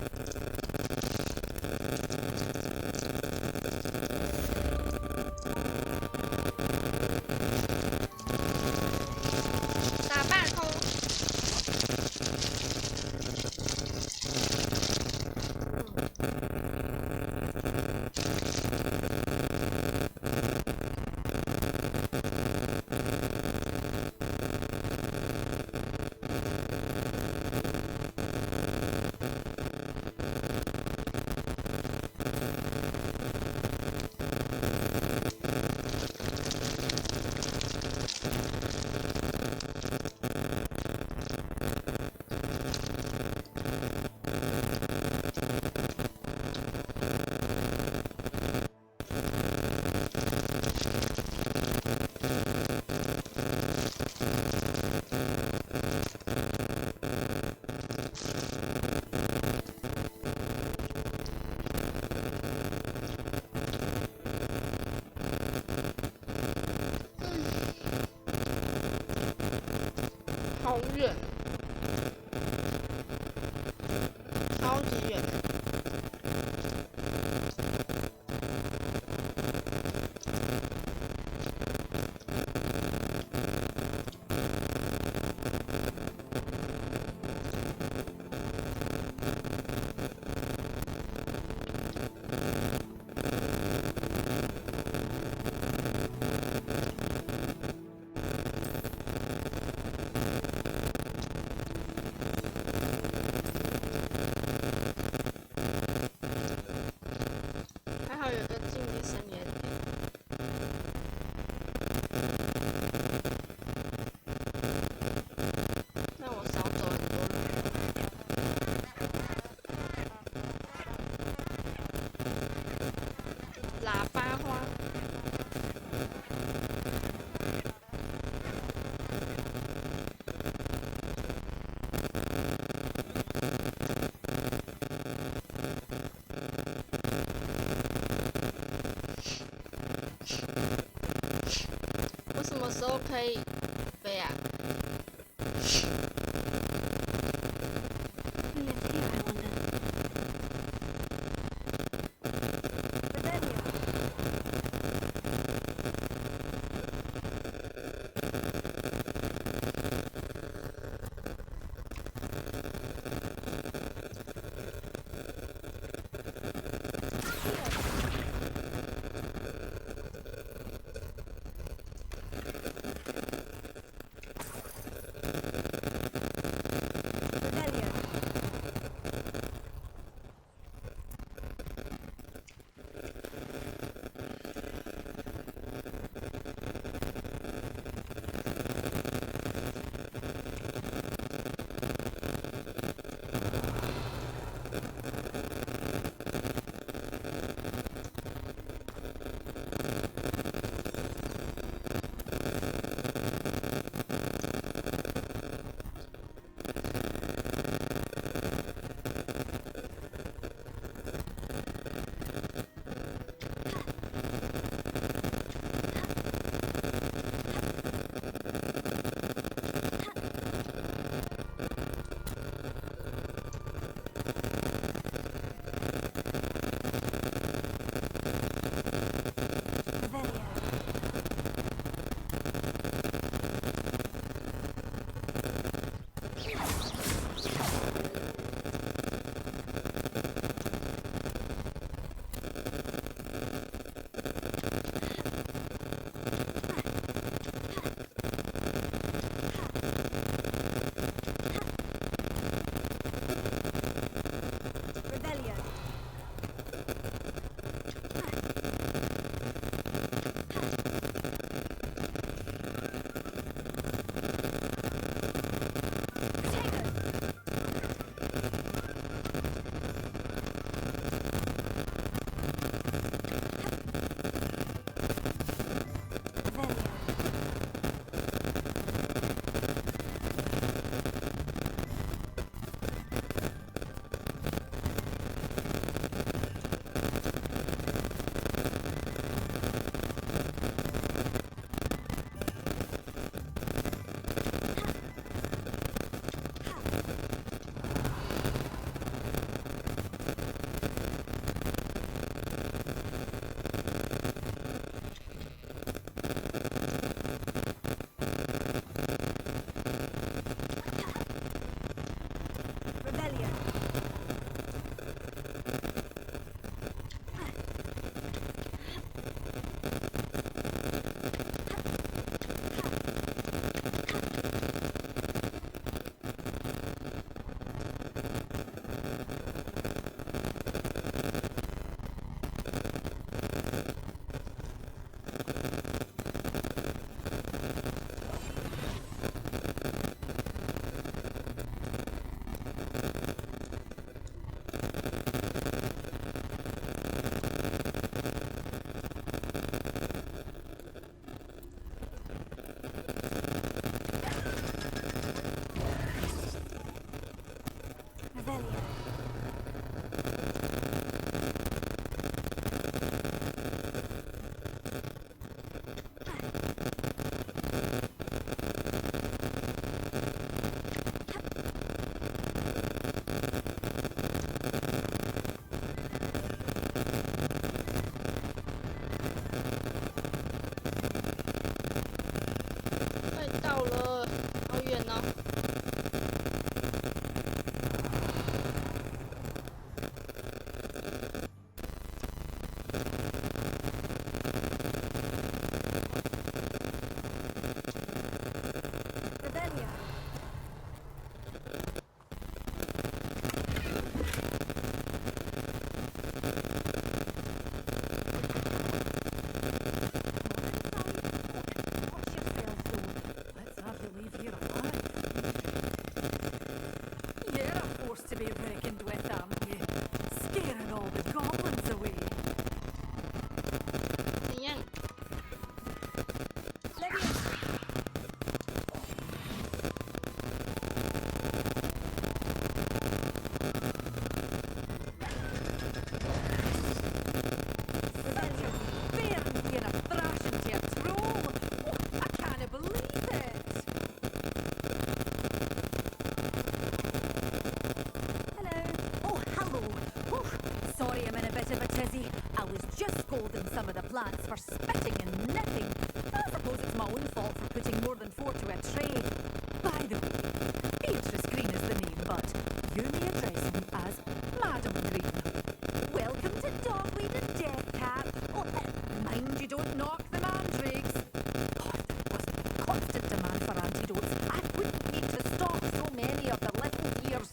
plants for spitting and nipping. I suppose it's my own fault for putting more than 4 to a tray. By the way, Beatrice Green is the name, but you may address me as Madam Green. Welcome to Dogweed and Deathcap. Oh, mind you don't knock the mandrakes. Oh, if there wasn't a constant demand for antidotes, I wouldn't need to stock so many of the little dears.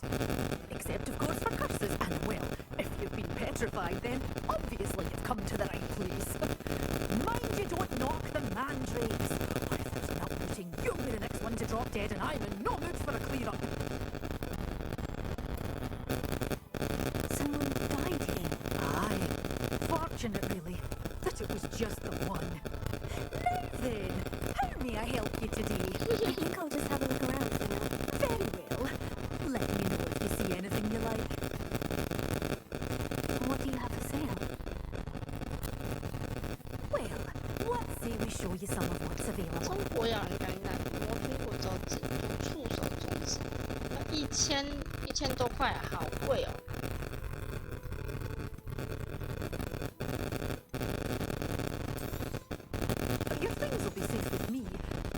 Except, of course, for curses. And, well, if you've been petrified, then obviously you've come to the right place. Mind you don't knock the mandrakes. Or if there's an uprooting, you'll be the next one to drop dead, and I'm in no mood for a clear-up. Someone died here. Aye. Fortunate, really, that it was just the one. Now then, how may I help you today? I think I'll just have a look around for now. Very well. Let me know if you see anything you like. What do you have for sale? Well, let's say we show you some of what's available. 中国养人感染魔苹果招致触手种子，1000多块，好贵哦。Your things will be safe with me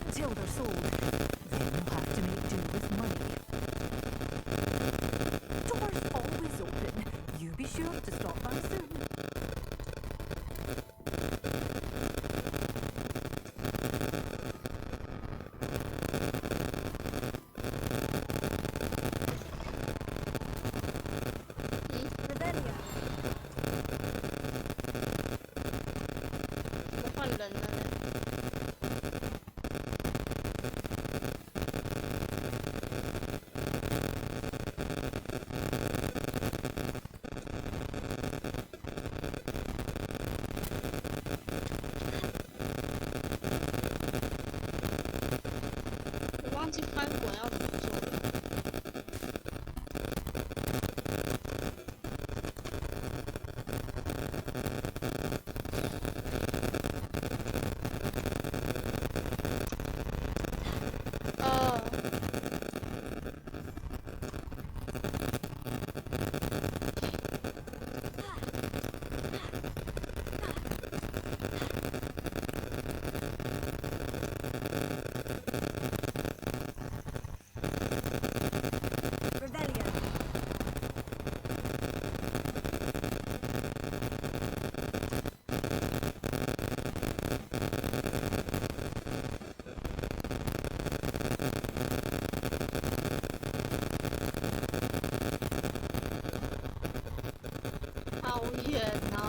until they're sold. Then you'll have to make do with money. Doors always open. You be sure to stop by soon. Rebellia. 我换人了呢。我忘记翻滚要怎么做了。远哦。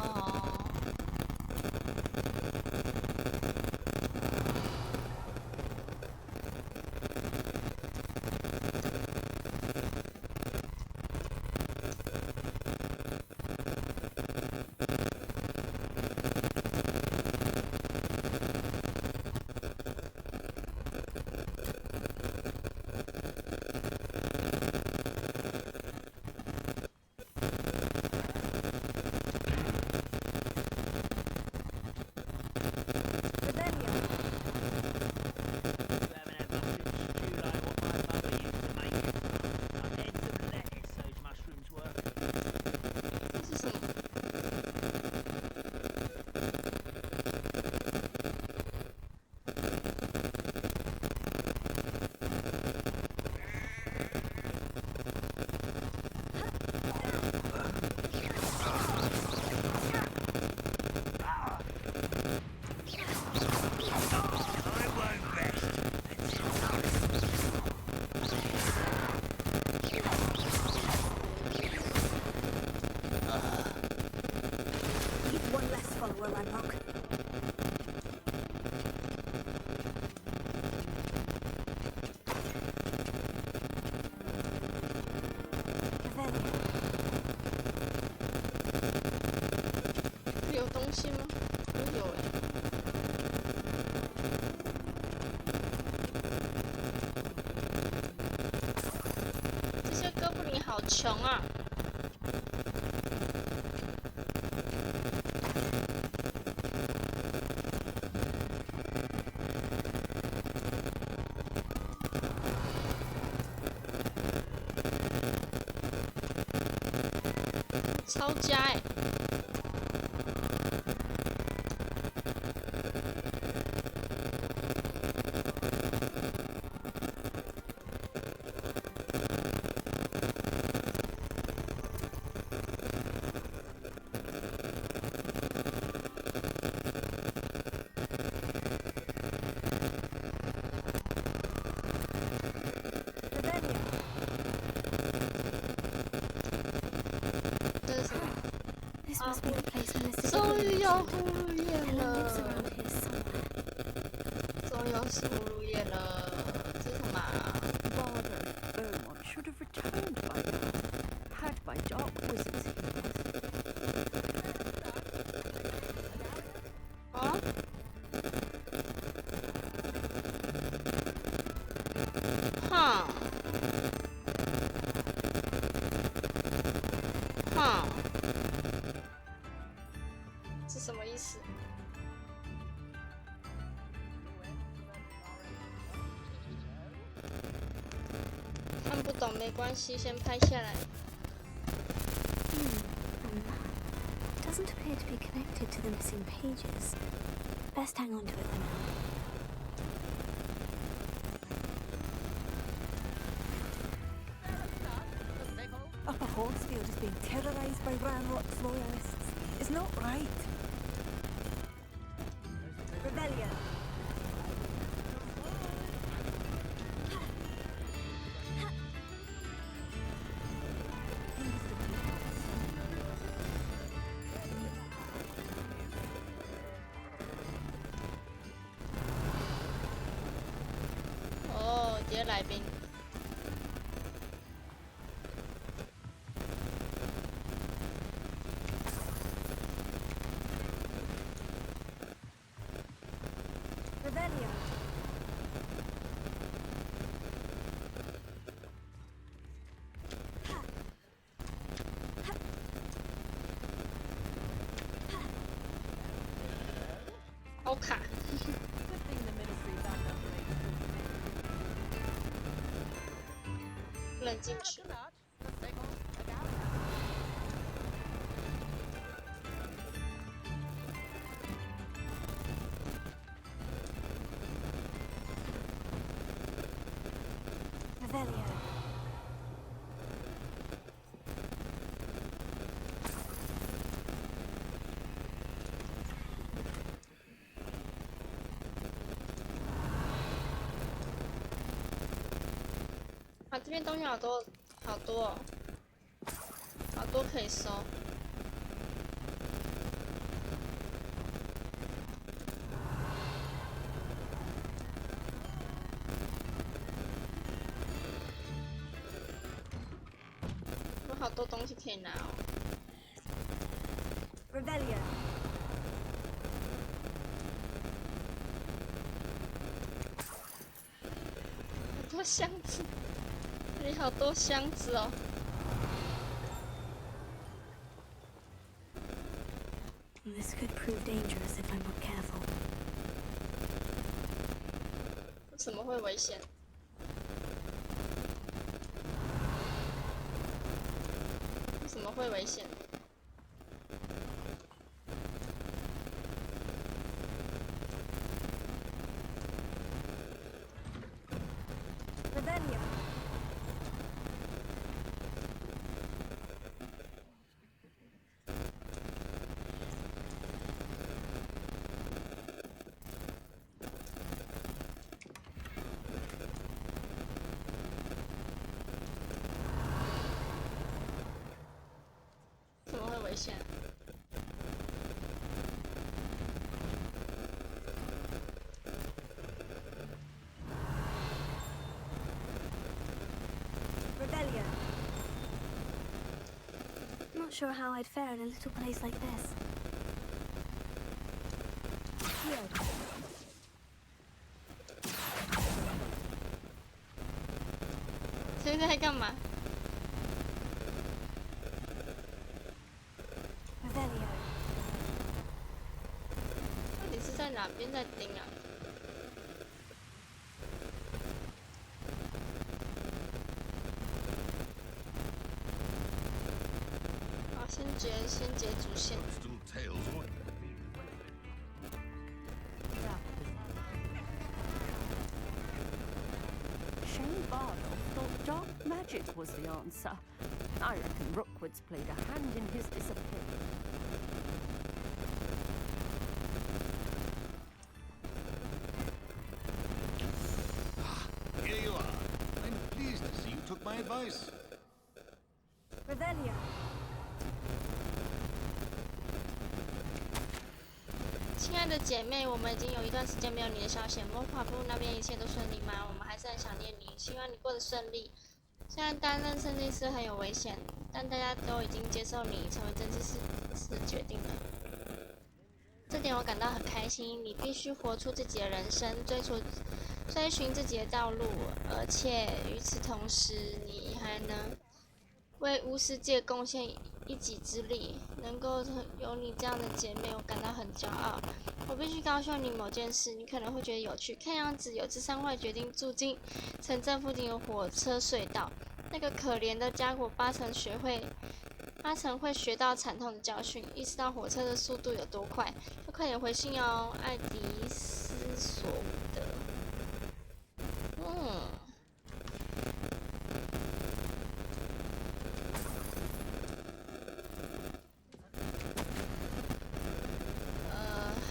有东西吗？有哎。这些哥布林好穷啊！超佳哎！终于有葫芦叶了！终于有葫芦叶了！这是什么啊？ Barber Beaumont should have returned by now, had my dark wizards healed. 啊？哈？哈？是什么意思？看不懂没关系，先拍下来。Doesn't appear to be connected to the missing pages. Best hang on to it for now. Upper Horsefield is being terrorised by Ranrock's loyalists. It's not right. Rebellion. Oh, 接来宾。Rebellion.好卡。不能进去。Revelio.啊，这边东西好多，好多哦，好多可以收。多东西可以拿哦。Revelio. 好多箱子，这里好多箱子哦。This could prove dangerous if I'm not careful. 为什么会危险？为什么会危险？ Revelio. 怎么会危险？ Revelio. Not sure how I'd fare in a little place like this. Here. 现在在干嘛？ Revelio. 到底是在哪边在盯啊？好，先截主线。 Shane Bardoff thought dark magic was the answer. I reckon Rookwood's played a hand in his disappearance. Here you are. I'm pleased to see you took my advice. Revelio. 亲爱的姐妹，我们已经有一段时间没有你的消息，魔法部那边一切都顺利吗？我们还是很想念你，希望你过得顺利。虽然担任设计师很有危险，但大家都已经接受你成为真知识是决定了。这点我感到很开心。你必须活出自己的人生，追寻自己的道路，而且与此同时，你还能为巫师界贡献一己之力。能够有你这样的姐妹，我感到很骄傲。我必须告诉你某件事，你可能会觉得有趣。看样子有只三坏决定住进城镇附近的火车隧道。那个可怜的家伙八成会学到惨痛的教训，意识到火车的速度有多快。要快点回信哦，爱迪斯索伍德。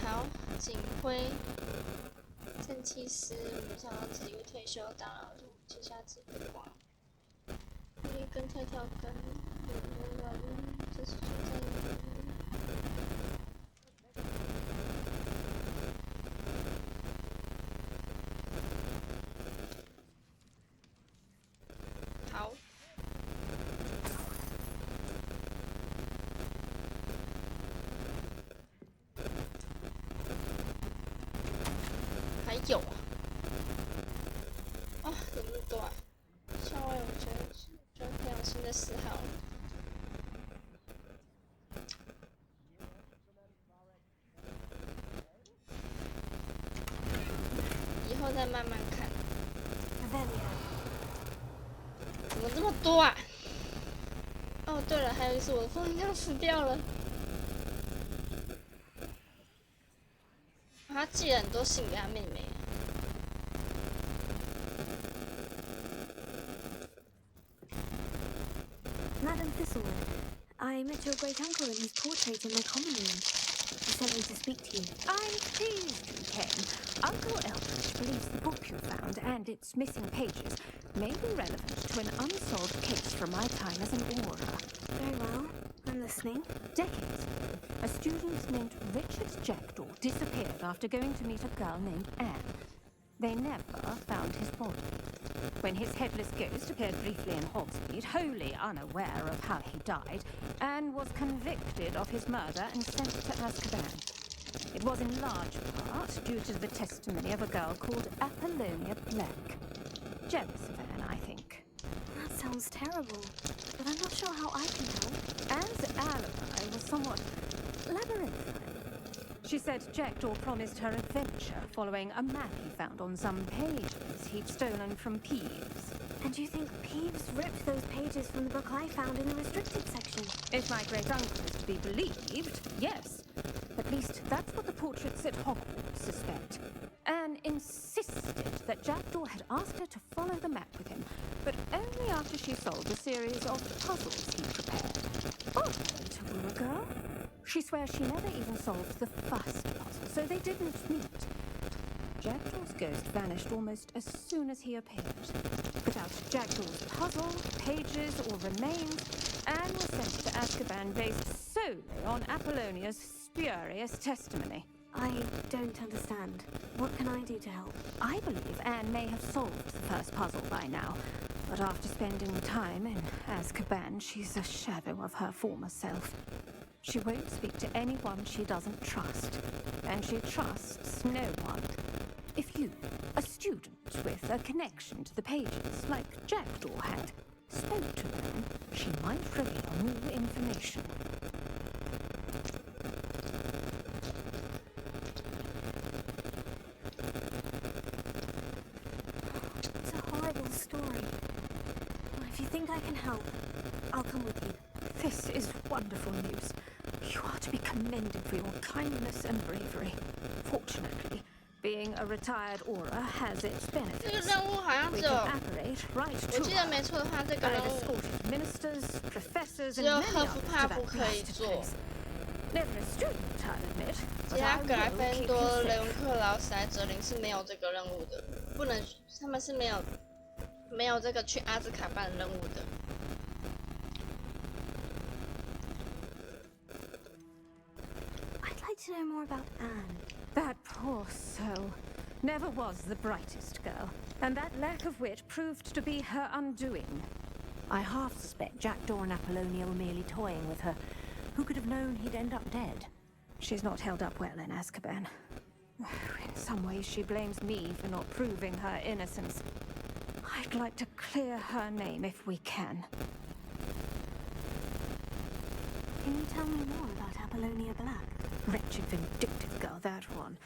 好，警徽，正气师，没想到自己会退休，当然我就接下自己的光。一根跳跳根，这是存在的。好。还有啊，怎么那么多啊？校外我觉得就培养新的嗜好。以后再慢慢看。怎么这么多啊？哦，对了，还有一次我的风箱死掉了。他寄了很多信给他妹妹。Madam Thistlewood, I met your great uncle and his portrait in my common room. He sent me to speak to you. I'm pleased you came. Uncle Eldridge believes the book you found and its missing pages may be relevant to an unsolved case from my time as an aura. Very well. I'm listening. Decades ago, a student named Richard Jackdaw disappeared after going to meet a girl named Anne. they never found his body. When his headless ghost appeared briefly in Hogsmeade, wholly unaware of how he died, Anne was convicted of his murder and sent to Azkaban. It was in large part due to the testimony of a girl called Apollonia Black. Jealous of Anne, I think. That sounds terrible, but I'm not sure how I can help. Anne's alibi was somewhat labyrinthine. She said Jackdaw promised her adventure following a map he found on some pages he'd stolen from Peeves. And you think Peeves ripped those pages from the book I found in the restricted section? If my great-uncle is to be believed, yes. At least that's what the portraits at Hogwarts suspect. Anne insisted that Jackdaw had asked her to follow the map with him, but only after she solved a series of puzzles he prepared. Oh, to a girl. She swears she never even solved the first puzzle, so they didn't meet. Jackdaw's ghost vanished almost as soon as he appeared. Without Jackdaw's puzzle, pages, or remains, Anne was sent to Azkaban based solely on Apollonia's spurious testimony. I don't understand. What can I do to help? I believe Anne may have solved the first puzzle by now, but after spending time in Azkaban, she's a shadow of her former self. She won't speak to anyone she doesn't trust, and she trusts no one. If you, a student with a connection to the pages, like Jackdaw had, spoke to Anne, she might reveal new information. It's a horrible story. If you think I can help, I'll come with you. This is wonderful news. You are to be commended for your kindness and bravery. Fortunately, being a retired Auror has its benefits. 这个任务好像只有， Apparate right 我 to 记得没错的话，这个任 I've 务 escorted ministers, professors, 只 and 有 many 赫夫 others 帕 to 夫 that 可以 blasted 做， place. Never a student, I'll admit, 其 but 他 I 格莱 will 芬 keep 多、 you 雷 safe. 文克劳、史莱哲林是没有这个任务的，不能，他们是没有这个去阿兹卡班的任务的。 I'd like to know more about Anne. That poor soul never was the brightest girl, and that lack of wit proved to be her undoing. I half suspect Jackdaw and Apollonia were merely toying with her. Who could have known he'd end up dead? She's not held up well in Azkaban. In some ways, she blames me for not proving her innocence. I'd like to clear her name if we can. Can you tell me more about Apollonia Black? Wretched, vindictive girl, that one.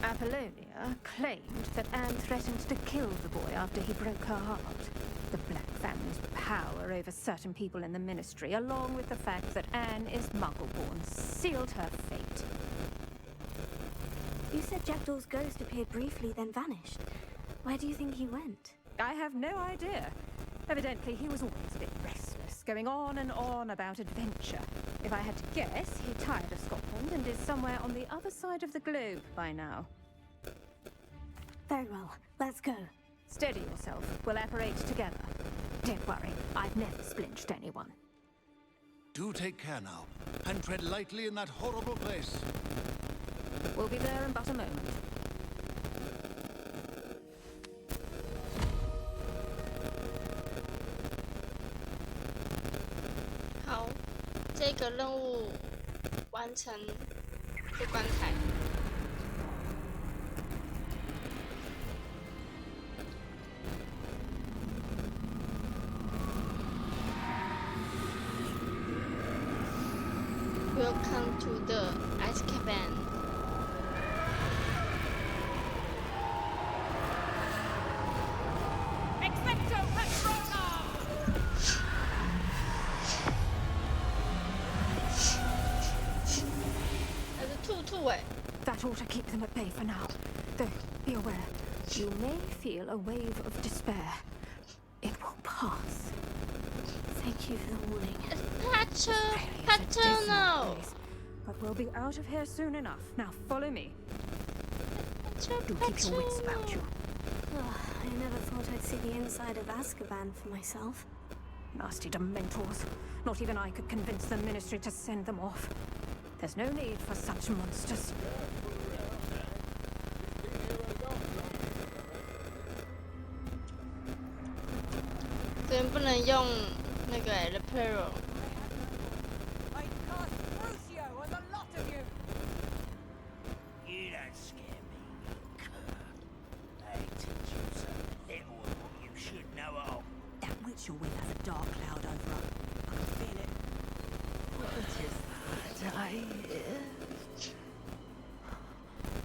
Apollonia claimed that Anne threatened to kill the boy after he broke her heart. The Black family's power over certain people in the Ministry, along with the fact that Anne is Muggle-born, sealed her fate. You said Jackdaw's ghost appeared briefly, then vanished. Where do you think he went? I have no idea. Evidently, he was always a bit restless, going on and on about adventure. If I had to guess, he tired of Scotland and is somewhere on the other side of the globe by now. Very well. Let's go. Steady yourself. We'll apparate together. Don't worry, I've never splinched anyone. Do take care now, and tread lightly in that horrible place. We'll be there in but a moment. 好，这个任务完成，出关台。Welcome to the Azkaban. Expecto Patronum! That ought to keep them at bay for now. Though, be aware, you may feel a wave of despair. It will pass. Thank you for the warning. Patrono! But we'll be out of here soon enough. Now follow me. Do keep your wits about you. I never thought I'd see the inside of Azkaban for myself. Nasty Dementors. Not even I could convince the Ministry to send them off. There's no need for such monsters. 这边不能用那个 The Peril。 You don't scare me, you cur. They teach you so little of what you should know of. That witch you're with has a dark cloud over her. I can feel it. What is that I hear?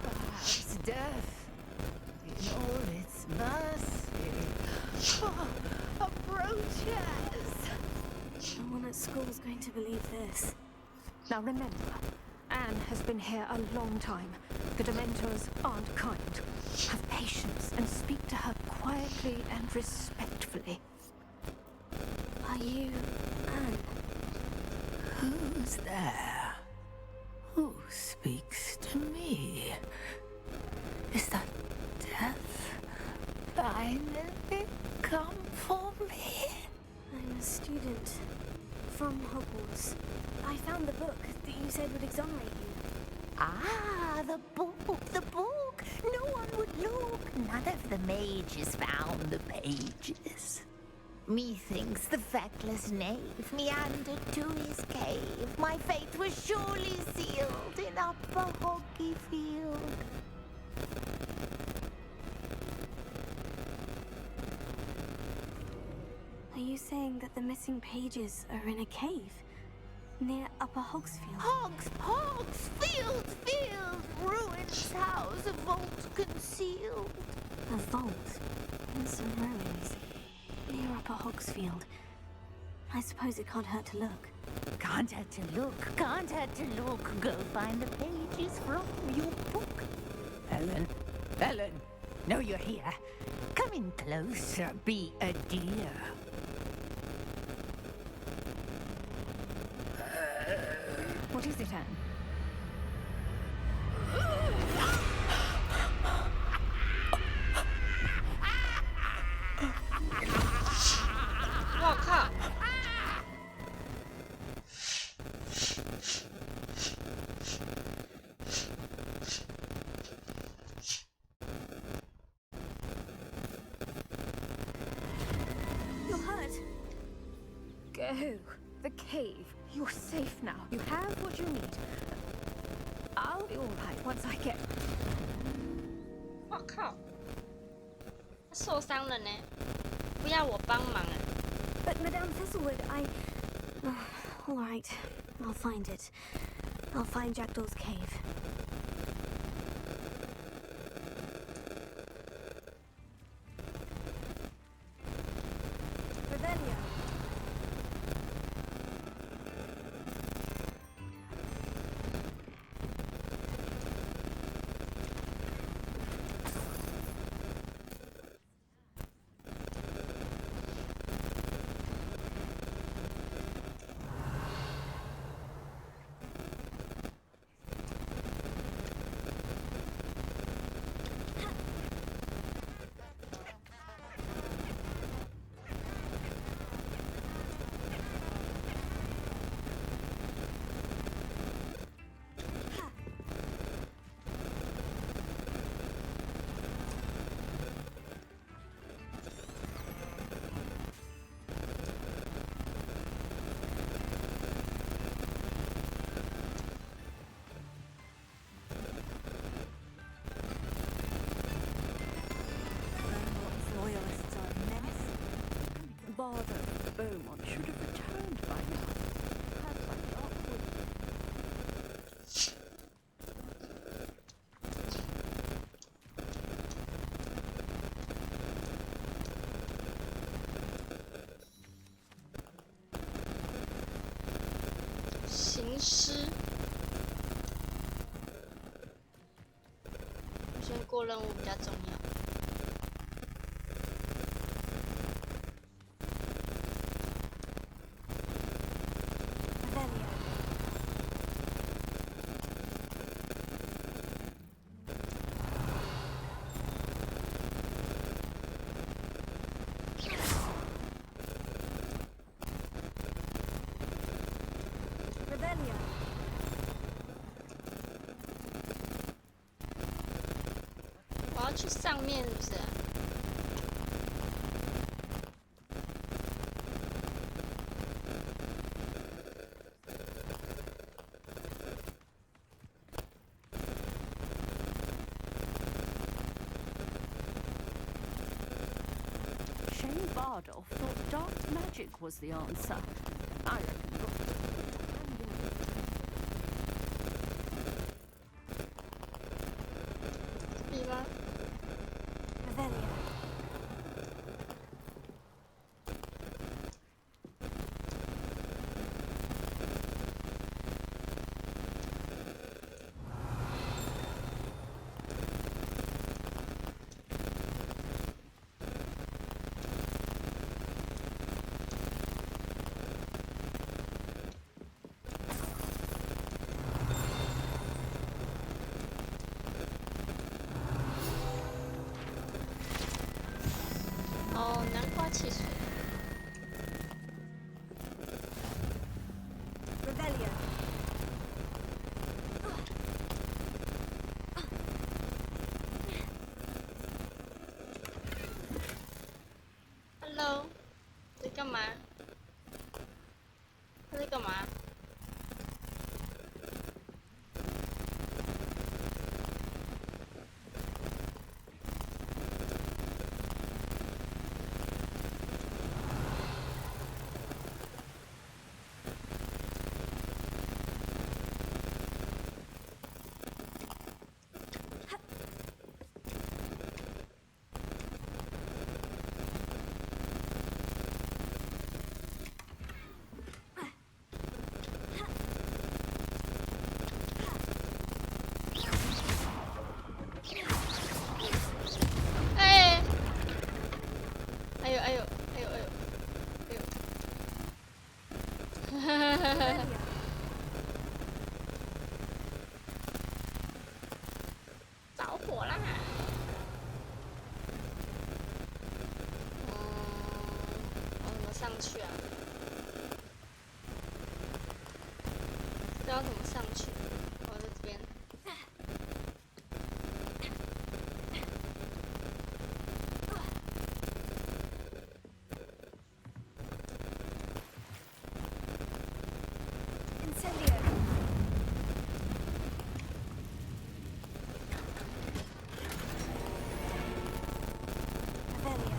Perhaps death in all its mercy. Approaches! No one at school is going to believe this. Now remember, Anne has been here a long time. The Dementors aren't kind. Have patience and speak to her quietly and respectfully. Are you Anne? Who's there? Who speaks to me? Is that death finally come for me? I'm a student from Hogwarts. I found the book that you said would exonerate you. Ah, the book, the book. No one would look. None of the mages found the pages. Methinks the feckless knave meandered to his cave. My fate was surely sealed in Upper Hoggy Field. Are you saying that the missing pages are in a cave near Upper Hogsfield? Hogsfield, ruins house, a vault concealed. A vault in some ruins near Upper Hogsfield. I suppose it can't hurt to look. Can't hurt to look, can't hurt to look. Go find the pages from your book. Ellen, know you're here. Come in closer, be a dear. What is it, Anne?我靠！ You're hurt. Go. The cave. You're safe now. You have what you need. I'll be all right once I get... 我靠！他受伤了呢，不要我帮忙啊！ But Madame Thistlewood, all right, I'll find it. I'll find Jackdaw's cave. Revelio. Loyalists are a menace. Bother, Beaumont should have returned by now. Perhaps I thought would...行尸。我觉得过任务比较重要。 我要去上面，是不是？ Bardolph thought dark magic was the answer. I reckon Rookwood Viva. Revelio.哦，南瓜汽水。Revelio. Hello，在干嘛？他在干嘛？哎！哎呦哎呦哎呦哎呦哎呦！哈哈哈哈哈！着火啦！我怎么上去啊？不知道怎么上去。我在这边。Incendio. Revelio.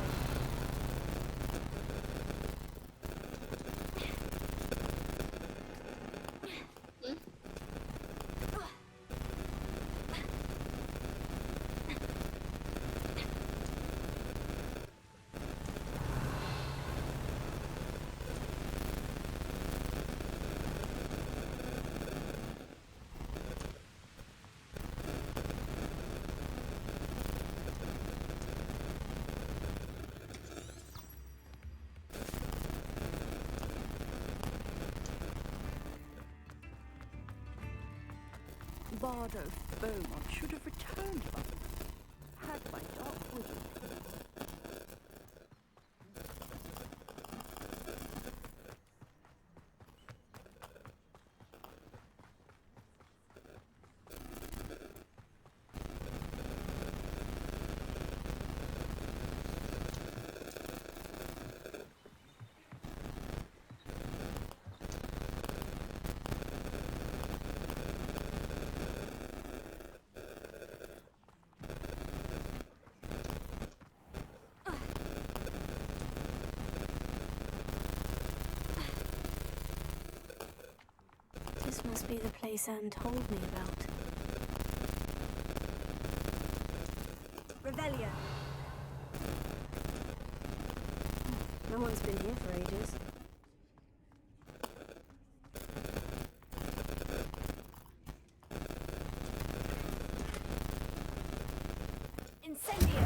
Bardolph Beaumont should have returned one. Had my dark wizard. This must be the place Anne told me about. Revelio. No one's been here for ages. Incendio.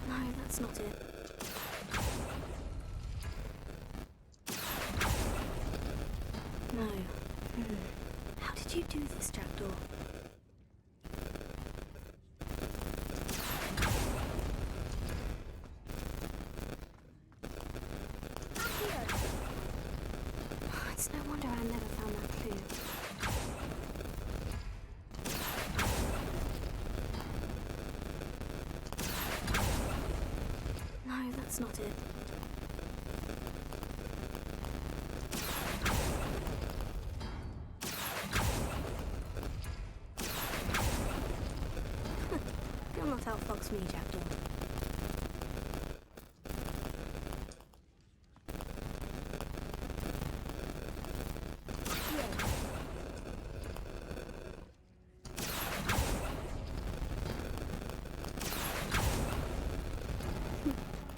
No, that's not it. No. How did you do this, Jackdaw? It's no wonder I never found that clue. No, that's not it. You'll not outfox me, Jackdaw.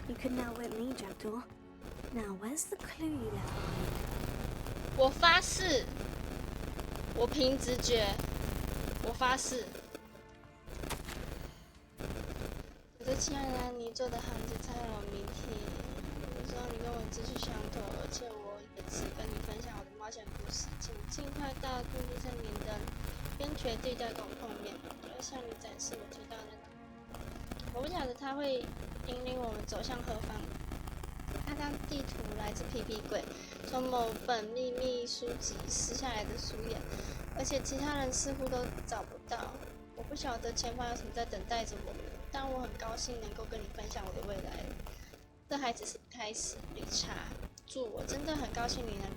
You couldn't outwit me, Jackdaw. Now, where's the clue you left behind? 我发誓，我凭直觉，我发誓。我的亲爱的，你做的汉字太有谜题。我知道你跟我志趣相投，而且我也只跟你分享我的冒险故事，请尽快到故事森林的边陲地带跟我碰面。我要向你展示我提到的那个。我不晓得他会引领我们走向何方。那张地图来自皮皮鬼，从某本秘密书籍撕下来的书页，而且其他人似乎都找不到。我不晓得前方有什么在等待着我们，但我很高兴能够跟你分享我的未来。这还只是开始，理查。祝我真的很高兴你能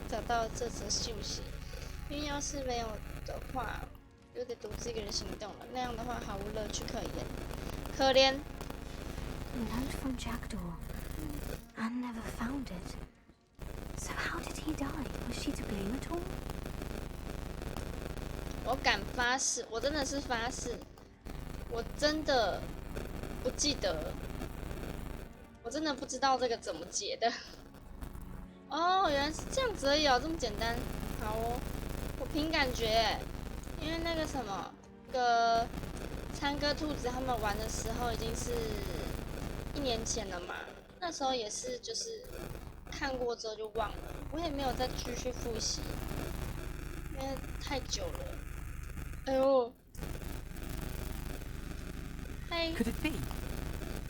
找到这则讯息，因为要是没有的话，就得独自一个人行动了。那样的话毫无乐趣可言。可怜。A note from Jackdaw. Anne never found it. So how did he die? Was she to blame at all? 我敢发誓，我真的是发誓，我真的不记得，我真的不知道这个怎么解的。哦，原来是这样子而已哦，这么简单。好哦，我凭感觉，因为那个什么，参哥兔子他们玩的时候已经是1年前了嘛。那时候也是，就是看过之后就忘了，我也没有再继续复习，因为太久了。哎呦，嗨。 Could it be?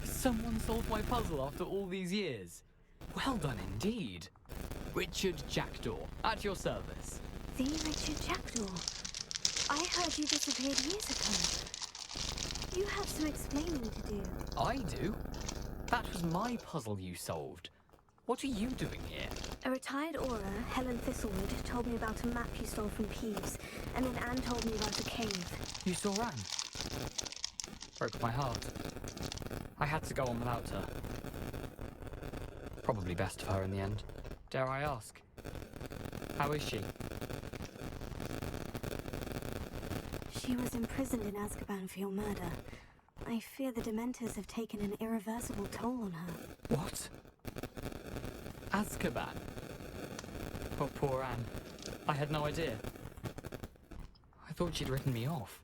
Someone solved my puzzle after all these years. Well done indeed. Richard Jackdaw, at your service. The Richard Jackdaw. I heard you disappeared years ago. You have some explaining to do. I do? That was my puzzle you solved. What are you doing here? A retired aura, Helen Thistlewood, told me about a map you stole from Peeves, and then Anne told me about a cave. You saw Anne? Broke my heart. I had to go on without her. Probably best of her in the end. Dare I ask? How is she? She was imprisoned in Azkaban for your murder. I fear the Dementors have taken an irreversible toll on her. What? Azkaban? Oh, poor Anne. I had no idea. I thought she'd written me off.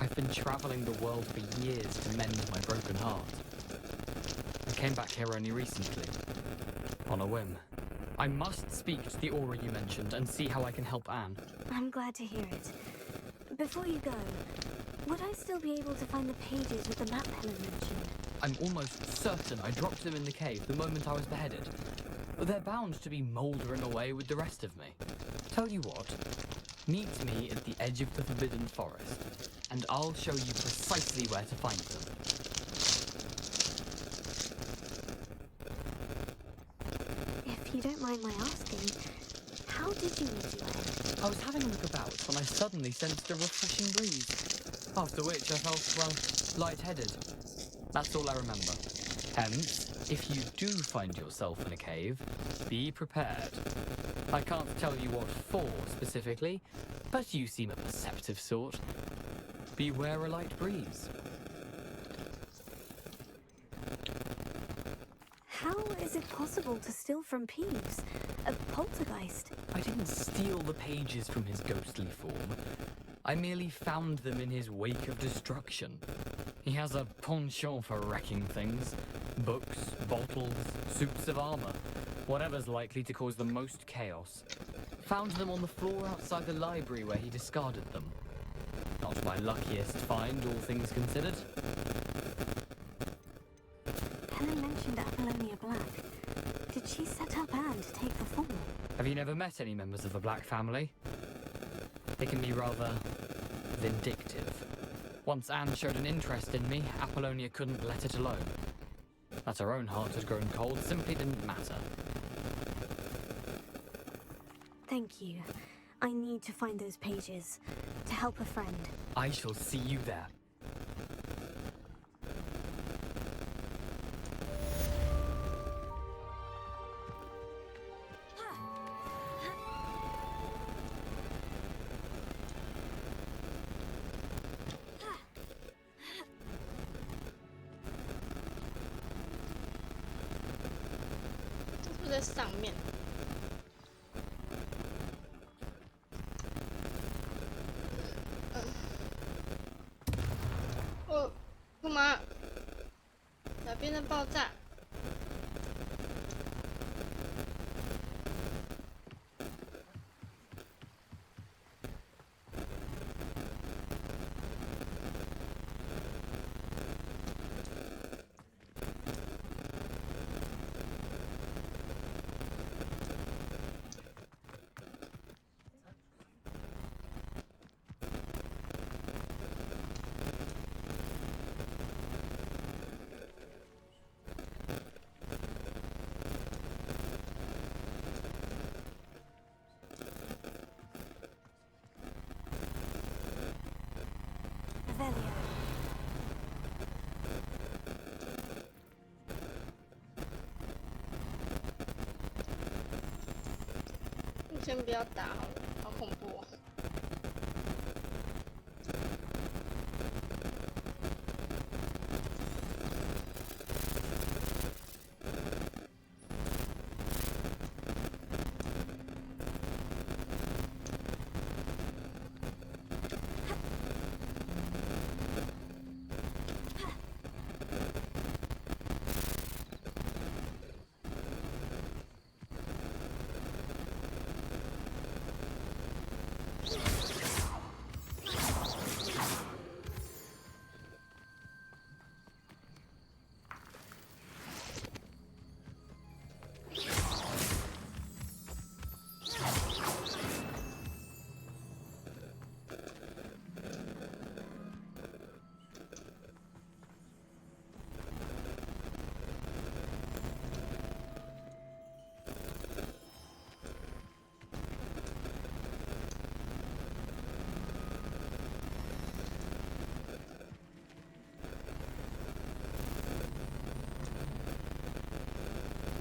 I've been traveling the world for years to mend my broken heart. I came back here only recently, on a whim. I must speak to the aura you mentioned and see how I can help Anne. I'm glad to hear it. Before you go, would I still be able to find the pages with the map Helen mentioned? I'm almost certain I dropped them in the cave the moment I was beheaded. They're bound to be mouldering away with the rest of me. Tell you what, meet me at the edge of the Forbidden Forest, and I'll show you precisely where to find them. If you don't mind my asking, how did you meet Elaine? I was having a look about when I suddenly sensed a refreshing breeze, after which I felt, well, lightheaded. That's all I remember. Hence, if you do find yourself in a cave, be prepared. I can't tell you what for specifically, but you seem a perceptive sort. Beware a light breeze. How is it possible to steal from Peeves? A poltergeist? I didn't steal the pages from his ghostly form. I merely found them in his wake of destruction. He has a penchant for wrecking things. Books, bottles, suits of armor. Whatever's likely to cause the most chaos. Found them on the floor outside the library where he discarded them. Not my luckiest find, all things considered. Helen mentioned Apollonia Black. Did she set up Anne to take the fall? Have you never met any members of the Black family? They can be rather vindictive. Once Anne showed an interest in me, Apollonia couldn't let it alone. That her own heart had grown cold simply didn't matter. Thank you. I need to find those pages to help a friend. I shall see you there.就在上面。哦，干嘛？哪边在爆炸？先不要打好了，好恐怖哦。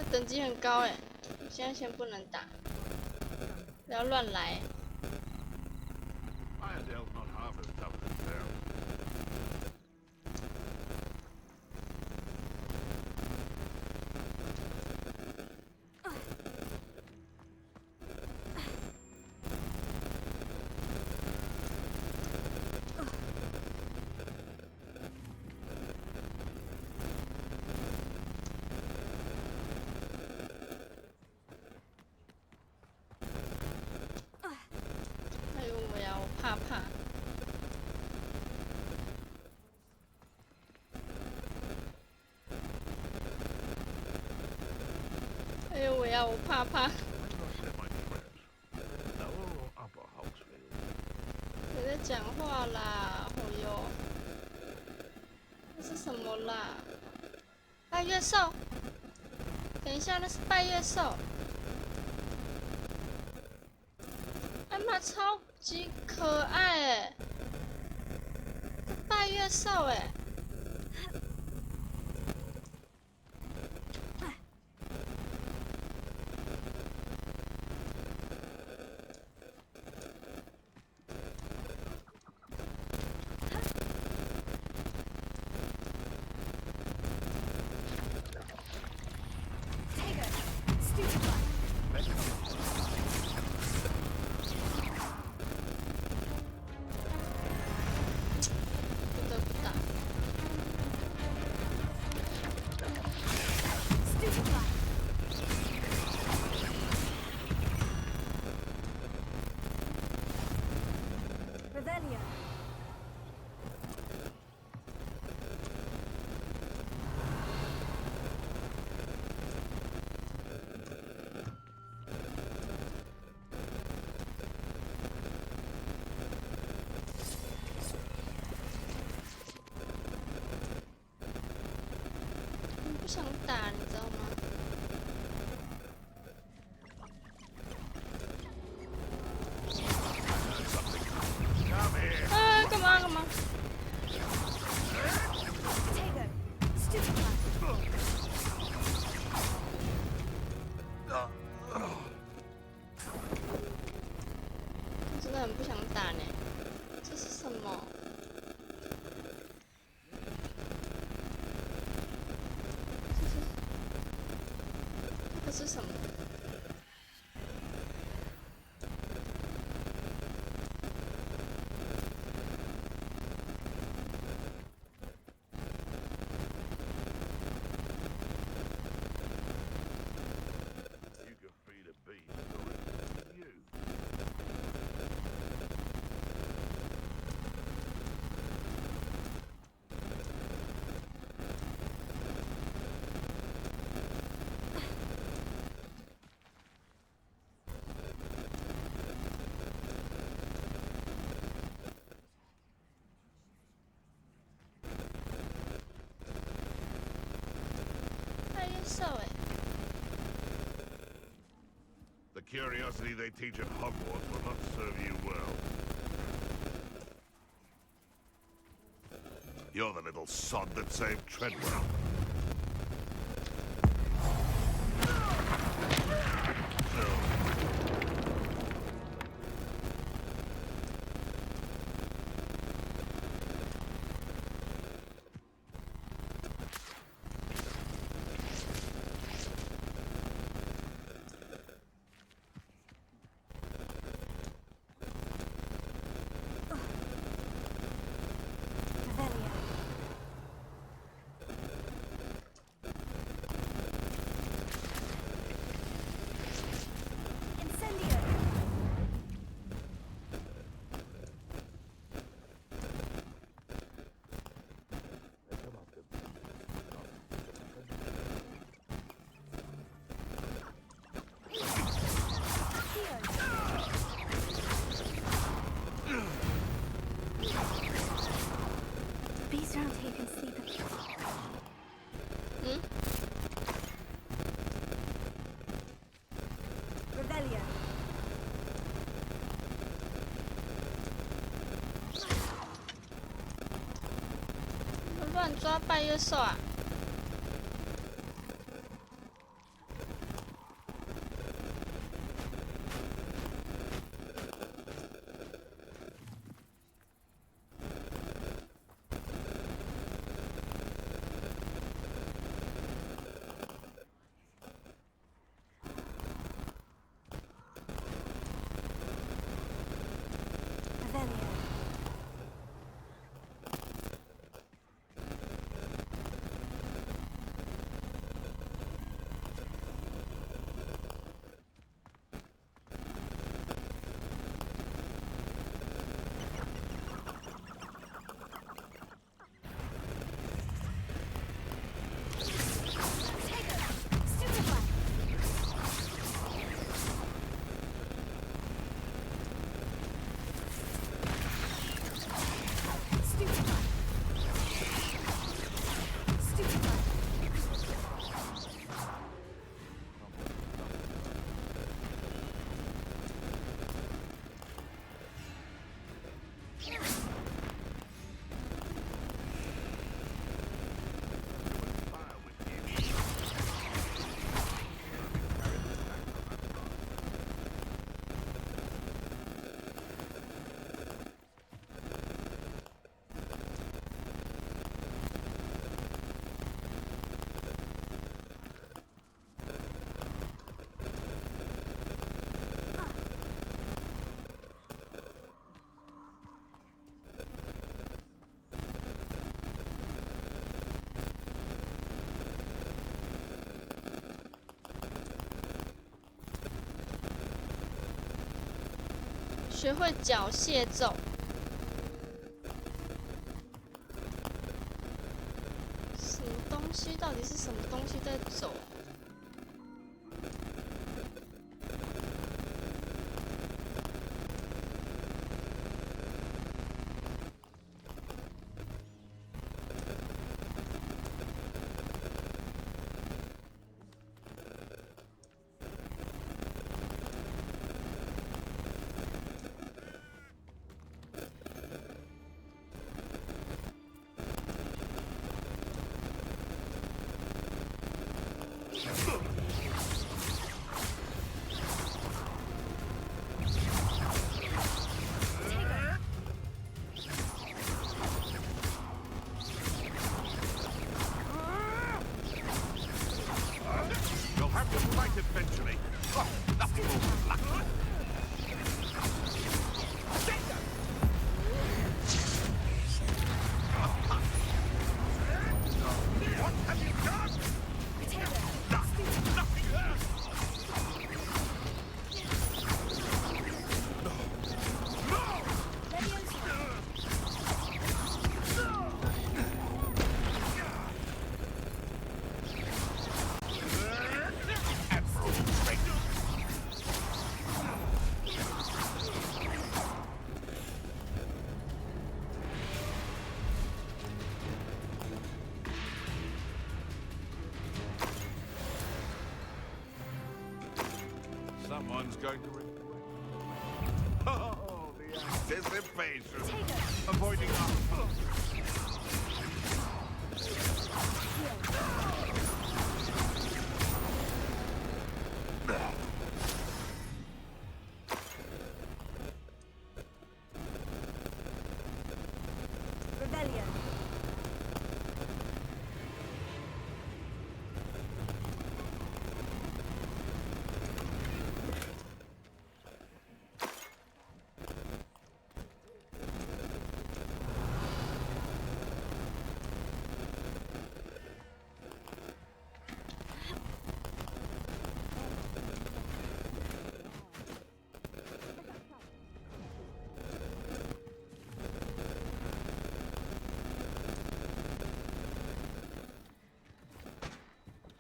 等级很高哎，现在先不能打，不要乱来。怕怕。哎呦，我怕怕。谁在讲话啦？哦哟，那是什么啦？拜月兽？等一下，那是拜月兽。哎妈，超级可爱哎！拜月兽哎！不想打，你知道吗？啊，干嘛干嘛？我真的很不想打呢，这是什么？这是什么？The curiosity they teach at Hogwarts will not serve you well. You're the little sod that saved Treadwell. Bees around here can sleep at Revelio. 乱抓拜月兽啊！学会缴械咒。什么东西？到底是什么东西在走？ going to regret. Oh, the anticipation. Avoiding Rebellion.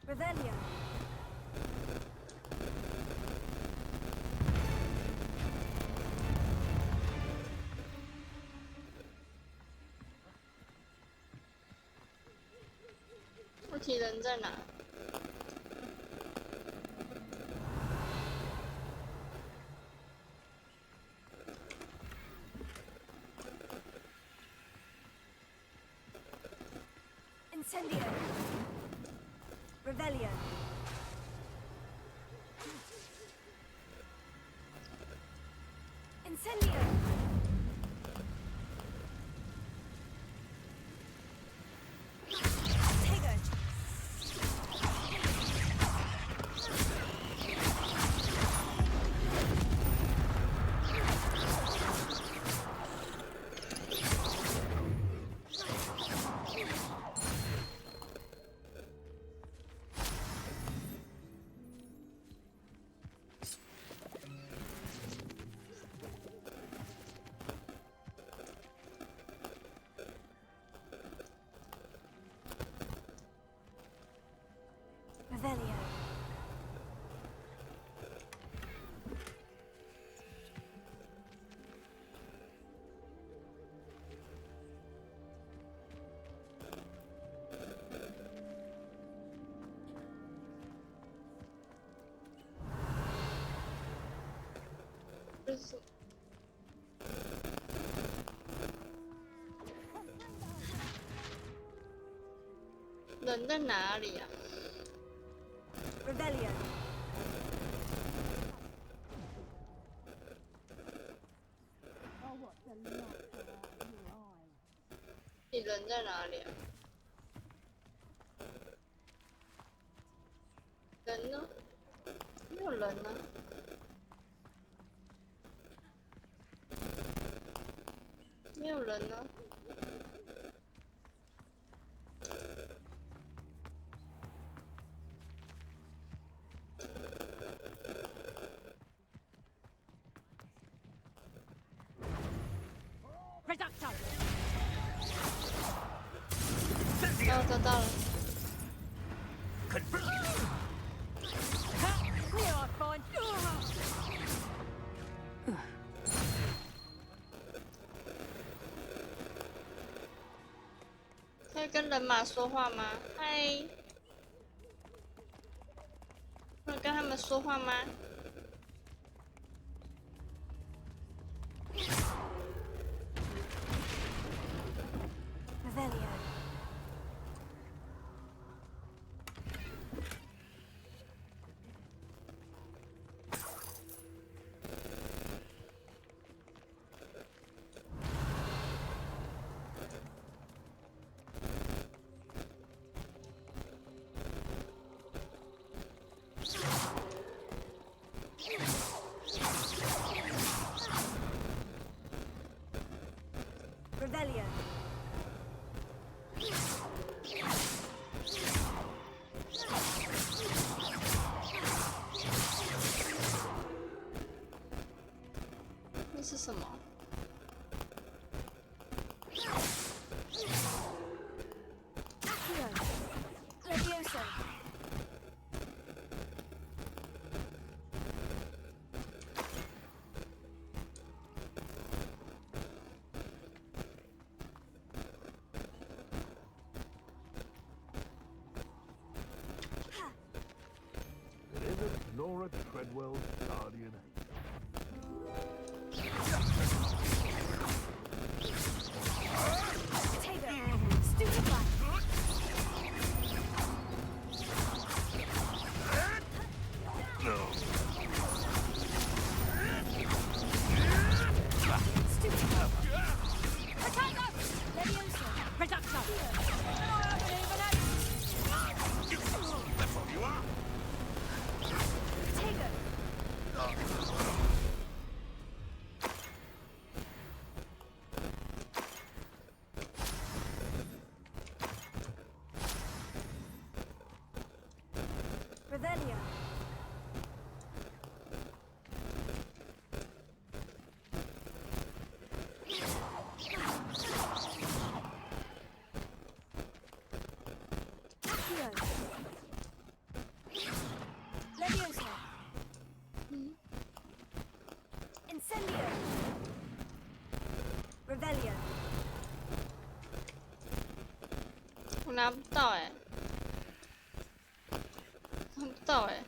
Rebellion. 问题人在哪？ Incendio. Rebellion. Incendio. Taken. Revelio. Isso. 人在哪里啊？ Rebellion. 你人在哪里啊？人呢？没有人呢、没有人呢、哦，找到了。可以跟人马说话吗？嗨，能跟他们说话吗？ Revelio. Revelio. 那是什么？ Levioso. It isn't Nora Treadwell's guardian angel. Revelio. 我拿不到哎，拿不到哎。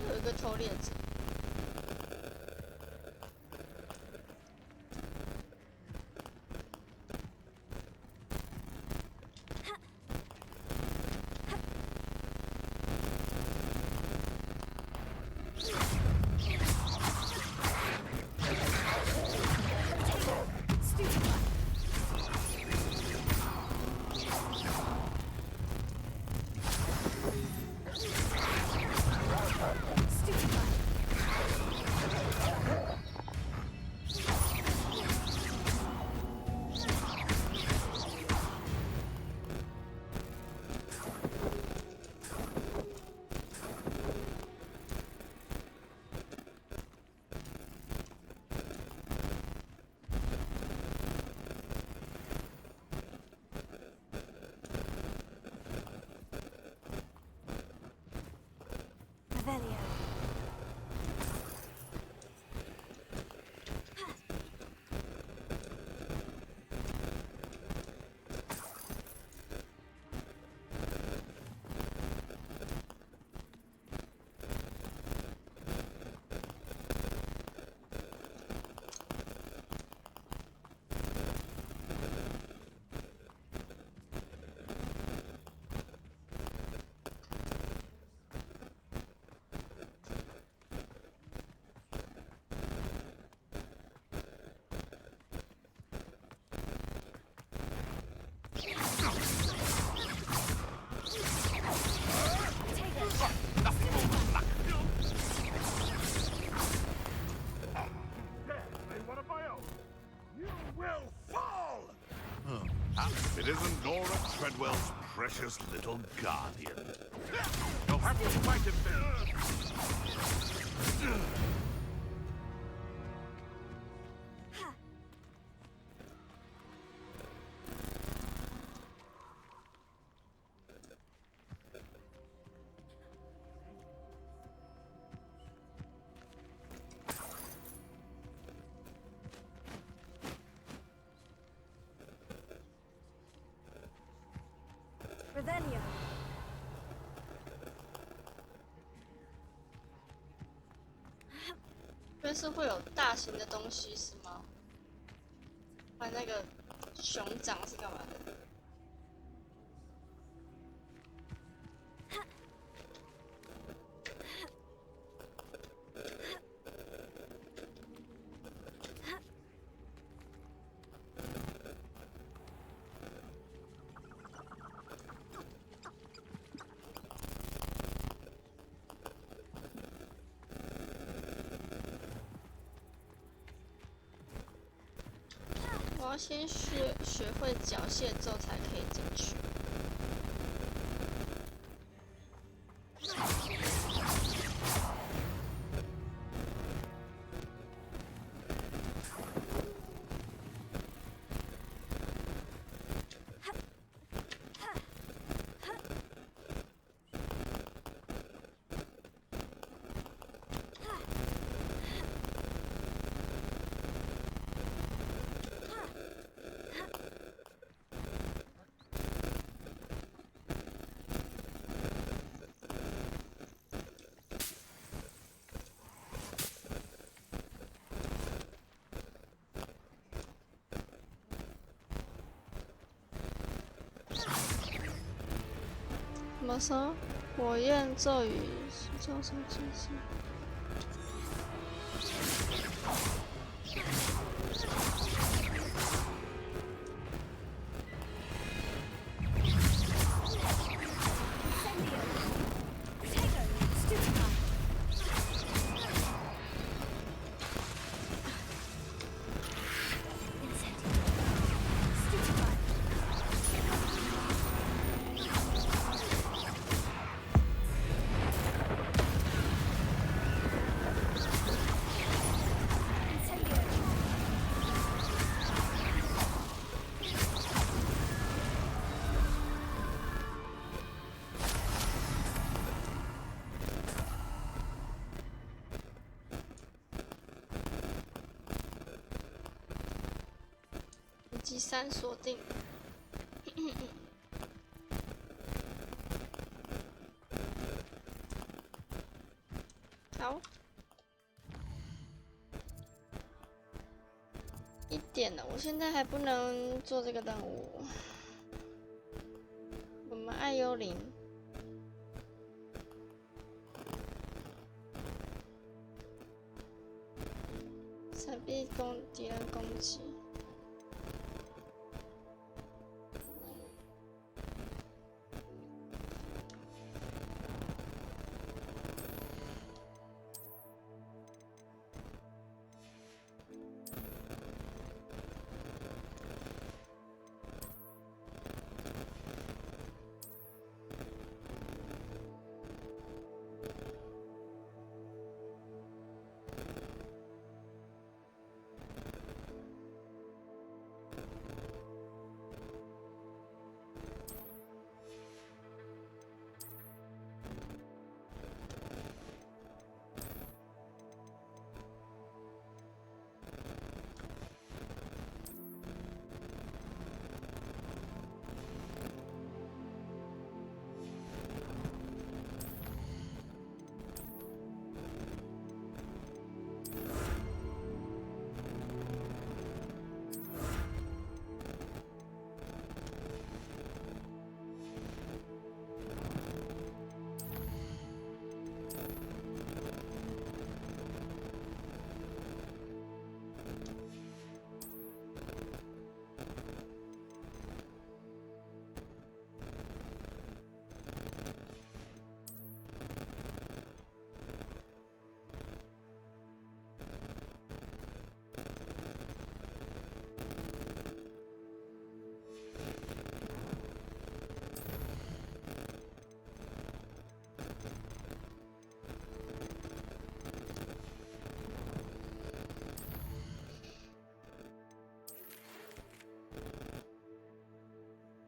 有一个偷链子。Revelio. It isn't Nora Treadwell's precious little guardian. You'll have to fight him then. Revelio. 这是会有大型的东西是吗？把那个熊掌是干嘛的？我要先学会缴械之后才可以进去。怎么说？火焰咒语是叫什么机制？ 3锁定。好，1点了，我现在还不能做这个任务。我们爱幽灵。闪避敌人攻击。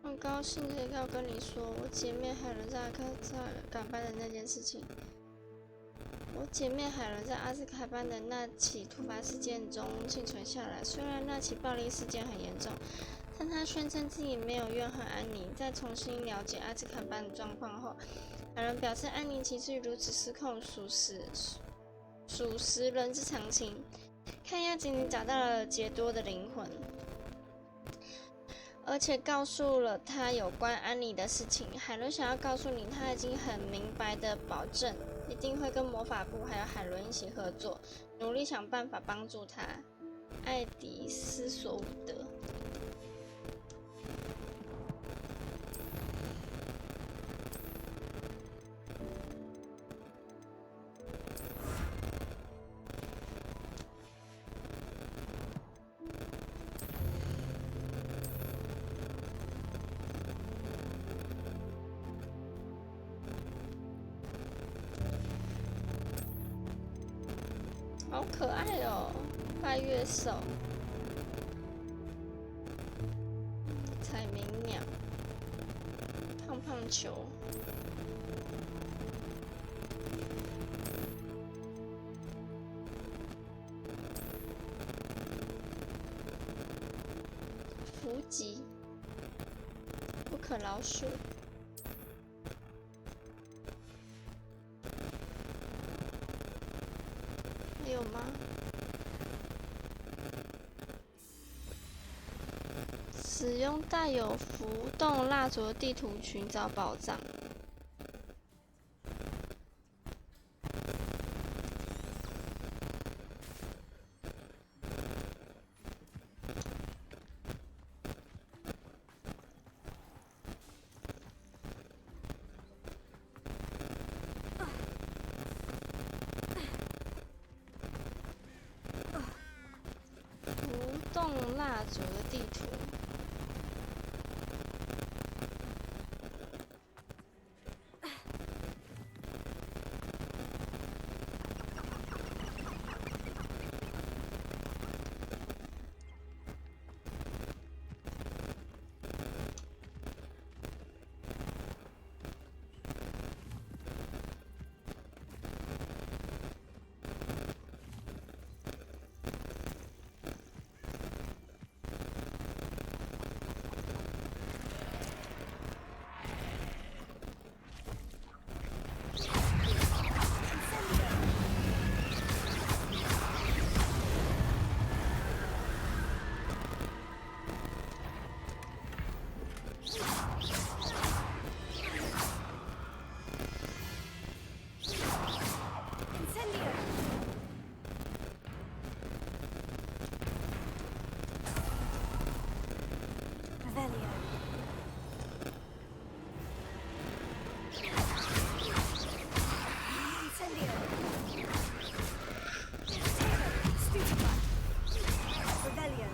很高兴的要跟你说，我姐妹海伦在阿兹卡班的那件事情。我姐妹海伦在阿兹卡班的那起突发事件中幸存下来，虽然那起暴力事件很严重，但她宣称自己没有怨恨安妮。在重新了解阿兹卡班的状况后，海伦表示安妮情绪如此失控属实人之常情。看样子你找到了杰多的灵魂。而且告诉了他有关安妮的事情。海伦想要告诉你，他已经很明白的保证，一定会跟魔法部还有海伦一起合作，努力想办法帮助他。爱迪斯索伍德。好可爱哦，拜月兽、彩鸣鸟、胖胖球、伏击、不可饶恕。还有吗？使用带有浮动蜡烛的地图寻找宝藏。动蜡烛的地图。Incendio! Revelio. Incendio. Stupefy. Revelio.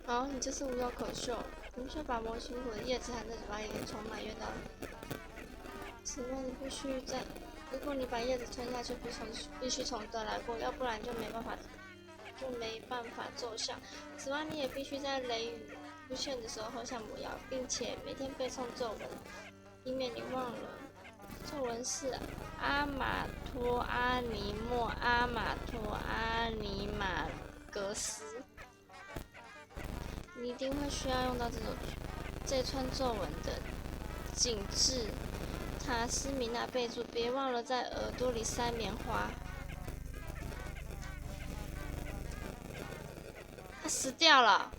好，你这是无药可救。你需要把魔形果的叶子含在嘴巴里充满约到。此外，你必须在，如果你把叶子吞下去，必须从头来过，要不然就没办法奏效。此外，你也必须在雷雨出现的时候喝下魔药，并且每天背诵咒文，以免你忘了。咒文是阿玛托阿尼莫阿玛托阿尼玛格斯。你一定会需要用到这串咒文的紧致塔斯米娜备注，别忘了在耳朵里塞棉花。他死掉了！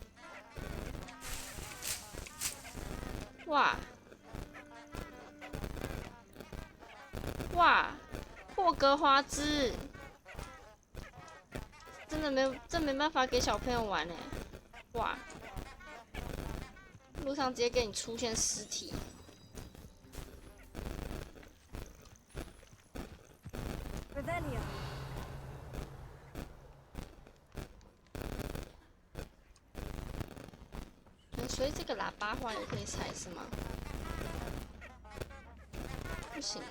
哇！哇！霍格华兹，真的没办法给小朋友玩哎！哇！路上直接给你出现尸体。所以这个喇叭花也可以踩是吗？不行。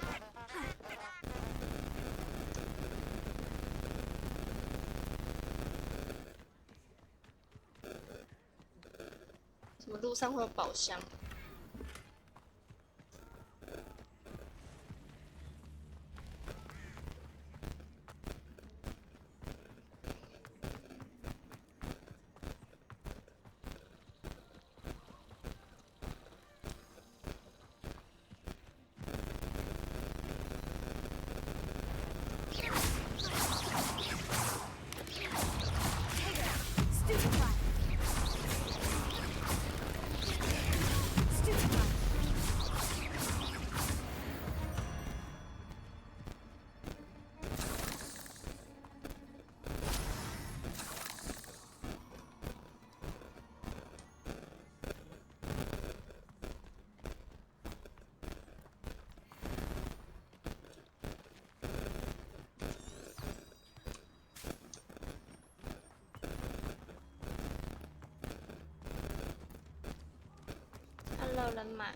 怎么路上会有宝箱？Hello， 人马。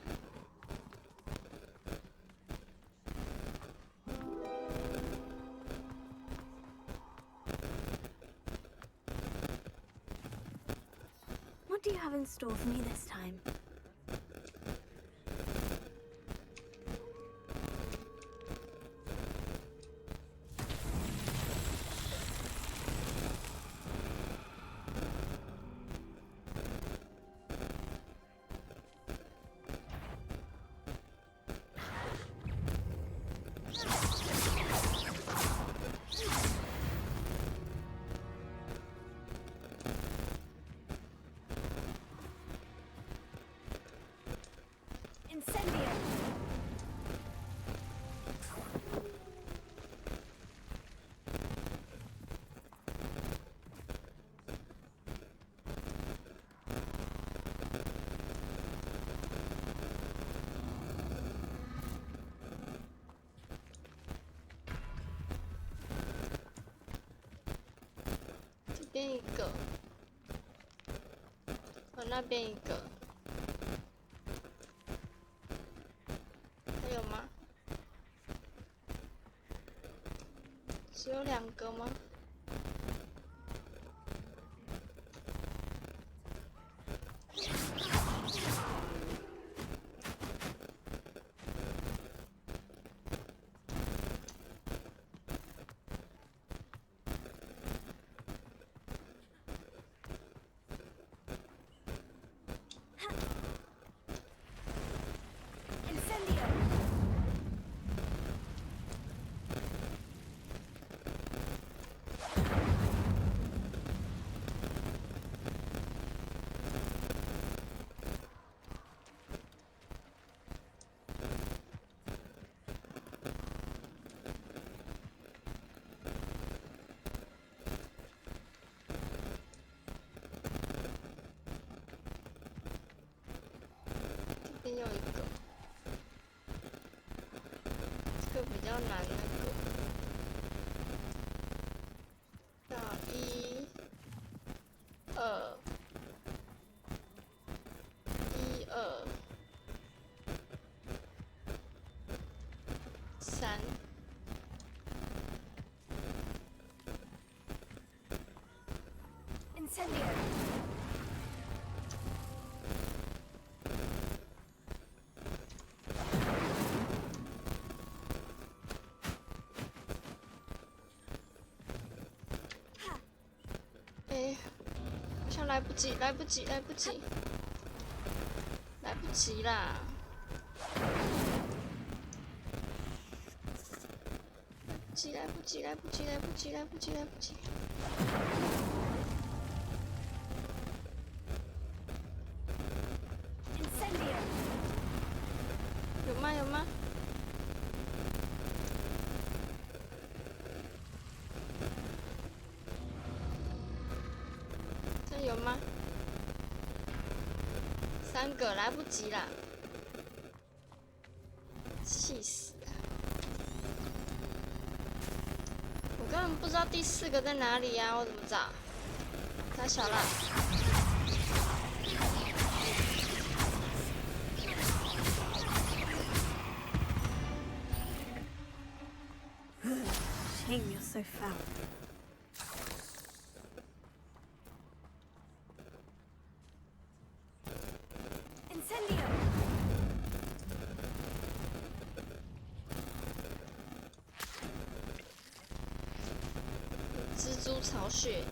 What do you have in store for me this time? Incendio! 这边一个，那边一个。还有吗？只有2个吗？有一个，这个比较难那个。到1、2、1、2、3。Incendio. 哎，好像来不及，来不及，来不及，来不及啦！来不及，来不及，来不及，来不及，来不及！有吗？有吗？这有吗？3个来不及啦！气死了！我根本不知道第4个在哪里呀、我怎么找？太小了。Shame you're so foul. Incendio. 蜘蛛巢穴。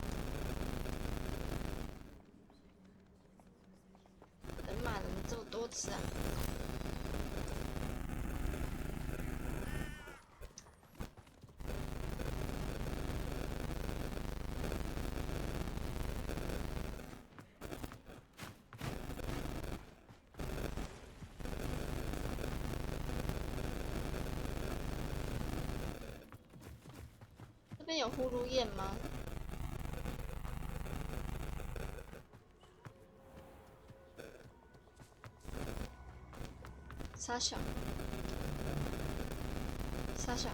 人马怎么这么多只啊？这边有呼噜焰吗？傻小，傻小，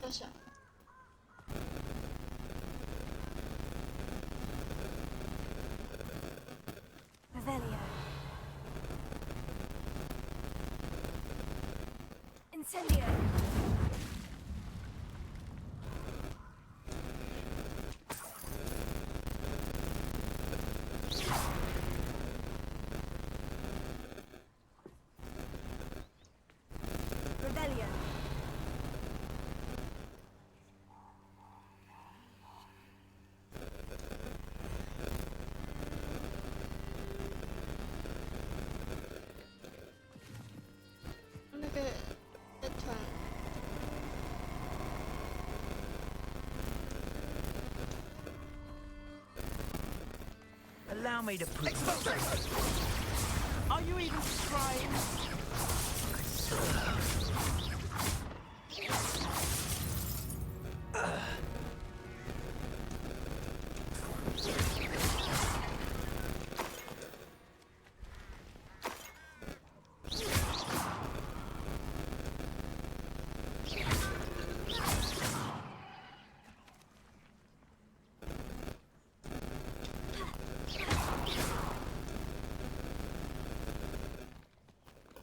傻小。Revelio. Incendio. Rebellion. 那个在团。Allow me to prove. Are you even trying?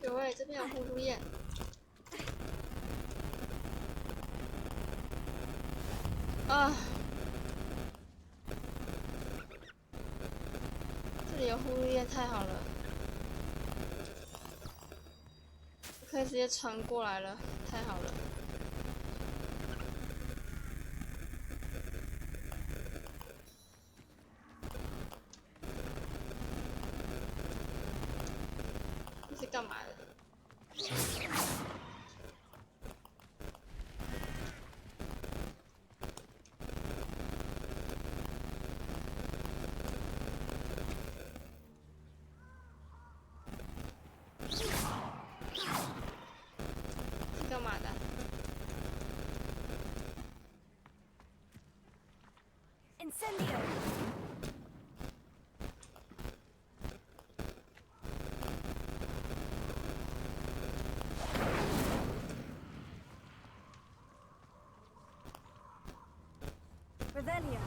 有哎、这边有呼噜焰。啊！这里有呼噜焰，太好了，可以直接传过来了，太好了。这是干嘛的？是干嘛的？ Incendio! Revelio!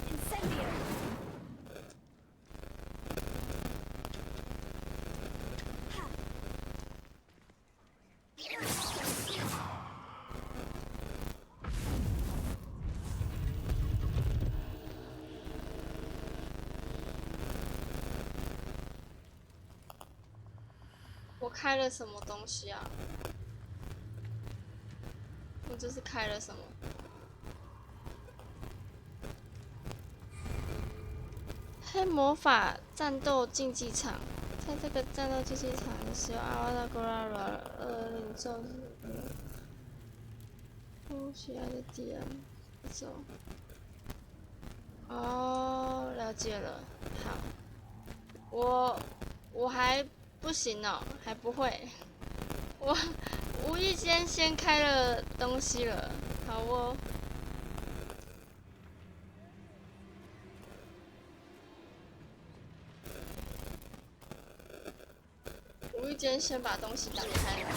Incendio! 我开了什么东西啊？我这是开了什么？黑魔法战斗竞技场，在这个战斗竞技场使用阿瓦达格拉领咒呼吸爱的敌人走。哦，了解了。好，我还不行哦，还不会。我无意间先开了东西了。好哦。无意间先把东西打开了。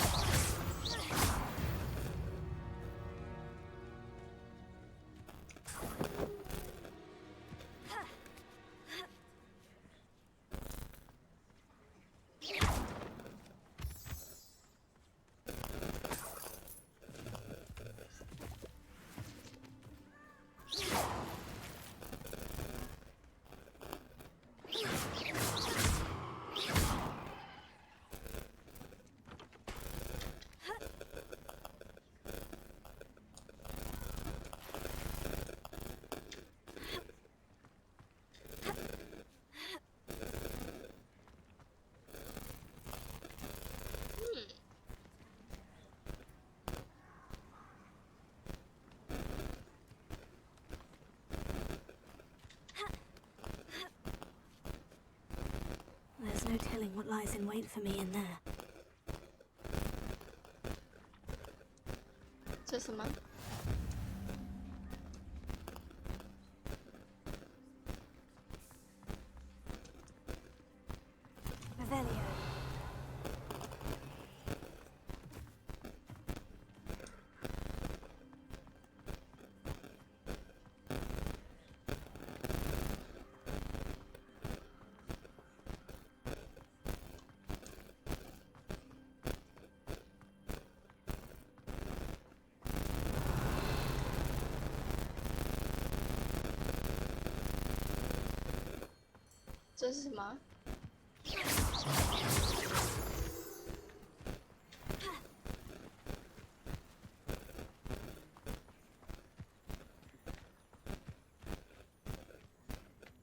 There's no telling what lies in wait for me in there. 这什么？ Revelio.这是什么？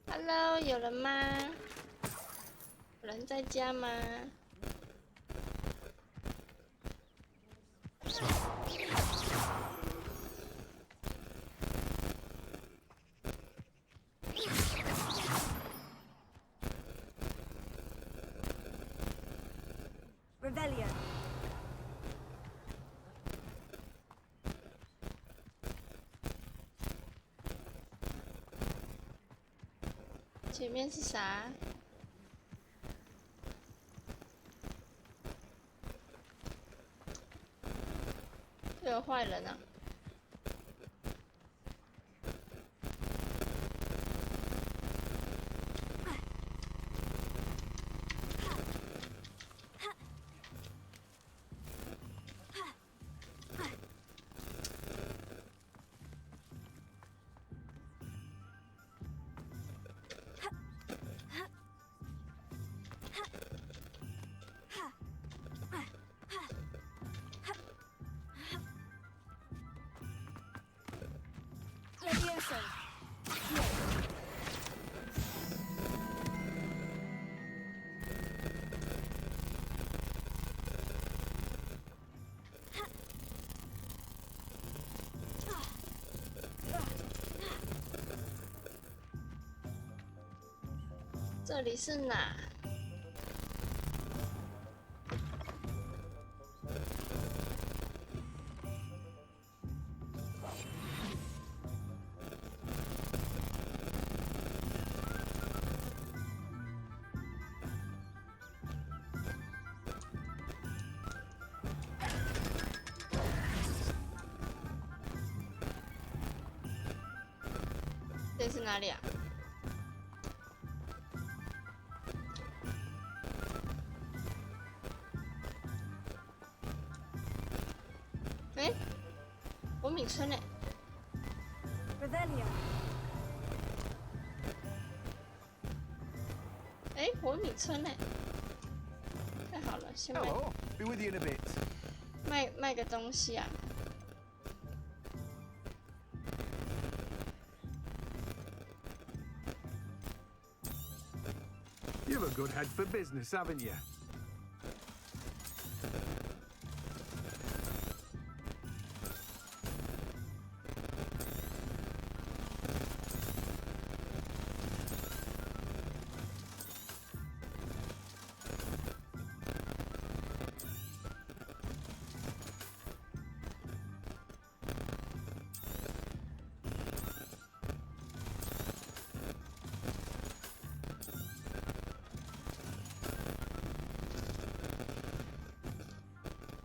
Hello， 有人吗？有人在家吗？Revelio. 前面是啥？又有坏人啊！Levioso. 这里是哪？这是哪里啊？哎，火敏村呢 Revelio. 哎，火敏村呢？太好了，先卖 Hello, be with you in a bit. 卖个东西啊！ You've a good head for business, haven't you?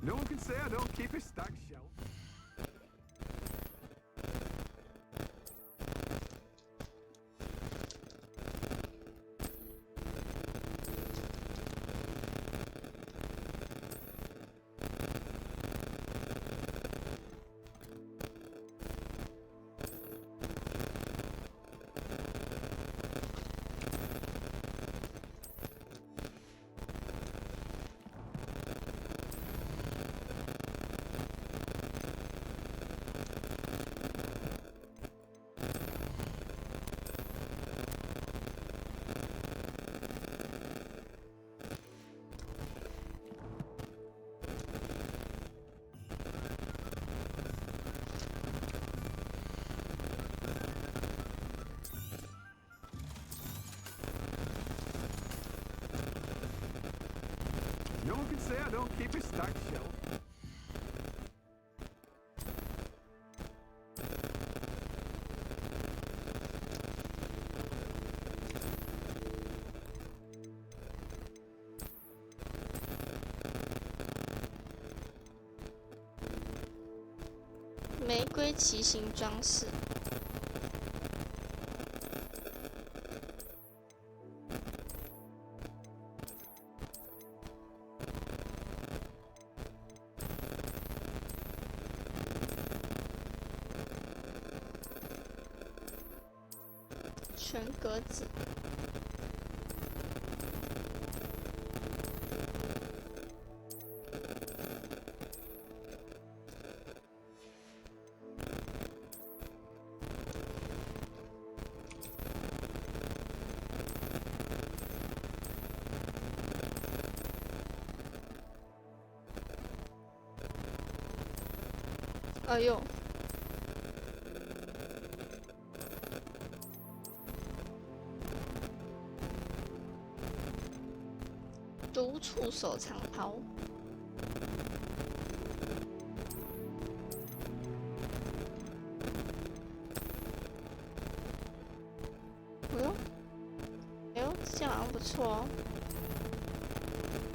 No one can say I don't keep a stacked shelf. 'No one can say I don't keep a stacked shelf. 玫瑰旗形装饰。 全格子。哎呦！ 独处手长袍，哎呦，哎呦，这样好像不错哦。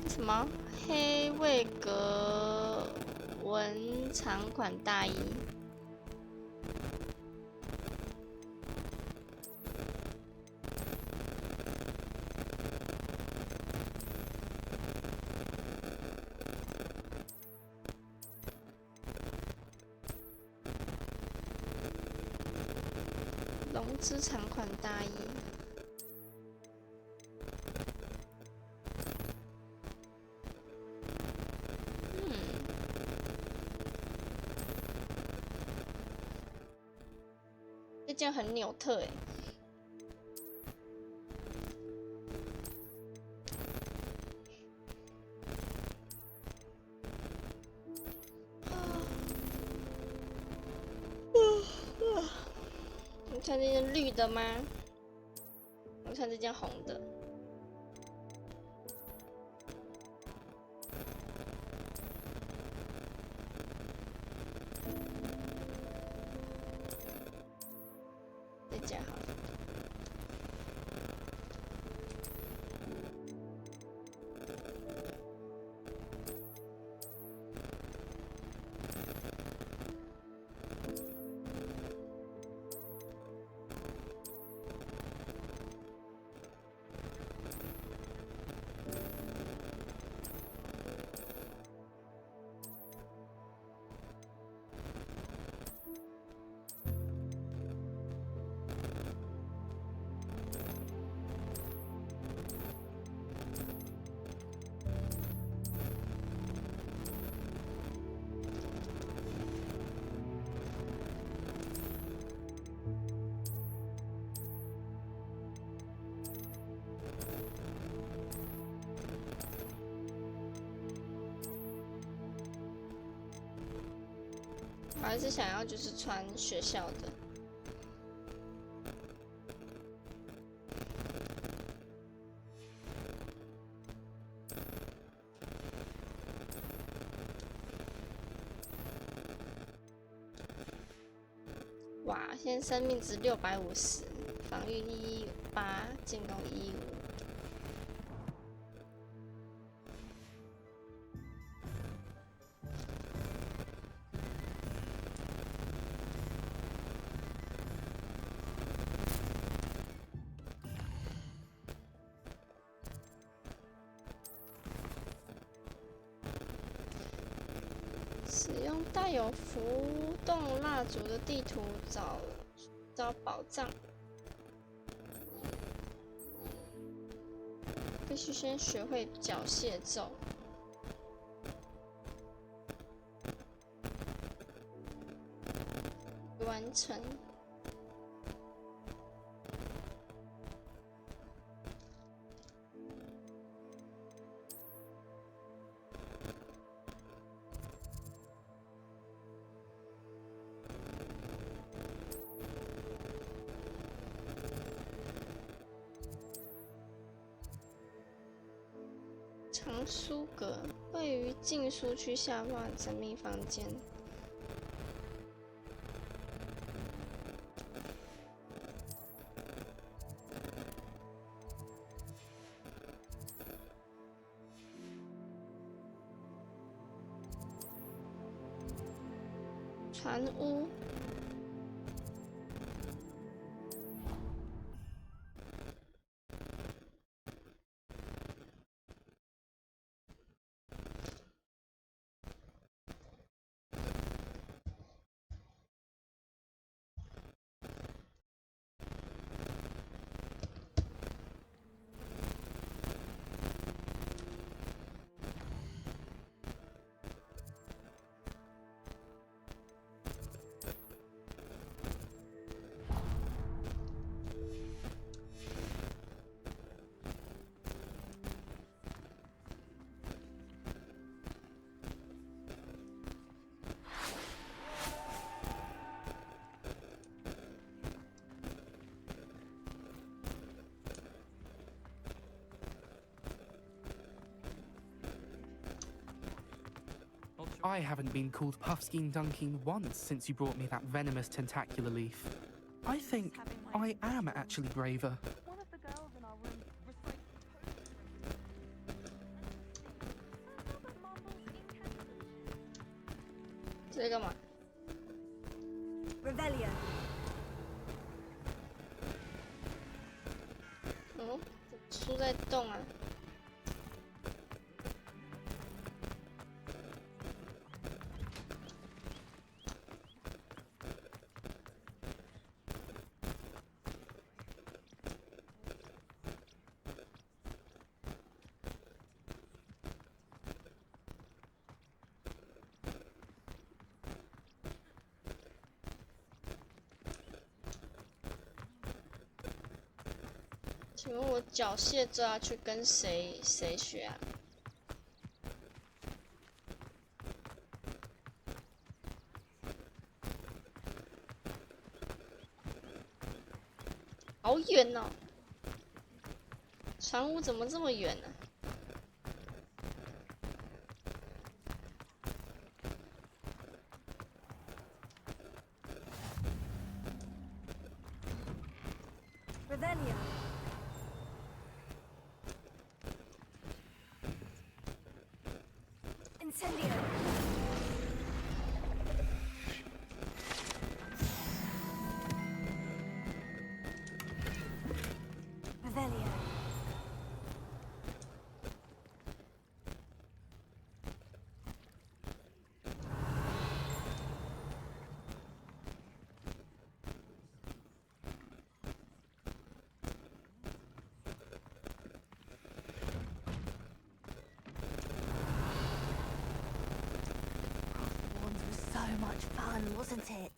什么黑魏格纹长款大衣？ 龙之长款大衣，这件很纽特哎。你看这件绿的吗？我看这件红的。较好。我还是想要就是穿学校的。哇，现在生命值650，防御118，进攻115。使用带有浮动蜡烛的地图找宝藏，必须先学会缴械咒。完成。藏书阁位于禁书区下方的神秘房间。船屋。I haven't been called Puffskein Dunking once since you brought me that venomous tentacular leaf. I think I am actually braver. One of the girls in our room recited poetry. 这干嘛 Revelio. 哦，书在动啊。请问我缴械咒要去跟谁学啊？好远哦！船屋怎么这么远呢？ Revelio. Incendio. Revelio. So much fun, wasn't it?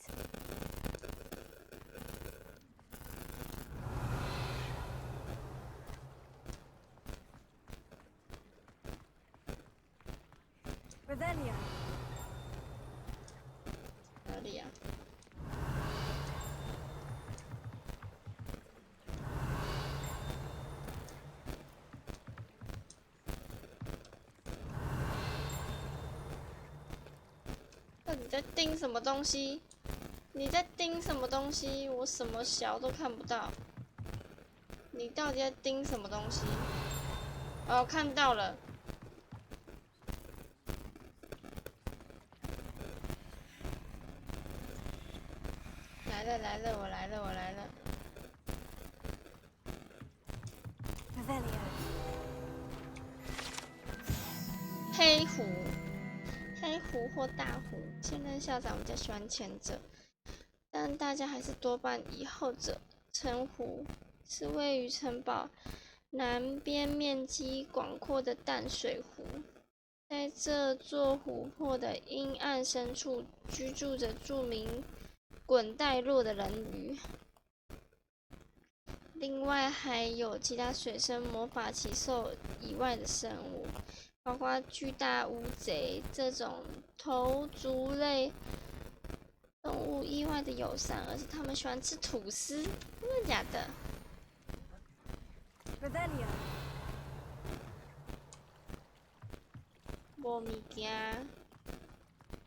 Revelio. 哪里呀？那你在盯什么东西？你在盯什么东西？我什么小都看不到。你到底在盯什么东西？哦，看到了。来了来了，我来了我来了。Revelio. 黑狐。黑狐或大狐，现任校长比较喜欢前者，但大家还是多半以后者称呼。是位于城堡南边面积广阔的淡水湖，在这座湖泊的阴暗深处居住着著名滚带落的人鱼。另外还有其他水生魔法奇兽以外的生物，包括巨大乌贼这种头足类动物意外的友善，而且它们喜欢吃吐司，真的假的？ Revelio. 没物件，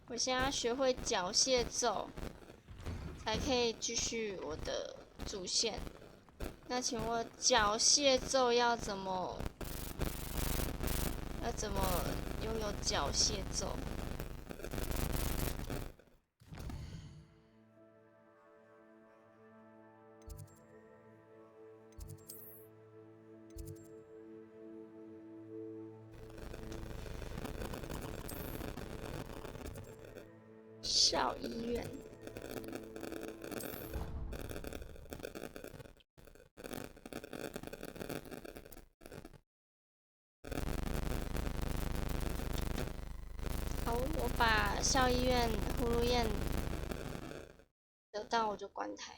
我现在要学会缴械咒，才可以继续我的主线。那请问缴械咒要怎么拥有缴械咒？校医院。好，我把校医院葫芦燕得到，我就关台。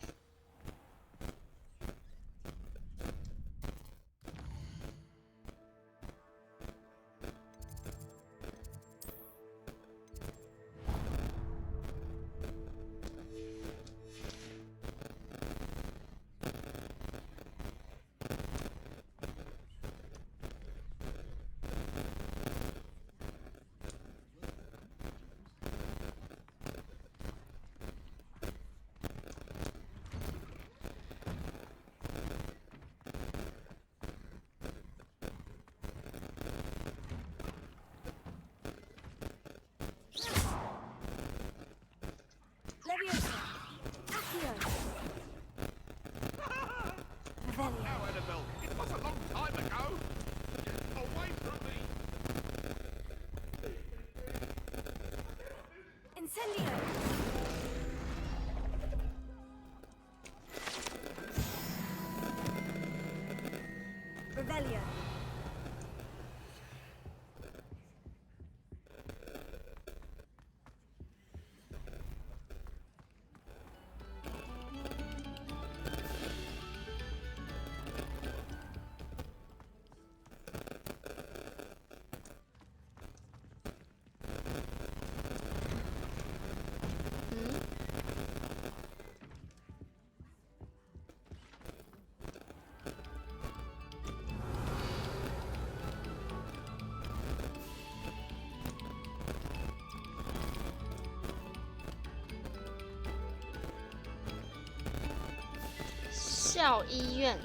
校医院，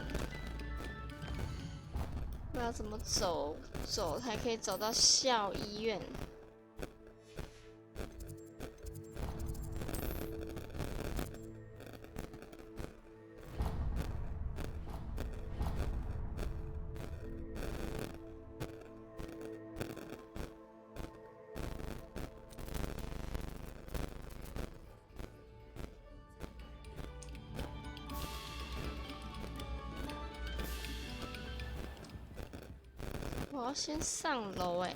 不知道怎么走才可以走到校医院。我要先上楼哎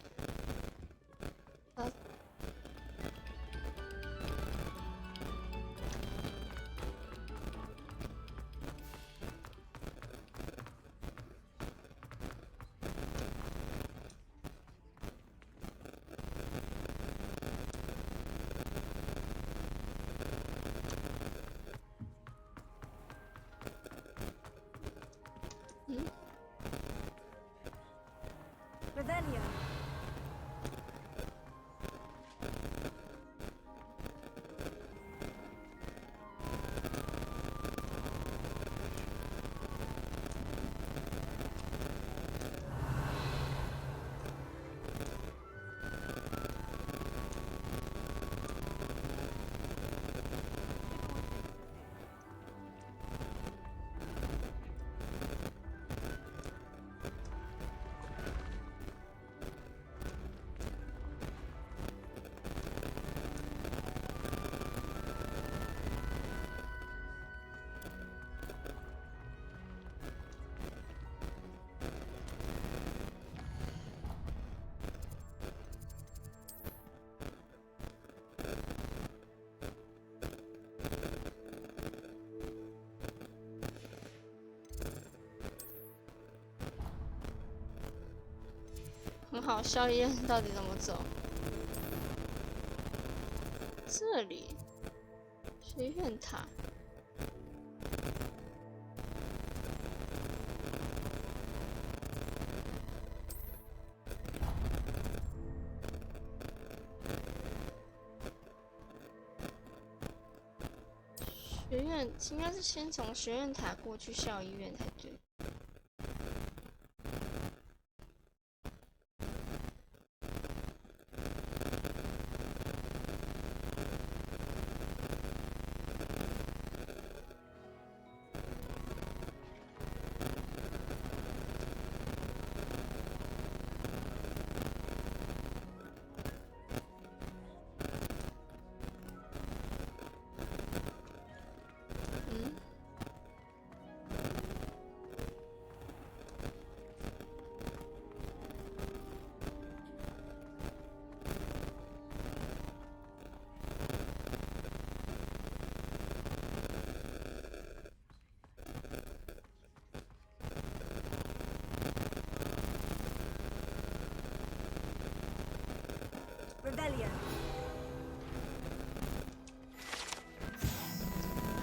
，Revelio. 很好，校医院到底怎么走？这里，学院塔。学院应该是先从学院塔过去校医院才对。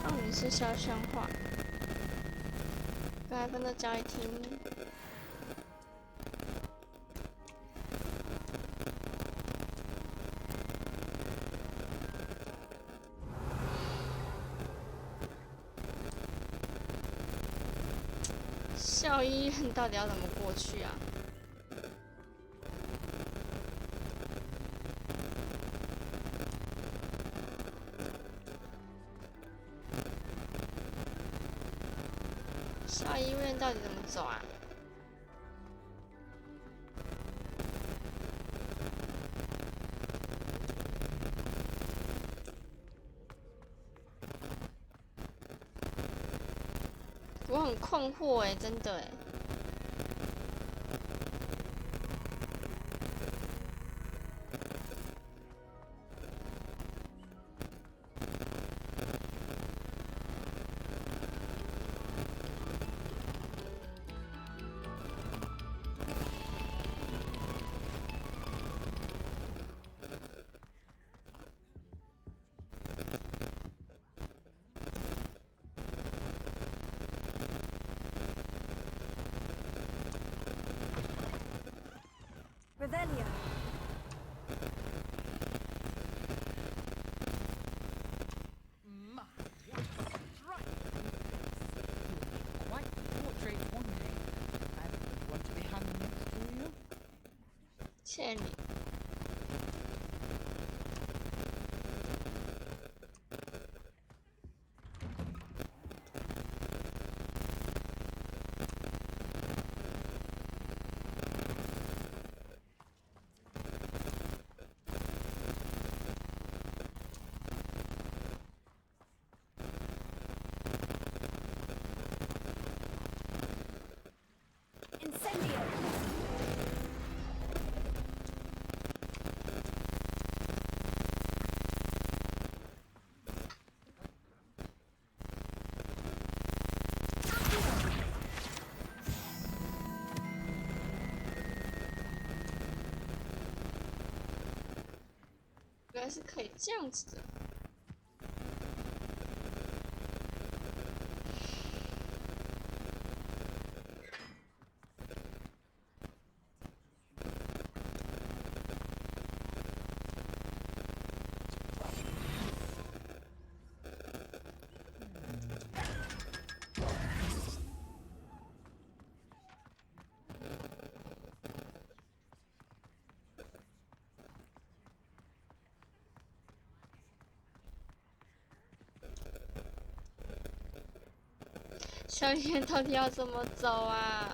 少女是肖像画，刚才跟着交易厅。校医院到底要怎么过去啊？校医院到底怎么走啊？我很困惑哎，真的哎。Revelio. 谢谢你。原来是可以这样子的。校园到底要怎么走啊？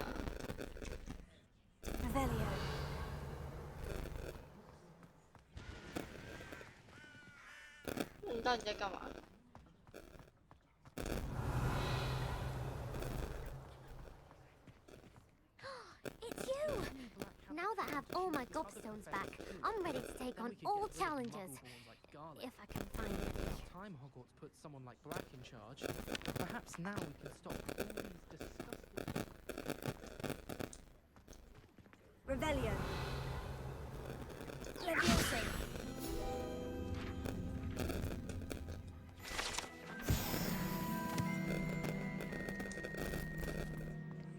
你到底在干嘛？ It's you! Now that I have all my gobstones back, I'm ready to take on all challenges. If I can find it. It's time Hogwarts put someone like Black in charge. Perhaps now we can stop all these disgusting... Revelio. Leviosa.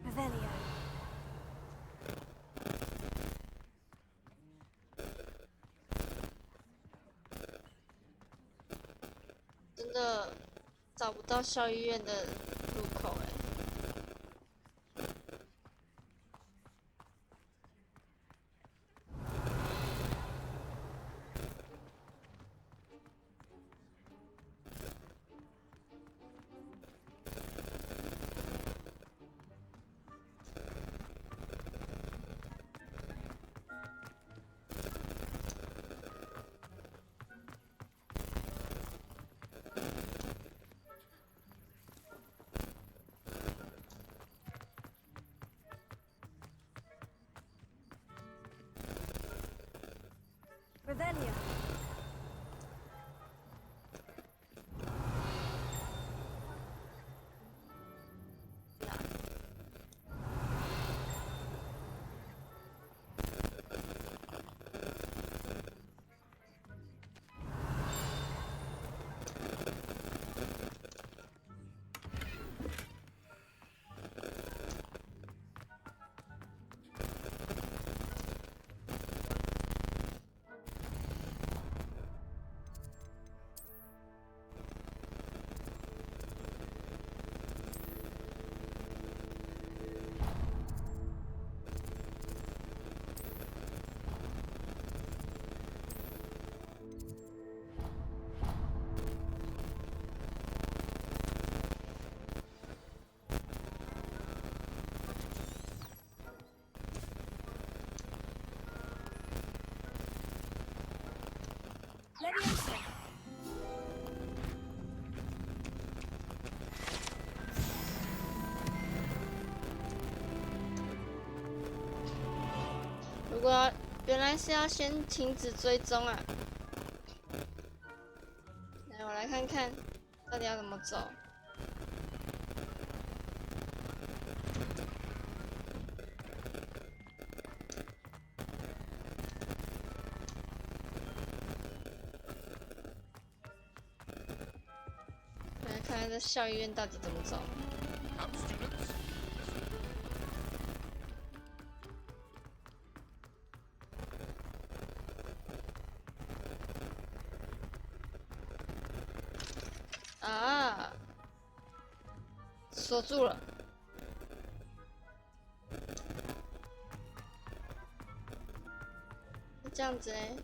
Revelio. 真的找不到校医院的入口哎。 Revelio. Leviosa. 如果原来是要先停止追踪啊！来，我来看看到底要怎么走。来看看这校医院到底怎么走。 啊！锁住了。这样子欸。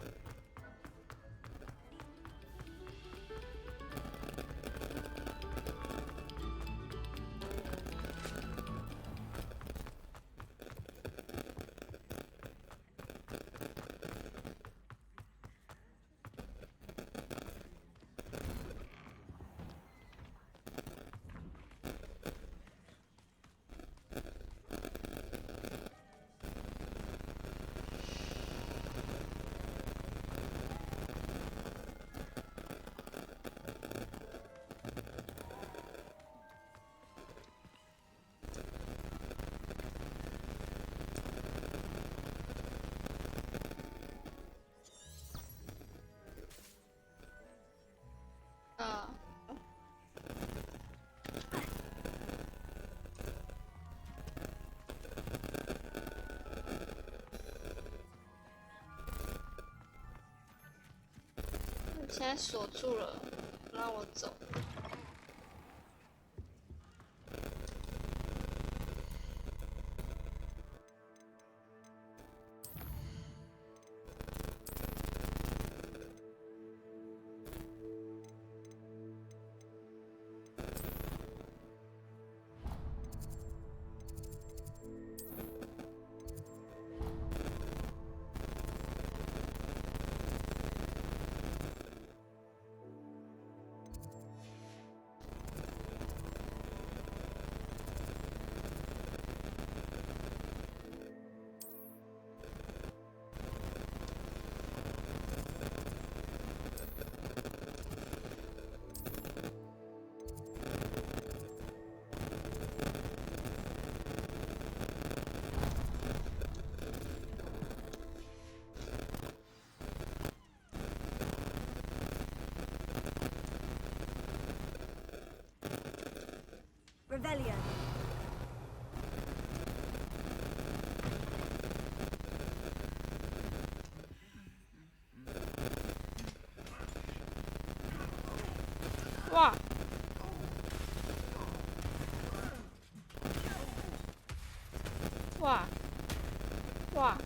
现在锁住了，不让我走。Revelio. Wow. 哇！哇！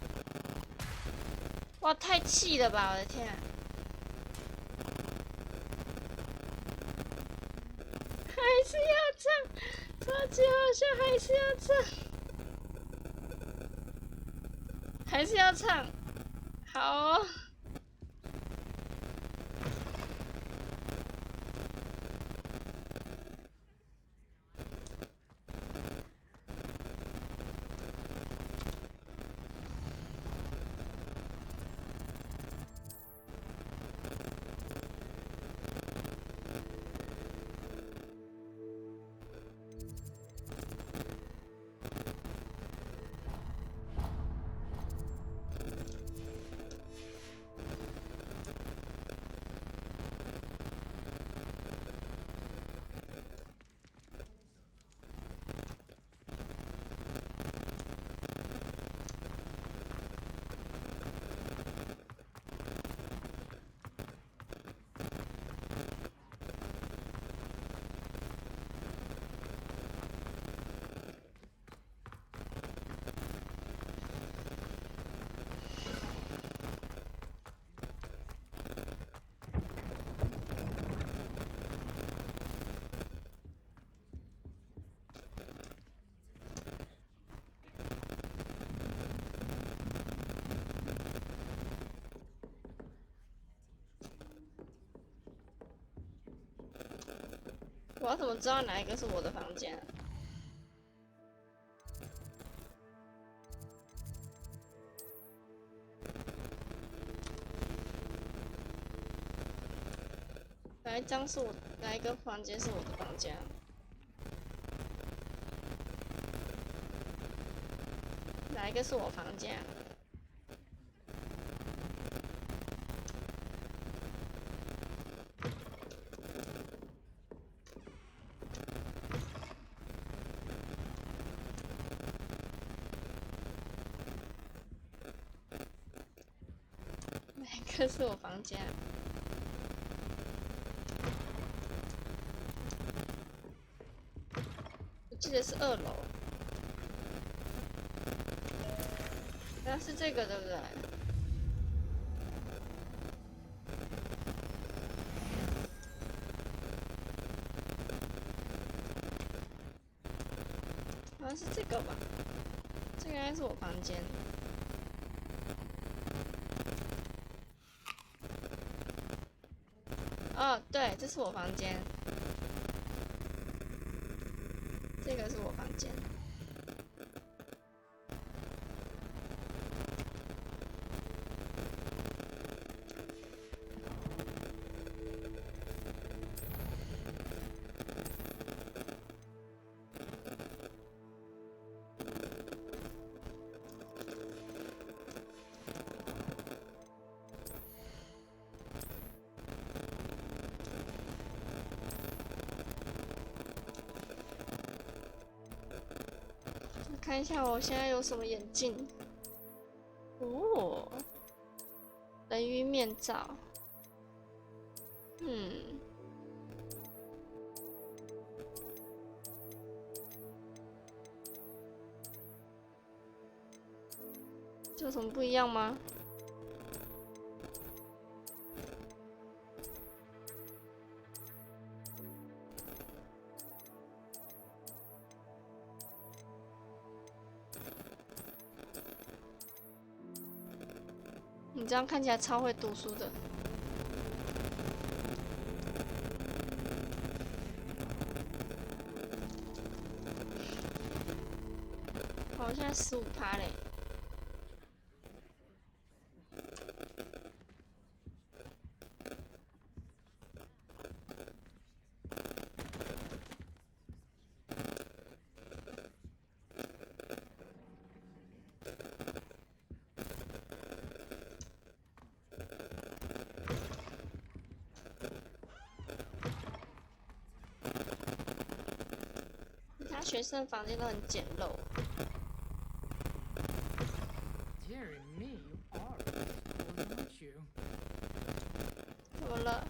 哇！太气了吧！我的天！还是要唱，超级好笑，还是要唱，还是要唱，好哦。我要怎么知道哪一个是我的房间？哪一张是我？哪一个房间是我的房间？哪一个是我房间？这是我房间，我记得是2楼，好像是这个对不对？该是这个吧？这个应该是我房间。哦，对，这是我房间。这个是我房间。看一下我现在有什么眼镜。哦，人鱼面罩。这有什么不一样吗？你这样看起来超会读书的。好，现在15%嘞。他学生房间都很简陋。Dear me, you are beautiful, aren't you? 怎么了？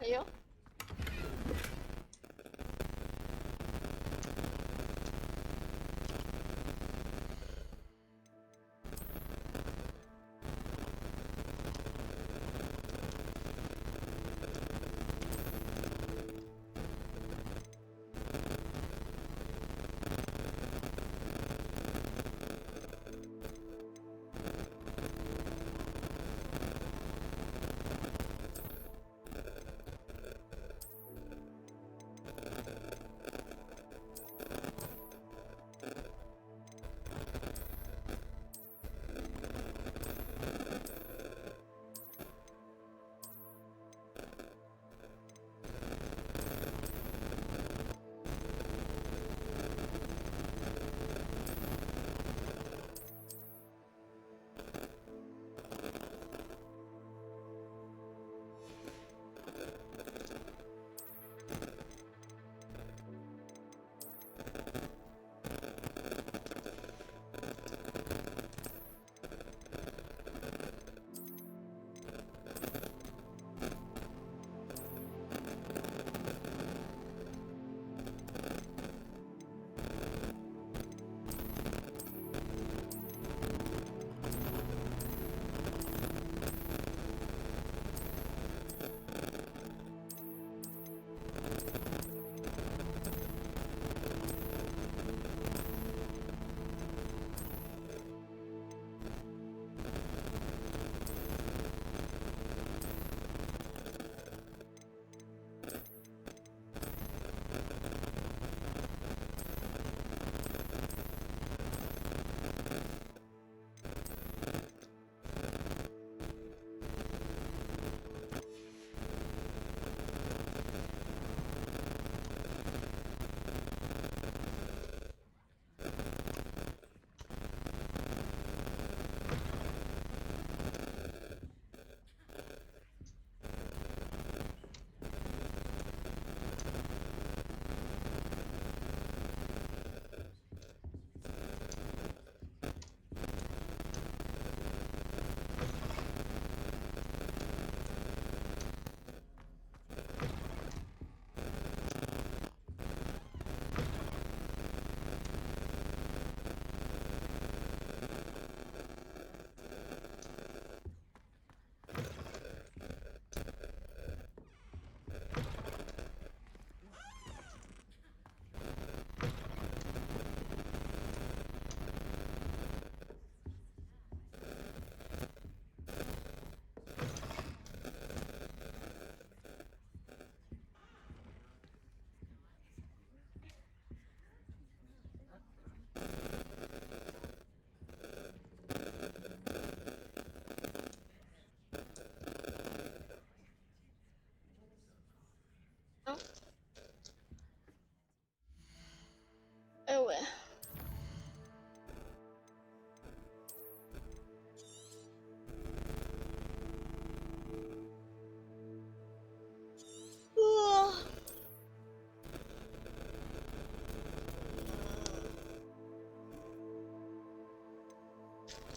哎呦！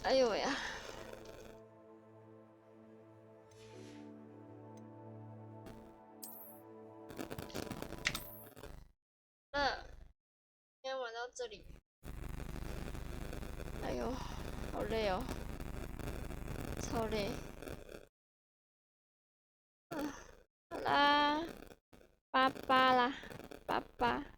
哎呦喂呀！那今天玩到这里。哎呦，好累哦，超累。好啦，拜拜啦，拜拜。